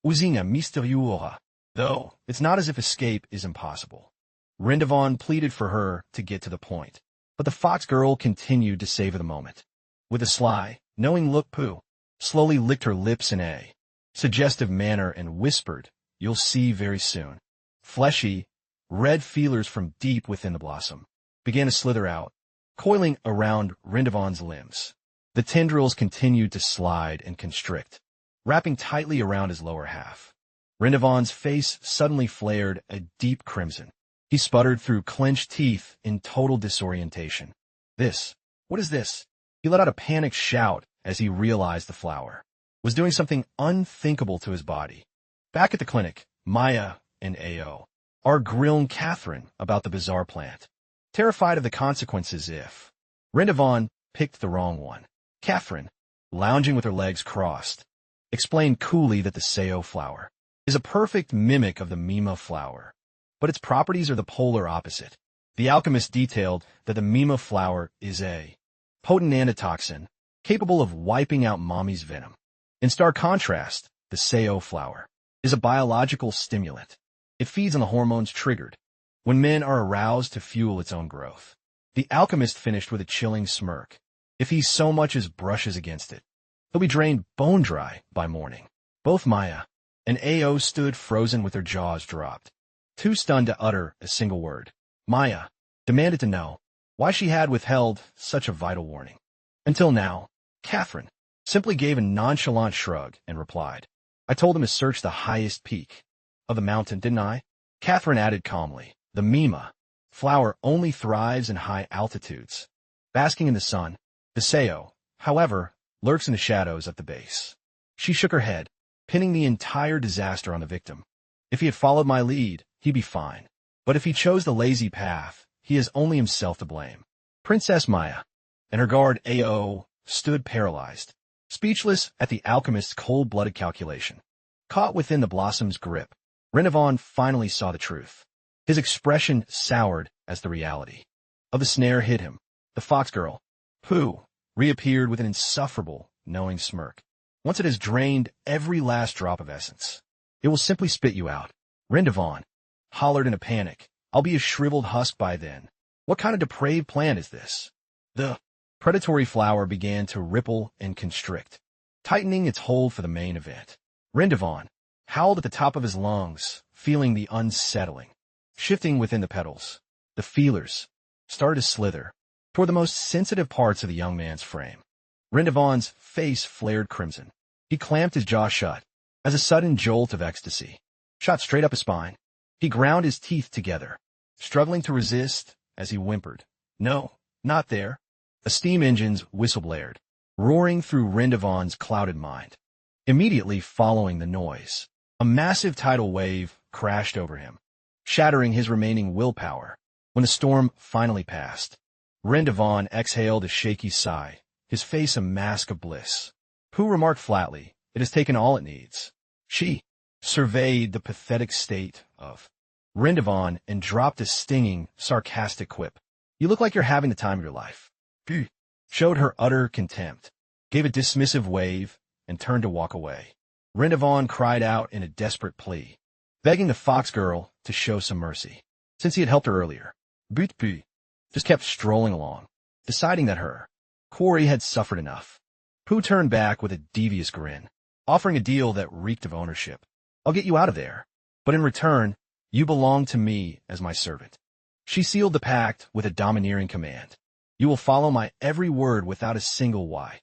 using a mystérieux aura. Though it's not as if escape is impossible. Rindavan pleaded for her to get to the point, but the fox girl continued to savor the moment. With a sly, knowing look, Pooh slowly licked her lips in a suggestive manner and whispered, "You'll see very soon." Fleshy, red feelers from deep within the blossom began to slither out, coiling around Rindavan's limbs. The tendrils continued to slide and constrict, wrapping tightly around his lower half. Rindavan's face suddenly flared a deep crimson. He sputtered through clenched teeth in total disorientation. What is this?" He let out a panicked shout as he realized the flower was doing something unthinkable to his body. Back at the clinic, Maya and Ao are grilling Catherine about the bizarre plant, terrified of the consequences if Rindavan picked the wrong one. Catherine, lounging with her legs crossed, explained coolly that the Sao flower is a perfect mimic of the Mima flower, but its properties are the polar opposite. The alchemist detailed that the Mima flower is a potent antitoxin, capable of wiping out mommy's venom. In stark contrast, the Seo flower is a biological stimulant. It feeds on the hormones triggered when men are aroused to fuel its own growth. The alchemist finished with a chilling smirk. If he so much as brushes against it, he'll be drained bone dry by morning. Both Maya and Ao stood frozen with their jaws dropped, too stunned to utter a single word. Maya demanded to know why she had withheld such a vital warning. Until now, Catherine simply gave a nonchalant shrug and replied, I told him to search the highest peak of the mountain, didn't I? Catherine added calmly, the Mima flower only thrives in high altitudes, basking in the sun. The Seo, however, lurks in the shadows at the base. She shook her head, pinning the entire disaster on the victim. If he had followed my lead, he'd be fine. But if he chose the lazy path, he has only himself to blame. Princess Maya and her guard Ao stood paralyzed, speechless at the alchemist's cold-blooded calculation. Caught within the blossom's grip, Renovan finally saw the truth. His expression soured as the reality of the snare hit him. The fox girl, Pooh, reappeared with an insufferable, knowing smirk. Once it has drained every last drop of essence, it will simply spit you out. Renovan hollered in a panic. I'll be a shriveled husk by then. What kind of depraved plan is this? The predatory flower began to ripple and constrict, tightening its hold for the main event. Renovan howled at the top of his lungs, feeling the unsettling shifting within the petals. The feelers started to slither toward the most sensitive parts of the young man's frame. Renovan's face flared crimson. He clamped his jaw shut as a sudden jolt of ecstasy shot straight up his spine. He ground his teeth together, struggling to resist as he whimpered, No, not there. A steam engine's whistle blared, roaring through Rendovan's clouded mind. Immediately following the noise, a massive tidal wave crashed over him, shattering his remaining willpower. When the storm finally passed, Rendovan exhaled a shaky sigh, his face a mask of bliss. Pooh remarked flatly, It has taken all it needs. She surveyed the pathetic state of Rendovan and dropped a stinging, sarcastic quip. You look like you're having the time of your life. Pooh showed her utter contempt, gave a dismissive wave, and turned to walk away. Rendovan cried out in a desperate plea, begging the fox girl to show some mercy, since he had helped her earlier. But Pooh just kept strolling along, deciding that her quarry had suffered enough. Pooh turned back with a devious grin, offering a deal that reeked of ownership. I'll get you out of there, but in return, you belong to me as my servant. She sealed the pact with a domineering command. You will follow my every word without a single why.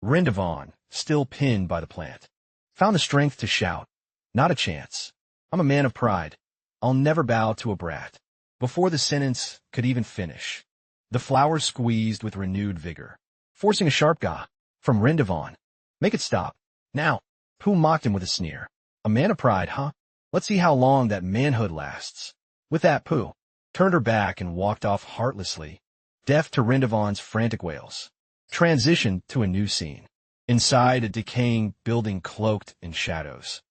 Rendovan, still pinned by the plant, found the strength to shout, Not a chance. I'm a man of pride. I'll never bow to a brat. Before the sentence could even finish, the flower squeezed with renewed vigor, forcing a sharp gah from Rendovan. Make it stop. Now. Pooh mocked him with a sneer. A man of pride, huh? Let's see how long that manhood lasts. With that, Pooh turned her back and walked off heartlessly, deaf to Rendovan's frantic wails. Transitioned to a new scene. Inside a decaying building cloaked in shadows.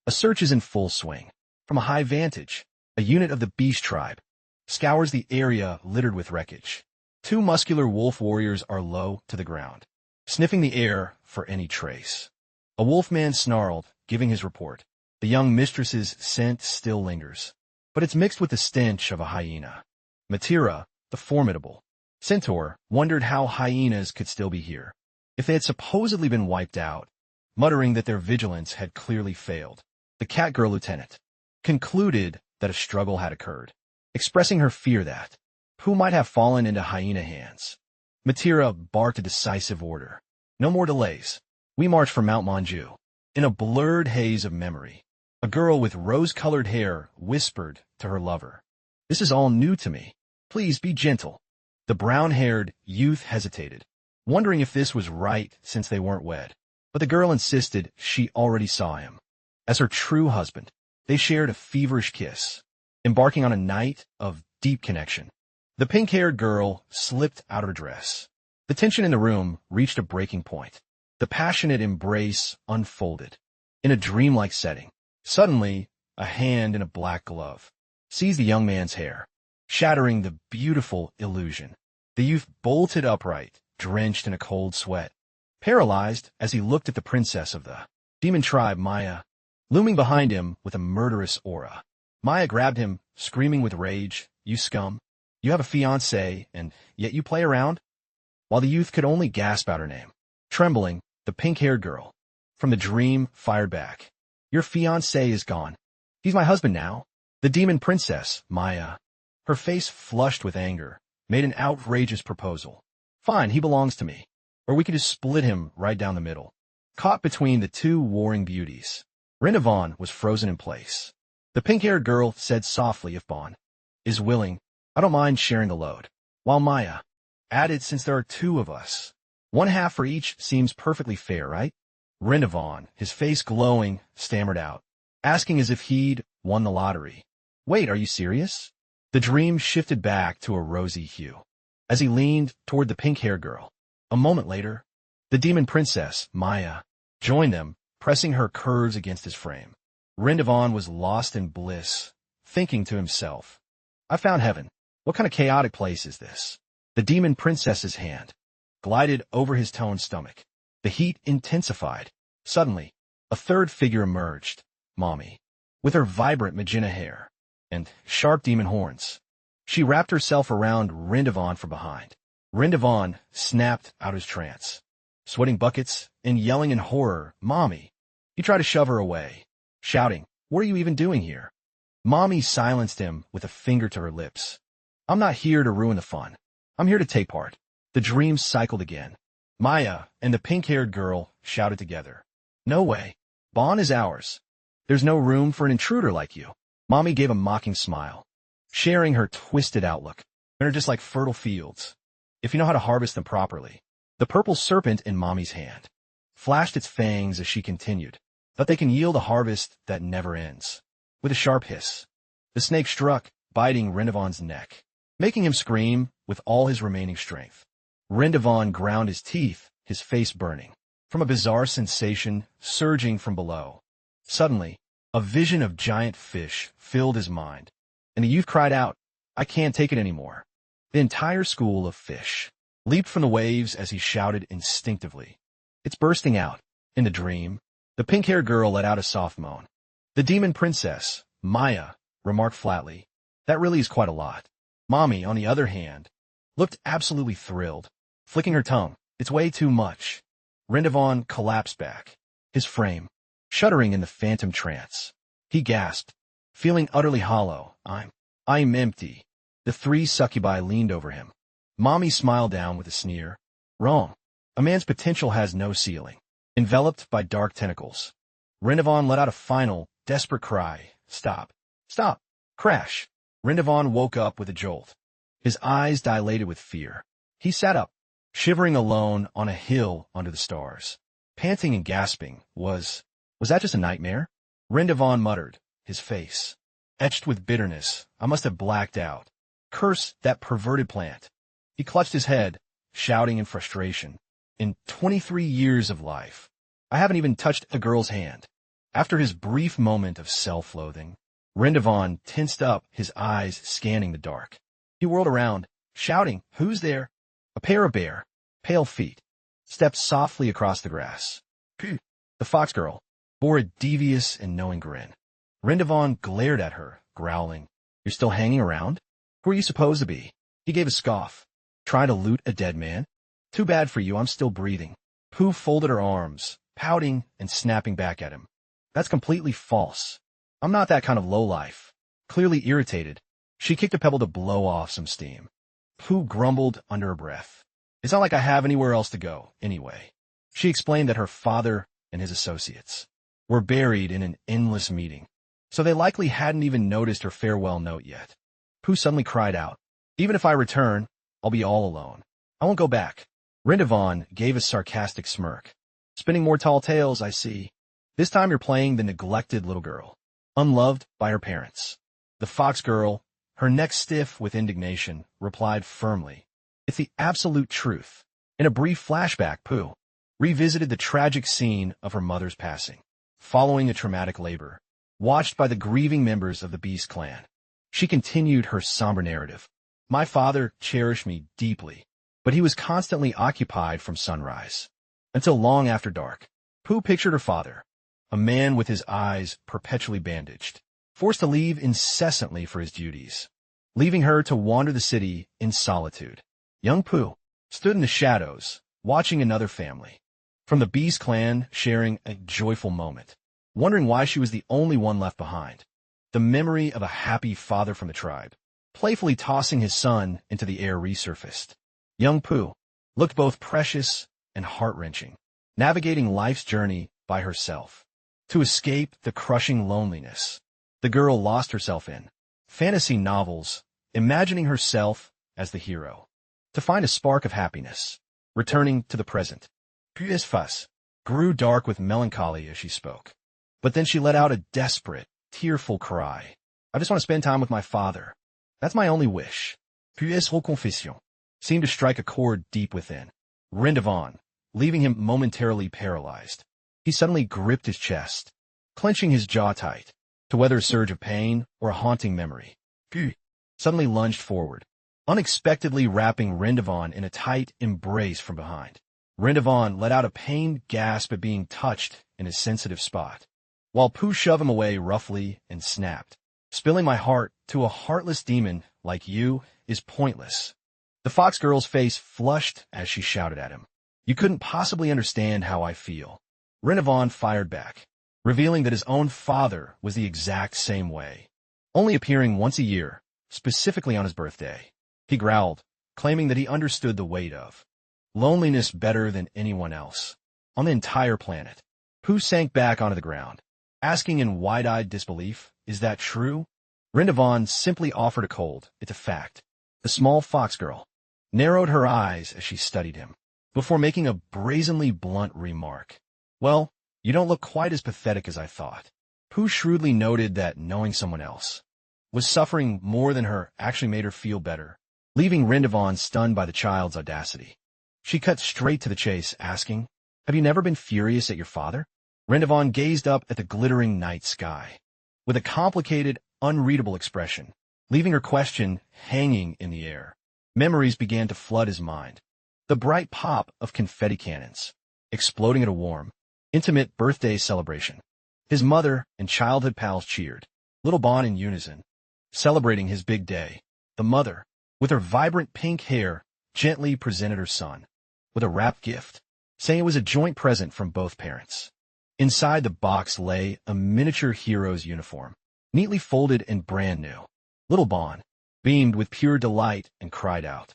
A search is in full swing. From a high vantage, a unit of the beast tribe scours the area littered with wreckage. Two muscular wolf warriors are low to the ground, sniffing the air for any trace. A wolfman snarled, giving his report. The young mistress's scent still lingers, but it's mixed with the stench of a hyena. Matira, the formidable centaur, wondered how hyenas could still be here, if they had supposedly been wiped out, muttering that their vigilance had clearly failed. The catgirl lieutenant concluded that a struggle had occurred, expressing her fear that Pooh might have fallen into hyena hands. Matira barked a decisive order. No more delays. We march for Mount Manju. In a blurred haze of memory, a girl with rose-colored hair whispered to her lover, This is all new to me. Please be gentle. The brown-haired youth hesitated, wondering if this was right since they weren't wed. But the girl insisted she already saw him as her true husband. They shared a feverish kiss, embarking on a night of deep connection. The pink-haired girl slipped out of her dress. The tension in the room reached a breaking point. The passionate embrace unfolded in a dreamlike setting. Suddenly, a hand in a black glove seized the young man's hair, shattering the beautiful illusion. The youth bolted upright, drenched in a cold sweat. paralyzed as he looked at the princess of the demon tribe, Maya, looming behind him with a murderous aura. Maya grabbed him, screaming with rage, "You scum! You have a fiancé, and yet you play around?" While the youth could only gasp out her name. Trembling, the pink-haired girl from the dream fired back. "Your fiancé is gone. He's my husband now." The demon princess, Maya, her face flushed with anger, made an outrageous proposal. "Fine, he belongs to me. Or we could just split him right down the middle." Caught between the two warring beauties, Rinavon was frozen in place. The pink-haired girl said softly, "If Bon is willing, I don't mind sharing the load." While Maya added, "Since there are two of us, one half for each seems perfectly fair, right?" Rinavon, his face glowing, stammered out, asking as if he'd won the lottery. "Wait, are you serious?" The dream shifted back to a rosy hue as he leaned toward the pink-haired girl. A moment later, the demon princess, Maya, joined them, pressing her curves against his frame. Rinavon was lost in bliss, thinking to himself, "I found heaven. What kind of chaotic place is this?" The demon princess's hand glided over his toned stomach. The heat intensified. Suddenly, a third figure emerged, Mommy, with her vibrant magenta hair and sharp demon horns. She wrapped herself around Rinavon from behind. Rinavon snapped out his trance, sweating buckets and yelling in horror, "Mommy!" He tried to shove her away, shouting, "What are you even doing here?" Mommy silenced him with a finger to her lips. "I'm not here to ruin the fun. I'm here to take part." The dream cycled again. Maya and the pink-haired girl shouted together, "No way. Bon is ours. There's no room for an intruder like you." Mommy gave a mocking smile, sharing her twisted outlook. "Men are just like fertile fields, if you know how to harvest them properly." The purple serpent in Mommy's hand flashed its fangs as she continued, "But they can yield a harvest that never ends." With a sharp hiss, the snake struck, biting Rinavon's neck, making him scream with all his remaining strength. Rinavon ground his teeth, his face burning, from a bizarre sensation surging from below. Suddenly, a vision of giant fish filled his mind, and the youth cried out, "I can't take it anymore." The entire school of fish leaped from the waves as he shouted instinctively, "It's bursting out." In the dream, the pink-haired girl let out a soft moan. The demon princess, Maya, remarked flatly, "That really is quite a lot." Mommy, on the other hand, looked absolutely thrilled, flicking her tongue. "It's way too much." Rinavon collapsed back, his frame shuddering in the phantom trance. He gasped, feeling utterly hollow. I'm empty." The three succubi leaned over him. Mommy smiled down with a sneer. "Wrong. A man's potential has no ceiling." Enveloped by dark tentacles, Rinavon let out a final, desperate cry. "Stop! Stop!" Crash! Rinavon woke up with a jolt, his eyes dilated with fear. He sat up, shivering alone on a hill under the stars. Panting and gasping, was that just a nightmare? Rinavon muttered, his face etched with bitterness. "I must have blacked out. Curse that perverted plant." He clutched his head, shouting in frustration. "In 23 years of life, I haven't even touched a girl's hand." After his brief moment of self-loathing, Rinavon tensed up, his eyes scanning the dark. He whirled around, shouting, "Who's there?" A pair of bare, pale feet stepped softly across the grass. "Phew." The fox girl bore a devious and knowing grin. Rinavon glared at her, growling, "You're still hanging around? Who are you supposed to be?" He gave a scoff. "Trying to loot a dead man? Too bad for you, I'm still breathing." Pooh folded her arms, pouting and snapping back at him. "That's completely false. I'm not that kind of lowlife." Clearly irritated, she kicked a pebble to blow off some steam. Pooh grumbled under her breath. "It's not like I have anywhere else to go, anyway." She explained that her father and his associates were buried in an endless meeting, so they likely hadn't even noticed her farewell note yet. Pooh suddenly cried out, "Even if I return, I'll be all alone. I won't go back." Rinavon gave a sarcastic smirk. "Spinning more tall tales, I see. This time you're playing the neglected little girl, unloved by her parents." The fox girl, her neck stiff with indignation, replied firmly, "It's the absolute truth." In a brief flashback, Pooh revisited the tragic scene of her mother's passing, following a traumatic labor, watched by the grieving members of the Beast clan. She continued her somber narrative. "My father cherished me deeply, but he was constantly occupied from sunrise Until long after dark, Pooh pictured her father, a man with his eyes perpetually bandaged, forced to leave incessantly for his duties, leaving her to wander the city in solitude. Young Pooh stood in the shadows, watching another family from the Beast clan sharing a joyful moment, wondering why she was the only one left behind. The memory of a happy father from the tribe, playfully tossing his son into the air, resurfaced. Young Pooh looked both precious and heart-wrenching, navigating life's journey by herself. To escape the crushing loneliness, the girl lost herself in fantasy novels, imagining herself as the hero. To find a spark of happiness, returning to the present. Pu's face grew dark with melancholy as she spoke. But then she let out a desperate, tearful cry. I just want to spend time with my father. That's my only wish. Pu's whole confession seemed to strike a chord deep within. Rendezvous, leaving him momentarily paralyzed. He suddenly gripped his chest, clenching his jaw tight, to weather a surge of pain or a haunting memory. Pu suddenly lunged forward, unexpectedly wrapping Rendezvous in a tight embrace from behind. Rendezvous let out a pained gasp at being touched in his sensitive spot, while Pooh shoved him away roughly and snapped. Spilling my heart to a heartless demon like you is pointless. The fox girl's face flushed as she shouted at him. You couldn't possibly understand how I feel. Rendezvous fired back, revealing that his own father was the exact same way, only appearing once a year, specifically on his birthday. He growled, claiming that he understood the weight of loneliness better than anyone else on the entire planet. Pooh sank back onto the ground, asking in wide-eyed disbelief, is that true? Rendezvous simply offered a cold, it's a fact. The small fox girl narrowed her eyes as she studied him, before making a brazenly blunt remark. Well, you don't look quite as pathetic as I thought. Pooh shrewdly noted that knowing someone else was suffering more than her actually made her feel better, leaving Rendezvous stunned by the child's audacity. She cut straight to the chase, asking, have you never been furious at your father? Rendezvous gazed up at the glittering night sky, with a complicated, unreadable expression, leaving her question hanging in the air. Memories began to flood his mind. The bright pop of confetti cannons, exploding at a warm, intimate birthday celebration. His mother and childhood pals cheered, little Bon in unison, celebrating his big day. The mother, with her vibrant pink hair, gently presented her son with a wrapped gift, saying it was a joint present from both parents. Inside the box lay a miniature hero's uniform, neatly folded and brand new. Little Bon beamed with pure delight and cried out,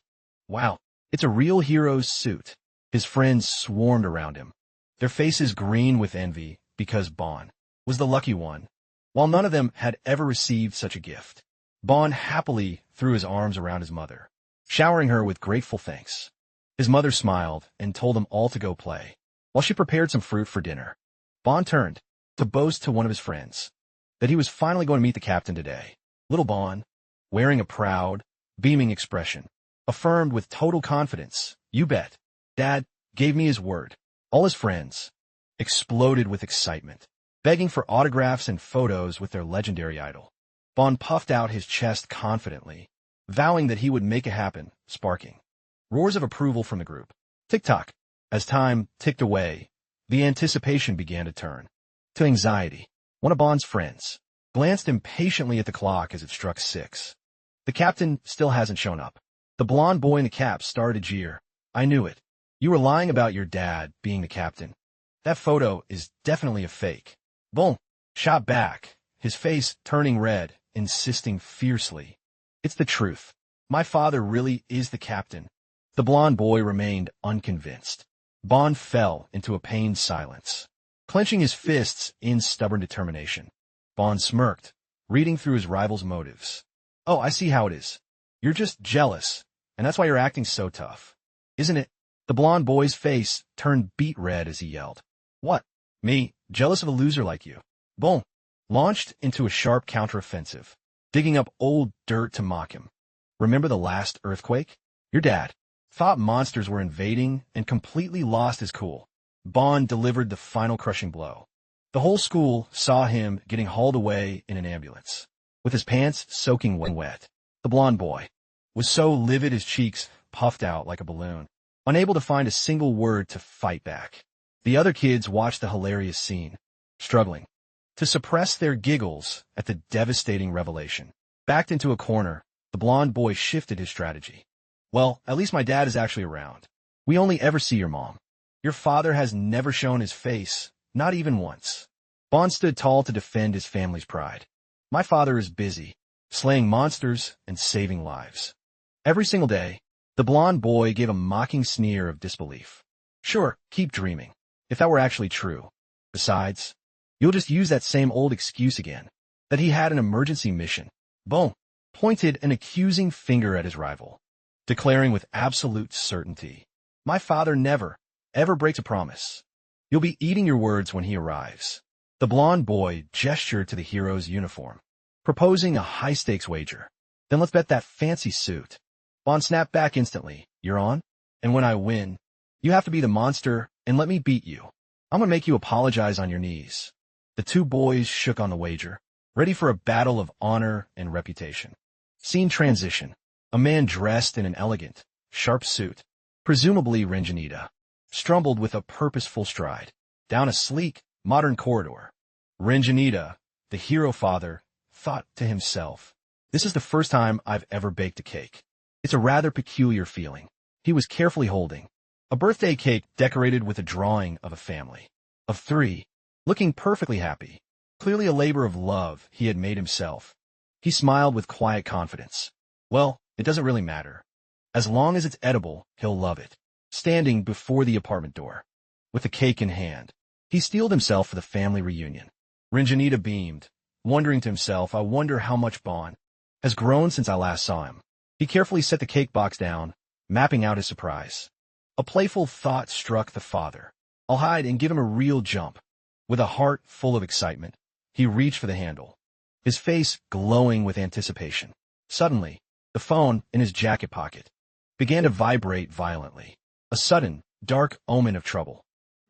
wow, it's a real hero's suit. His friends swarmed around him, their faces green with envy because Bon was the lucky one, while none of them had ever received such a gift. Bon happily threw his arms around his mother, showering her with grateful thanks. His mother smiled and told them all to go play, while she prepared some fruit for dinner. Bon turned to boast to one of his friends that he was finally going to meet the captain today. Little Bon, wearing a proud, beaming expression, affirmed with total confidence, you bet. Dad gave me his word. All his friends exploded with excitement, begging for autographs and photos with their legendary idol. Bon puffed out his chest confidently, vowing that he would make it happen, sparking roars of approval from the group. Tick-tock. As time ticked away, the anticipation began to turn to anxiety. One of Bon's friends glanced impatiently at the clock as it struck 6. The captain still hasn't shown up. The blond boy in the cap started to jeer. I knew it. You were lying about your dad being the captain. That photo is definitely a fake. Bon shot back, his face turning red, insisting fiercely. It's the truth. My father really is the captain. The blond boy remained unconvinced. Bon fell into a pained silence, clenching his fists in stubborn determination. Bon smirked, reading through his rival's motives. Oh, I see how it is. You're just jealous, and that's why you're acting so tough. Isn't it? The blond boy's face turned beet red as he yelled. What? Me, jealous of a loser like you? Bon launched into a sharp counteroffensive, digging up old dirt to mock him. Remember the last earthquake? Your dad thought monsters were invading and completely lost his cool. Bon delivered the final crushing blow. The whole school saw him getting hauled away in an ambulance, with his pants soaking wet. The blond boy was so livid his cheeks puffed out like a balloon, unable to find a single word to fight back. The other kids watched the hilarious scene, struggling to suppress their giggles at the devastating revelation. Backed into a corner, the blonde boy shifted his strategy. Well, at least my dad is actually around. We only ever see your mom. Your father has never shown his face, not even once. Bond stood tall to defend his family's pride. My father is busy, slaying monsters and saving lives. Every single day, the blonde boy gave a mocking sneer of disbelief. Sure, keep dreaming, if that were actually true. Besides, you'll just use that same old excuse again, that he had an emergency mission. Boom, pointed an accusing finger at his rival, declaring with absolute certainty, my father never, ever breaks a promise. You'll be eating your words when he arrives. The blonde boy gestured to the hero's uniform, proposing a high-stakes wager. Then let's bet that fancy suit. Bond snapped back instantly. You're on? And when I win, you have to be the monster and let me beat you. I'm gonna make you apologize on your knees. The two boys shook on the wager, ready for a battle of honor and reputation. Scene transition. A man dressed in an elegant, sharp suit, presumably Renjanita, stumbled with a purposeful stride down a sleek, modern corridor. Renjanita, the hero father, thought to himself, this is the first time I've ever baked a cake. It's a rather peculiar feeling. He was carefully holding a birthday cake decorated with a drawing of a family of 3, looking perfectly happy, clearly a labor of love he had made himself. He smiled with quiet confidence. Well, it doesn't really matter. As long as it's edible, he'll love it. Standing before the apartment door, with the cake in hand, he steeled himself for the family reunion. Renjanita beamed, wondering to himself, I wonder how much Bond has grown since I last saw him. He carefully set the cake box down, mapping out his surprise. A playful thought struck the father. I'll hide and give him a real jump. With a heart full of excitement, he reached for the handle, his face glowing with anticipation. Suddenly, the phone in his jacket pocket began to vibrate violently. A sudden, dark omen of trouble.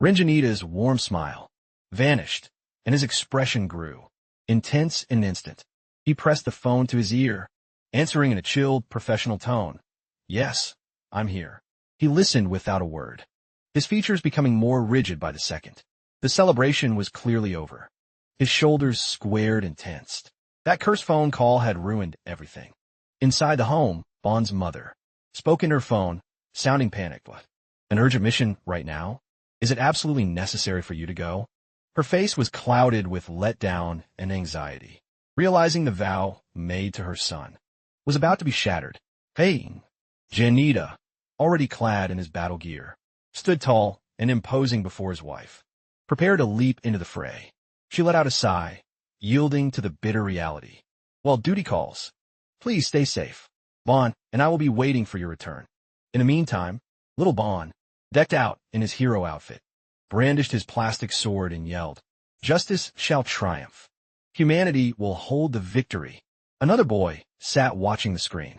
Renjanita's warm smile vanished, and his expression grew, intense in an instant. He pressed the phone to his ear, answering in a chilled, professional tone. Yes, I'm here. He listened without a word, his features becoming more rigid by the second. The celebration was clearly over. His shoulders squared and tensed. That cursed phone call had ruined everything. Inside the home, Bond's mother spoke in her phone, sounding panicked. What? An urgent mission right now? Is it absolutely necessary for you to go? Her face was clouded with letdown and anxiety, realizing the vow made to her son was about to be shattered. Hey, Janita, already clad in his battle gear, stood tall and imposing before his wife, prepared to leap into the fray. She let out a sigh, yielding to the bitter reality. Well, duty calls. Please stay safe, Bond, and I will be waiting for your return. In the meantime, little Bond, decked out in his hero outfit, brandished his plastic sword and yelled, Justice shall triumph. Humanity will hold the victory. Another boy sat watching the screen,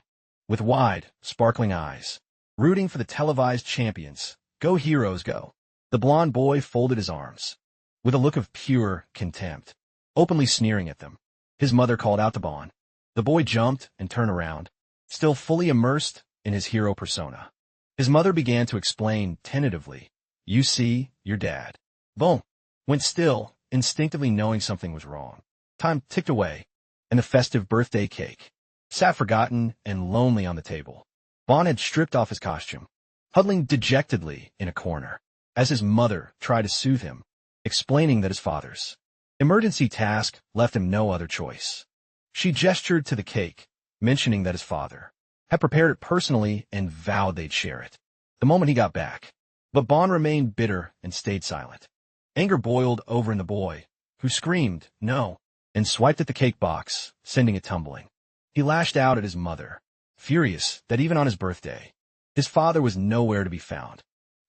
with wide, sparkling eyes, rooting for the televised champions. Go heroes, go. The blonde boy folded his arms, with a look of pure contempt, openly sneering at them. His mother called out to Bond. The boy jumped and turned around, still fully immersed in his hero persona. His mother began to explain tentatively. You see, your dad. Boom. Went still, instinctively knowing something was wrong. Time ticked away, and the festive birthday cake sat forgotten and lonely on the table. Bond had stripped off his costume, huddling dejectedly in a corner, as his mother tried to soothe him, explaining that his father's emergency task left him no other choice. She gestured to the cake, mentioning that his father had prepared it personally and vowed they'd share it the moment he got back. But Bond remained bitter and stayed silent. Anger boiled over in the boy, who screamed, no, and swiped at the cake box, sending it tumbling. He lashed out at his mother, furious that even on his birthday, his father was nowhere to be found,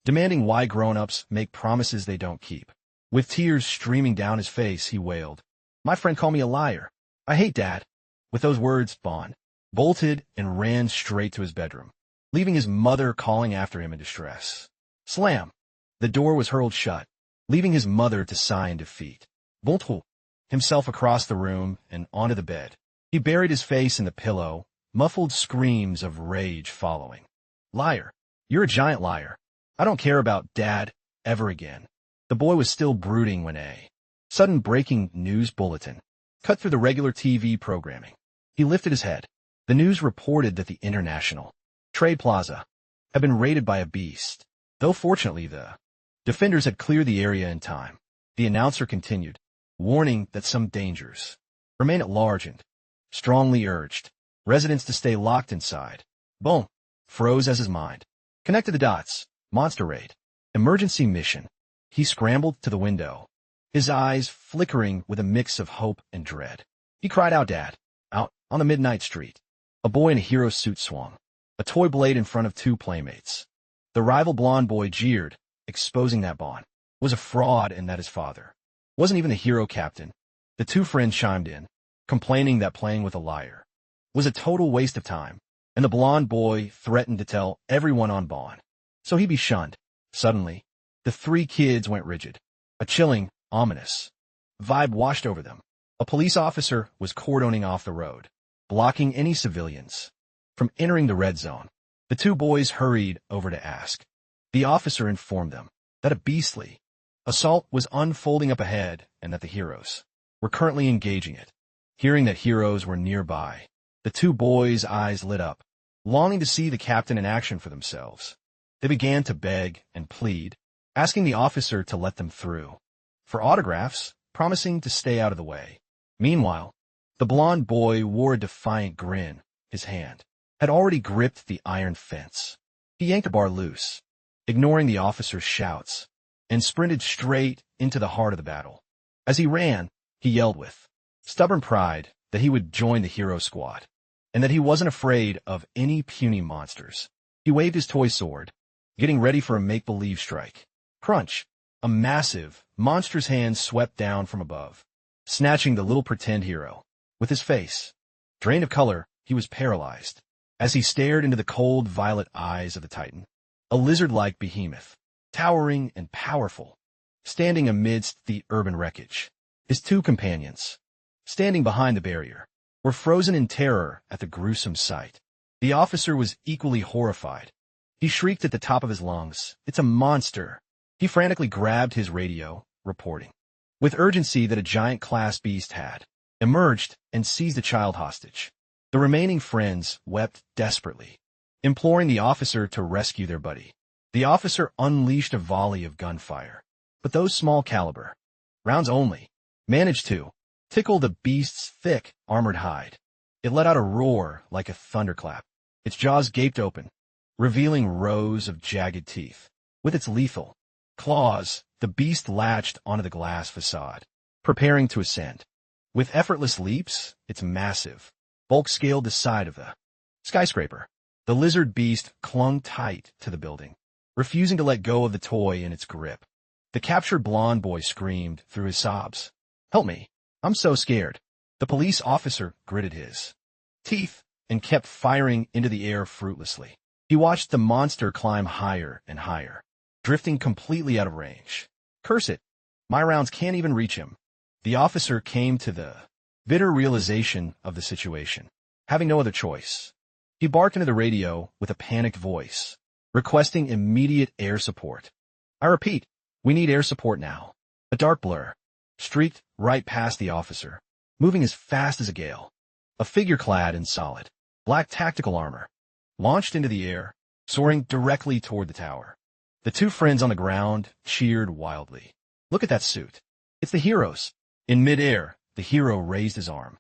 demanding why grown-ups make promises they don't keep. With tears streaming down his face, he wailed, my friend called me a liar. I hate Dad. With those words, Bond bolted and ran straight to his bedroom, leaving his mother calling after him in distress. Slam! The door was hurled shut, leaving his mother to sigh in defeat. Bond threw himself across the room and onto the bed. He buried his face in the pillow, muffled screams of rage following. Liar! You're a giant liar. I don't care about Dad ever again. The boy was still brooding when a sudden breaking news bulletin cut through the regular TV programming. He lifted his head. The news reported that the International Trade Plaza had been raided by a beast, though fortunately the defenders had cleared the area in time. The announcer continued, warning that some dangers remain at large and strongly urged residents to stay locked inside. Boom! Froze as his mind connected the dots. Monster raid. Emergency mission. He scrambled to the window, his eyes flickering with a mix of hope and dread. He cried out, "Dad!" Out on the midnight street, a boy in a hero suit swung a toy blade in front of two playmates. The rival blonde boy jeered, exposing that Bond was a fraud and that his father wasn't even the hero captain. The two friends chimed in, complaining that playing with a liar was a total waste of time, and the blonde boy threatened to tell everyone on Bond, so he'd be shunned. Suddenly, the three kids went rigid. A chilling, ominous vibe washed over them. A police officer was cordoning off the road, blocking any civilians from entering the red zone. The two boys hurried over to ask. The officer informed them that a beastly assault was unfolding up ahead and that the heroes were currently engaging it. Hearing that heroes were nearby, the two boys' eyes lit up, longing to see the captain in action for themselves. They began to beg and plead, asking the officer to let them through for autographs, promising to stay out of the way. Meanwhile, the blonde boy wore a defiant grin. His hand had already gripped the iron fence. He yanked the bar loose, ignoring the officer's shouts, and sprinted straight into the heart of the battle. As he ran, he yelled with stubborn pride that he would join the hero squad, and that he wasn't afraid of any puny monsters. He waved his toy sword, getting ready for a make-believe strike. Crunch! A massive, monstrous hand swept down from above, snatching the little pretend hero. With his face drained of color, he was paralyzed as he stared into the cold violet eyes of the Titan, a lizard-like behemoth, towering and powerful, standing amidst the urban wreckage. His two companions, standing behind the barrier, were frozen in terror at the gruesome sight. The officer was equally horrified. He shrieked at the top of his lungs, "It's a monster!" He frantically grabbed his radio, reporting with urgency that a giant class beast had emerged and seized a child hostage. The remaining friends wept desperately, imploring the officer to rescue their buddy. The officer unleashed a volley of gunfire, but those small caliber rounds only managed to tickle the beast's thick, armored hide. It let out a roar like a thunderclap. Its jaws gaped open, revealing rows of jagged teeth. With its lethal claws, the beast latched onto the glass facade, preparing to ascend. With effortless leaps, its massive bulk scaled the side of the skyscraper. The lizard beast clung tight to the building, refusing to let go of the toy in its grip. The captured blonde boy screamed through his sobs, "Help me! I'm so scared." The police officer gritted his teeth and kept firing into the air fruitlessly. He watched the monster climb higher and higher, drifting completely out of range. "Curse it! My rounds can't even reach him." The officer came to the bitter realization of the situation. Having no other choice, he barked into the radio with a panicked voice, requesting immediate air support. "I repeat, we need air support now." A dark blur streaked right past the officer, moving as fast as a gale. A figure clad in solid black tactical armor launched into the air, soaring directly toward the tower. The two friends on the ground cheered wildly. "Look at that suit. It's the hero's." In midair, the hero raised his arm.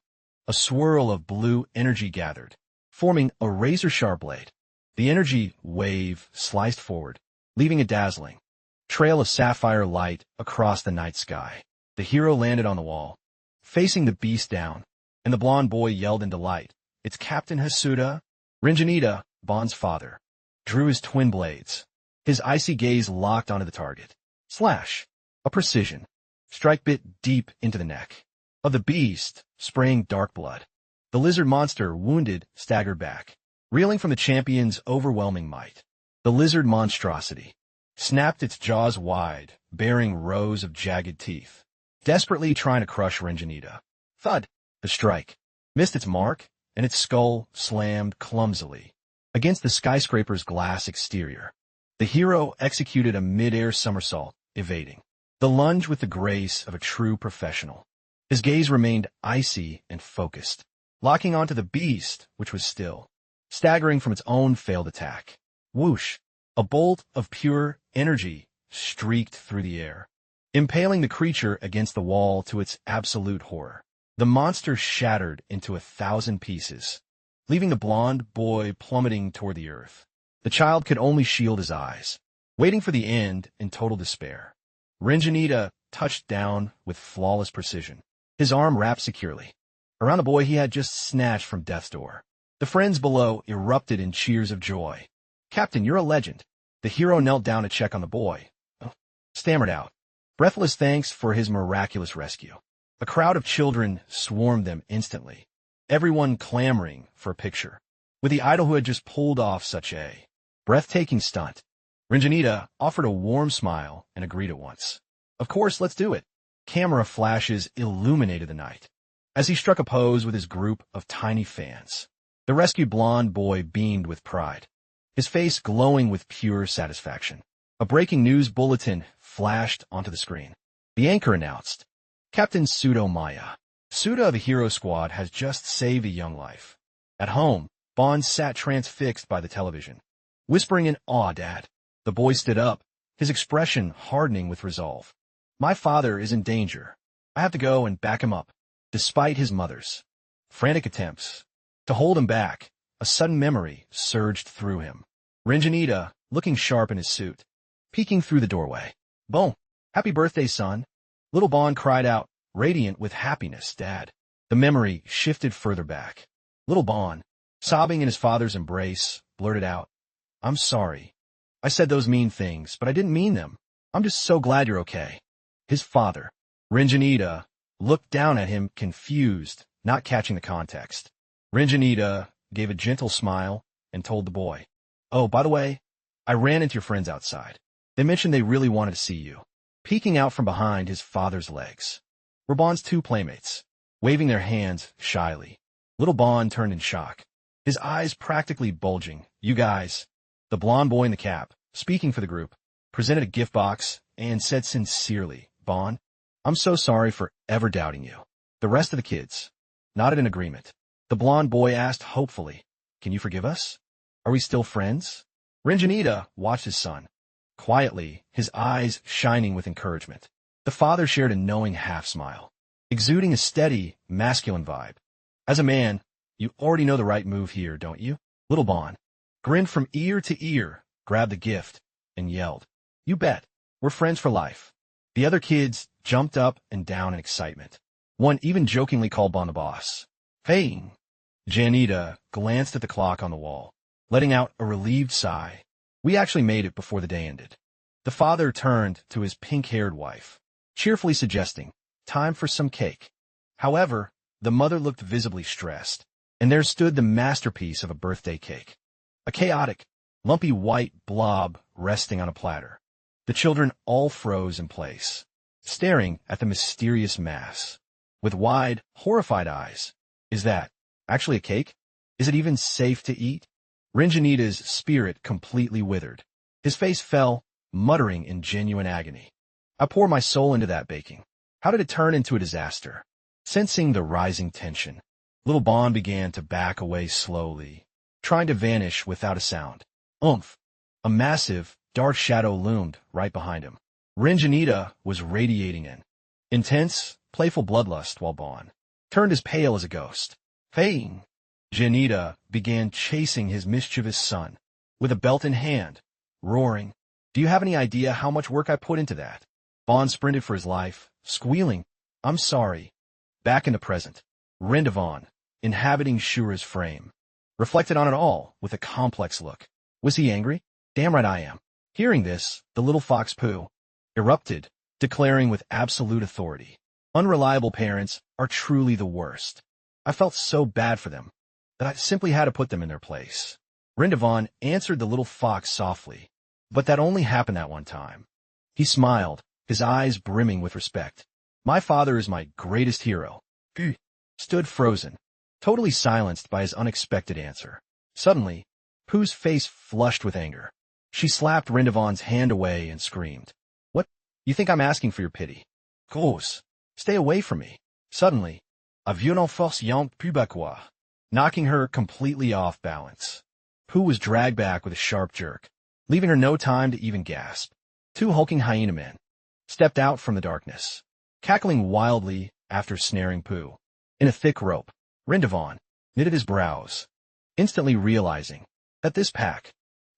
A swirl of blue energy gathered, forming a razor-sharp blade. The energy wave sliced forward, leaving a dazzling trail of sapphire light across the night sky. The hero landed on the wall, facing the beast down, and the blonde boy yelled in delight. "It's Captain Hasuda." Rinjanita, Bond's father, drew his twin blades, his icy gaze locked onto the target. Slash! A precision strike bit deep into the neck of the beast, spraying dark blood. The lizard monster, wounded, staggered back, reeling from the champion's overwhelming might. The lizard monstrosity snapped its jaws wide, bearing rows of jagged teeth, desperately trying to crush Rinjanita. Thud! The strike missed its mark, and its skull slammed clumsily against the skyscraper's glass exterior. The hero executed a mid-air somersault, evading The lunge with the grace of a true professional. His gaze remained icy and focused, locking onto the beast, which was still, staggering from its own failed attack. Whoosh! A bolt of pure energy streaked through the air, impaling the creature against the wall to its absolute horror. The monster shattered into 1,000 pieces, leaving the blonde boy plummeting toward the earth. The child could only shield his eyes, waiting for the end in total despair. Rinjanita touched down with flawless precision, his arm wrapped securely around the boy he had just snatched from death's door. The friends below erupted in cheers of joy. "Captain, you're a legend." The hero knelt down to check on the boy, stammered out breathless thanks for his miraculous rescue. A crowd of children swarmed them instantly, everyone clamoring for a picture with the idol who had just pulled off such a breathtaking stunt. Rinjanita offered a warm smile and agreed at once. "Of course, let's do it." Camera flashes illuminated the night as he struck a pose with his group of tiny fans. The rescued blonde boy beamed with pride, his face glowing with pure satisfaction. A breaking news bulletin flashed onto the screen. The anchor announced, "Captain Pseudo Maya, Suda of the Hero Squad has just saved a young life." At home, Bond sat transfixed by the television, whispering in awe, "Dad." The boy stood up, his expression hardening with resolve. "My father is in danger. I have to go and back him up." Despite his mother's frantic attempts to hold him back, a sudden memory surged through him. Rinjanita, looking sharp in his suit, peeking through the doorway. "Bon, happy birthday, son." Little Bond cried out, radiant with happiness. "Dad." The memory shifted further back. Little Bond, sobbing in his father's embrace, blurted out, "I'm sorry. I said those mean things, but I didn't mean them. I'm just so glad you're okay." His father, Rinjanita, looked down at him, confused, not catching the context. Rinjanita gave a gentle smile and told the boy, "Oh, by the way, I ran into your friends outside. They mentioned they really wanted to see you." Peeking out from behind his father's legs were Bond's two playmates, waving their hands shyly. Little Bond turned in shock, his eyes practically bulging. "You guys," the blonde boy in the cap, speaking for the group, presented a gift box and said sincerely, "Bond, I'm so sorry for ever doubting you." The rest of the kids nodded in agreement. The blonde boy asked hopefully, "Can you forgive us? Are we still friends?" Rinjanita watched his son quietly, his eyes shining with encouragement. The father shared a knowing half-smile, exuding a steady, masculine vibe. "As a man, you already know the right move here, don't you?" Little Bond grinned from ear to ear, grabbed the gift, and yelled, "You bet, we're friends for life." The other kids jumped up and down in excitement. One even jokingly called Bond the boss. "Hey!" Janita glanced at the clock on the wall, letting out a relieved sigh. "We actually made it before the day ended." The father turned to his pink-haired wife, cheerfully suggesting, "Time for some cake." However, the mother looked visibly stressed, and there stood the masterpiece of a birthday cake, a chaotic, lumpy white blob resting on a platter. The children all froze in place, staring at the mysterious mass, with wide, horrified eyes. "Is that actually a cake? Is it even safe to eat?" Rinjanita's spirit completely withered. His face fell, muttering in genuine agony. "I poured my soul into that baking. How did it turn into a disaster?" Sensing the rising tension, Little Bond began to back away slowly, trying to vanish without a sound. Oomph! A massive, dark shadow loomed right behind him. Rinjanita was radiating in intense, playful bloodlust while Bond turned as pale as a ghost. "Hey!" Janita began chasing his mischievous son, with a belt in hand, roaring, "Do you have any idea how much work I put into that?" Bond sprinted for his life, squealing, "I'm sorry." Back in the present, Rendavon, inhabiting Shura's frame, reflected on it all with a complex look. Was he angry? "Damn right I am." Hearing this, the little fox poo erupted, declaring with absolute authority, "Unreliable parents are truly the worst." I felt so bad for them that I simply had to put them in their place. Rendavon answered the little fox softly, but that only happened that one time. He smiled, his eyes brimming with respect. "My father is my greatest hero." He stood frozen, totally silenced by his unexpected answer. Suddenly, Pooh's face flushed with anger. She slapped Rendavon's hand away and screamed, "What? You think I'm asking for your pity? Gross. Stay away from me. Suddenly, a violent force yanked Pooh backward, knocking her completely off balance. Pooh was dragged back with a sharp jerk, leaving her no time to even gasp. Two hulking hyena men stepped out from the darkness, cackling wildly after snaring Pooh in a thick rope. Rindavan knitted his brows, instantly realizing that this pack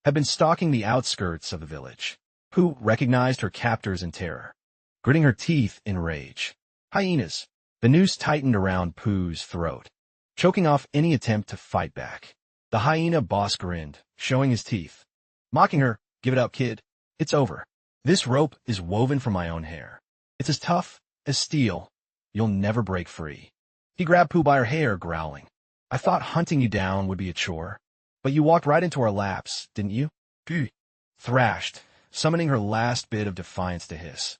had been stalking the outskirts of the village. Pooh recognized her captors in terror, gritting her teeth in rage. Hyenas. The noose tightened around Pooh's throat, choking off any attempt to fight back. The hyena boss grinned, showing his teeth, mocking her. Give it up, kid. It's over. This rope is woven from my own hair. It's as tough as steel. You'll never break free. He grabbed Pooh by her hair, growling. I thought hunting you down would be a chore, but you walked right into our laps, didn't you? Pooh thrashed, summoning her last bit of defiance to hiss.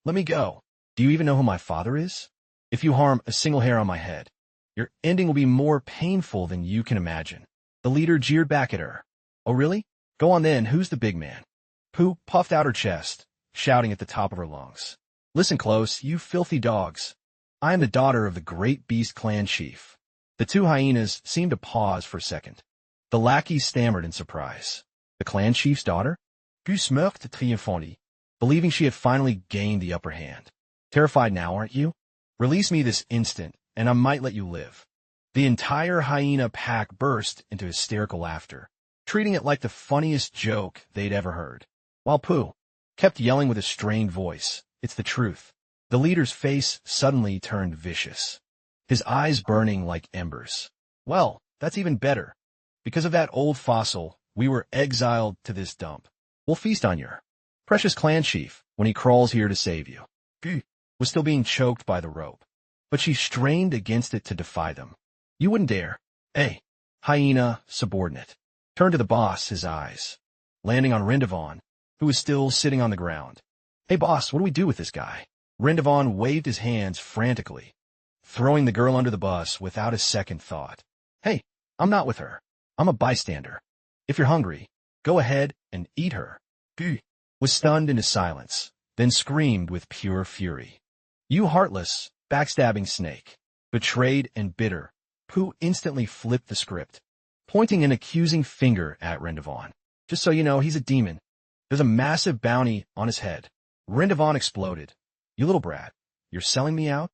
Let me go. Do you even know who my father is? If you harm a single hair on my head, your ending will be more painful than you can imagine. The leader jeered back at her. Oh, really? Go on then, who's the big man? Pooh puffed out her chest, shouting at the top of her lungs. Listen close, you filthy dogs. I am the daughter of the great beast clan chief. The two hyenas seemed to pause for a second. The lackey stammered in surprise. The clan chief's daughter? Pooh smirked triumphantly, believing she had finally gained the upper hand. Terrified now, aren't you? Release me this instant, and I might let you live. The entire hyena pack burst into hysterical laughter, treating it like the funniest joke they'd ever heard. While Pooh kept yelling with a strained voice, it's the truth. The leader's face suddenly turned vicious, his eyes burning like embers. Well, that's even better. Because of that old fossil, we were exiled to this dump. We'll feast on your precious clan chief when he crawls here to save you. Pooh was still being choked by the rope, but she strained against it to defy them. You wouldn't dare. Hey, hyena subordinate. Turned to the boss, his eyes landing on Rindavan, who was still sitting on the ground. Hey boss, what do we do with this guy? Rindavan waved his hands frantically, throwing the girl under the bus without a second thought. Hey, I'm not with her. I'm a bystander. If you're hungry, go ahead and eat her. Pooh was stunned into silence, then screamed with pure fury. You heartless, backstabbing snake. Betrayed and bitter, Pooh instantly flipped the script, pointing an accusing finger at Rindavan. Just so you know, he's a demon. There's a massive bounty on his head. Rindavan exploded. You little brat, you're selling me out?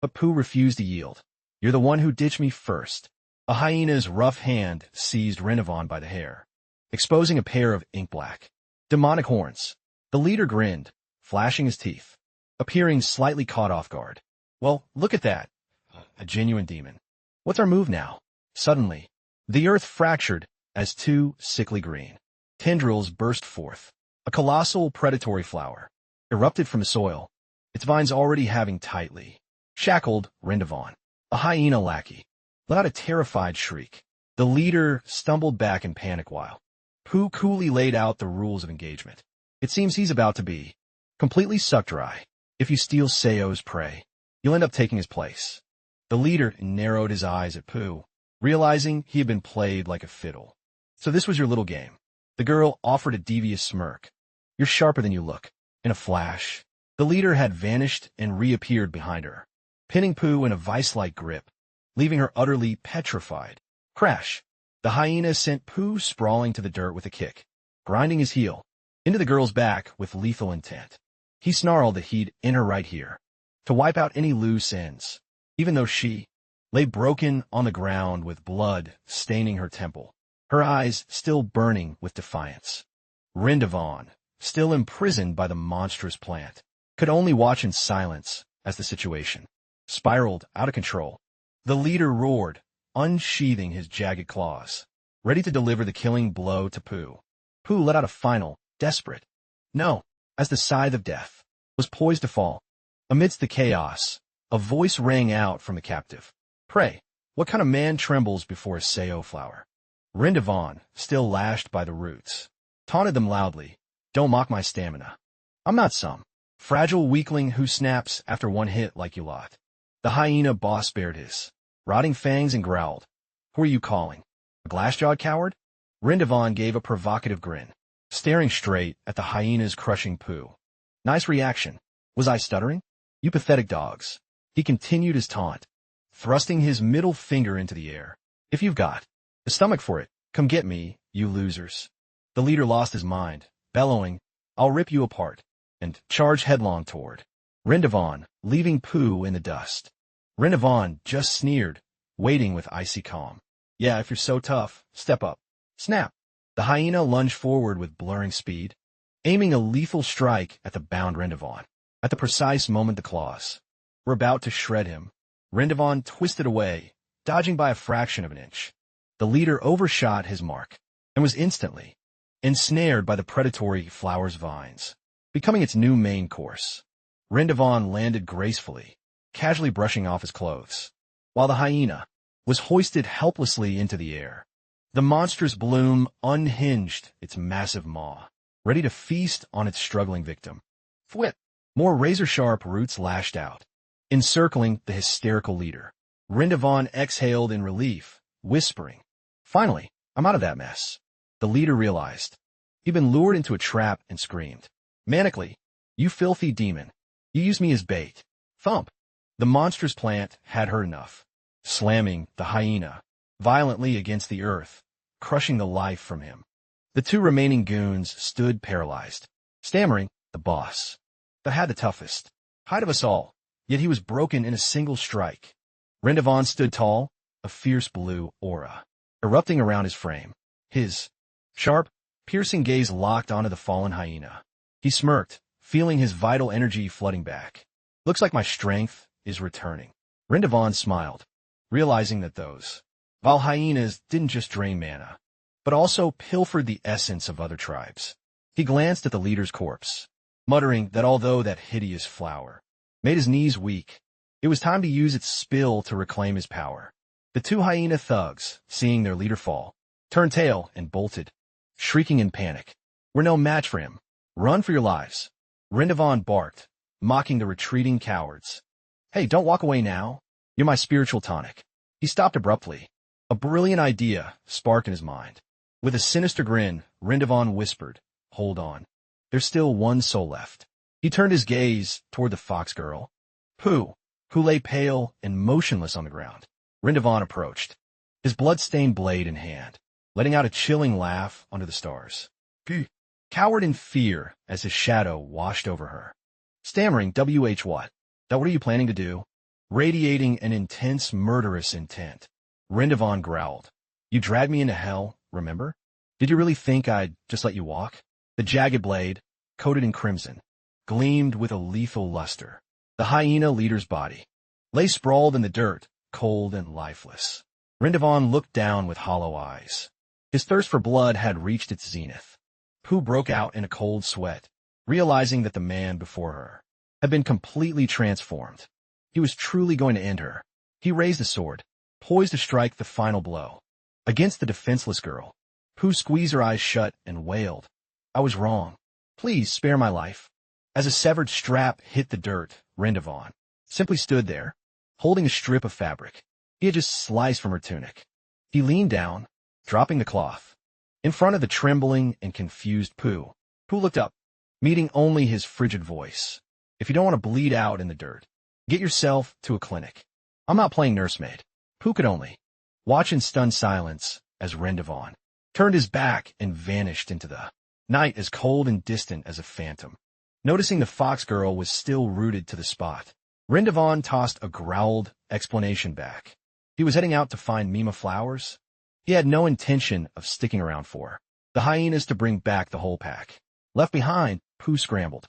But Pooh refused to yield. You're the one who ditched me first. A hyena's rough hand seized Rindavan by the hair, exposing a pair of ink-black, demonic horns. The leader grinned, flashing his teeth, appearing slightly caught off guard. Well, look at that. A genuine demon. What's our move now? Suddenly, the earth fractured as two sickly green tendrils burst forth. A colossal predatory flower erupted from the soil, its vines already having tightly shackled Rindavan. A hyena lackey let out a terrified shriek. The leader stumbled back in panic while Pooh coolly laid out the rules of engagement. It seems he's about to be completely sucked dry. If you steal Seo's prey, you'll end up taking his place. The leader narrowed his eyes at Pooh, realizing he had been played like a fiddle. So this was your little game. The girl offered a devious smirk. You're sharper than you look. In a flash, the leader had vanished and reappeared behind her, pinning Pooh in a vice-like grip, leaving her utterly petrified. Crash! The hyena sent Pooh sprawling to the dirt with a kick, grinding his heel into the girl's back with lethal intent. He snarled that he'd end her right here, to wipe out any loose ends, even though she lay broken on the ground with blood staining her temple, her eyes still burning with defiance. Rindavan, still imprisoned by the monstrous plant, could only watch in silence as the situation spiraled out of control. The leader roared, unsheathing his jagged claws, ready to deliver the killing blow to Pooh. Pooh let out a final, desperate no, as the scythe of death was poised to fall. Amidst the chaos, a voice rang out from the captive. Pray, what kind of man trembles before a Seo flower? Rindavan, still lashed by the roots, taunted them loudly. Don't mock my stamina. I'm not some fragile weakling who snaps after one hit like you lot. The hyena boss bared his rotting fangs and growled. Who are you calling? A glass-jawed coward? Rindavan gave a provocative grin, staring straight at the hyena's crushing Pooh. Nice reaction. Was I stuttering? You pathetic dogs. He continued his taunt, thrusting his middle finger into the air. If you've got the stomach for it, come get me, you losers. The leader lost his mind, bellowing, I'll rip you apart, and charged headlong toward Rindavan, leaving Pooh in the dust. Rindavan just sneered, waiting with icy calm. Yeah, if you're so tough, step up. Snap. The hyena lunged forward with blurring speed, aiming a lethal strike at the bound Rindavan. At the precise moment the claws were about to shred him, Rindavan twisted away, dodging by a fraction of an inch. The leader overshot his mark and was instantly ensnared by the predatory flower's vines, becoming its new main course. Rindavan landed gracefully, casually brushing off his clothes, while the hyena was hoisted helplessly into the air. The monstrous bloom unhinged its massive maw, ready to feast on its struggling victim. Thwip! More razor-sharp roots lashed out, encircling the hysterical leader. Rindavan exhaled in relief, whispering, Finally, I'm out of that mess. The leader realized he'd been lured into a trap and screamed, manically, You filthy demon! You used me as bait. Thump! The monstrous plant had heard enough, slamming the hyena violently against the earth, crushing the life from him. The two remaining goons stood paralyzed, stammering, the boss that had the toughest hide of us all, yet he was broken in a single strike. Rindavan stood tall, a fierce blue aura erupting around his frame, his sharp, piercing gaze locked onto the fallen hyena. He smirked, feeling his vital energy flooding back. Looks like my strength is returning. Rindavan smiled, realizing that those vile hyenas didn't just drain mana, but also pilfered the essence of other tribes. He glanced at the leader's corpse, muttering that although that hideous flower made his knees weak, it was time to use its spill to reclaim his power. The two hyena thugs, seeing their leader fall, turned tail and bolted, shrieking in panic. We're no match for him. Run for your lives. Rindavan barked, mocking the retreating cowards. Hey, don't walk away now. You're my spiritual tonic. He stopped abruptly. A brilliant idea sparked in his mind. With a sinister grin, Rindavan whispered, Hold on. There's still one soul left. He turned his gaze toward the fox girl, Pooh, who lay pale and motionless on the ground. Rindavan approached, his blood-stained blade in hand, letting out a chilling laugh under the stars. Pooh cowered in fear as his shadow washed over her. Stammering, what? That what are you planning to do? Radiating an intense, murderous intent, Rindavan growled. You dragged me into hell, remember? Did you really think I'd just let you walk? The jagged blade, coated in crimson, gleamed with a lethal luster. The hyena leader's body lay sprawled in the dirt, cold and lifeless. Rindavan looked down with hollow eyes. His thirst for blood had reached its zenith. Pooh broke out in a cold sweat, realizing that the man before her had been completely transformed. He was truly going to end her. He raised the sword, poised to strike the final blow. Against the defenseless girl, Pooh squeezed her eyes shut and wailed, I was wrong. Please spare my life. As a severed strap hit the dirt, Rindavan simply stood there, holding a strip of fabric he had just sliced from her tunic. He leaned down, dropping the cloth, in front of the trembling and confused Pooh. Pooh looked up, meeting only his frigid voice. If you don't want to bleed out in the dirt, get yourself to a clinic. I'm not playing nursemaid. Pooh could only watch in stunned silence as Rindavan turned his back and vanished into the night as cold and distant as a phantom. Noticing the fox girl was still rooted to the spot, Rindavan tossed a growled explanation back. He was heading out to find Mima flowers. He had no intention of sticking around for the hyenas to bring back the whole pack. Left behind, Pooh scrambled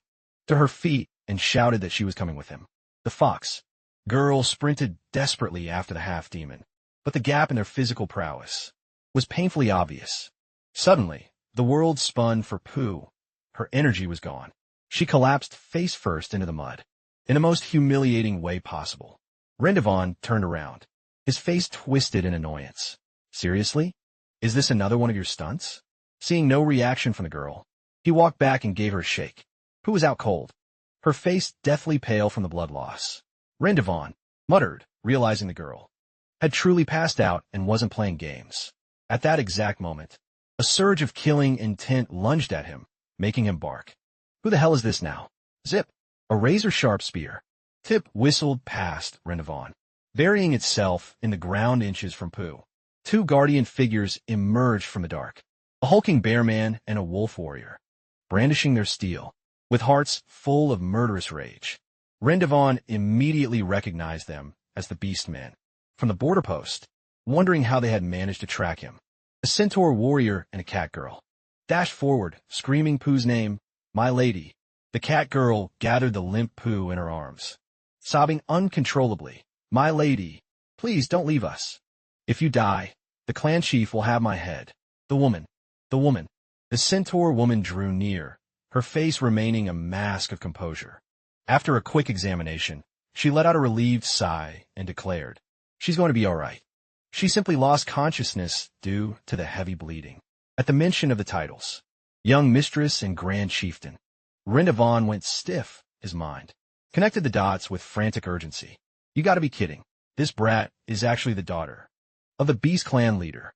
to her feet and shouted that she was coming with him. The fox girl sprinted desperately after the half-demon, but the gap in their physical prowess was painfully obvious. Suddenly, the world spun for Pooh. Her energy was gone. She collapsed face first into the mud, in the most humiliating way possible. Rindavan turned around, his face twisted in annoyance. Seriously? Is this another one of your stunts? Seeing no reaction from the girl, he walked back and gave her a shake. Pooh was out cold, her face deathly pale from the blood loss. Rindavan muttered, realizing the girl had truly passed out and wasn't playing games. At that exact moment, a surge of killing intent lunged at him, making him bark. Who the hell is this now? Zip! A razor-sharp spear. Tip whistled past Rendavon, burying itself in the ground inches from Pooh. Two guardian figures emerged from the dark, a hulking bear man and a wolf warrior, brandishing their steel, with hearts full of murderous rage. Rendavon immediately recognized them as the Beast Men from the border post, wondering how they had managed to track him. A centaur warrior and a cat girl dashed forward, screaming Pooh's name, "My lady." The cat girl gathered the limp Pooh in her arms, sobbing uncontrollably, "My lady, please don't leave us. If you die, the clan chief will have my head." The woman. The centaur woman drew near, her face remaining a mask of composure. After a quick examination, she let out a relieved sigh and declared, "She's going to be all right. She simply lost consciousness due to the heavy bleeding." At the mention of the titles, Young Mistress and Grand Chieftain, Rendavon went stiff, his mind connected the dots with frantic urgency. "You gotta be kidding. This brat is actually the daughter of the Beast Clan leader."